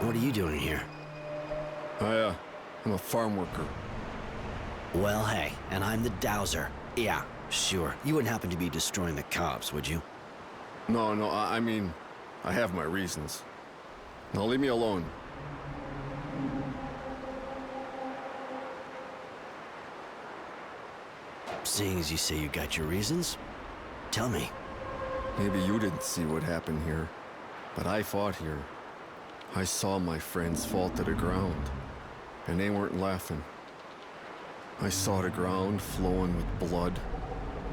[SPEAKER 5] What are you doing here?
[SPEAKER 6] I'm a farm worker.
[SPEAKER 5] Well, hey, and I'm the dowser. Yeah, sure. You wouldn't happen to be destroying the cops, would you?
[SPEAKER 6] No, I mean, I have my reasons. Now leave me alone.
[SPEAKER 5] Seeing as you say you got your reasons, tell me.
[SPEAKER 6] Maybe you didn't see what happened here, but I fought here. I saw my friends fall to the ground, and they weren't laughing. I saw the ground flowing with blood,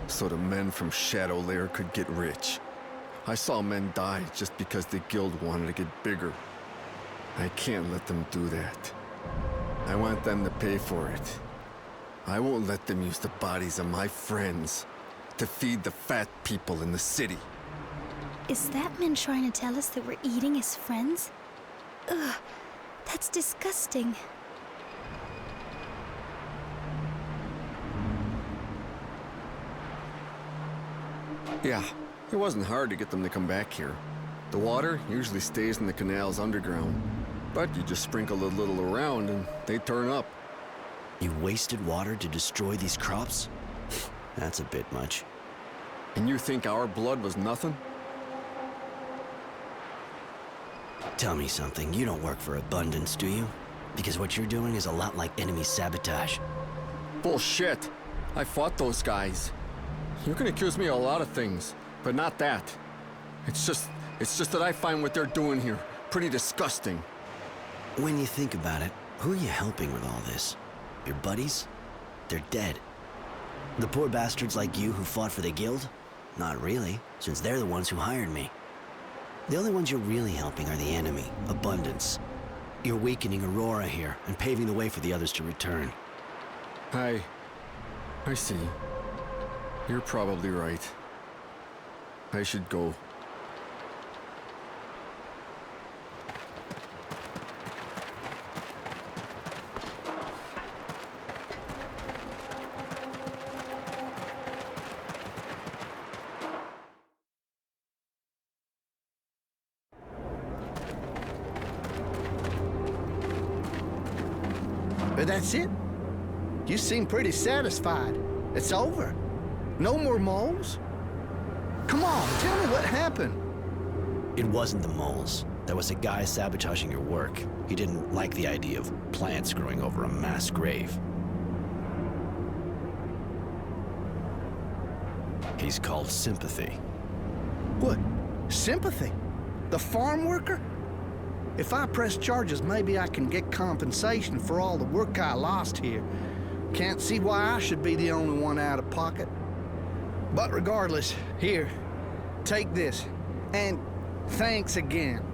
[SPEAKER 6] so the men from Shadow Lair could get rich. I saw men die just because the guild wanted to get bigger. I can't let them do that. I want them to pay for it. I won't let them use the bodies of my friends to feed the fat people in the city.
[SPEAKER 7] Is that man trying to tell us that we're eating his friends? Ugh, that's disgusting.
[SPEAKER 6] Yeah, it wasn't hard to get them to come back here. The water usually stays in the canals underground, but you just sprinkle a little around and they turn up.
[SPEAKER 5] You wasted water to destroy these crops? That's a bit much.
[SPEAKER 6] And you think our blood was nothing?
[SPEAKER 5] Tell me something. You don't work for Abundance, do you? Because what you're doing is a lot like enemy sabotage.
[SPEAKER 6] Bullshit! I fought those guys. You can accuse me of a lot of things, but not that. It's just that I find what they're doing here pretty disgusting.
[SPEAKER 5] When you think about it, who are you helping with all this? Your buddies? They're dead. The poor bastards like you who fought for the guild? Not really, since they're the ones who hired me. The only ones you're really helping are the enemy, Abundance. You're weakening Aurora here and paving the way for the others to return.
[SPEAKER 6] I see. You're probably right. I should go.
[SPEAKER 12] But that's it? You seem pretty satisfied. It's over. No more moles? Come on, tell me what happened.
[SPEAKER 5] It wasn't the moles. There was a guy sabotaging your work. He didn't like the idea of plants growing over a mass grave. He's called Sympathy.
[SPEAKER 12] What? Sympathy? The farm worker? If I press charges, maybe I can get compensation for all the work I lost here. Can't see why I should be the only one out of pocket. But regardless, here, take this. And thanks again.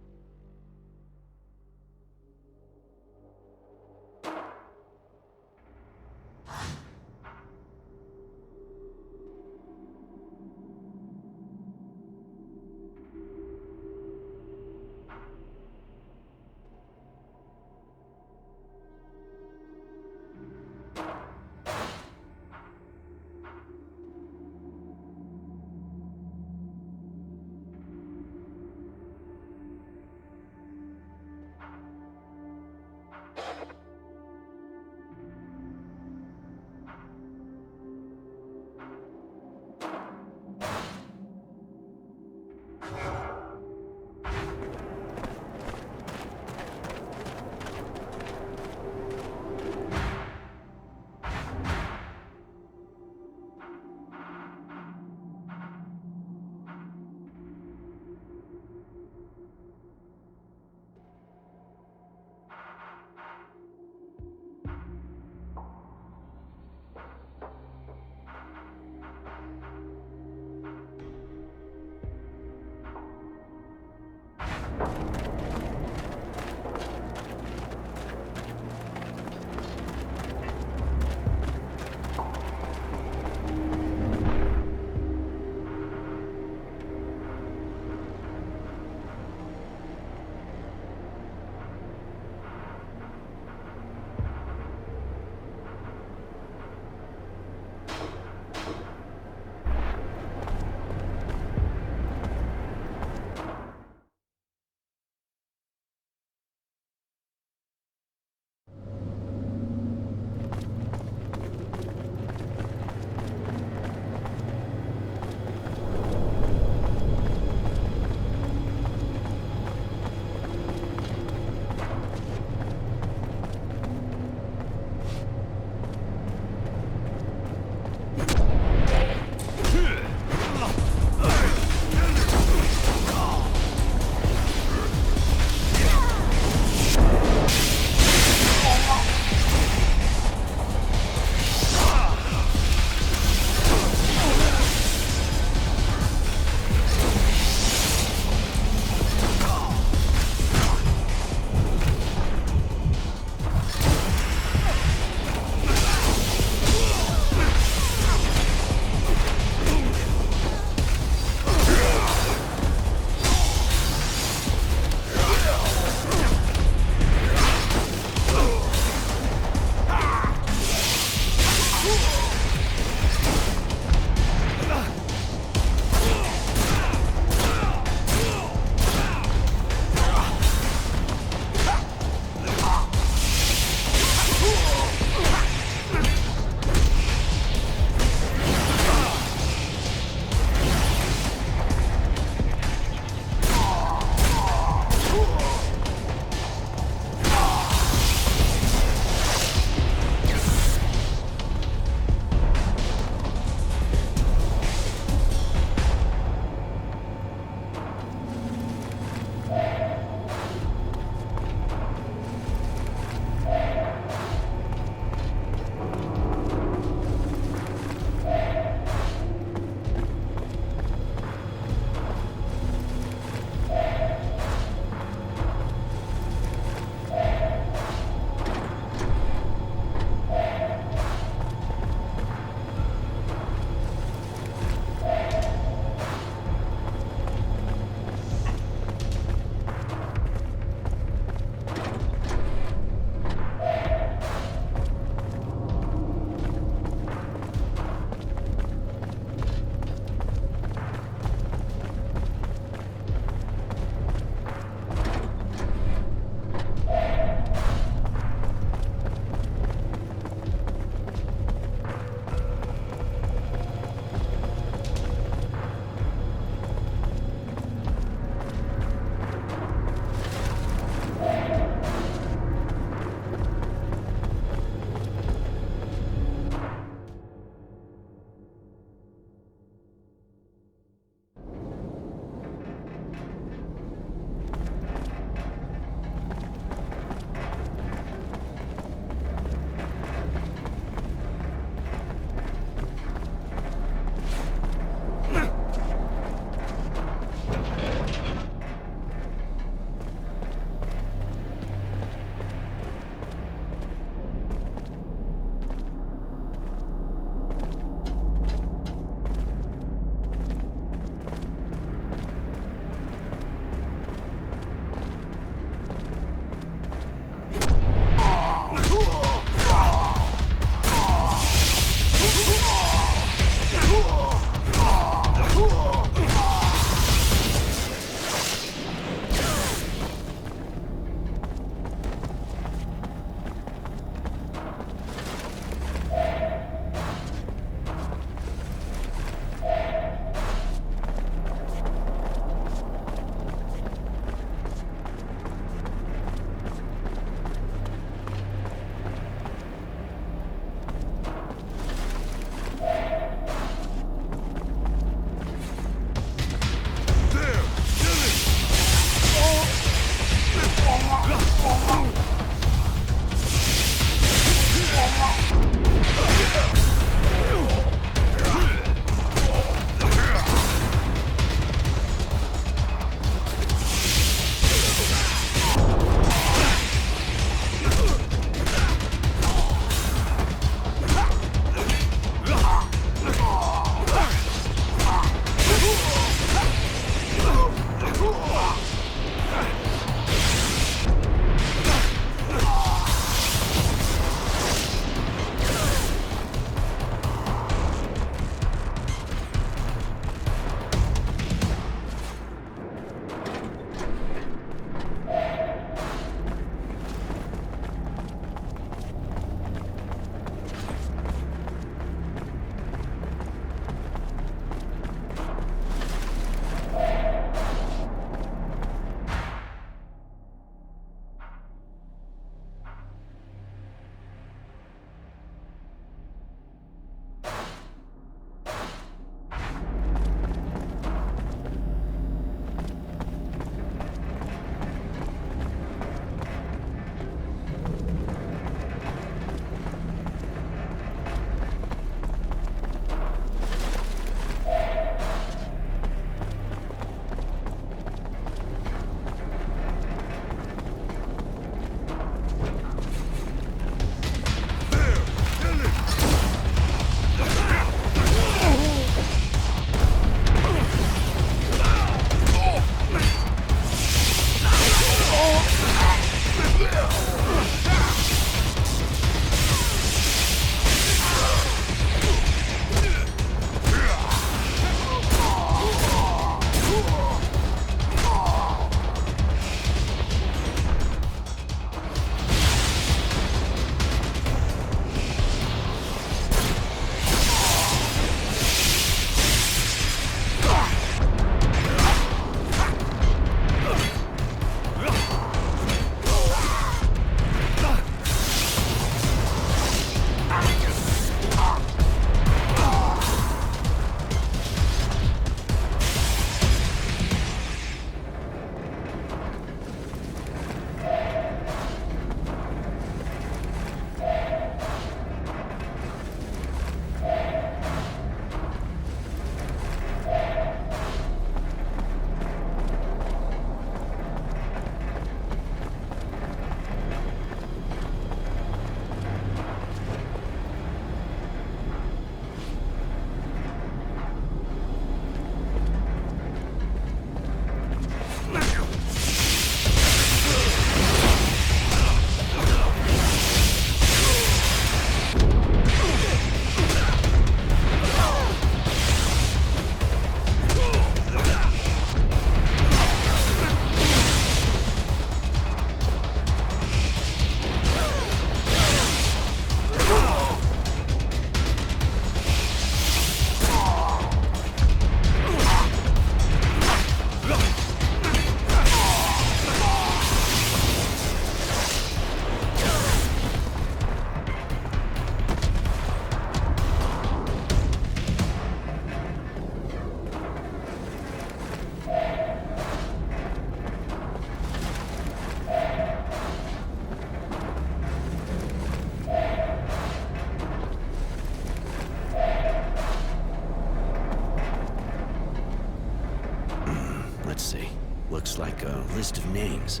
[SPEAKER 5] Looks like a list of names.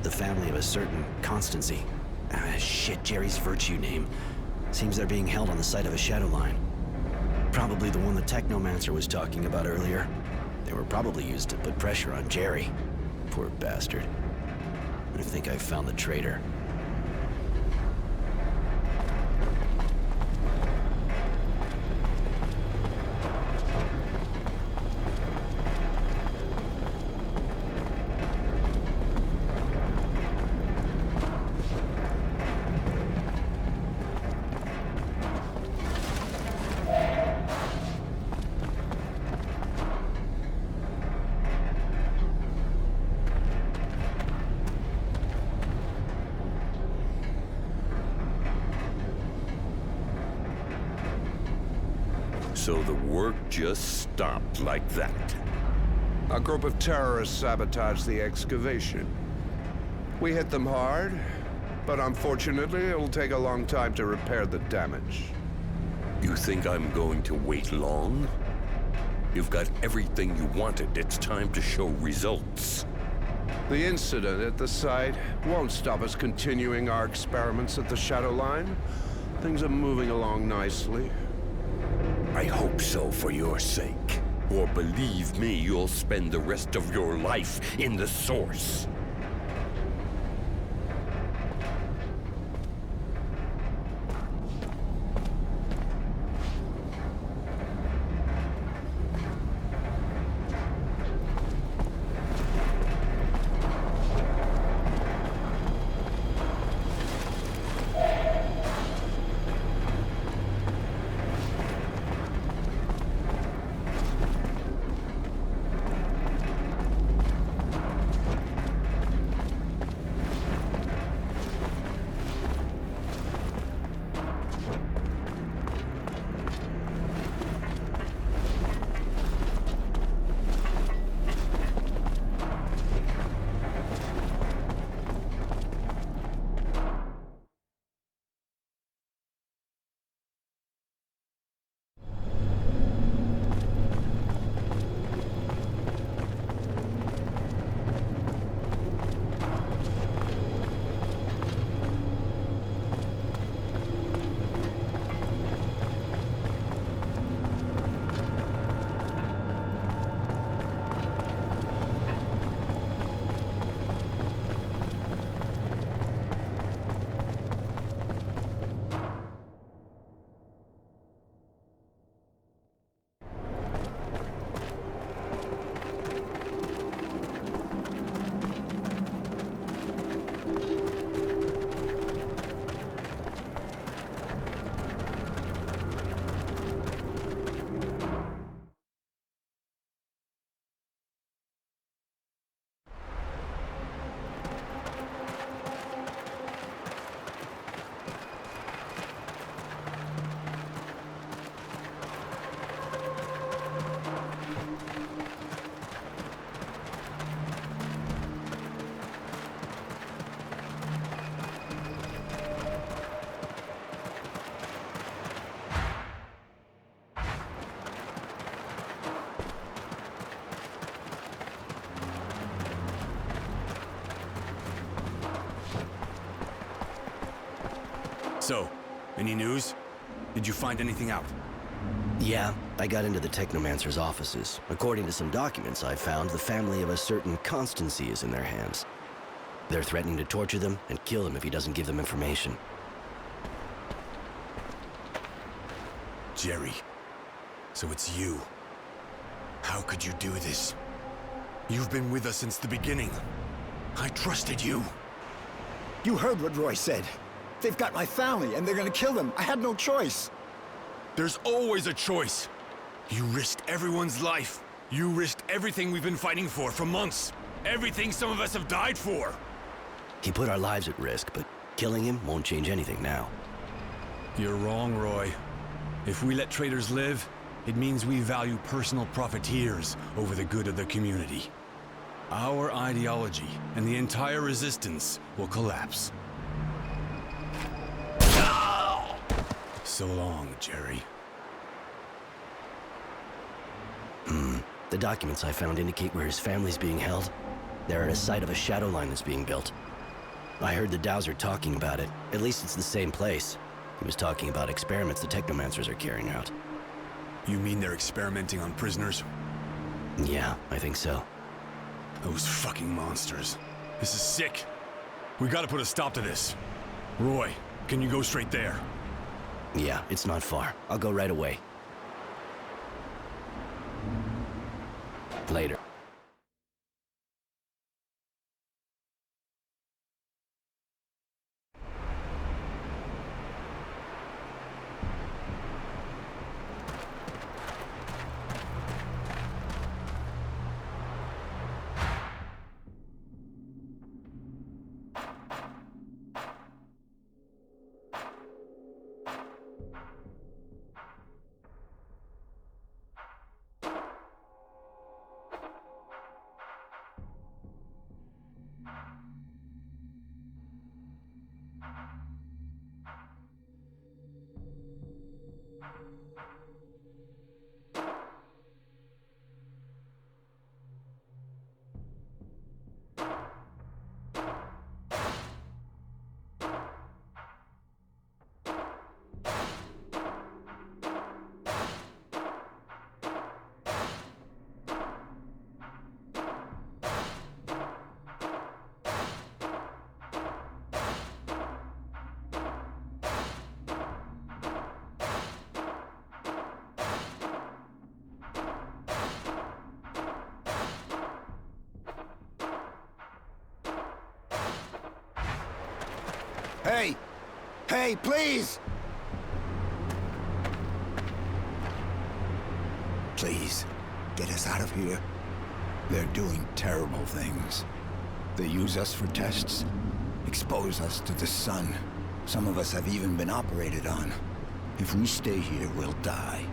[SPEAKER 5] The family of a certain Constancy. Shit, Jerry's virtue name. Seems they're being held on the site of a shadow line. Probably the one the Technomancer was talking about earlier. They were probably used to put pressure on Jerry. Poor bastard. I think I found the traitor.
[SPEAKER 11] So the work just stopped like that.
[SPEAKER 15] A group of terrorists sabotaged the excavation. We hit them hard, but unfortunately it'll take a long time to repair the damage.
[SPEAKER 11] You think I'm going to wait long? You've got everything you wanted. It's time to show results.
[SPEAKER 15] The incident at the site won't stop us continuing our experiments at the Shadow Line. Things are moving along nicely.
[SPEAKER 11] I hope so for your sake. Or believe me, you'll spend the rest of your life in the Source.
[SPEAKER 14] So, any news? Did you find anything out?
[SPEAKER 5] Yeah, I got into the Technomancer's offices. According to some documents I found, the family of a certain Constancy is in their hands. They're threatening to torture them and kill him if he doesn't give them information.
[SPEAKER 14] Jerry. So it's you. How could you do this? You've been with us since the beginning. I trusted you.
[SPEAKER 13] You heard what Roy said. They've got my family, and they're gonna kill them. I had no choice.
[SPEAKER 14] There's always a choice. You risked everyone's life. You risked everything we've been fighting for months. Everything some of us have died for.
[SPEAKER 5] He put our lives at risk, but killing him won't change anything now.
[SPEAKER 14] You're wrong, Roy. If we let traitors live, it means we value personal profiteers over the good of the community. Our ideology and the entire resistance will collapse. So long, Jerry.
[SPEAKER 5] The documents I found indicate where his family's being held. They're at a site of a shadow line that's being built. I heard the Dowser talking about it. At least it's the same place. He was talking about experiments the Technomancers are carrying out.
[SPEAKER 14] You mean they're experimenting on prisoners?
[SPEAKER 5] Yeah, I think so.
[SPEAKER 14] Those fucking monsters. This is sick. We gotta put a stop to this. Roy, can you go straight there?
[SPEAKER 5] Yeah, it's not far. I'll go right away. Later.
[SPEAKER 13] Hey! Hey, please! Please, get us out of here. They're doing terrible things. They use us for tests, expose us to the sun. Some of us have even been operated on. If we stay here, we'll die.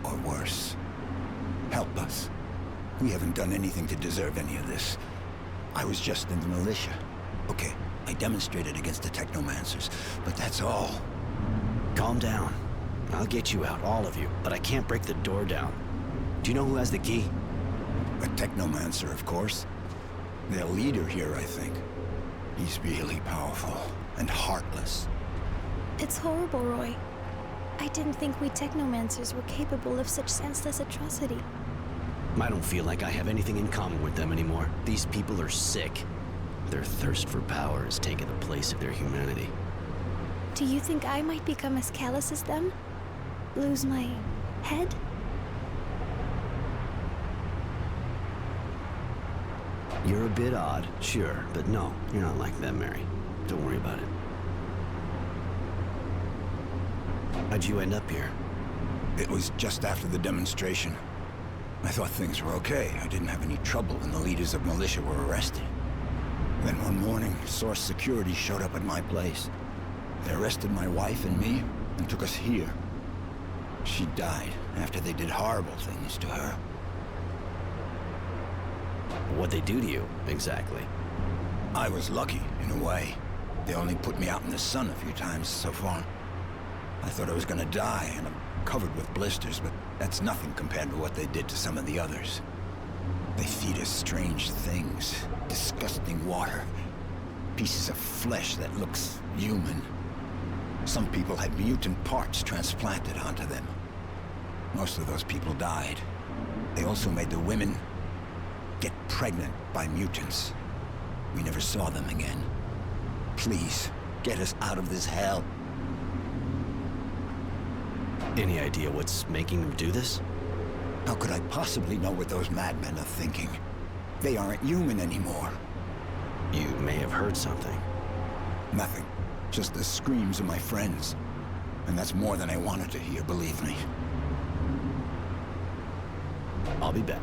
[SPEAKER 13] Or worse. Help us. We haven't done anything to deserve any of this. I was just in the militia. Okay, I demonstrated against the Technomancers, but that's all.
[SPEAKER 5] Calm down. I'll get you out, all of you, but I can't break the door down. Do you know who has the key?
[SPEAKER 13] A Technomancer, of course. Their leader here, I think. He's really powerful and heartless.
[SPEAKER 7] It's horrible, Roy. I didn't think we Technomancers were capable of such senseless atrocity.
[SPEAKER 5] I don't feel like I have anything in common with them anymore. These people are sick. Their thirst for power has taken the place of their humanity.
[SPEAKER 7] Do you think I might become as callous as them? Lose my head?
[SPEAKER 5] You're a bit odd, sure, but no, you're not like them, Mary. Don't worry about it. How'd you end up here?
[SPEAKER 13] It was just after the demonstration. I thought things were okay. I didn't have any trouble when the leaders of militia were arrested. Then one morning, Source Security showed up at my place. They arrested my wife and me and took us here. She died after they did horrible things to her.
[SPEAKER 5] What'd they do to you, exactly?
[SPEAKER 13] I was lucky, in a way. They only put me out in the sun a few times so far. I thought I was gonna die, and I'm covered with blisters, but that's nothing compared to what they did to some of the others. They feed us strange things, disgusting water, pieces of flesh that looks human. Some people had mutant parts transplanted onto them. Most of those people died. They also made the women get pregnant by mutants. We never saw them again. Please, get us out of this hell.
[SPEAKER 5] Any idea what's making them do this?
[SPEAKER 13] How could I possibly know what those madmen are thinking? They aren't human anymore.
[SPEAKER 5] You may have heard something.
[SPEAKER 13] Nothing. Just the screams of my friends. And that's more than I wanted to hear, believe me.
[SPEAKER 5] I'll be back.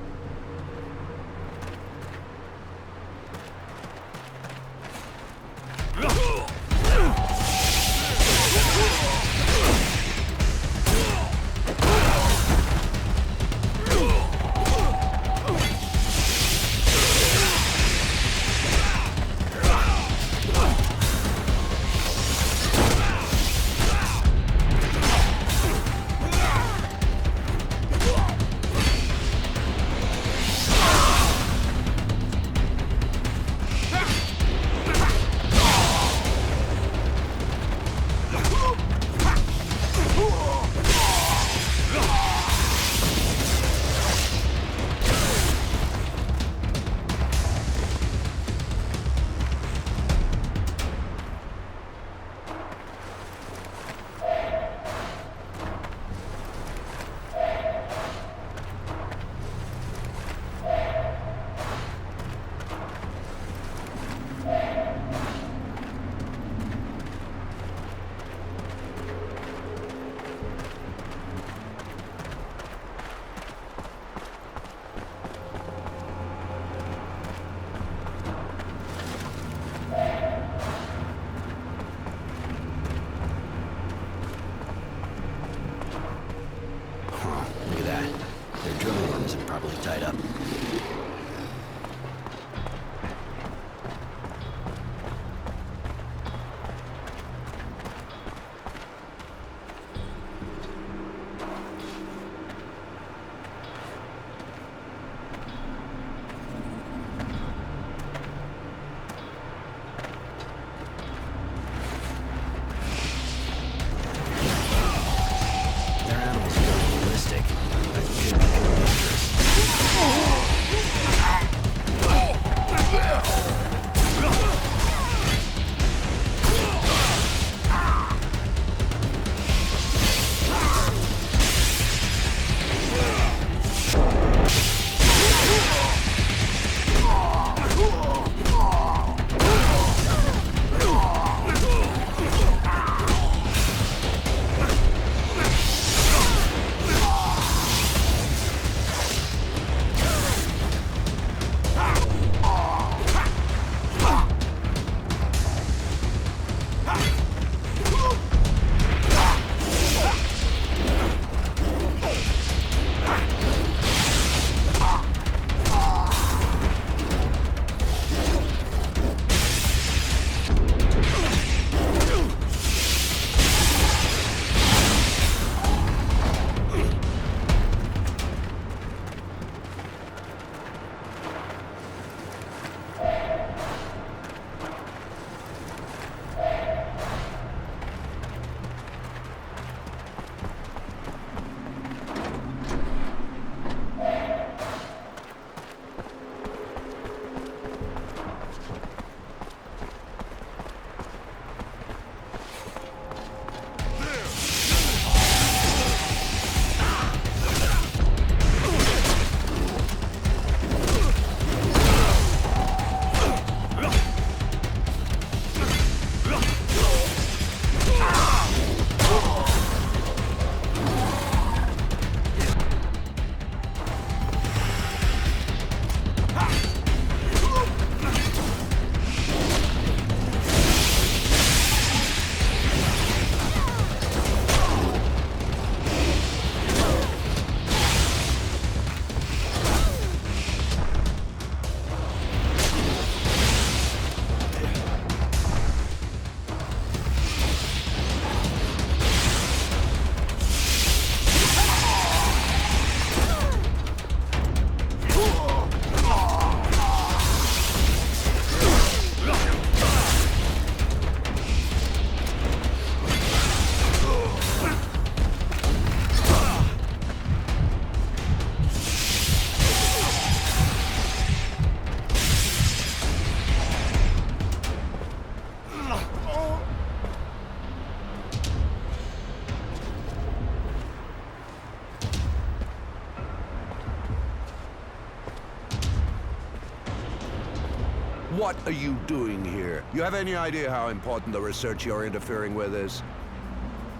[SPEAKER 15] What are you doing here? You have any idea how important the research you're interfering with is?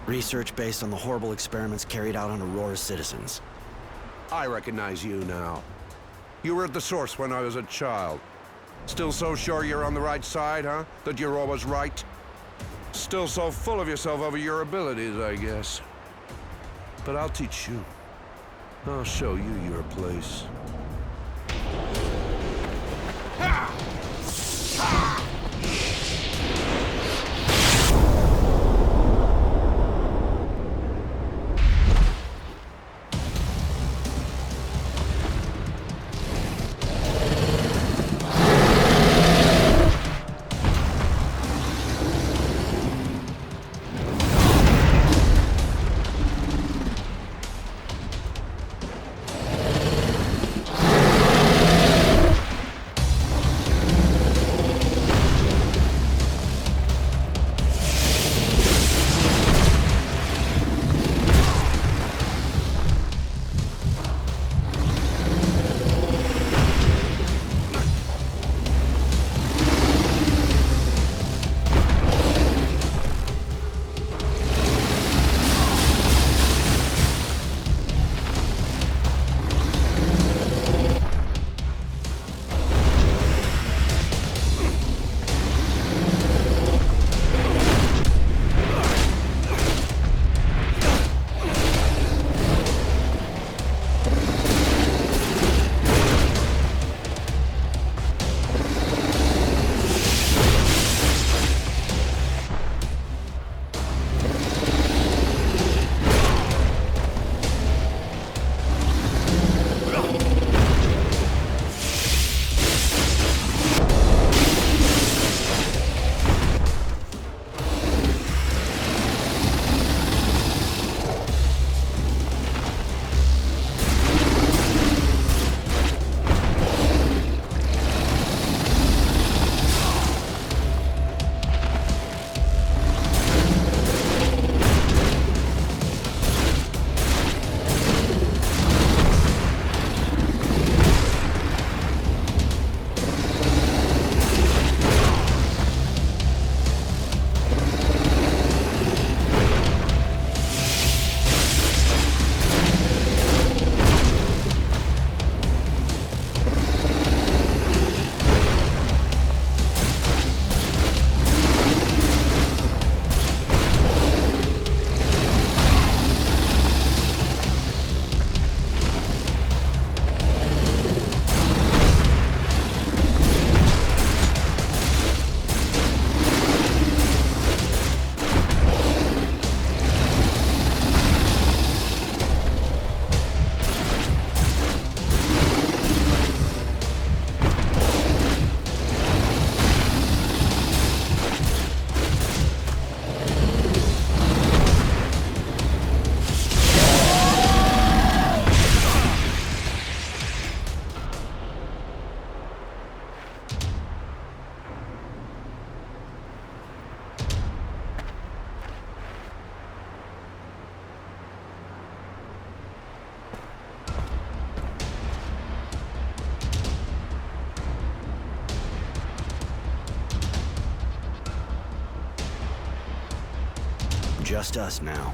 [SPEAKER 5] Research based on the horrible experiments carried out on Aurora's citizens.
[SPEAKER 15] I recognize you now. You were at the source when I was a child. Still so sure you're on the right side, huh? That you're always right? Still so full of yourself over your abilities, I guess. But I'll teach you. I'll show you your place.
[SPEAKER 5] Just us now.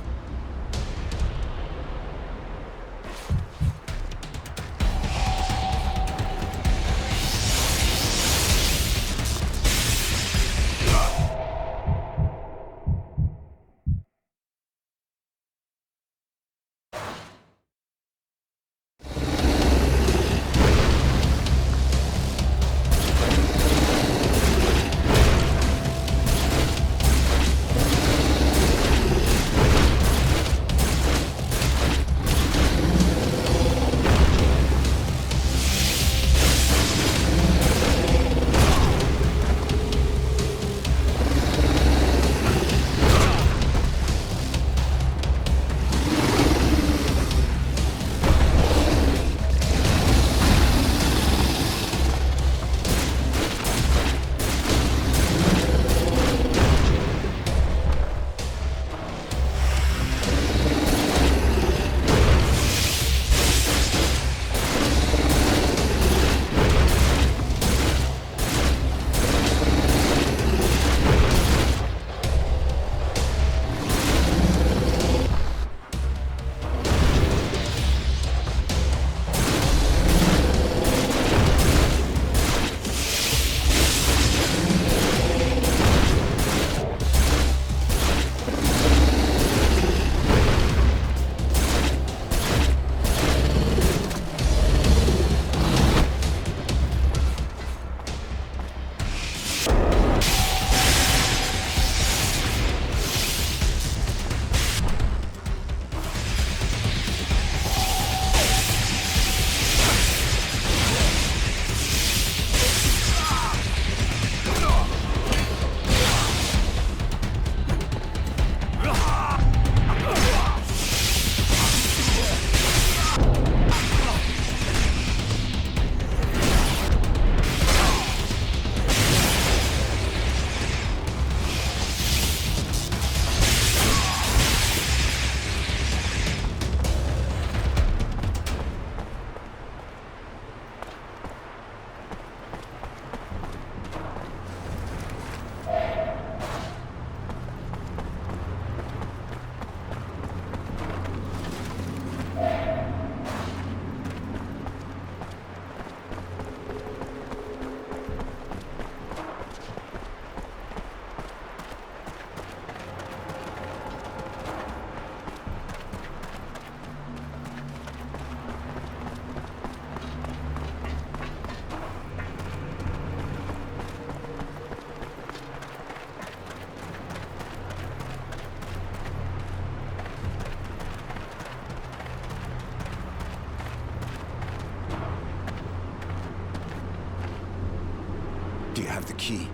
[SPEAKER 13] Do you have the key?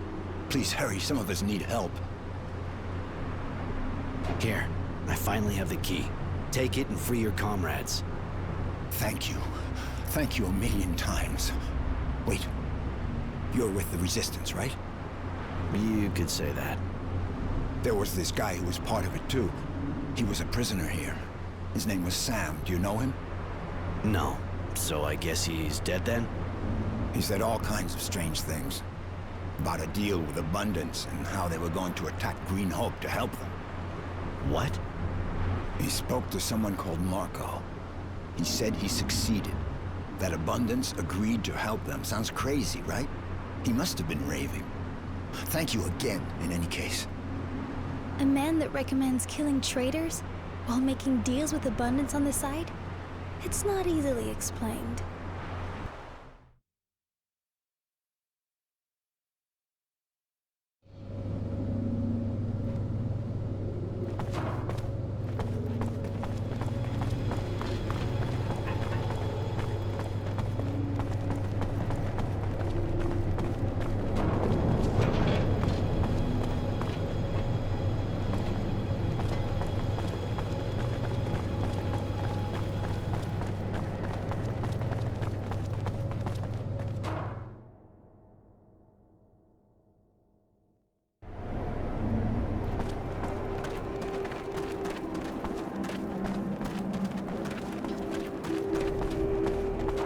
[SPEAKER 13] Please hurry, some of us need help.
[SPEAKER 5] Here, I finally have the key. Take it and free your comrades.
[SPEAKER 13] Thank you. Thank you a million times. Wait. You're with the Resistance, right?
[SPEAKER 5] You could say that.
[SPEAKER 13] There was this guy who was part of it, too. He was a prisoner here. His name was Sam. Do you know him?
[SPEAKER 5] No. So I guess he's dead then?
[SPEAKER 13] He said all kinds of strange things. About a deal with Abundance and how they were going to attack Green Hope to help them.
[SPEAKER 5] What?
[SPEAKER 13] He spoke to someone called Marco. He said he succeeded. That Abundance agreed to help them. Sounds crazy, right? He must have been raving. Thank you again, in any case.
[SPEAKER 7] A man that recommends killing traitors while making deals with Abundance on the side? It's not easily explained.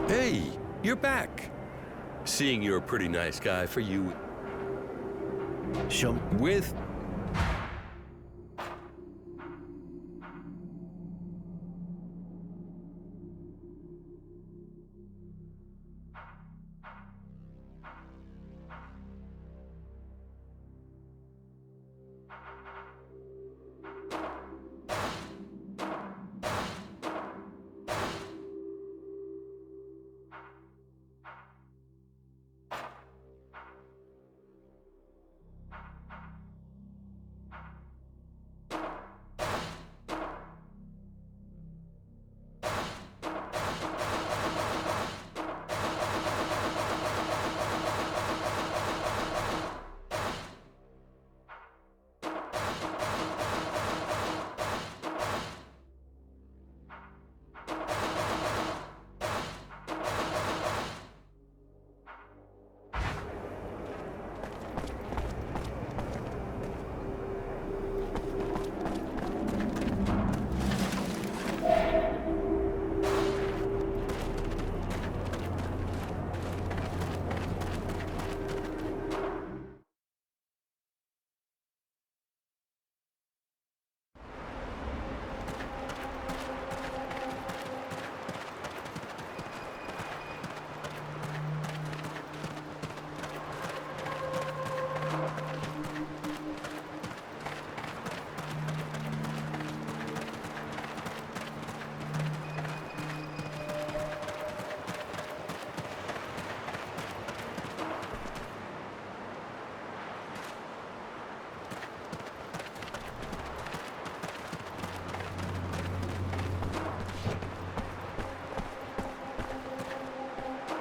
[SPEAKER 11] Hey, you're back. Seeing you're a pretty nice guy for you.
[SPEAKER 5] Show
[SPEAKER 11] with...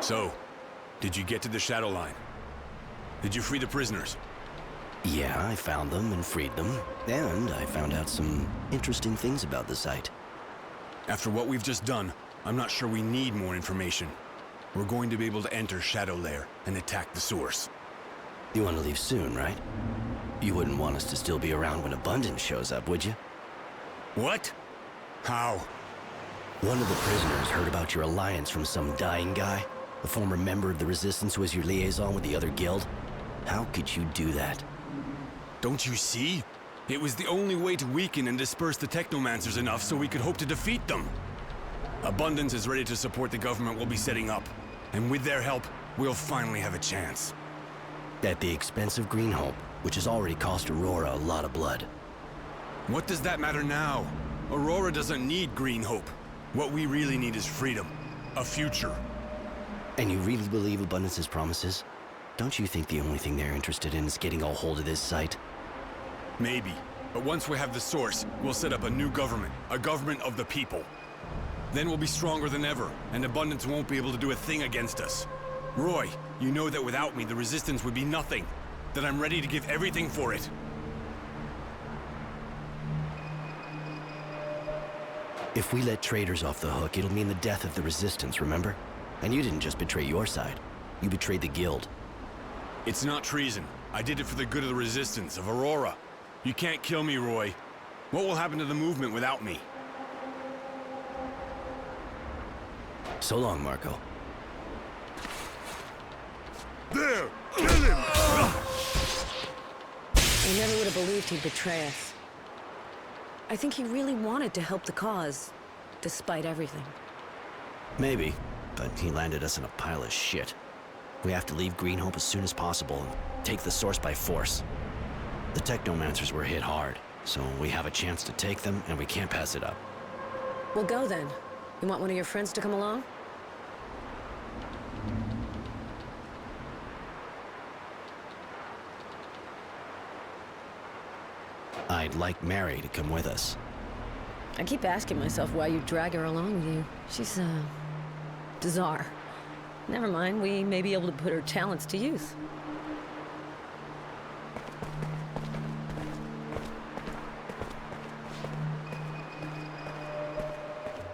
[SPEAKER 14] So, did you get to the Shadow Line? Did you free the prisoners?
[SPEAKER 5] Yeah, I found them and freed them. And I found out some interesting things about the site.
[SPEAKER 14] After what we've just done, I'm not sure we need more information. We're going to be able to enter Shadow Lair and attack the source.
[SPEAKER 5] You want to leave soon, right? You wouldn't want us to still be around when Abundance shows up, would you?
[SPEAKER 14] What? How?
[SPEAKER 5] One of the prisoners heard about your alliance from some dying guy. A former member of the Resistance who was your liaison with the other guild. How could you do that?
[SPEAKER 14] Don't you see? It was the only way to weaken and disperse the Technomancers enough so we could hope to defeat them. Abundance is ready to support the government we'll be setting up. And with their help, we'll finally have a chance.
[SPEAKER 5] At the expense of Green Hope, which has already cost Aurora a lot of blood.
[SPEAKER 14] What does that matter now? Aurora doesn't need Green Hope. What we really need is freedom. A future.
[SPEAKER 5] And you really believe Abundance's promises? Don't you think the only thing they're interested in is getting a hold of this site?
[SPEAKER 14] Maybe. But once we have the source, we'll set up a new government. A government of the people. Then we'll be stronger than ever, and Abundance won't be able to do a thing against us. Roy, you know that without me, the Resistance would be nothing. That I'm ready to give everything for it.
[SPEAKER 5] If we let traitors off the hook, it'll mean the death of the Resistance, remember? And you didn't just betray your side. You betrayed the Guild.
[SPEAKER 14] It's not treason. I did it for the good of the Resistance, of Aurora. You can't kill me, Roy. What will happen to the movement without me?
[SPEAKER 5] So long, Marco.
[SPEAKER 15] There! Kill him!
[SPEAKER 17] I never would have believed he'd betray us. I think he really wanted to help the cause, despite everything.
[SPEAKER 5] Maybe, but he landed us in a pile of shit. We have to leave Green Hope as soon as possible and take the source by force. The Technomancers were hit hard, so we have a chance to take them, and we can't pass it up.
[SPEAKER 17] We'll go then. You want one of your friends to come along?
[SPEAKER 5] I'd like Mary to come with us.
[SPEAKER 17] I keep asking myself why you drag her along with you. She's, bizarre. Never mind, we may be able to put her talents to use.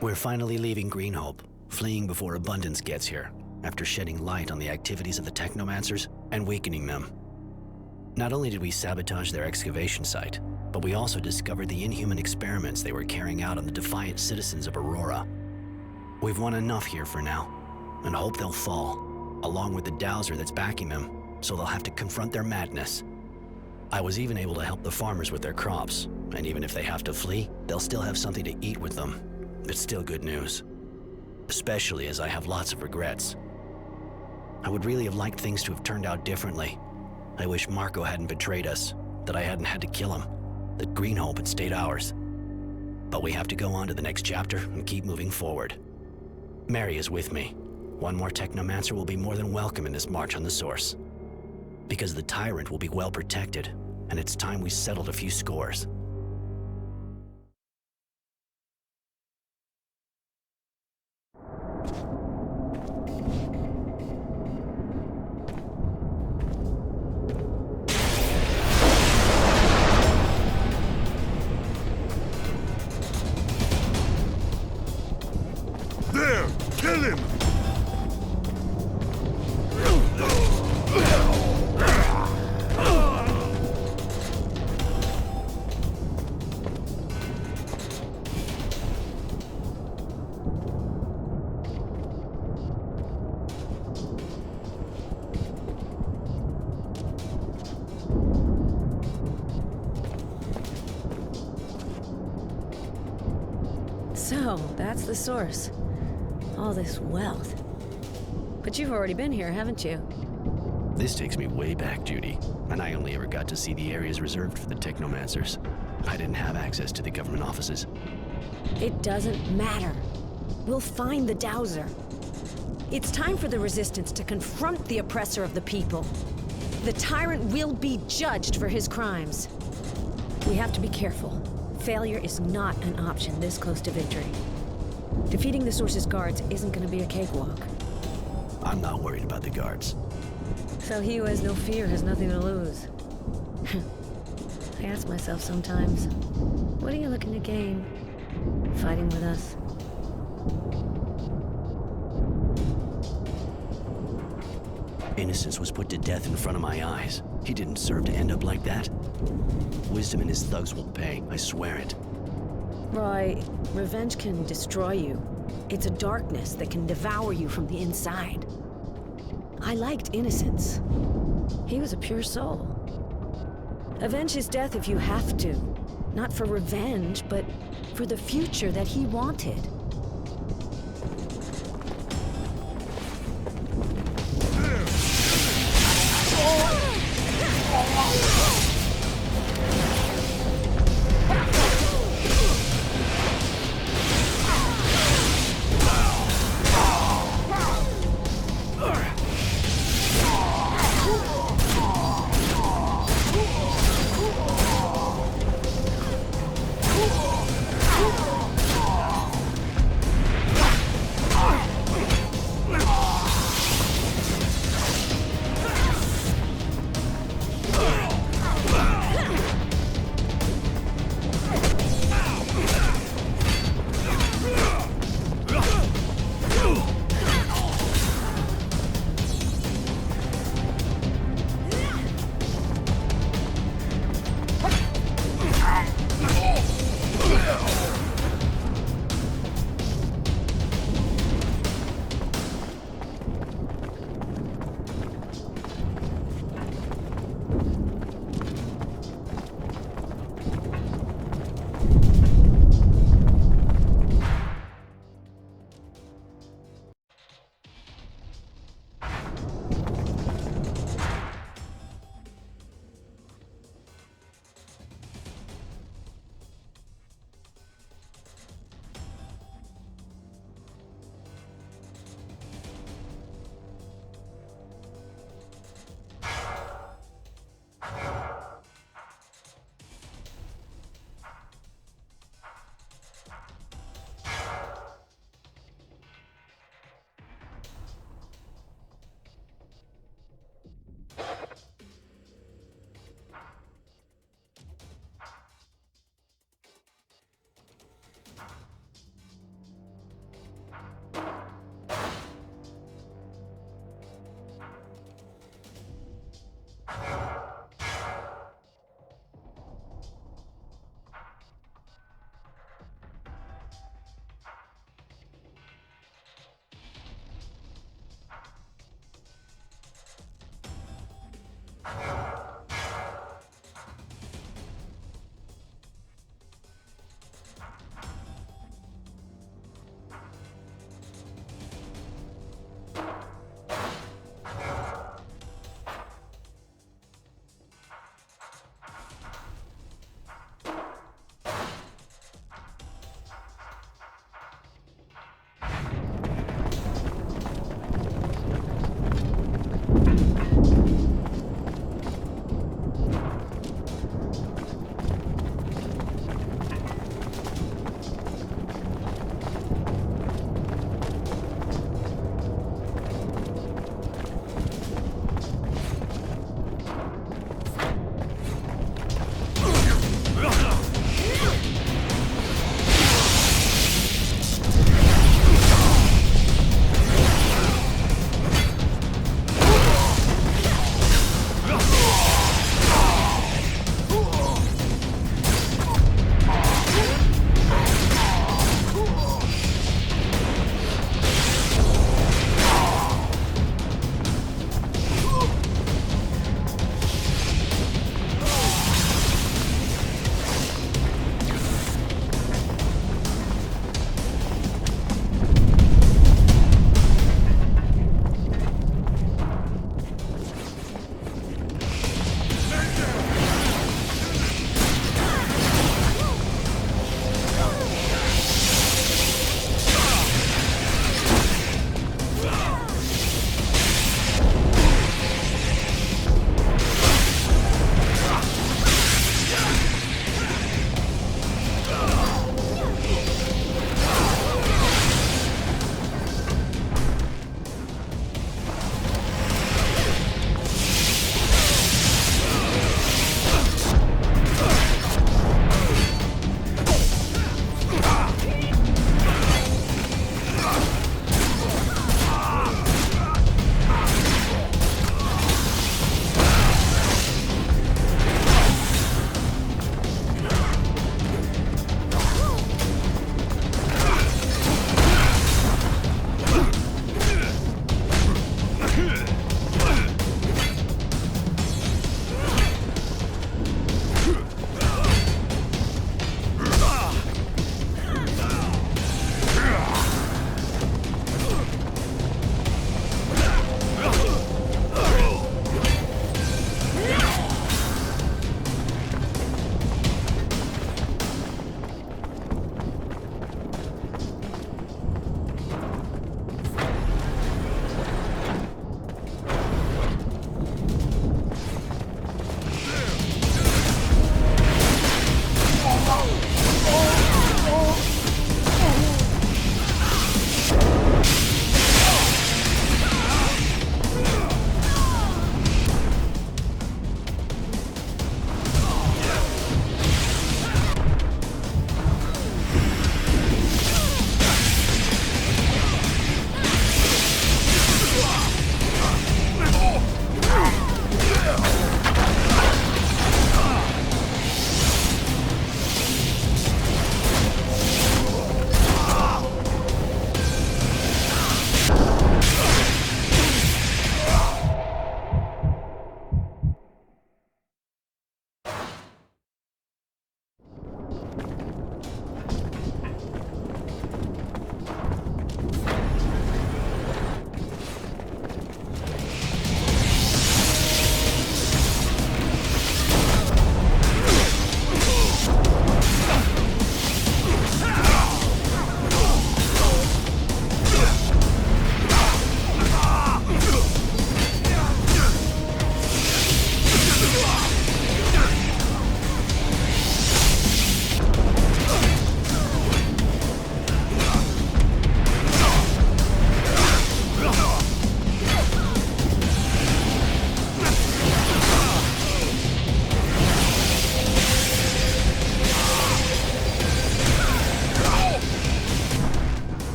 [SPEAKER 5] We're finally leaving Green Hope, fleeing before Abundance gets here, after shedding light on the activities of the Technomancers and weakening them. Not only did we sabotage their excavation site, but we also discovered the inhuman experiments they were carrying out on the defiant citizens of Aurora. We've won enough here for now, and hope they'll fall, along with the dowser that's backing them, so they'll have to confront their madness. I was even able to help the farmers with their crops, and even if they have to flee, they'll still have something to eat with them. It's still good news. Especially as I have lots of regrets. I would really have liked things to have turned out differently. I wish Marco hadn't betrayed us, that I hadn't had to kill him, that Green Hope had stayed ours. But we have to go on to the next chapter and keep moving forward. Mary is with me. One more Technomancer will be more than welcome in this march on the Source. Because the Tyrant will be well protected, and it's time we settled a few scores.
[SPEAKER 15] There! Kill him!
[SPEAKER 17] So, that's the Source. All this wealth. But you've already been here, haven't you?
[SPEAKER 5] This takes me way back, Judy, and I only ever got to see the areas reserved for the Technomancers. I didn't have access to the government offices.
[SPEAKER 17] It doesn't matter. We'll find the dowser. It's time for the Resistance to confront the oppressor of the people. The Tyrant will be judged for his crimes. We have to be careful. Failure is not an option this close to victory. Defeating the Source's guards isn't going to be a cakewalk.
[SPEAKER 5] I'm not worried about the guards.
[SPEAKER 17] So he who has no fear has nothing to lose. I ask myself sometimes, what are you looking to gain? Fighting with us?
[SPEAKER 5] Innocence was put to death in front of my eyes. He didn't deserve to end up like that. Wisdom and his thugs will pay, I swear it.
[SPEAKER 17] Roy, revenge can destroy you. It's a darkness that can devour you from the inside. I liked Innocence. He was a pure soul. Avenge his death if you have to. Not for revenge, but for the future that he wanted.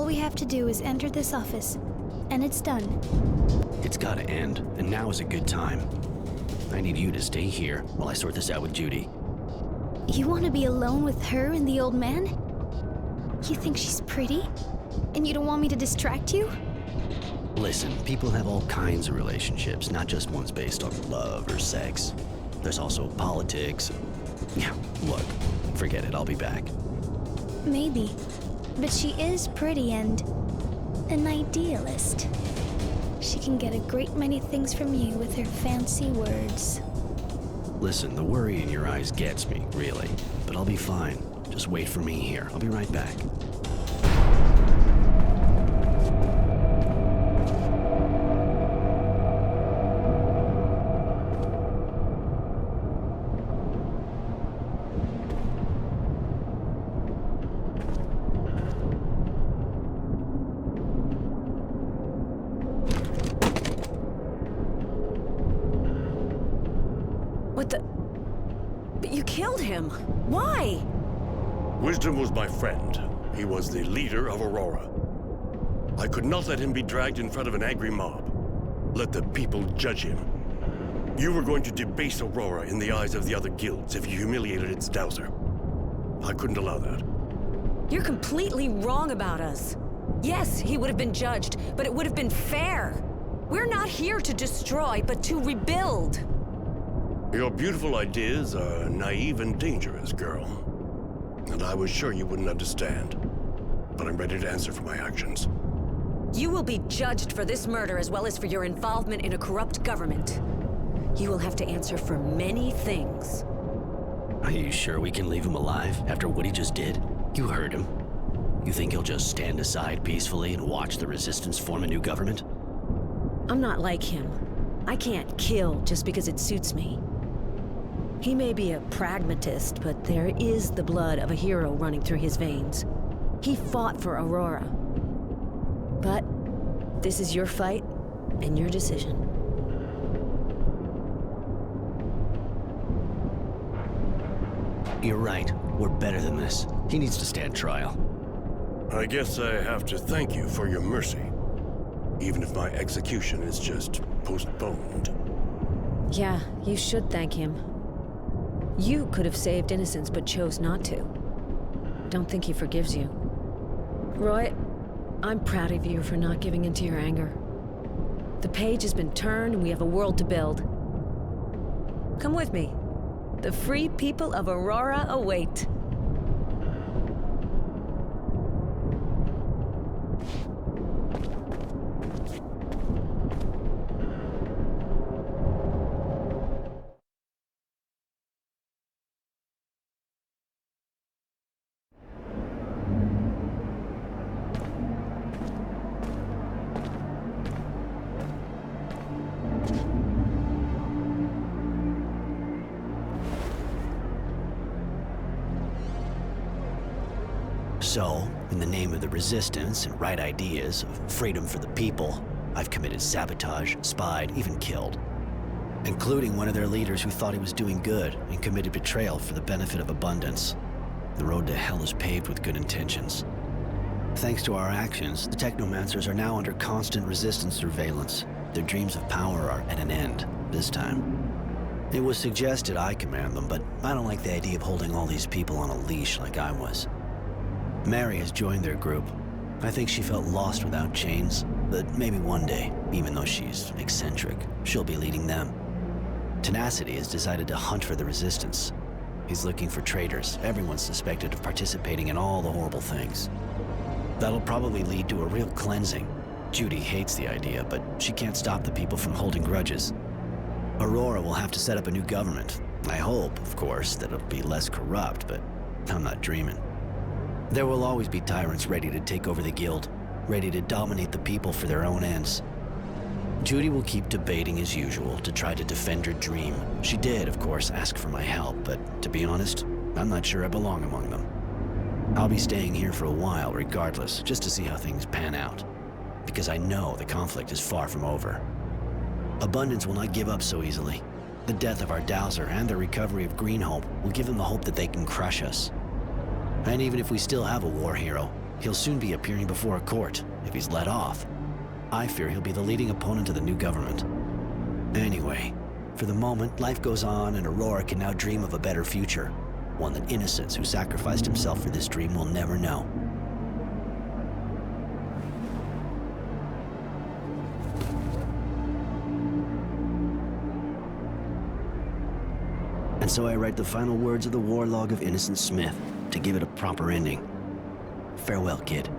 [SPEAKER 7] we have to do is enter this office, and it's done.
[SPEAKER 5] It's gotta end, and now is a good time. I need you to stay here while I sort this out with Judy.
[SPEAKER 7] You want to be alone with her and the old man? You think she's pretty? And you don't want me to distract you?
[SPEAKER 5] Listen, people have all kinds of relationships, not just ones based on love or sex. There's also politics. Yeah, look, forget it, I'll be back.
[SPEAKER 7] Maybe. But she is pretty and an idealist. She can get a great many things from you with her fancy words.
[SPEAKER 5] Listen, the worry in your eyes gets me, really. But I'll be fine. Just wait for me here. I'll be right back.
[SPEAKER 17] What the? But you killed him. Why?
[SPEAKER 20] Wisdom was my friend. He was the leader of Aurora. I could not let him be dragged in front of an angry mob. Let the people judge him. You were going to debase Aurora in the eyes of the other guilds if you humiliated its dowser. I couldn't allow that.
[SPEAKER 17] You're completely wrong about us. Yes, he would have been judged, but it would have been fair. We're not here to destroy, but to rebuild.
[SPEAKER 20] Your beautiful ideas are naive and dangerous, girl. And I was sure you wouldn't understand. But I'm ready to answer for my actions.
[SPEAKER 17] You will be judged for this murder as well as for your involvement in a corrupt government. You will have to answer for many things.
[SPEAKER 5] Are you sure we can leave him alive after what he just did? You heard him. You think he'll just stand aside peacefully and watch the Resistance form a new government?
[SPEAKER 17] I'm not like him. I can't kill just because it suits me. He may be a pragmatist, but there is the blood of a hero running through his veins. He fought for Aurora. But this is your fight and your decision.
[SPEAKER 5] You're right. We're better than this. He needs to stand trial.
[SPEAKER 20] I guess I have to thank you for your mercy. Even if my execution is just postponed.
[SPEAKER 17] Yeah, you should thank him. You could have saved innocence, but chose not to. Don't think he forgives you. Roy, I'm proud of you for not giving in to your anger. The page has been turned, and we have a world to build. Come with me. The free people of Aurora await.
[SPEAKER 5] So, in the name of the Resistance and right ideas of freedom for the people, I've committed sabotage, spied, even killed. Including one of their leaders who thought he was doing good and committed betrayal for the benefit of abundance. The road to hell is paved with good intentions. Thanks to our actions, the Technomancers are now under constant Resistance surveillance. Their dreams of power are at an end, this time. It was suggested I command them, but I don't like the idea of holding all these people on a leash like I was. Mary has joined their group. I think she felt lost without chains, but maybe one day, even though she's eccentric, she'll be leading them. Tenacity has decided to hunt for the Resistance. He's looking for traitors, everyone suspected of participating in all the horrible things. That'll probably lead to a real cleansing. Judy hates the idea, but she can't stop the people from holding grudges. Aurora will have to set up a new government. I hope, of course, that it'll be less corrupt, but I'm not dreaming. There will always be tyrants ready to take over the guild, ready to dominate the people for their own ends. Judy will keep debating as usual to try to defend her dream. She did, of course, ask for my help, but to be honest, I'm not sure I belong among them. I'll be staying here for a while regardless, just to see how things pan out. Because I know the conflict is far from over. Abundance will not give up so easily. The death of our Dowser and the recovery of Greenhope will give them the hope that they can crush us. And even if we still have a war hero, He'll soon be appearing before a court, if he's let off. I fear he'll be the leading opponent of the new government. Anyway, for the moment, life goes on and Aurora can now dream of a better future. One that Innocence, who sacrificed himself for this dream, will never know. And so I write the final words of the war log of Innocent Smith to give it a proper ending. Farewell, kid.